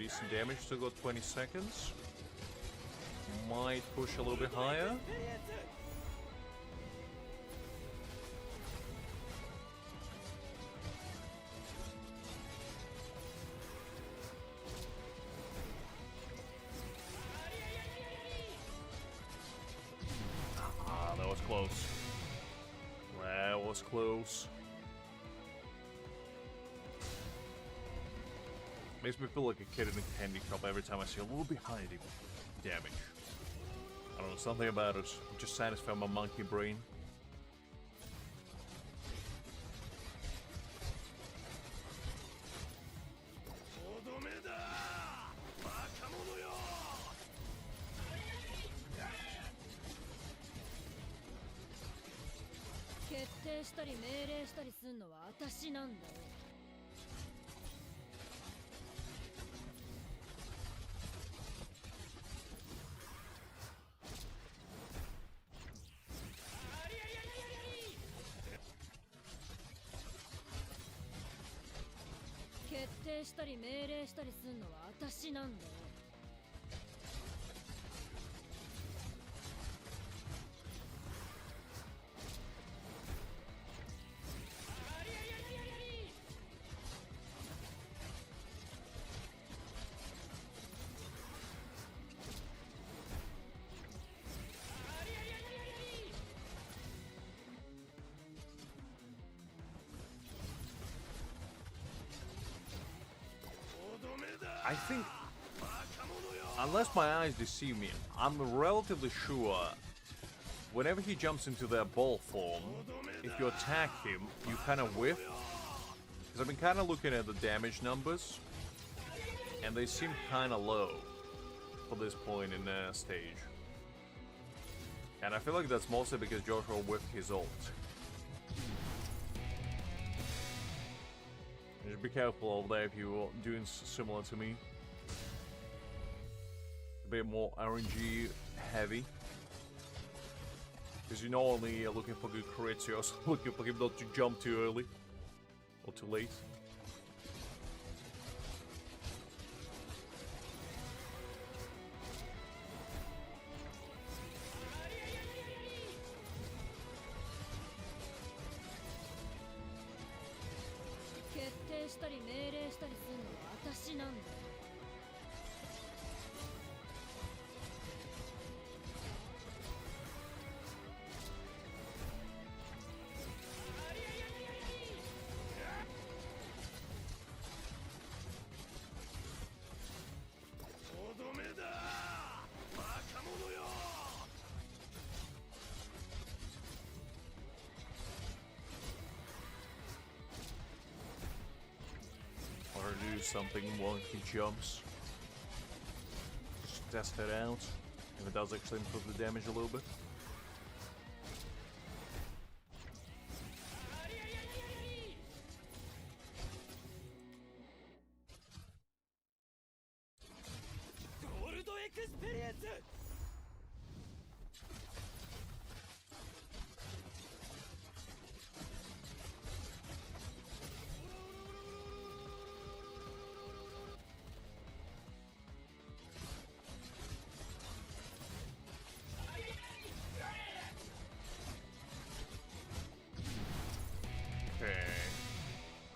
decent damage. Still got 20 seconds. Might push a little bit higher. Ah, that was close. That was close. Makes me feel like a kid in a candy shop every time I see a little behind him damage. I don't know, something about it just satisfies my monkey brain. I think, unless my eyes deceive me, I'm relatively sure whenever he jumps into that ball form, if you attack him, you kind of whiff. Because I've been kind of looking at the damage numbers, and they seem kind of low for this point in the stage. And I feel like that's mostly because Jotaro whiffed his ult. Just be careful of that if you're doing similar to me. A bit more RNG heavy. Because you're not only looking for good crits, you're also looking for him not to jump too early. Or too late. Do something while he jumps. Just test it out. If it does actually improve the damage a little bit.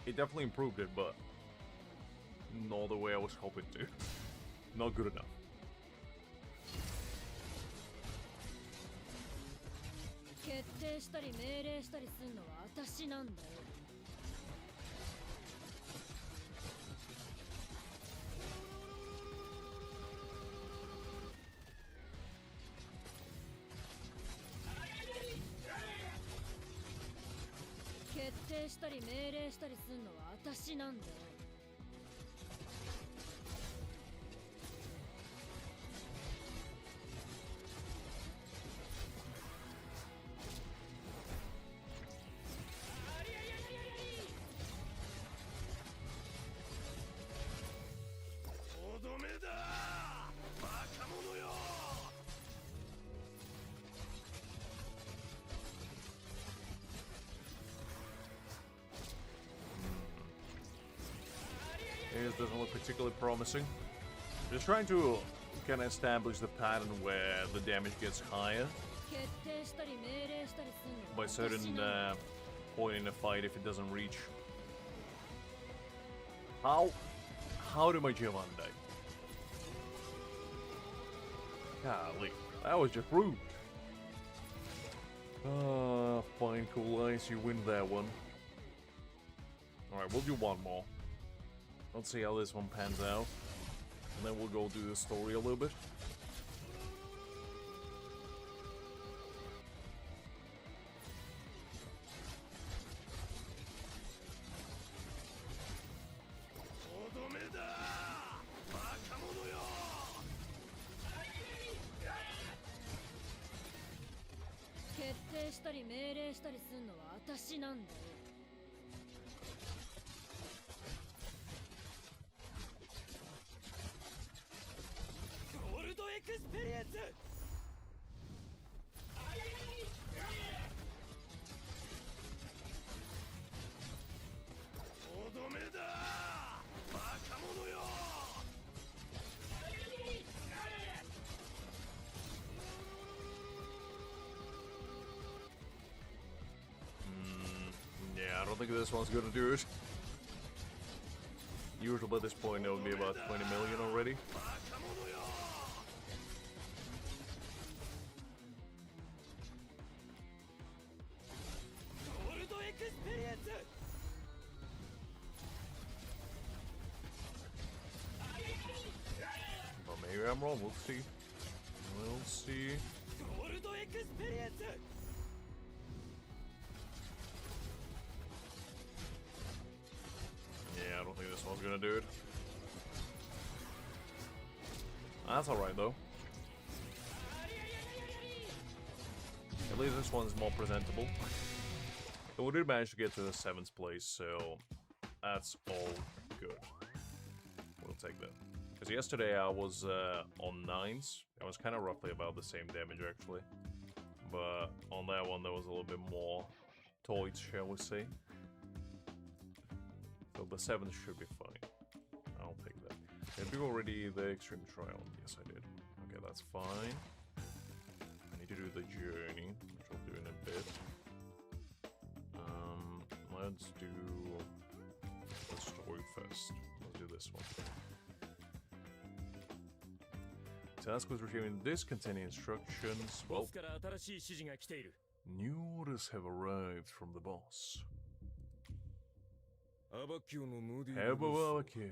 It definitely improved it, but not the way I was hoping to. Not good enough. This doesn't look particularly promising. Just trying to kind of establish the pattern where the damage gets higher 決定したり命令したりすんの by は certain 私なんだ point in a fight if it doesn't reach. How did my Giovanni die? Golly, that was just rude. Fine, cool ice, you win that one. Alright, we'll do one more. Let's see how this one pans out. And then we'll go do the story a little bit. Yeah, I don't think this one's gonna do it. Usually by this point it would be about 20 million already. But maybe I'm wrong, we'll see. We'll see. Yeah, I don't think this one's gonna do it. That's alright though. At least this one's more presentable. But we did manage to get to the 7th place, so that's all good. We'll take that. Because yesterday I was on 9s. I was kind of roughly about the same damage actually. But on that one there was a little bit more toys, shall we say. So the 7th should be fine. I'll take that. Did I do already the extreme trial? Yes, I did. Okay, that's fine. I need to do the journey, which I'll do in a bit. Let's do the story first. Let's do this one. Task was retrieving this containing instructions. Well, new orders have arrived from the boss. Have a barbecue.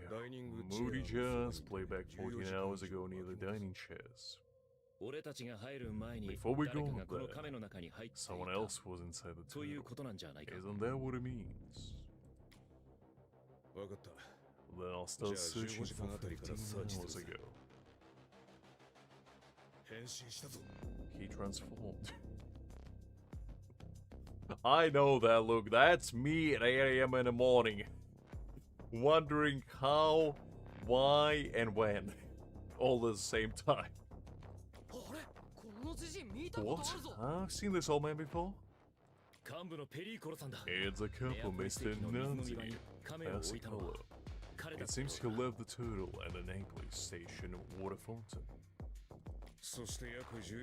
Moody chairs played back 14 hours ago near the dining chairs. Before we go there, someone else was inside the turtle. Isn't that what it means? Then I'll start searching for 15 hours ago. He transformed. I know that look. That's me at 8 AM in the morning. Wondering how, why, and when. All at the same time. What? I've seen this old man before. It's a couple, Mr. Nancy. Classic color. It seems he left the turtle at the neighboring station water fountain.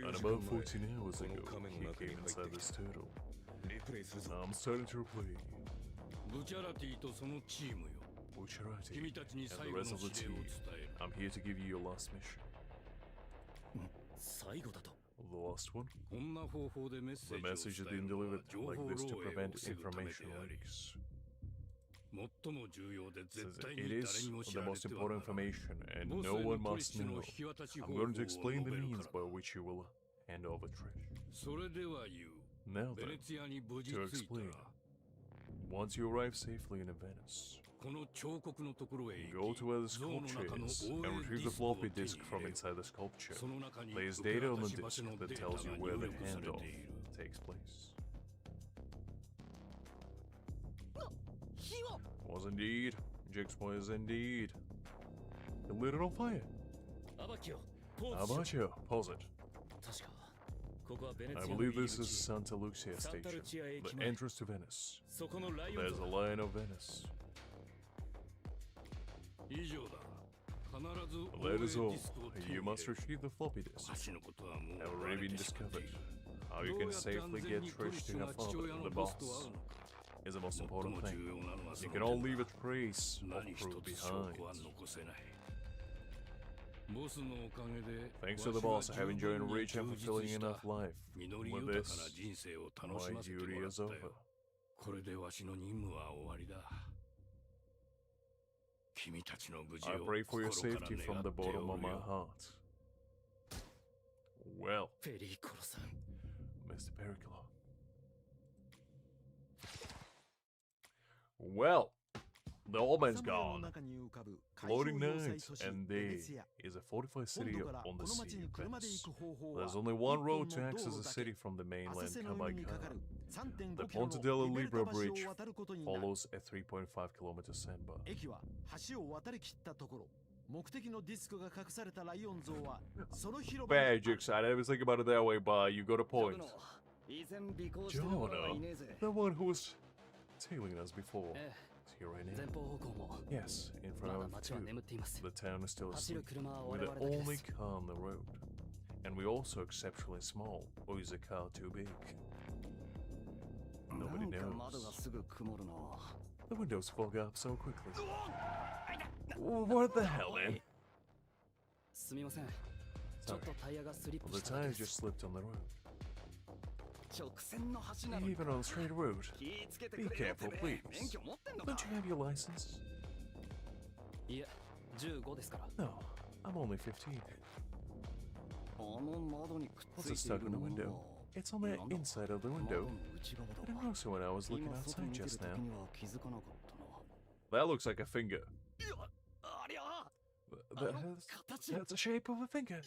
And about 14 hours ago, he came inside this turtle. I'm starting to replay. Bucciarati and the rest of the team, I'm here to give you your last mission. The last one? The message is being delivered like this to prevent information leaks. Since it is the most important information and no one must know, I'm going to explain the means by which you will hand over treasure. Now then, to explain, once you arrive safely in Venice, go to where the sculpture is and retrieve the floppy disk from inside the sculpture. Place data on the disk that tells you where the handoff takes place. Was indeed. Jix was indeed. He lit it on fire. Abacchio, pause it. I believe this is Santa Lucia Station, the entrance to Venice. There's a line of Venice. That is all. You must retrieve the floppy disk. Have already been discovered. How you can safely get Trish to her father, the boss, is the most important thing. You can all leave a trace of proof behind. Thanks to the boss, I have enjoyed a rich and fulfilling enough life. With this, my duty is over. I pray for your safety from the bottom of my heart. Well, Mr. Pericolo. Well, the old man's gone. Floating night and day is a fortified city on the Sea of Venice. There's only one road to access the city from the mainland Kamaikan. The Ponte della Libra Bridge follows a 3.5-kilometer sandbar. Bad jokes, I never think about it that way, but you got a point. Jotaro, the one who was tailing us before, is here right now. Yes, in front of two. The town is still asleep, with the only car on the road. And we're also exceptionally small, or is the car too big? Nobody knows. The windows fog up so quickly. What the hell, man? Sorry. Well, the tires just slipped on the road. Even on the straight road. Be careful, please. Don't you have your license? No, I'm only 15. What's it stuck on the window? It's on the inside of the window. I didn't know so when I was looking outside just now. That looks like a finger. That's the shape of a finger.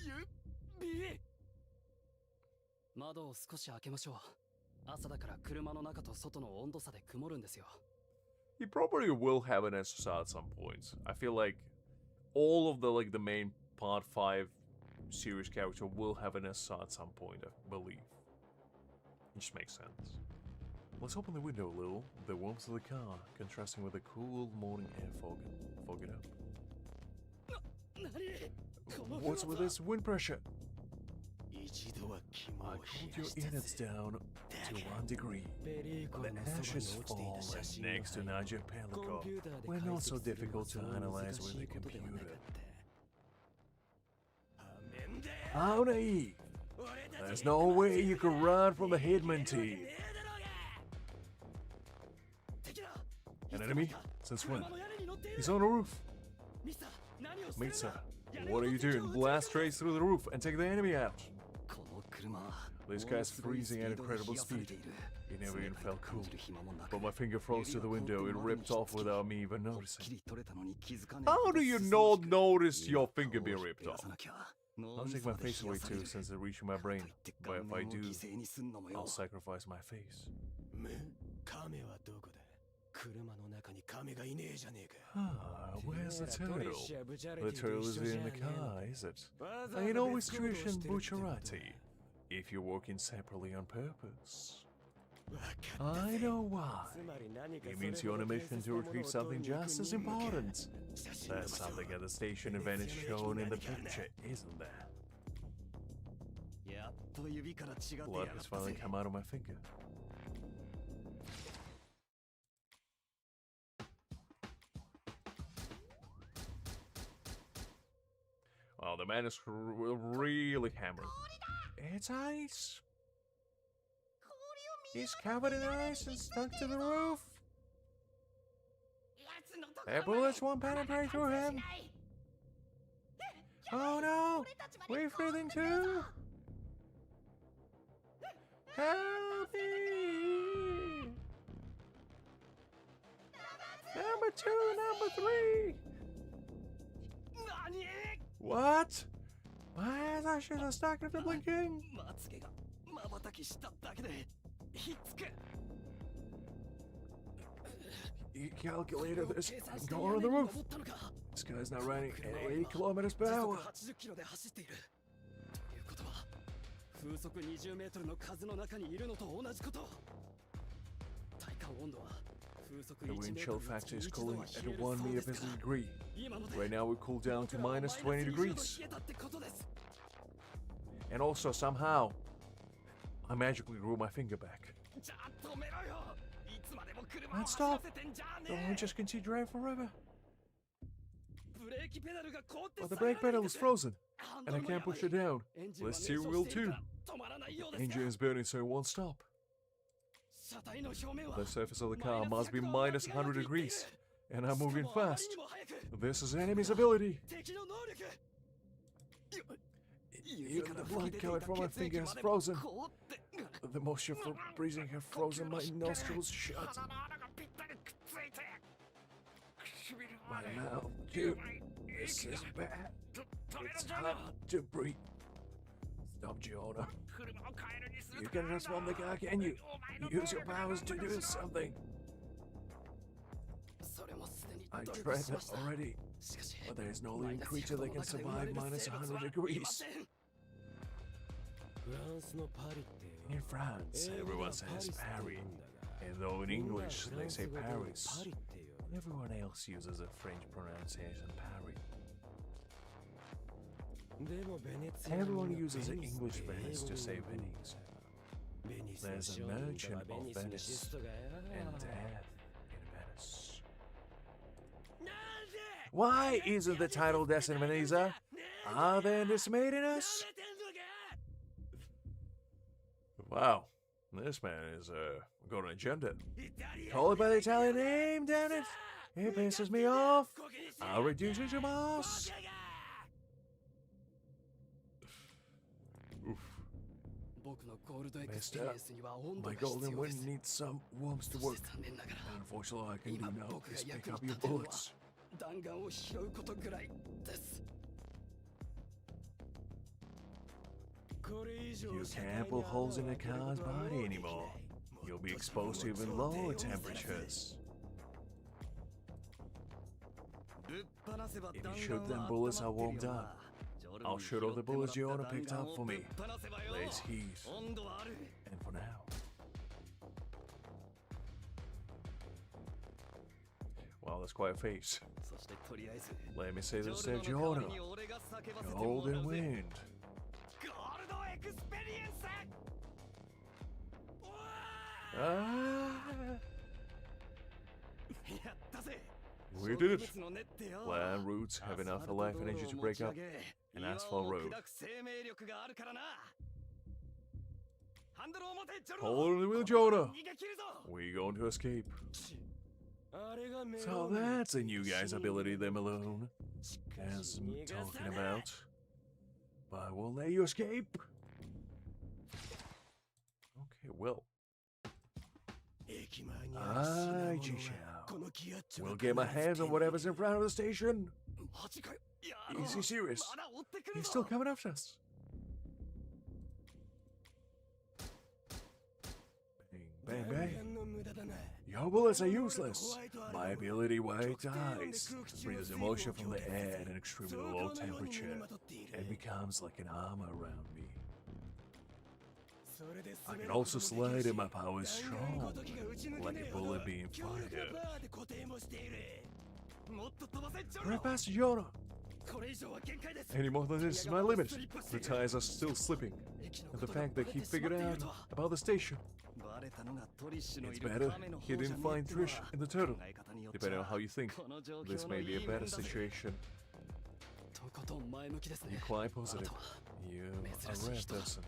He probably will have an SSR at some point. I feel like all of the main part 5 series character will have an SSR at some point, I believe. It just makes sense. Let's open the window a little. The warmth of the car, contrasting with the cool morning air fog it up. What's with this wind pressure? I cooled your innards down to 1 degree. When the ashes fall next to an archipelago, we're not so difficult to analyze with a computer. How naive! There's no way you could run from the Hitman team. An enemy? Since when? He's on the roof. Misa, what are you doing? Blast straight through the roof and take the enemy out. This guy's freezing at incredible speed. He never even felt cool. But my finger froze to the window. It ripped off without me even noticing. How do you not notice your finger be ripped off? I'll take my face away too, since it reached my brain. But if I do, I'll sacrifice my face. Where's the turtle? The turtle is in the car, is it? I know it's tradition butcherati, if you're working separately on purpose. I know why. It means you're on a mission to retrieve something just as important. There's something at the station in Venice shown in the picture, isn't there? Blood has finally come out of my finger. Wow, the man is really hammered. It's ice. He's covered in ice and stuck to the roof. Their bullets won't penetrate through him. Oh no! We're freezing too! Help me! Number 2, number 3! What? Why is that shit stuck after blinking? You calculator this. I'm going on the roof. This guy's not running at 80 kilometers per hour. The wind chill factor is cooling at 1 meter per degree. Right now we cool down to minus 20 degrees. And also somehow, I magically grew my finger back. Man, stop! Don't just continue driving forever. But the brake pedal is frozen, and I can't push it down. The steering wheel too. The engine is burning so it won't stop. The surface of the car must be minus 100 degrees, and I'm moving fast. This is an enemy's ability. Even the blood coming from my finger has frozen. The moisture from breathing have frozen my nostrils shut. My mouth, too. This is bad. It's hard to breathe. Stop, Jotaro. You can transform the car, can you? Use your powers to do something. I tried that already, but there is no living creature that can survive minus 100 degrees. In France, everyone says Paris, and though in English they say Paris, everyone else uses a French pronunciation Paris. Everyone uses an English Venice to say Venice. There's a merchant of Venice, and death in Venice. Why isn't the title Death in Venice? Are they underestimating us? Wow, this man is got an agenda. Call it by the Italian name, damn it! It pisses me off. I'll reduce it to Moss. Oof. Mister, my golden wind needs some warmth to work. Unfortunately, all I can do now is pick up your bullets. You can't pull holes in a car's body anymore. You'll be exposed to even lower temperatures. If you shoot them bullets are warmed up, I'll shoot all the bullets Jotaro picked up for me. There's heat. And for now. Wow, that's quite a face. Let me say this to Jotaro. Golden wind. We did it! Land routes have enough life energy to break up an asphalt road. Hold on the wheel, Jotaro! We're going to escape. So that's a new guy's ability, them alone. As I'm talking about. But we'll let you escape. Okay, well. I shall. We'll get my hands on whatever's in front of the station. Is he serious? He's still coming after us. Bang, bang, bang. Your bullets are useless. My ability white eyes brings emotion from the air at an extremely low temperature and becomes like an armor around me. I can also slide and my power is strong, like a bullet being fired. Right past Jotaro. Any more than this is my limit. The tires are still slipping. And the fact that he figured out about the station. It's better he didn't find Trish in the turtle. Depending on how you think, this may be a better situation. You're quite positive. You are a rare person.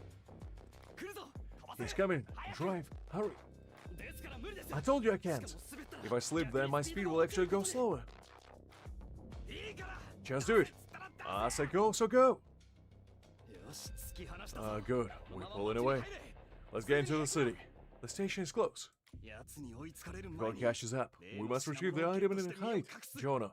He's coming. Drive. Hurry. I told you I can't. If I slip, then my speed will actually go slower. Just do it. I said go, so go. Good. We're pulling away. Let's get into the city. The station is close. God catches up. We must retrieve the item and hide. Jotaro.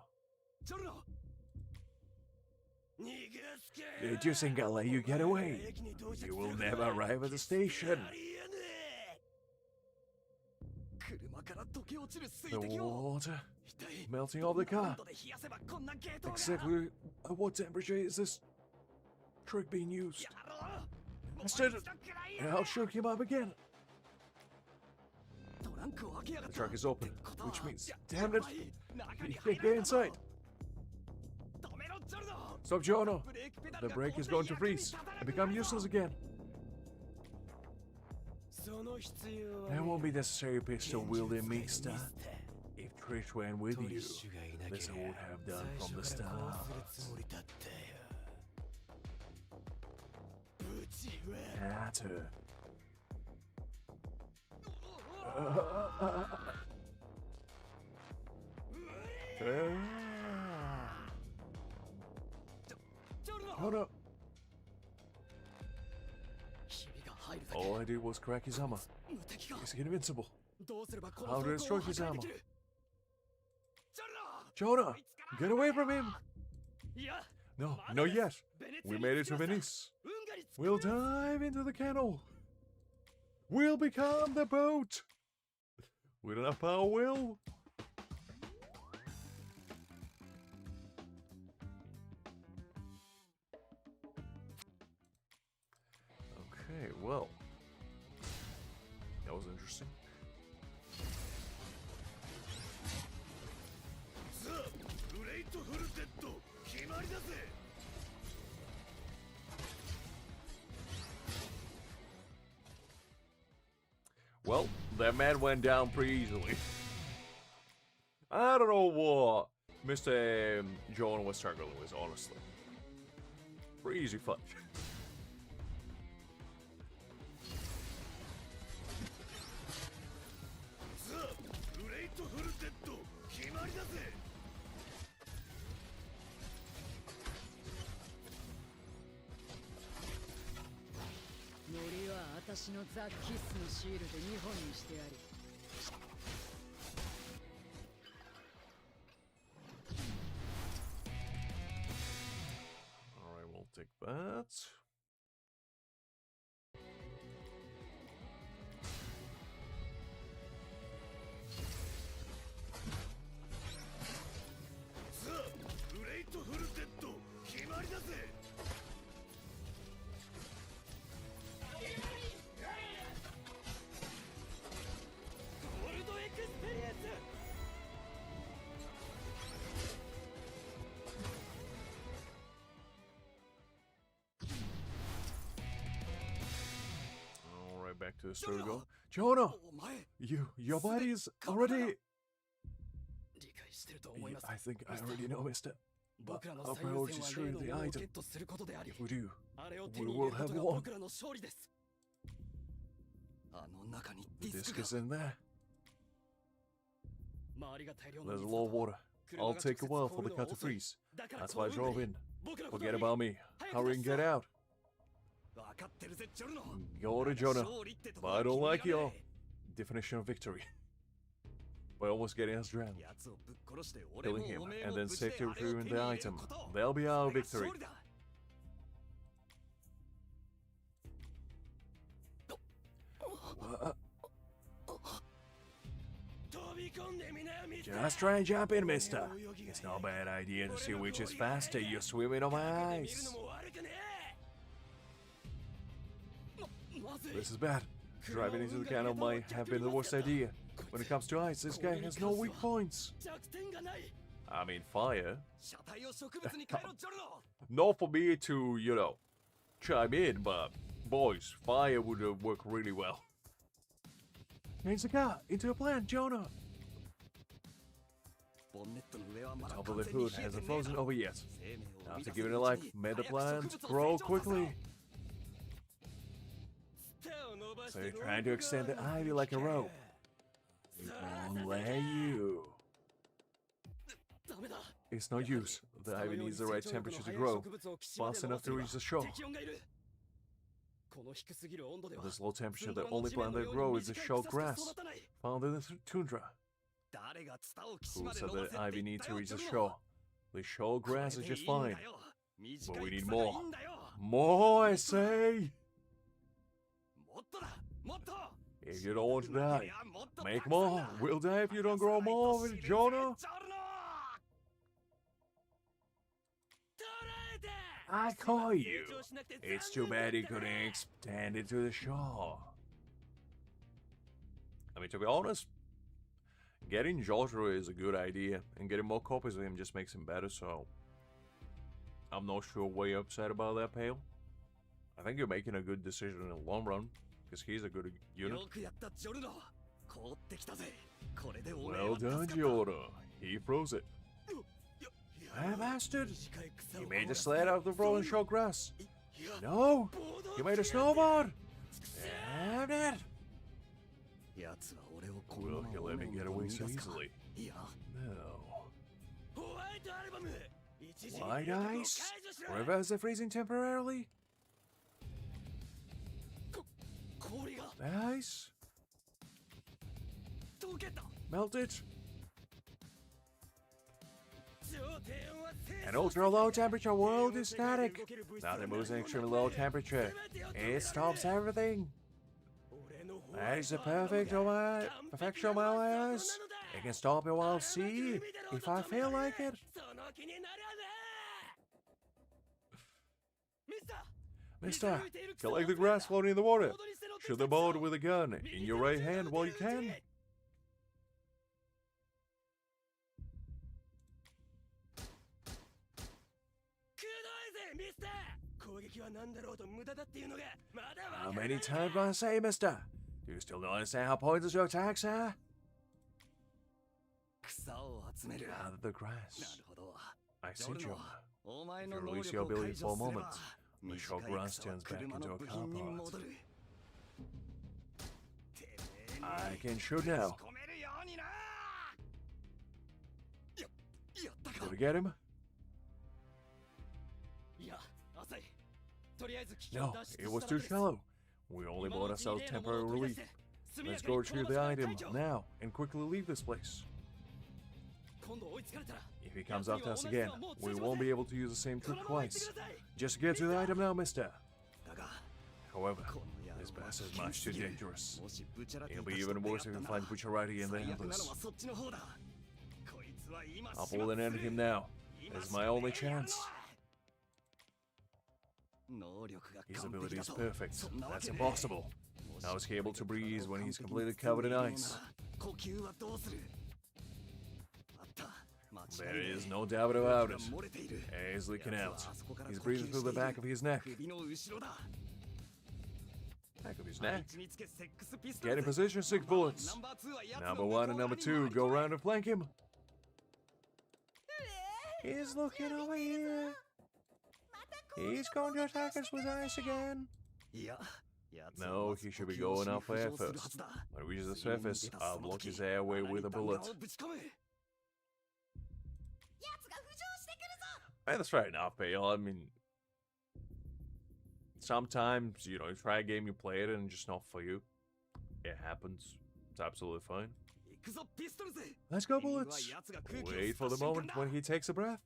You just ain't gonna let you get away. You will never arrive at the station. The water melting off the car. Exactly at what temperature is this trick being used? I said it, and I'll shoot him up again. The trunk is open, which means, damn it, you can't get inside. Stop, Jono. The brake is going to freeze and become useless again. It won't be necessary pistol wielding Mixta. If Trish went with you, this I would have done from the start. At her. Hold up. All I did was crack his armor. He's invincible. How to destroy his armor? Jonah, get away from him! No, not yet. We made it to Venice. We'll dive into the canal. We'll become the boat. With enough power, will. Okay, well. That was interesting. Well, that man went down pretty easily. I don't know what Mr. John was struggling with, honestly. Pretty easy fight. Alright, we'll take that. Back to the story go. Jonah! Your body is already... I think I already know, mister. But our priority is destroying the item. If we do, we will have won. The disc is in there. There's a lot of water. I'll take a while for the cut to freeze. That's why I drove in. Forget about me. Hurry and get out. Go to Jonah, but I don't like your definition of victory. By almost getting us drowned, killing him, and then safely retrieving the item. That'll be our victory. Just try and jump in, mister. It's not a bad idea to see which is faster. You're swimming on my ice. This is bad. Driving into the canal might have been the worst idea. When it comes to ice, this guy has no weak points. I mean, fire. Not for me to, you know, chime in, but boys, fire would work really well. Change the car into a plant, Jonah. The top of the hood hasn't frozen over yet. After giving it life, may the plant grow quickly. So you're trying to extend the ivy like a rope. It won't let you. It's no use. The ivy needs the right temperature to grow, fast enough to reach the shore. At this low temperature, the only plant that grows is the short grass, found in the tundra. Who said that ivy needs to reach the shore? The short grass is just fine. But we need more. More, I say! If you don't want to die, make more. We'll die if you don't grow more, Jonah. I call you. It's too bad he couldn't extend it to the shore. I mean, to be honest, getting Jotaro is a good idea, and getting more copies of him just makes him better, so I'm not sure why you're upset about that, Pale. I think you're making a good decision in the long run, because he's a good unit. Well done, Jotaro. He froze it. Ah, bastard! He made a sled out of the rolling short grass. No! You made a snowboard! Damn it! Will you let me get away so easily? No. White ice? Reverse the freezing temporarily? Ice? Melt it? An ultra low temperature world is static. Nothing moves at extremely low temperature. It stops everything. That is the perfection of my eyes. It can stop it while see if I feel like it. Mister, collect the grass floating in the water. Shoot the board with a gun in your right hand while you can. How many times do I say, mister? Do you still not understand how pointless your attacks are? Gather the grass. I see, Joe. If you release your ability for a moment, the short grass turns back into a car part. I can shoot now. Did we get him? No, it was too shallow. We only bought ourselves temporary relief. Let's go retrieve the item now and quickly leave this place. If he comes after us again, we won't be able to use the same trick twice. Just get to the item now, mister. However, this bastard is much too dangerous. It'll be even worse if we find Bucciarati and the others. I'll pull an end to him now. This is my only chance. His ability is perfect. That's impossible. How is he able to breathe when he's completely covered in ice? There is no doubt about it. Air is leaking out. He's breathing through the back of his neck. Back of his neck? Get in position, 6 bullets. Number 1 and number 2, go around and flank him. He's looking over here. He's going to attack us with ice again. No, he should be going up air first. When he reaches the surface, I'll block his airway with a bullet. Hey, that's fair enough, Pale. I mean, sometimes, you try a game, you play it, and it's just not for you. It happens. It's absolutely fine. Let's go, bullets. Wait for the moment when he takes a breath.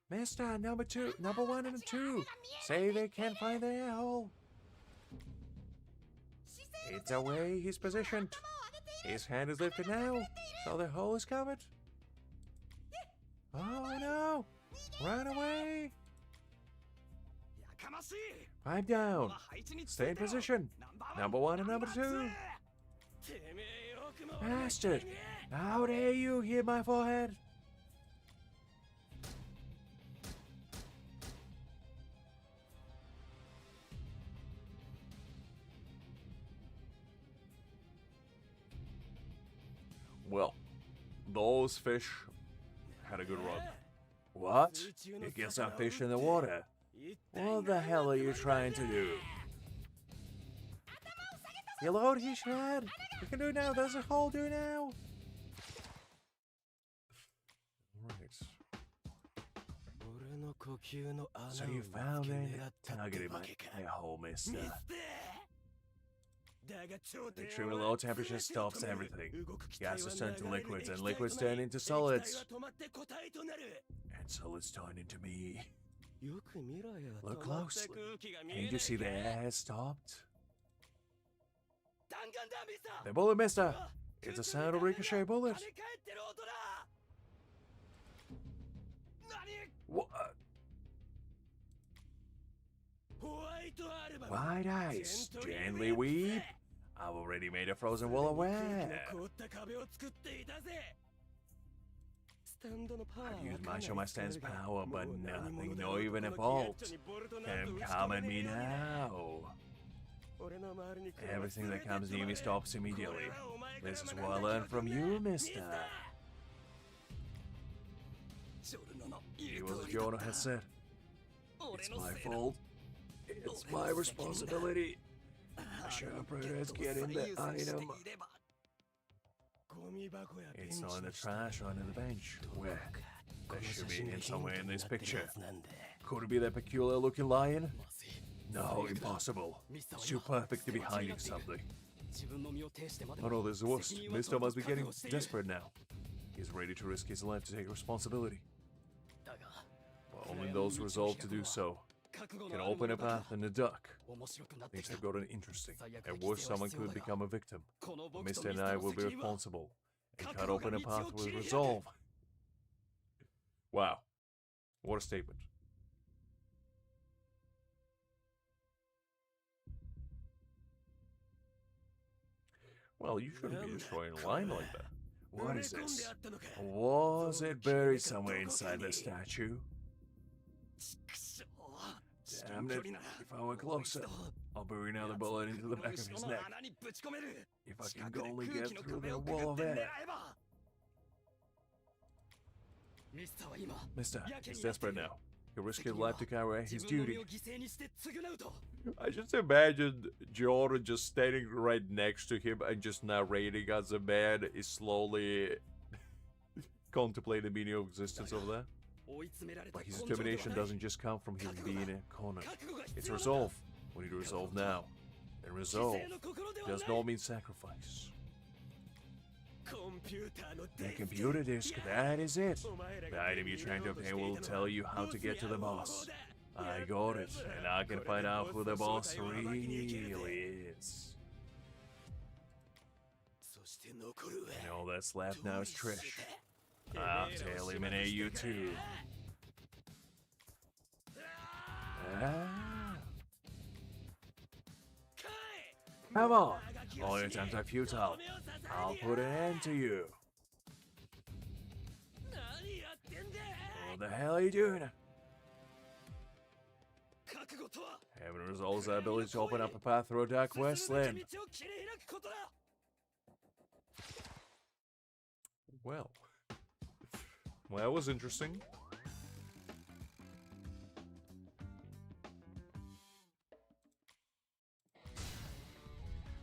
Mister, number 1 and 2. Say they can't find the air hole. It's away, he's positioned. His hand is lifted now, so the hole is covered. Oh no! Run away! Pipe down. Stay in position. Number 1 and number 2. Bastard! How dare you hit my forehead? Well, those fish had a good run. What? It gets our fish in the water. What the hell are you trying to do? You load his head. You can do it now. There's a hole. Do it now. Right. So you found it. Targeted my air hole, mister. The extremely low temperature stops everything. Gases turn to liquids, and liquids turn into solids. And solids turn into me. Look closely. Can't you see the air has stopped? The bullet, mister! It's a sound of ricochet bullet. What? White ice, gently weep. I've already made a frozen wall aware. 凍った壁を作っていたぜ。スタンドのパワ I've ーは used かな much り of my 使える stance が power, も but う何者 nothing, だ not ろう even a このキャッ bolt チにボルトなんて can 打ち come 込め at ね me えよ。 now. 俺の周りに来るのは Everything that 全て comes つま near me れ。 stops こ immediately. れはお前から This is 学ん what I だ learned 教 from 訓 you, だ。ミ mister. スター。ジョルノの言 It う was 通 as りだっ Jotaro た had said. 俺 It's の my せいだ。 fault. It's my responsibility. I should have prioritized getting the item. ゴミ箱やベン It's チ not in の the 下 trash or under the bench. Where? こ There の should 写 be 真 in がヒント somewhere in にな this ってる picture. はずなんで。 Could it be that peculiar looking lion? まずい。 No, impossible. It's too perfect to be hiding something. 自分の身を挺してまで Oh no, this is worse. 責任は Mister 取 must be る覚 getting 悟をしている。 desperate now. He's ready to risk his life to take responsibility. だが But only those resolved to do so 覚悟 can のある open 者 a だ path in the duck. 面白くなって Things きた have gotten interesting. At worst, someone could become a victim. この But 僕と Mister ミ and スター I の will be 責任は responsible and cut open a path with resolve. Wow. What a statement. Well, you shouldn't be destroying a line like that. What is this? Was it buried somewhere inside the statue? Damn it. If I went closer, I'll bury another bullet into the back of his neck. If I can only get through the wall of air. Mister, he's desperate now. He'll risk his life to carry out his duty. I just imagine Jordan just standing right next to him and just narrating as a man is slowly contemplating the meaning of existence over there. But his determination doesn't just come from him being in a corner. It's resolve. We need to resolve now. And resolve does not mean sacrifice. The computer disk, that is it. The item you're trying to obtain will tell you how to get to the boss. I got it, and I can find out who the boss really is. And all that's left now is Trish. I have to eliminate you too. Come on! All your attempts are futile. I'll put an end to you. What the hell are you doing? Heaven resolves the ability to open up a path through a dark wasteland. Well, that was interesting.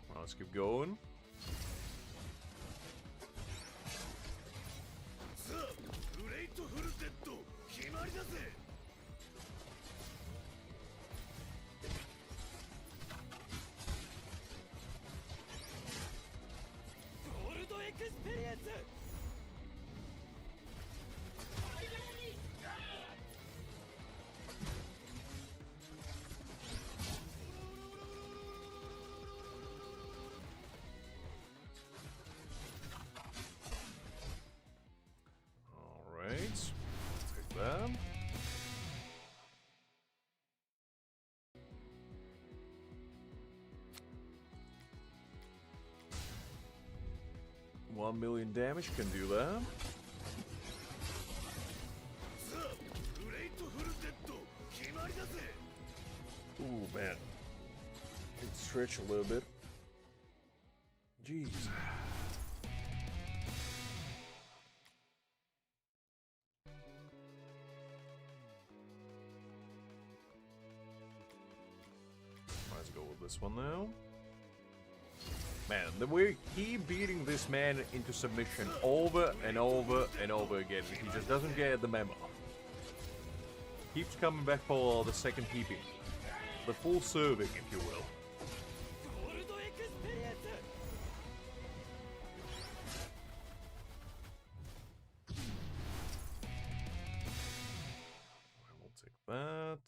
Well, let's keep going. Alright, take that. $1 million damage can do that. Ooh, man. It stretch a little bit. Jeez. Let's go with this one now. Man, the way he beating this man into submission over and over and over again, he just doesn't get the memo. Keeps coming back for the second heaping. The full serving, if you will. We'll take that.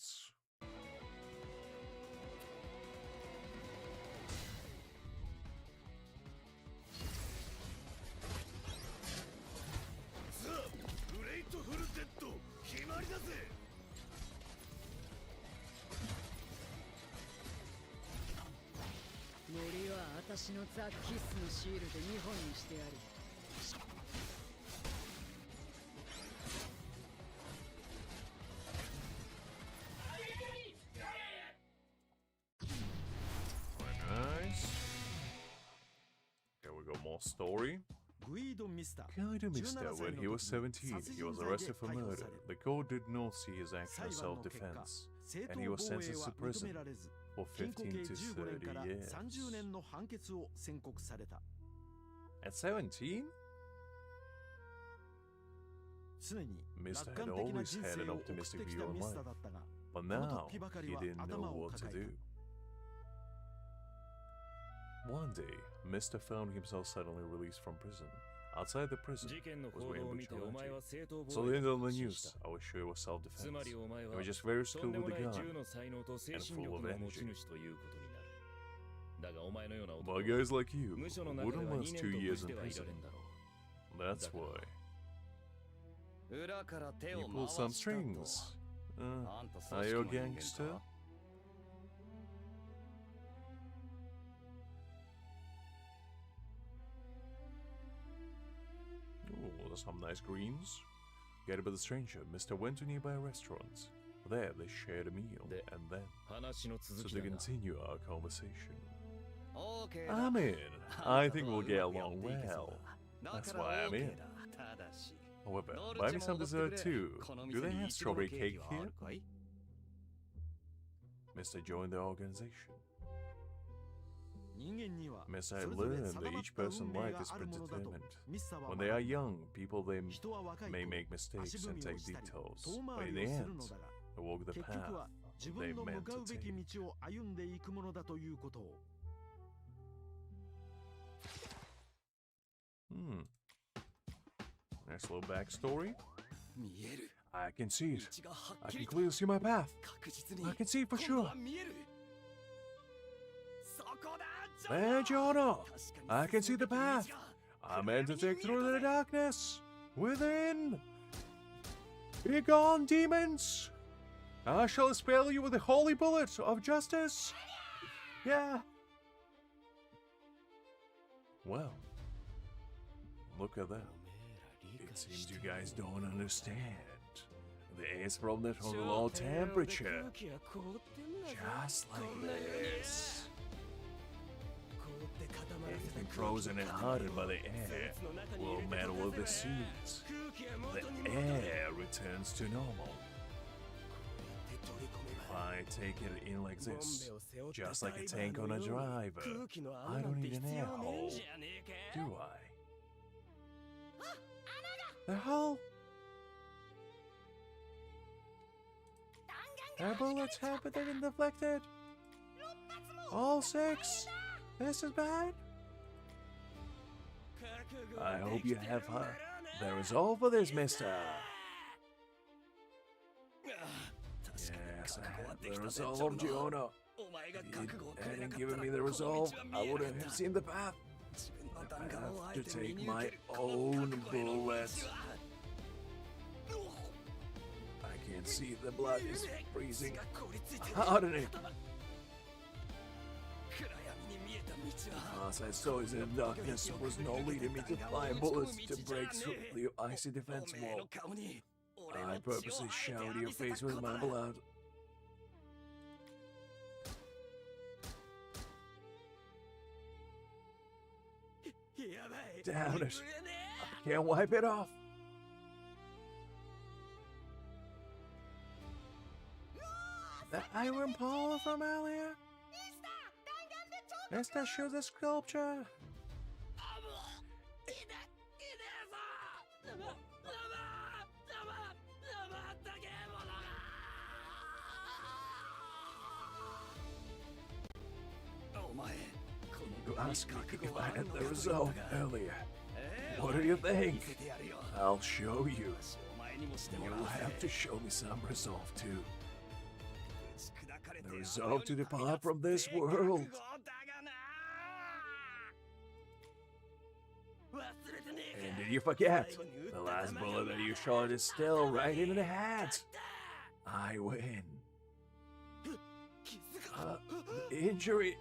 私のザ・キスのシールで2本にしてやる。Nice. Okay, we got more story. Guido Mister. Guido Mister, when he was 17, he was arrested for murder. The court did not see his actual self-defense, and he was sentenced to prison for 15 to 30 years. 30年の判決を宣告された。 At 17? 常に Mister 楽 had 観的な always 人 had 生 an を送っ optimistic てき view た on ミスタ life, ーだったが、 but この now 時ばかり he は didn't know 頭を what to 抱え do. た。 One day, Mister found himself suddenly released from prison. Outside the prison 事件の was 報道 waiting を見てお前 vigilante. は正当 So 防 they 衛 ended を on 発 the 信 news. した I was sure it was つ self-defense. まりお前 They は were just very とん skilled でも with な the い gun. 銃の才能と精神 full 力 of の energy. 持ち主ということになるだがお前のような男 But guys like you 無所の中で wouldn't は last 2 2 年と無 years 事 in ではいら prison. れんだろ That's why う裏から手 you を pull 回 some したと strings. あんた Are 組 you a 織の人間 gangster? か Ooh, there's some nice greens. Guided by the stranger, Mister went to nearby restaurants. There, they shared a meal, De- and then, 話の so 続き to だが continue our conversation. オーケーだ I'm in. あ I んた think とは we'll get うまくやっ along ていけそう well. だ That's だから why I'm OK in. だただし However, ノル buy チ me some も踊って dessert くれ too. この Do 店 they に have イチゴの strawberry ケー cake キはあ here? るかい Mister joined the organization. 人間には Mister そ had れぞれ learned 定 that まっ each た運 person's 命 life が is あるものだと predetermined. ミスターは When 学 they are んだ。 young, people they 人は若い may 頃 make mistakes 足踏 and みを take したり detours, 遠 but 回 in り the をする end, のだが、 they walk the 結局 path は自 they 分の meant 向か to うべき take. 道を歩んでいくものだということを。 Nice little backstory. 見える I can see it. 道がはっ I き can りと clearly see my path. 確実に I can see it for 今度 sure. は見えるそこだ There, Jotaro. 確かに I can see the 進むべき道 path. が I'm meant to take through the darkness. Within. Be gone, demons. I shall expel you with the holy bullet of justice. Yeah. Well, look at that. It seems you guys don't understand. The air's from that on the low temperature. 空気が凍ってんだぞ Just like こんなように this. 凍って固まらせ Anything た frozen and hardened by the ス air ーツの中に will 入れて melt 溶 with か the せば seeds. 空気が The 元に戻る air returns to normal. で取り込め If ば I take it in like ボン this, ベを背負った just like a ダイバ tank ー on の a ように driver, 空気の I 穴な don't んて need an 必 air 要ねえん hole, じゃねえ do か I? The hole? Our bullets have been deflected. All 6. This is bad. I hope you have the resolve for this, mister. Yes, I have the resolve, Giona. お前が If 覚悟 you をくれな hadn't かった given ら me the この道 resolve, は I 見えな wouldn't かっ have た seen the path. 自分の I 弾丸をあ have え to て身 take に my 受けるこの own 覚悟への道 bullets. は I can't see the blood is freezing, が凍りついて hardening. 暗闇に見えた道は As I saw it in the darkness was no leading me to find bullets to break through the icy お defense めえの wall. 顔に俺の I 血を purposely あえて showered 浴 your びせ face た with こと my だ blood. Damn it. I can't wipe it off. The iron pole from earlier. Mister, show the sculpture. You asked me if I had the resolve earlier. What do you think? I'll show you. You'll have to show me some resolve too. The resolve to depart from this world. And did you forget? The last bullet that you shot is still right in the head. I win. Injury.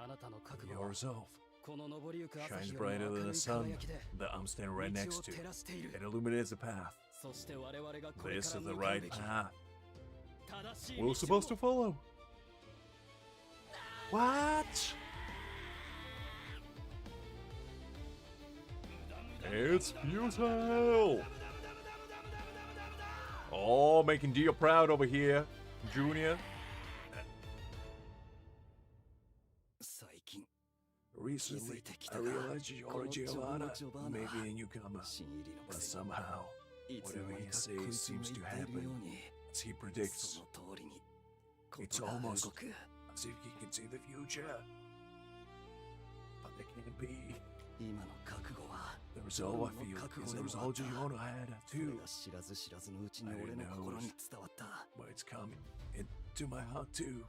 Your resolve この昇りゆく朝 shines 日より brighter も明 than る the い sun 輝きで that I'm standing right 道 next を to. 照らしている It illuminates the path. そして我々がこれ This から is the 向かう right べき path. 正しい We're 道 supposed to follow. What? It's futile. Oh, making Dio proud over here, Junior. 最近 Recently, I realized you're a Giovanna, maybe a newcomer, 新入りの but くせに somehow, いつの間 whatever に he かこ says いつの seems 言 to っているよ happen うに as he predicts, その通りに It's ことが動 almost く as if he can see the future. But it can't be. 今の覚悟は The resolve I feel is the result Giovanna had それ too, が知らず知らずのうちに俺の心に伝わった but it's coming into my heart too.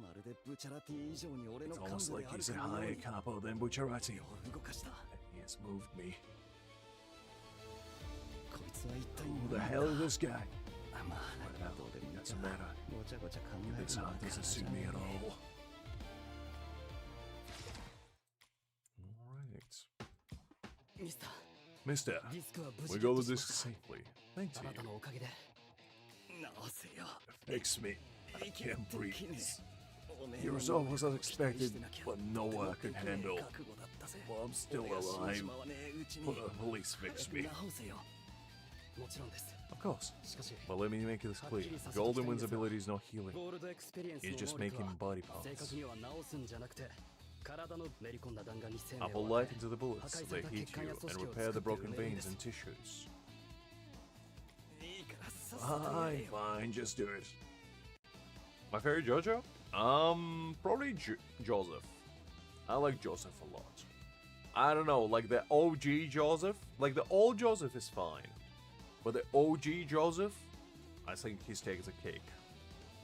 まるでブチャラティ以上に俺の It's 幹 almost 部で like ある he's か a のよう higher に capo than Bucciarati. 手を動かした He has moved me. こいつは一体 Who the 何 hell だ is this guy? まあ Well, どうでもいい doesn't か matter. ごちゃごちゃ考え This るの heart は doesn't 体じ suit ゃ me ね at え all. Alright. ミスター Mister, ディスクは無 we 事 got ゲッ the トし disc ました safely. Thanks あ to なた you. のおかげで直せよ Fix me. I 息 can't がで breathe. きねえおめえ Your の resolve 能 was 力を期待 unexpected, してなきゃ but no とても one could できねえ handle. 覚悟だったぜ Well, I'm still 俺が死ん alive. じまわねえうちに Please fix me. 直せよもちろんです Of course. しかし But let me make this clear. Golden Wind's ability is not healing. ゴールドエクスペリエンス He's の just 能力 making は body 正 parts. 確には直すんじゃなくて体の練り込んだ弾丸に生命 I put を life 与え into the bullets. They heat you and repair the broken veins and tissues. いいからさっさとやれ Fine, よ fine, just do it. My favorite JoJo? Probably Joseph. I like Joseph a lot. I don't know, like the OG Joseph, like the old Joseph is fine. But the OG Joseph, I think his takes a cake.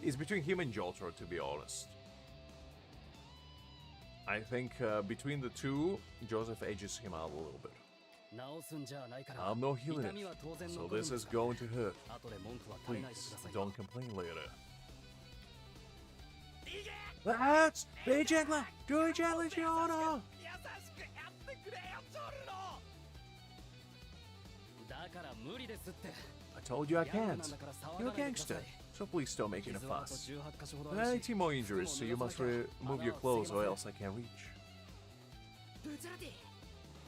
It's between him and Jotaro, to be honest. I think between the two, Joseph ages him out a little bit. 直すんじゃないから I'm not healing 痛みは当然 it, 残 so るん this で is すから going to hurt. 後で文句は垂れないでく Please, ださい don't complain later. That's be gentler! Do it gently, Gianna! 優しくやってくれよトルノだから無理ですって I told you I ギャングなん can't. だから騒 You're が a ないでくだ gangster, さい so please stop making a 傷はあと fuss. 18箇所ほどあるし 18 more injuries, so you must remove your clothes or else I can't reach. ブチャラティ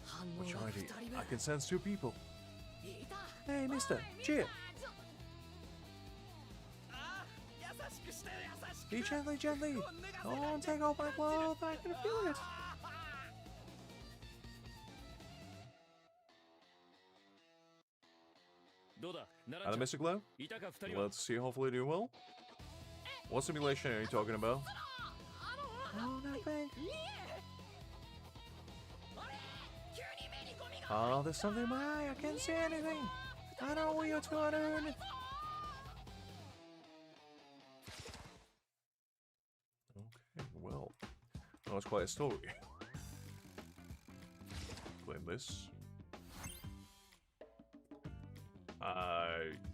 反応 Which が are 2 they? 人分 I can sense two people. いた Hey, mister, cheer. ああ優しくして優しく Be gently, gently. 脱が Don't せ take off my clothes, I can feel it. どうだ And the Mr. Glow? いたか2人は Let's see, hopefully do well. What simulation are you talking about? Oh, nothing. Oh, there's something in my eye. I can't see anything. I don't know what you're doing. Okay, well, that was quite a story. Claim this.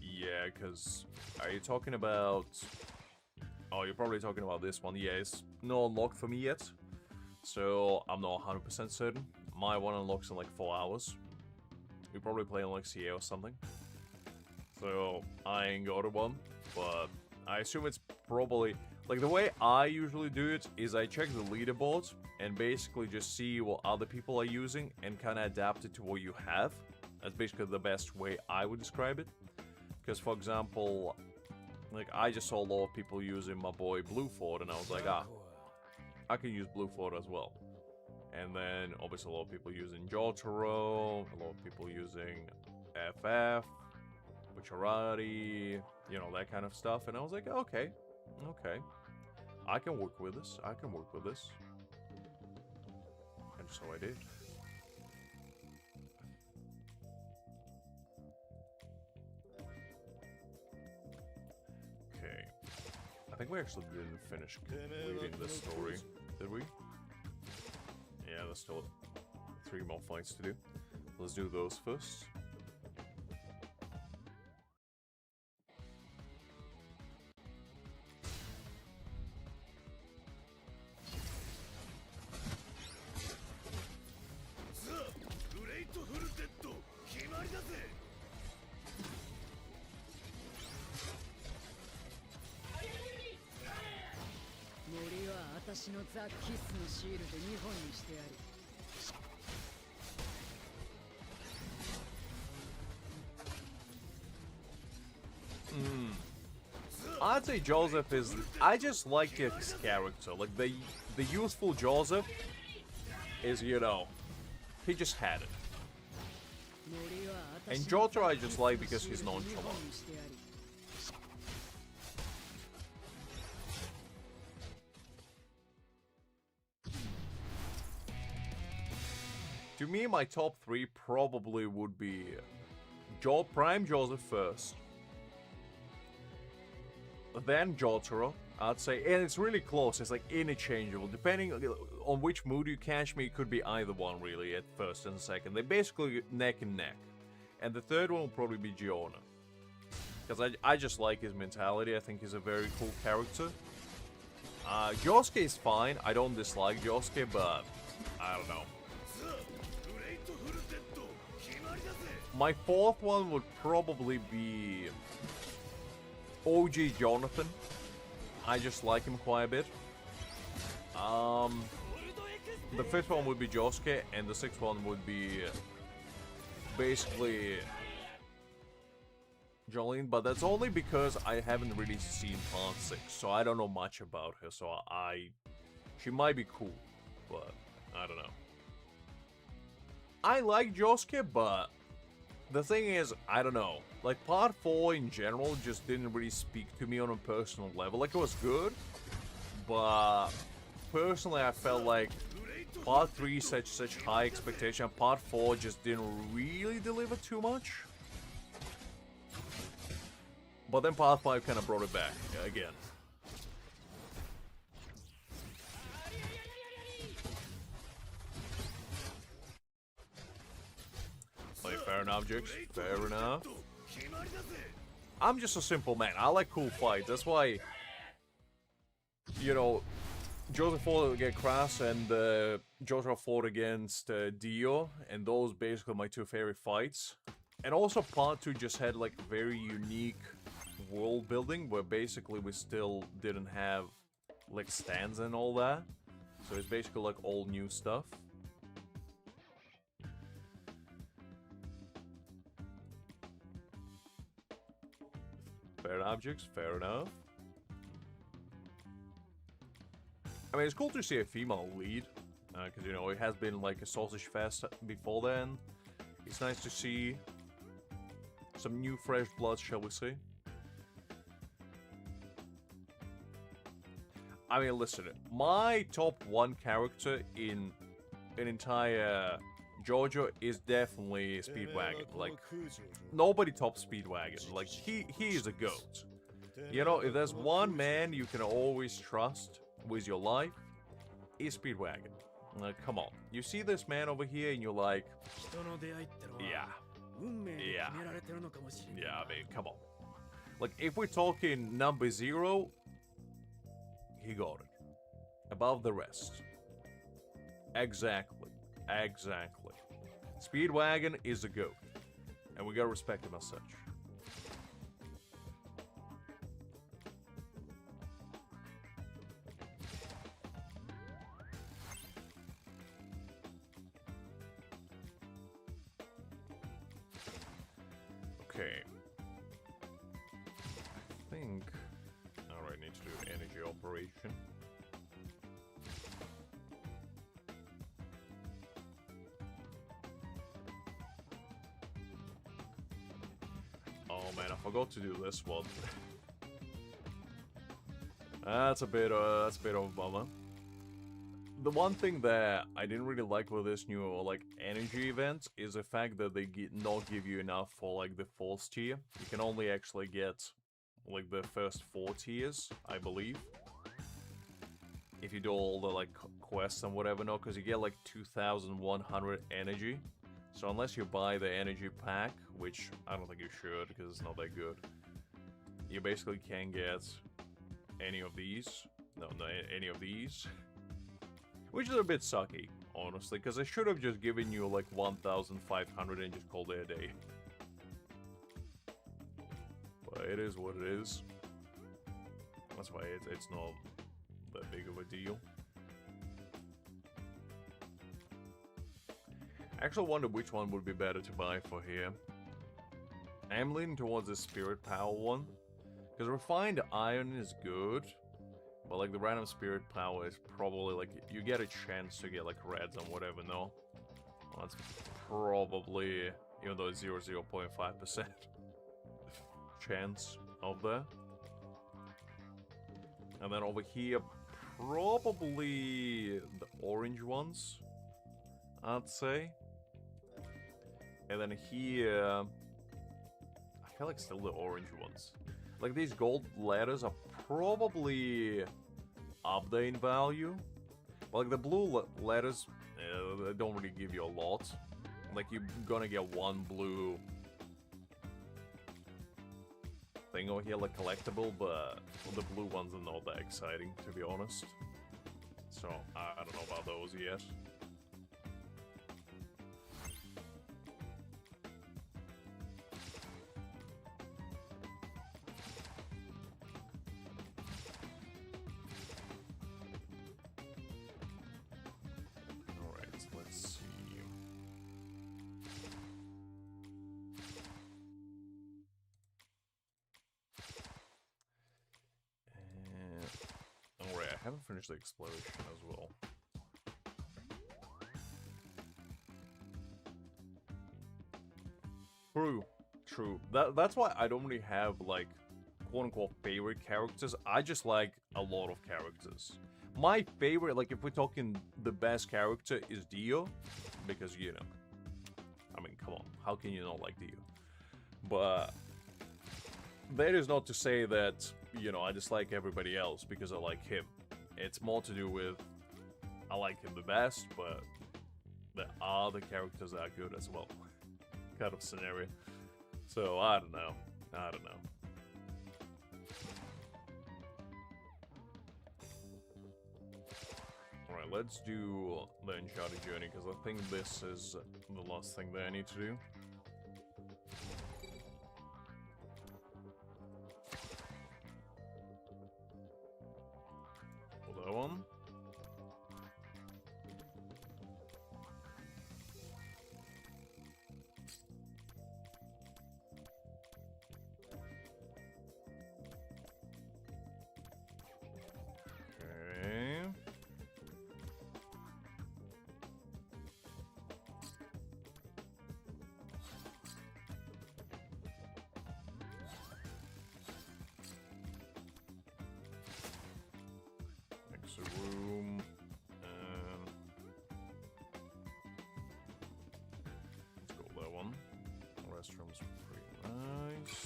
Yeah, because are you talking about... Oh, you're probably talking about this one. Yeah, it's not unlocked for me yet. So, I'm not 100% certain. My one unlocks in like 4 hours. We probably play on like CA or something. So, I ain't got a one. But I assume it's probably... Like, the way I usually do it is I check the leaderboard and basically just see what other people are using and kind of adapt it to what you have. That's basically the best way I would describe it. Because, for example, like, I just saw a lot of people using my boy Blueford, and I was like, ah, I can use Blueford as well. And then, obviously, a lot of people using Jotaro, a lot of people using FF, Bucciarati, you know, that kind of stuff. And I was like, okay, okay. I can work with this. I can work with this. And so I did. Okay. I think we actually didn't finish completing this story, did we? Yeah, there's still 3 more fights to do. Let's do those first. 私のザ・キスのシールで2本にしてやる。 I'd say Joseph is. I just like his character. Like the youthful Joseph is, you know, he just had it. And Jotaro I just like because he's nonchalant. To me, my top 3 probably would be Prime Joseph first, then Jotaro, I'd say, and it's really close, it's like interchangeable, depending on which mood you catch me, it could be either one really, at first and second. They're basically neck and neck. And the third one will probably be Giona. Because I just like his mentality, I think he's a very cool character. Josuke is fine, I don't dislike Josuke, but I don't know. My fourth one would probably be OG Jonathan. I just like him quite a bit. The fifth one would be Josuke, and the sixth one would be basically Jolene, but that's only because I haven't really seen part 6, so I don't know much about her, so she might be cool, but I don't know. I like Josuke, but the thing is, I don't know. Like, part 4 in general just didn't really speak to me on a personal level. Like, it was good, but personally I felt like part 3 such high expectation. Part 4 just didn't really deliver too much. But then part 5 kind of brought it back again. Like, fair enough, Jix. Fair enough. I'm just a simple man. I like cool fights. That's why, you know, Joseph fought against Crass and Jotaro fought against Dio, and those basically my 2 favorite fights. And also part 2 just had like very unique world building where basically we still didn't have like stands and all that. So it's basically like all new stuff. Fair enough, Jix, fair enough. I mean, it's cool to see a female lead, because, you know, it has been like a sausage fest before then. It's nice to see some new fresh blood, shall we say. I mean, listen, my top 1 character in an entire JoJo is definitely Speedwagon. Like, nobody tops Speedwagon. Like, he is a GOAT. You know, if there's one man you can always trust with your life, it's Speedwagon. Like, come on. You see this man over here and you're like, yeah. Yeah. Yeah, I mean, come on. Like, if we're talking number 0, he got it. Above the rest. Exactly. Exactly. Speedwagon is a GOAT. And we gotta respect him as such. Okay. I think... Alright, need to do energy operation. Oh man, I forgot to do this one. That's a bit of a bummer. The one thing that I didn't really like with this new like energy event is the fact that they not give you enough for like the 4th tier. You can only actually get like the first 4 tiers, I believe. If you do all the like quests and whatever, no, because you get like 2,100 energy. So unless you buy the energy pack, which I don't think you should because it's not that good, you basically can't get any of these. No, any of these. Which is a bit sucky, honestly, because I should have just given you like 1,500 and just called it a day. But it is what it is. That's why it's not that big of a deal. I actually wonder which one would be better to buy for here. I'm leaning towards the Spirit Power one. Because Refined Iron is good. But like the random Spirit Power is probably like, you get a chance to get like reds and whatever, no? Well, that's probably, even though it's 0.5% chance of that. And then over here, probably the orange ones, I'd say. And then here, I feel like still the orange ones. Like these gold letters are probably up there in value. But like the blue letters, they don't really give you a lot. Like you're gonna get one blue thing over here, like collectible, but the blue ones are not that exciting, to be honest. So I don't know about those yet. Alright, let's see. Alright, I haven't finished the exploration as well. True. That's why I don't really have, like, quote-unquote favorite characters. I just like a lot of characters. My favorite, like, if we're talking the best character is Dio, because, you know, I mean, come on, how can you not like Dio? But that is not to say that, you know, I dislike everybody else because I like him. It's more to do with I like him the best, but the other characters are good as well. Kind of scenario. So, I don't know. Alright, let's do the Uncharted journey, because I think this is the last thing that I need to do. For that one. Room, and let's go with that one. The restroom's pretty nice.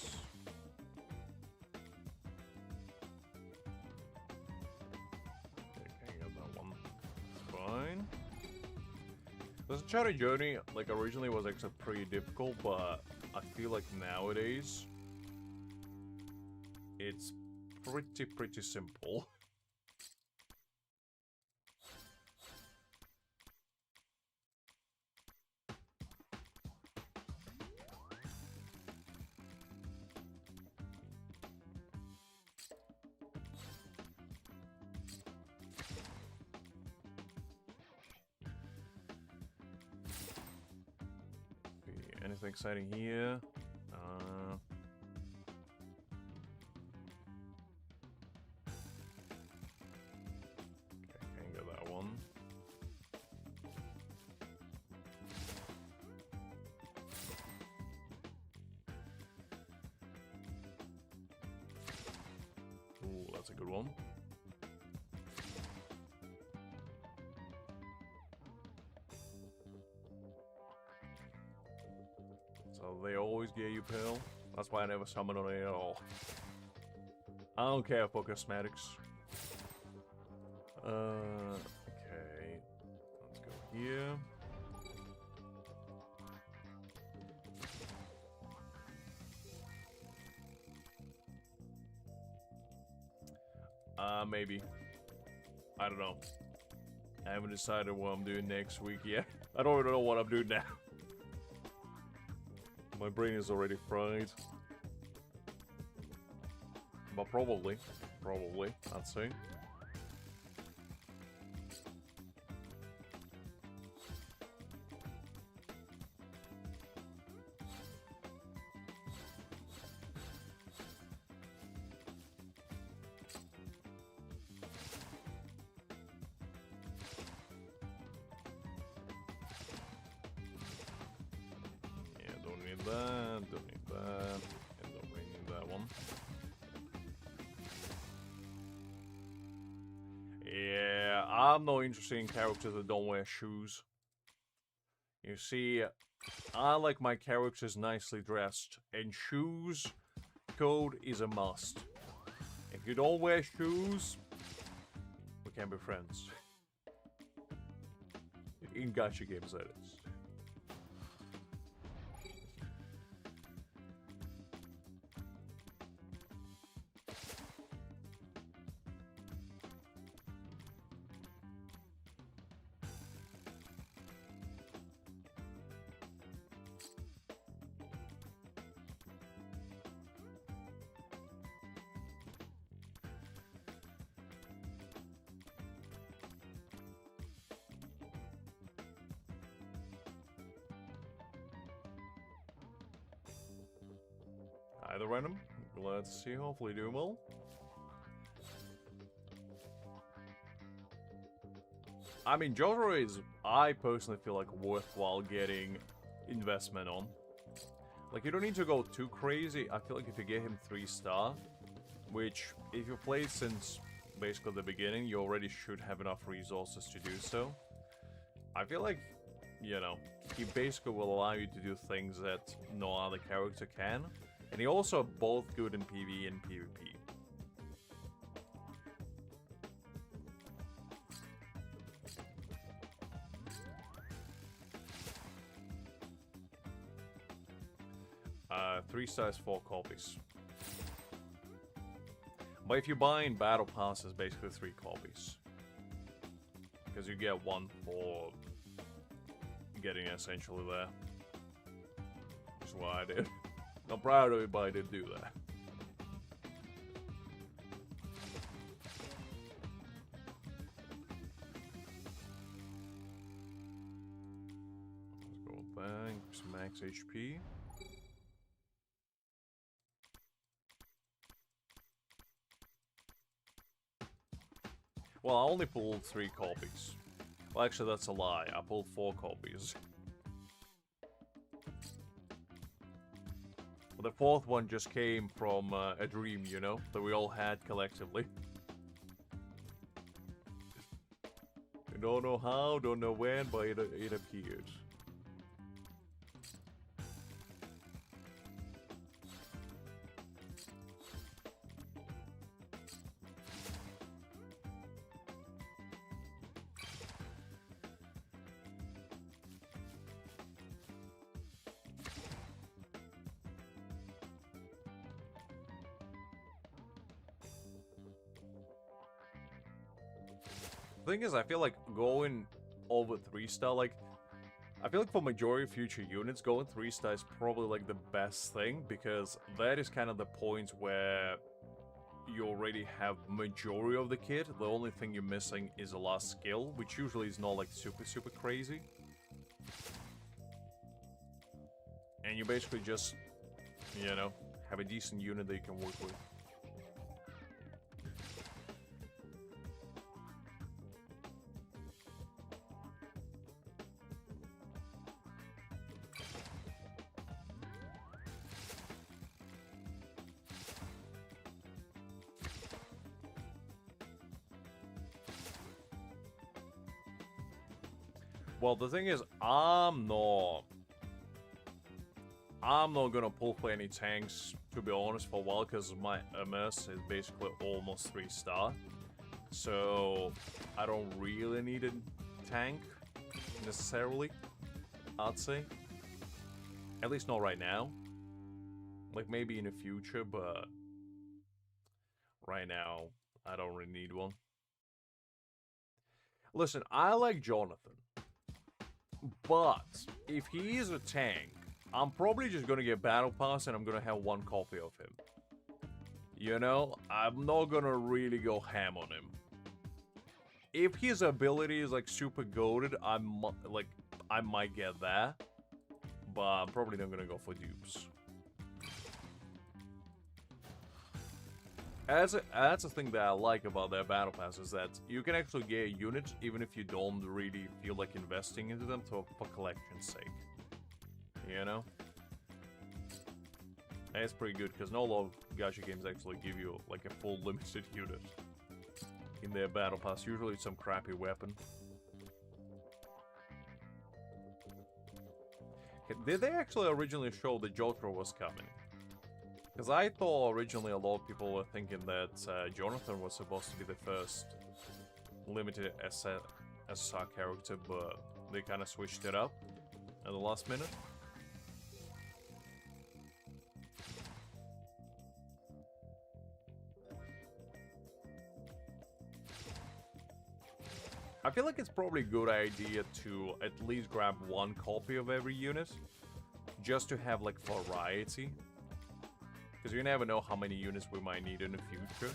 Okay, can't get that one. It's fine. This Jotaro journey, like, originally was actually pretty difficult, but I feel like nowadays it's pretty simple. Anything exciting here? Okay, can't get that one. Ooh, that's a good one. So they always get you pill. That's why I never summon on it at all. I don't care for cosmetics. Okay. Let's go here. Maybe. I don't know. I haven't decided what I'm doing next week yet. I don't even know what I'm doing now. My brain is already fried. But probably, I'd say. that, don't need that, and don't really need that one. Yeah, I'm not interested in characters that don't wear shoes. You see, I like my characters nicely dressed, and shoes code is a must. If you don't wear shoes, we can't be friends. In gacha games, that is. Either random. Let's see, hopefully do well. I mean, Jotaro is, I personally feel like, worthwhile getting investment on. Like, you don't need to go too crazy. I feel like if you get him 3-star, which, if you played since basically the beginning, you already should have enough resources to do so. I feel like, you know, he basically will allow you to do things that no other character can. And he also both good in PvE and PvP. Uh, 3 stars, 4 copies. But if you buy in battle passes, basically 3 copies. Because you get 1 for getting essentially there. That's what I did. I'm proud of it, but I didn't do that. Let's go back, some max HP. Well, I only pulled 3 copies. Well, actually, that's a lie. I pulled 4 copies. The 4th one just came from a dream, you know, that we all had collectively. I don't know how, don't know when, but it appeared. The thing is, I feel like going over 3-star, like, I feel like for majority of future units, going 3-star is probably like the best thing, because that is kind of the point where you already have majority of the kit. The only thing you're missing is a last skill, which usually is not like super crazy. And you basically just, you know, have a decent unit that you can work with. Well, the thing is, I'm not gonna pull for any tanks, to be honest, for a while, because my MS is basically almost 3-star. So, I don't really need a tank, necessarily, I'd say. At least not right now. Like, maybe in the future, but right now, I don't really need one. Listen, I like Jonathan. But, if he is a tank, I'm probably just gonna get Battle Pass and I'm gonna have 1 copy of him. You know, I'm not gonna really go ham on him. If his ability is like super goated, I might get that. But I'm probably not gonna go for dupes. That's a thing that I like about their battle pass, is that you can actually get units even if you don't really feel like investing into them for collection's sake. You know? And it's pretty good, because not a lot of gacha games actually give you, like, a full limited unit in their battle pass. Usually it's some crappy weapon. Okay, did they actually originally show that Jotaro was coming? Because I thought originally a lot of people were thinking that Jonathan was supposed to be the first limited SSR character, but they kind of switched it up at the last minute. I feel like it's probably a good idea to at least grab one copy of every unit, just to have like variety. Because you never know how many units we might need in the future.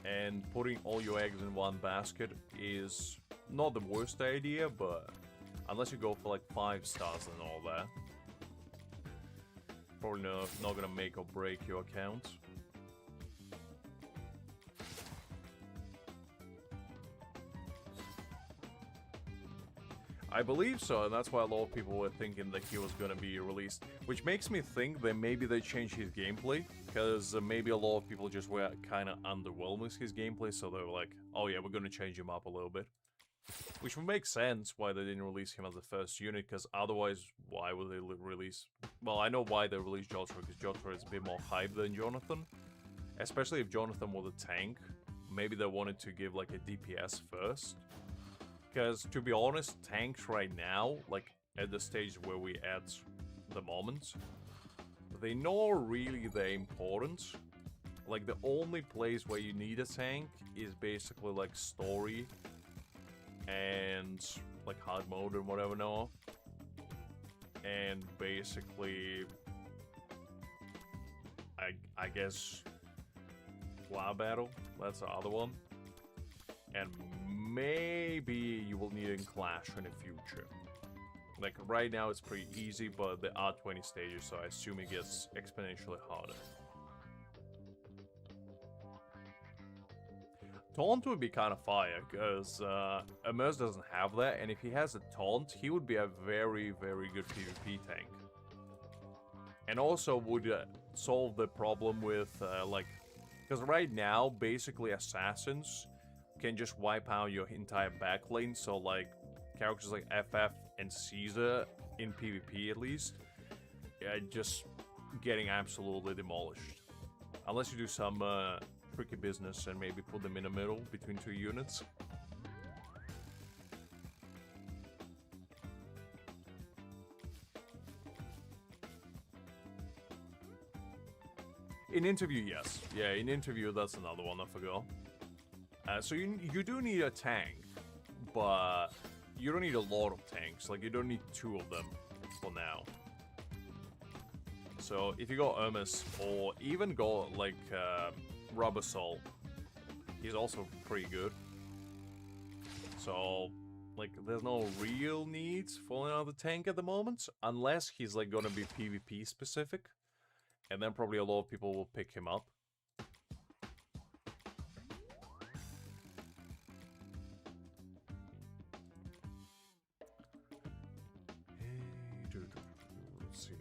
And putting all your eggs in one basket is not the worst idea, but unless you go for like 5 stars and all that, probably not gonna make or break your account. I believe so, and that's why a lot of people were thinking that he was gonna be released. Which makes me think that maybe they changed his gameplay, because maybe a lot of people just were kind of underwhelmed with his gameplay, so they were like, oh yeah, we're gonna change him up a little bit. Which would make sense why they didn't release him as the first unit, because otherwise, why would they release... Well, I know why they released Jotaro, because Jotaro is a bit more hype than Jonathan. Especially if Jonathan was a tank, maybe they wanted to give like a DPS first. Because, to be honest, tanks right now, like, at the stage where we at the moment, they're not really that important. Like, the only place where you need a tank is basically, like, story and, like, hard mode and whatever now. And basically, I guess, Flower Battle, that's the other one. And maybe you will need in Clash in the future. Like, right now it's pretty easy, but there are 20 stages, so I assume it gets exponentially harder. Taunt would be kind of fire, because Immerse doesn't have that, and if he has a Taunt, he would be a very, very good PvP tank. And also would solve the problem with, like... Because right now, basically, Assassins can just wipe out your entire backlane, so like characters like FF and Caesar in PvP at least, yeah, just getting absolutely demolished. Unless you do some tricky business and maybe put them in the middle between 2 units. In interview, yes. Yeah, in interview, that's another one I forgot. So you do need a tank, but you don't need a lot of tanks. Like, you don't need 2 of them for now. So if you go Hermes, or even go like Rubber Soul, he's also pretty good. So, like, there's no real needs for another tank at the moment, unless he's like gonna be PvP specific, and then probably a lot of people will pick him up. Let's see.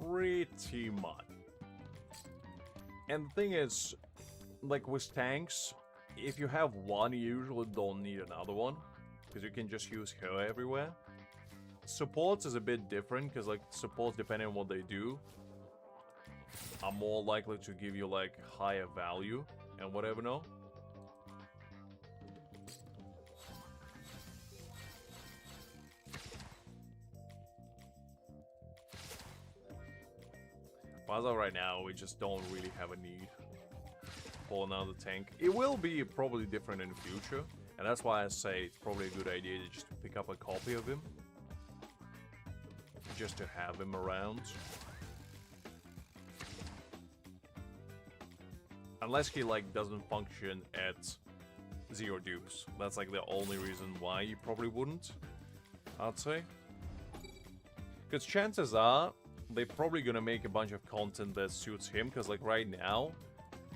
Pretty much. And the thing is, like with tanks, if you have one, you usually don't need another one, because you can just use her everywhere. Supports is a bit different, because like supports, depending on what they do, are more likely to give you like higher value and whatever, no? As of right now, we just don't really have a need for another tank. It will be probably different in the future, and that's why I say it's probably a good idea to just pick up a copy of him. Just to have him around. Unless he, like, doesn't function at 0 dupes. That's, like, the only reason why he probably wouldn't, I'd say. Because chances are, they're probably gonna make a bunch of content that suits him, because, like, right now,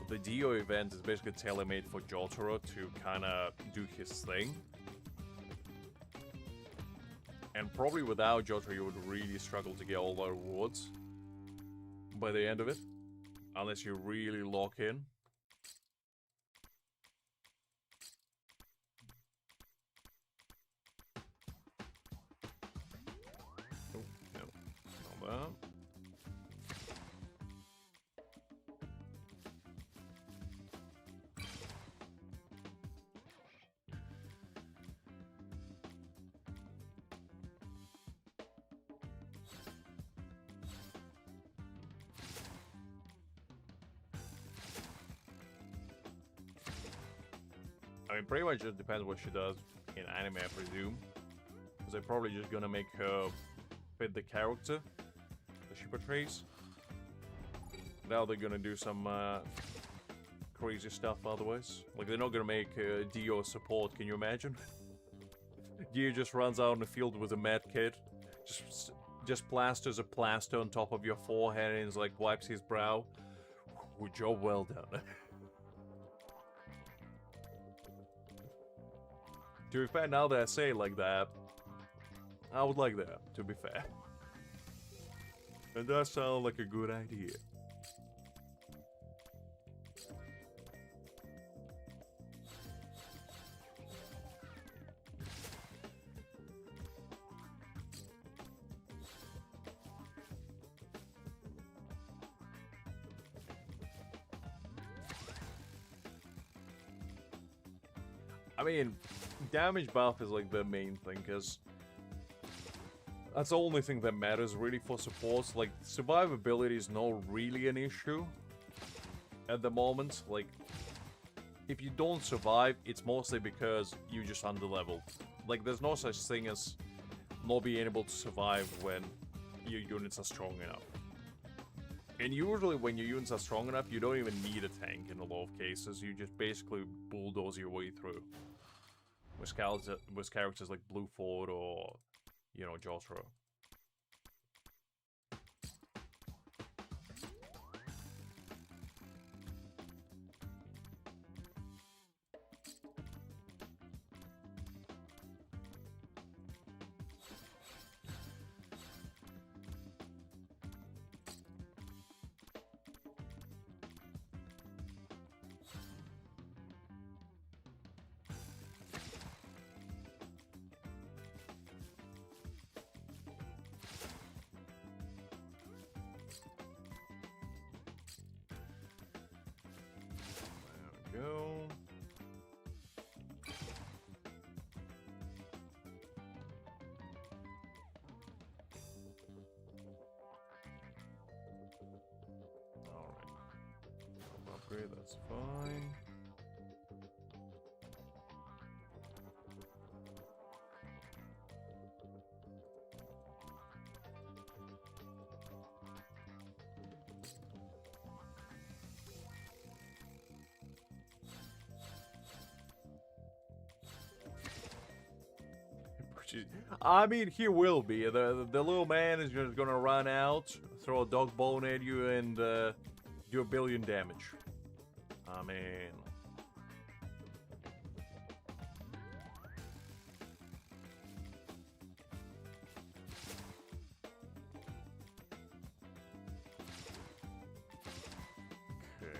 the Dio event is basically tailor-made for Jotaro to kind of do his thing. And probably without Jotaro, you would really struggle to get all the rewards by the end of it. Unless you really lock in. Oh, no. Not that. I mean, pretty much just depends what she does in anime, I presume. Because they're probably just gonna make her fit the character that she portrays. Now they're gonna do some crazy stuff otherwise. Like, they're not gonna make Dio support, can you imagine? Dio just runs out in the field with a med kit. Just plasters a plaster on top of your forehead and is like, wipes his brow. Ooh, job well done. To be fair, now that I say it like that, I would like that, to be fair. It does sound like a good idea. I mean, damage buff is like the main thing, because that's the only thing that matters really for supports. Like, survivability is not really an issue at the moment. Like, if you don't survive, it's mostly because you just underleveled. Like, there's no such thing as not being able to survive when your units are strong enough. And usually when your units are strong enough, you don't even need a tank in a lot of cases. You just basically bulldoze your way through. With characters like Blue Ford or, you know, Jotaro. Go. Alright. Upgrade, that's fine. I mean, he will be. The little man is just gonna run out, throw a dog bone at you, and do 1 billion damage. I mean... Okay.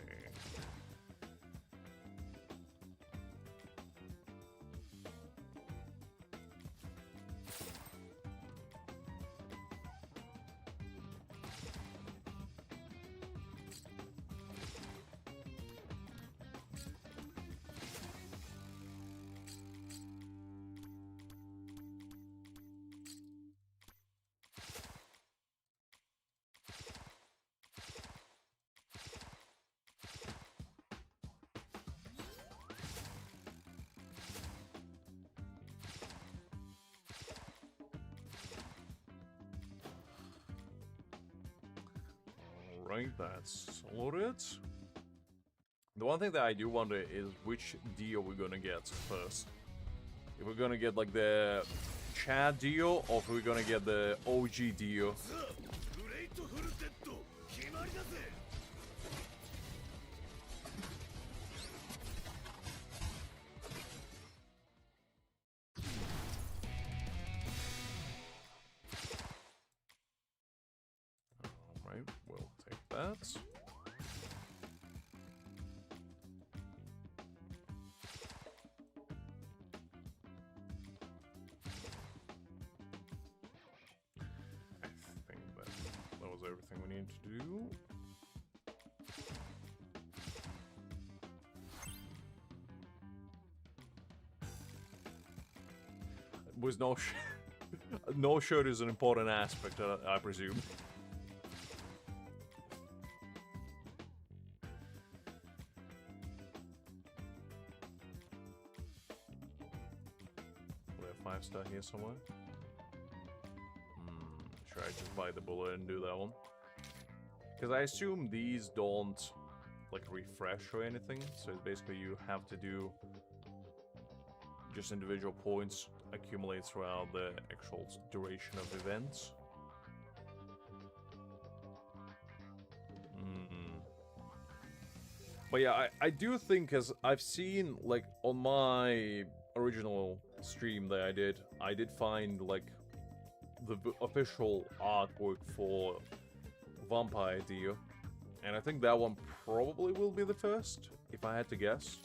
Alright, that's sorted. The one thing that I do wonder is which Dio we're gonna get first. If we're gonna get like the Chad Dio, or if we're gonna get the OG Dio. さあグレイトフルデッド決まりだぜ Alright, we'll take that. I think that was everything we needed to do. Was no no shirt is an important aspect, I presume. We have 5-star here somewhere. Should I just buy the bullet and do that one? Because I assume these don't like refresh or anything, so it's basically you have to do just individual points accumulate throughout the actual duration of events. But yeah, I do think, as I've seen, like, on my original stream that I did find, like, the official artwork for Vampire Dio. And I think that one probably will be the first, if I had to guess.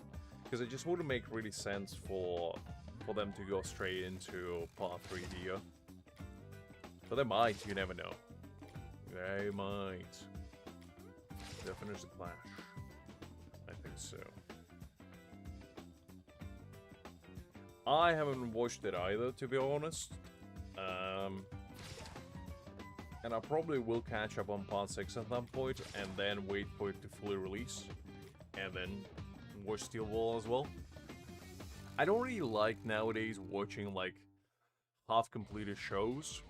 Because it just wouldn't make really sense for them to go straight into Part 3 Dio. But they might, you never know. They might. They'll finish the Clash. I think so. I haven't watched it either, to be honest. And I probably will catch up on Part 6 at some point, and then wait for it to fully release. And then watch Steel Ball as well. I don't really like nowadays watching, like, half-completed shows.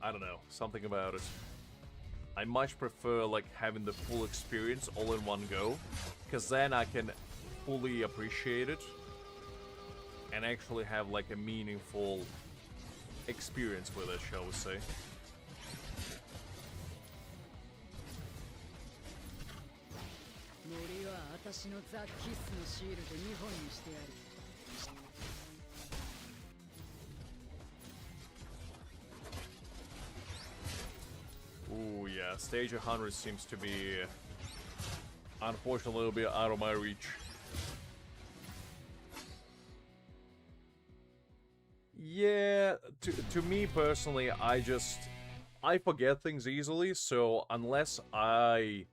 I don't know, something about it. I much prefer, like, having the full experience all in one go, because then I can fully appreciate it and actually have, like, a meaningful experience with it, shall we say. 森は私のザ・キッスのシールで2本にしてやる。 Ooh, yeah, stage 100 seems to be, unfortunately, a little bit out of my reach. Yeah, to me personally, I forget things easily, so unless I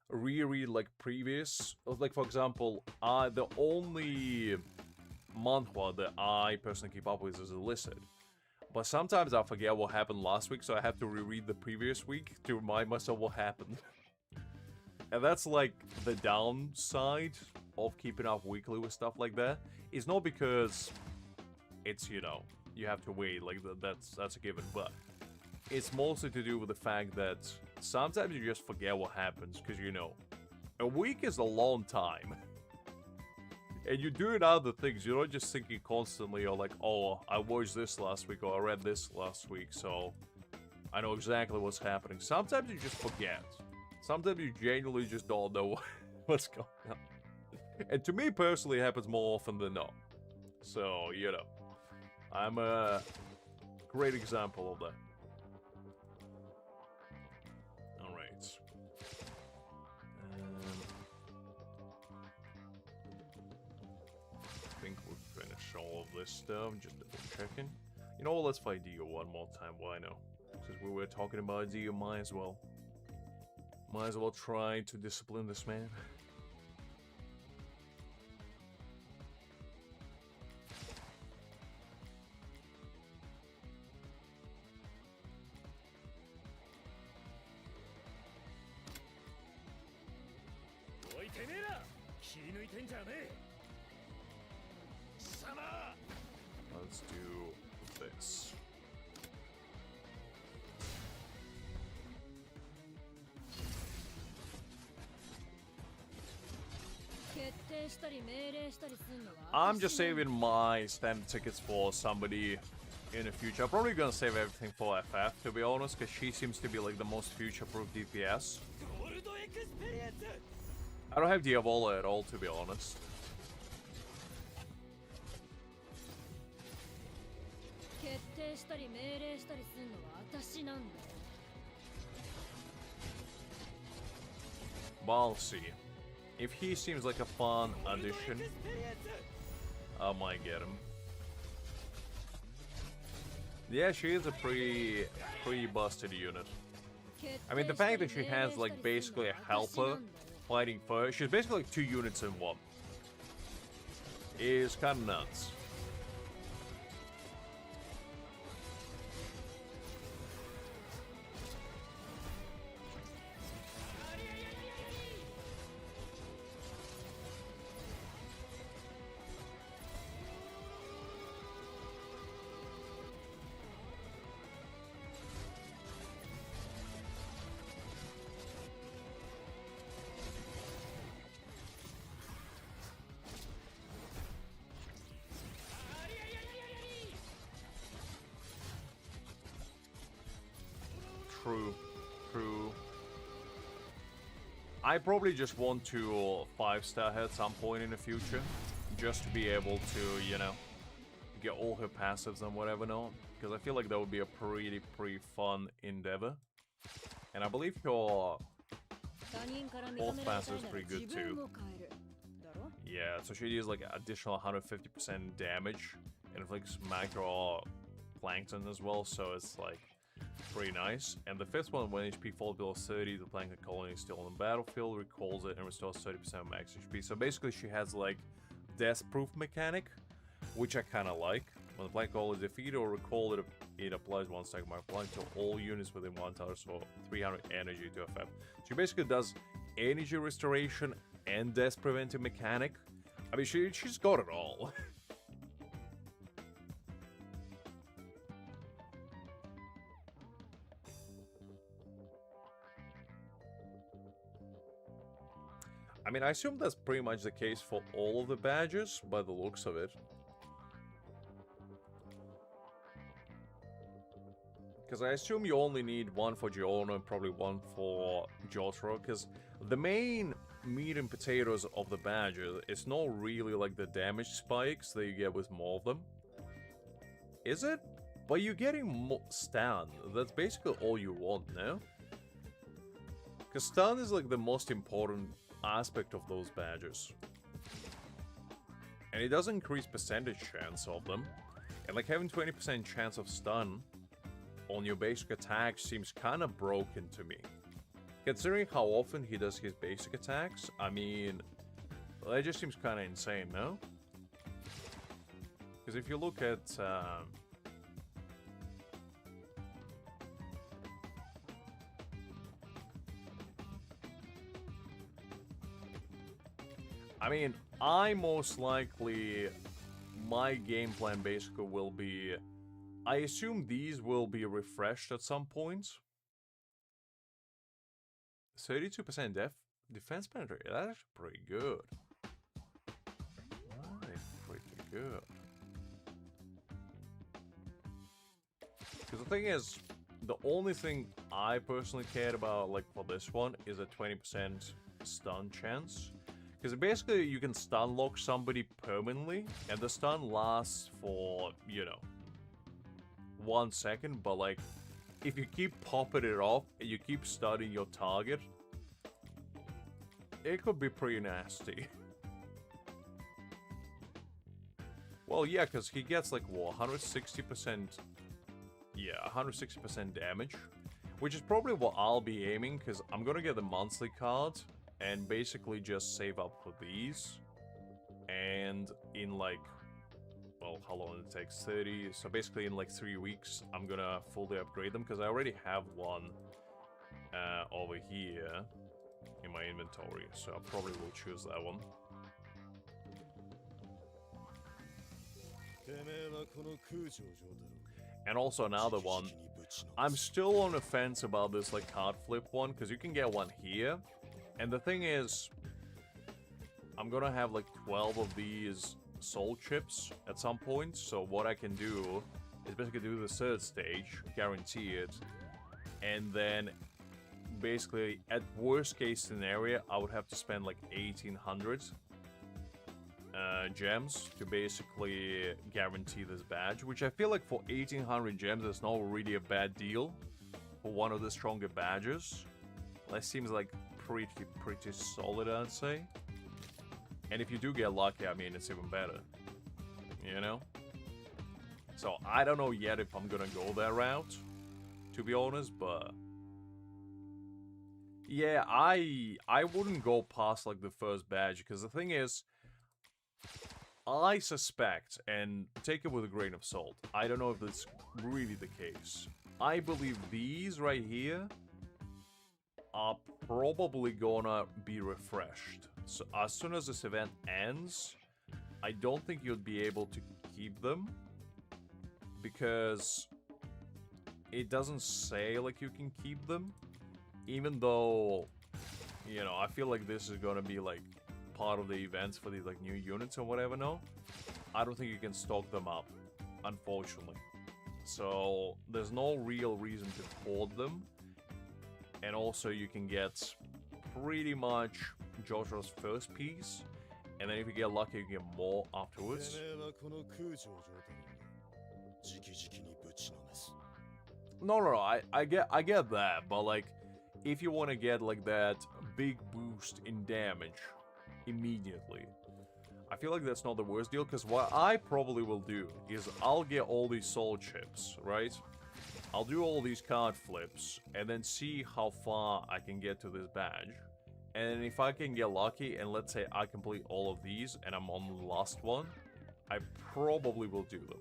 reread, like, previous, like, for example, the only manhwa that I personally keep up with is Illicit. But sometimes I forget what happened last week, so I have to reread the previous week to remind myself what happened. And that's, like, the downside of keeping up weekly with stuff like that. It's not because it's, you know, you have to wait, like, that's a given, but it's mostly to do with the fact that sometimes you just forget what happens, because, you know, a week is a long time. And you're doing other things, you're not just thinking constantly, or like, oh, I watched this last week, or I read this last week, so I know exactly what's happening. Sometimes you just forget. Sometimes you genuinely just don't know what's going on. And to me personally, it happens more often than not. So, you know, I'm a great example of that. Alright. I think we've finished all of this stuff, just double checking. You know what, let's fight Dio one more time, why no? Since we were talking about Dio, might as well try to discipline this man. Let's do this. I'm just saving my standard tickets for somebody in the future. I'm probably gonna save everything for FF, to be honest, because she seems to be like the most future-proof DPS. ゴールドエクスペリエンス I don't have Diavola at all, to be honest. 決定したり命令したりするのは私なんだよ But I'll see. If he seems like a fun ゴールドエク addition, スペリエンス I might get him. Yeah, she is a pretty busted unit. I mean, the fact that she has like basically a helper fighting for her, she's basically like 2 units in one, is kind of nuts. True. I probably just want to 5-star her at some point in the future, just to be able to, you know, get all her passives and whatever not, because I feel like that would be a pretty fun endeavor. And I believe your 他人から認められたいなら pretty good 自分を変えるだろ yeah, so she deals like additional 150% damage and inflicts macro or plankton as well, so it's like pretty nice. And the 5th one, when HP falls below 30, the plankton colony is still on the battlefield, recalls it, and restores 30% of max HP. So basically she has like death-proof mechanic, which I kind of like. When the plankton colony is defeated or recalled, it applies 1 stack mark blank to all units within 1 tower, so 300 energy to FF. So she basically does energy restoration and death preventive mechanic. I mean, she's got it all. I mean, I assume that's pretty much the case for all of the badges, by the looks of it. Because I assume you only need 1 for Giorno and probably 1 for Jotaro, because the main meat and potatoes of the badges is not really like the damage spikes that you get with more of them. Is it? But you're getting stun. That's basically all you want, no? Because stun is like the most important aspect of those badges. And it does increase percentage chance of them. And like having 20% chance of stun on your basic attack seems kind of broken to me. Considering how often he does his basic attacks, I mean, that just seems kind of insane, no? Because if you look at I mean, most likely, my game plan basically will be, I assume these will be refreshed at some point. 32% defense penetration, that's actually pretty good. That is pretty good. Because the thing is, the only thing I personally cared about, like, for this one is a 20% stun chance. Because basically you can stun lock somebody permanently, and the stun lasts for, you know, 1 second, but like, if you keep popping it off, and you keep stunning your target, it could be pretty nasty. Well, yeah, because he gets like, what, 160%, yeah, 160% damage, which is probably what I'll be aiming, because I'm gonna get the monthly card, and basically just save up for these, and in like, well, how long it takes, 30, so basically in like 3 weeks, I'm gonna fully upgrade them, because I already have one over here in my inventory, so I probably will choose that one. てめえはこの空城城だろ And also another one, I'm still on the fence about this like card flip one, because you can get one here, and the thing is, I'm gonna have like 12 of these soul chips at some point. So what I can do is basically do the third stage, guarantee it, and then basically at worst case scenario, I would have to spend like 1800 gems to basically guarantee this badge, which I feel like for 1800 gems is not really a bad deal for one of the stronger badges. That seems like pretty solid, I'd say. And if you do get lucky, I mean, it's even better, you know? So I don't know yet if I'm gonna go that route, to be honest, but yeah, I wouldn't go past like the first badge, because the thing is, I suspect, and take it with a grain of salt, I don't know if that's really the case. I believe these right here are probably gonna be refreshed. So as soon as this event ends, I don't think you'll be able to keep them, because it doesn't say like you can keep them, even though, you know, I feel like this is gonna be like part of the events for these like new units or whatever. No, I don't think you can stock them up, unfortunately. So there's no real reason to hoard them, and also you can get pretty much Jotaro's first piece, and then if you get lucky you get more afterwards. てめえはこの空城城太郎直々にぶちのめす No, I get that, but like, if you want to get like that big boost in damage immediately, I feel like that's not the worst deal, because what I probably will do is I'll get all these soul chips, right? I'll do all these card flips, and then see how far I can get to this badge. And if I can get lucky, and let's say I complete all of these, and I'm on the last one, I probably will do them.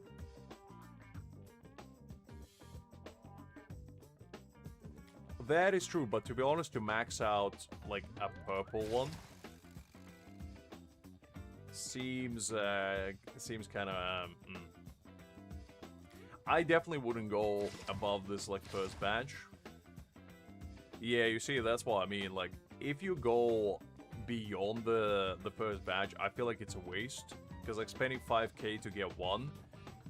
That is true, but to be honest, to max out like a purple one seems kind of. I definitely wouldn't go above this like first badge. Yeah, you see, that's what I mean. Like, if you go beyond the first badge, I feel like it's a waste, because like spending 5k to get one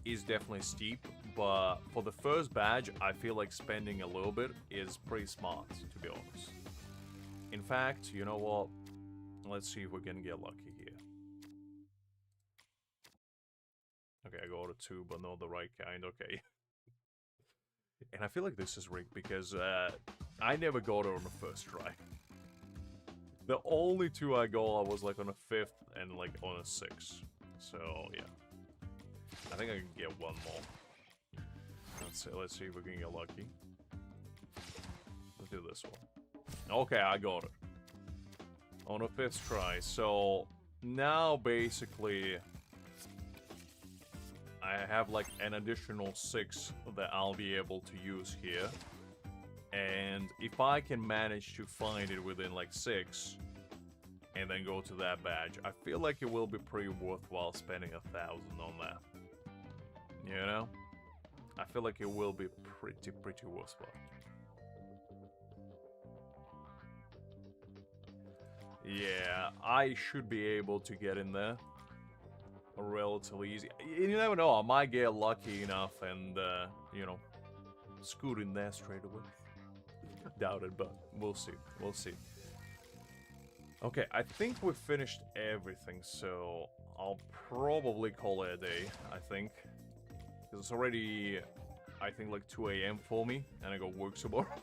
is definitely steep. But for the first badge, I feel like spending a little bit is pretty smart, to be honest. In fact, you know what? Let's see if we can get lucky here. Okay, I got a 2, but not the right kind. Okay. And I feel like this is rigged, because I never got it on the first try. The only 2 I got was like on a 5th and like on a 6th. So, yeah. I think I can get one more. Let's see if we can get lucky. Let's do this one. Okay, I got it. On a 5th try. So now basically I have like an additional 6 that I'll be able to use here. And if I can manage to find it within like 6 and then go to that badge, I feel like it will be pretty worthwhile spending 1,000 on that. You know? I feel like it will be pretty worthwhile. Yeah, I should be able to get in there relatively easy. You never know, I might get lucky enough and, you know, scoot in there straight away. Doubt it, but we'll see. We'll see. Okay, I think we've finished everything, so I'll probably call it a day, I think. Because it's already, I think, like 2 AM for me, and I got work tomorrow.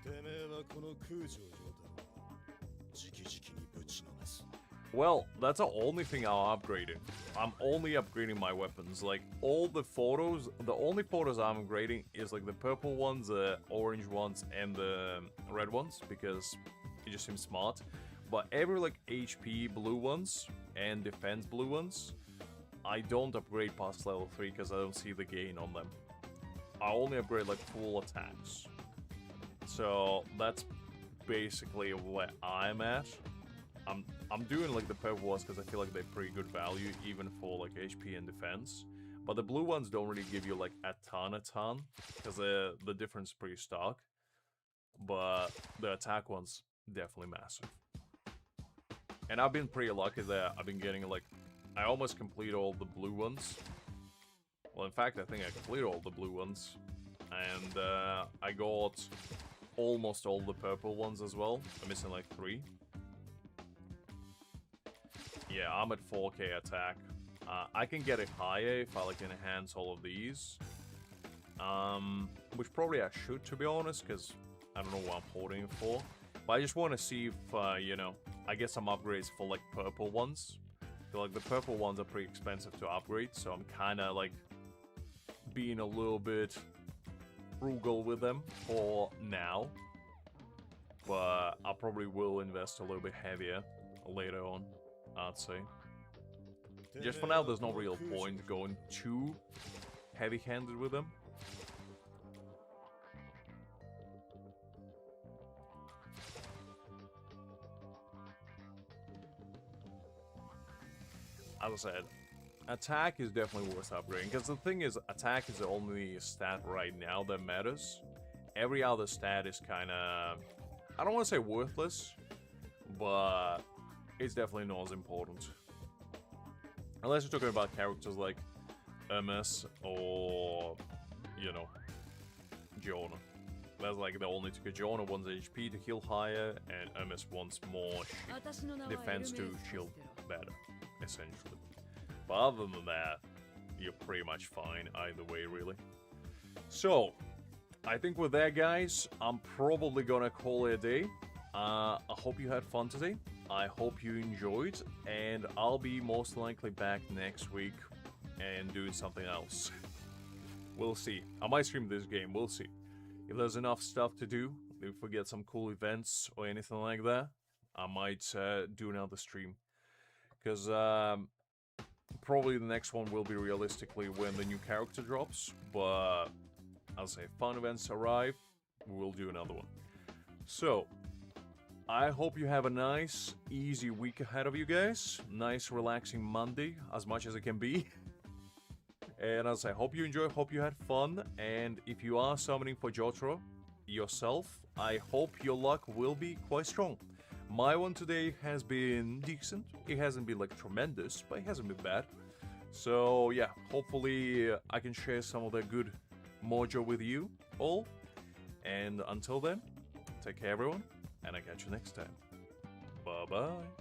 てめえはこの空城城太郎直々にぶちのめす Well, that's the only thing I'm upgrading. I'm only upgrading my weapons. Like, all the photos, the only photos I'm upgrading is like the purple ones, the orange ones, and the red ones, because it just seems smart. But every like HP blue ones and defense blue ones, I don't upgrade past level 3 because I don't see the gain on them. I only upgrade like full attacks. So that's basically where I'm at. I'm doing like the purple ones because I feel like they're pretty good value even for like HP and defense. But the blue ones don't really give you like a ton because the difference is pretty stark. But the attack ones definitely massive. And I've been pretty lucky that I've been getting, like, I almost complete all the blue ones. Well, in fact, I think I completed all the blue ones. And I got almost all the purple ones as well. I'm missing like 3. Yeah, I'm at 4k attack. I can get it higher if I like enhance all of these. Which probably I should, to be honest, because I don't know what I'm holding it for. But I just want to see if, you know, I get some upgrades for like purple ones. I feel like the purple ones are pretty expensive to upgrade, so I'm kind of like being a little bit frugal with them for now. But I probably will invest a little bit heavier later on, I'd say. Just for now, there's no real point going too heavy-handed with them. As I said, attack is definitely worth upgrading, because the thing is, attack is the only stat right now that matters. Every other stat is kind of, I don't want to say worthless, but it's definitely not as important. Unless you're talking about characters like MS or, you know, Jonah. That's like the only two. Jonah wants HP to heal higher, and MS wants more defense to shield better, essentially. But other than that, you're pretty much fine either way, really. So, I think with that, guys, I'm probably gonna call it a day. I hope you had fun today. I hope you enjoyed, and I'll be most likely back next week and doing something else. We'll see. I might stream this game, we'll see. If there's enough stuff to do, if we get some cool events or anything like that, I might do another stream. Because probably the next one will be realistically when the new character drops, but I'll say fun events arrive, we'll do another one. So, I hope you have a nice, easy week ahead of you guys. Nice, relaxing Monday, as much as it can be. And as I hope you enjoy, hope you had fun. And if you are summoning for Jotaro yourself, I hope your luck will be quite strong. My one today has been decent. It hasn't been like tremendous, but it hasn't been bad. So yeah, hopefully I can share some of that good mojo with you all. And until then, take care everyone, and I'll catch you next time. Bye bye.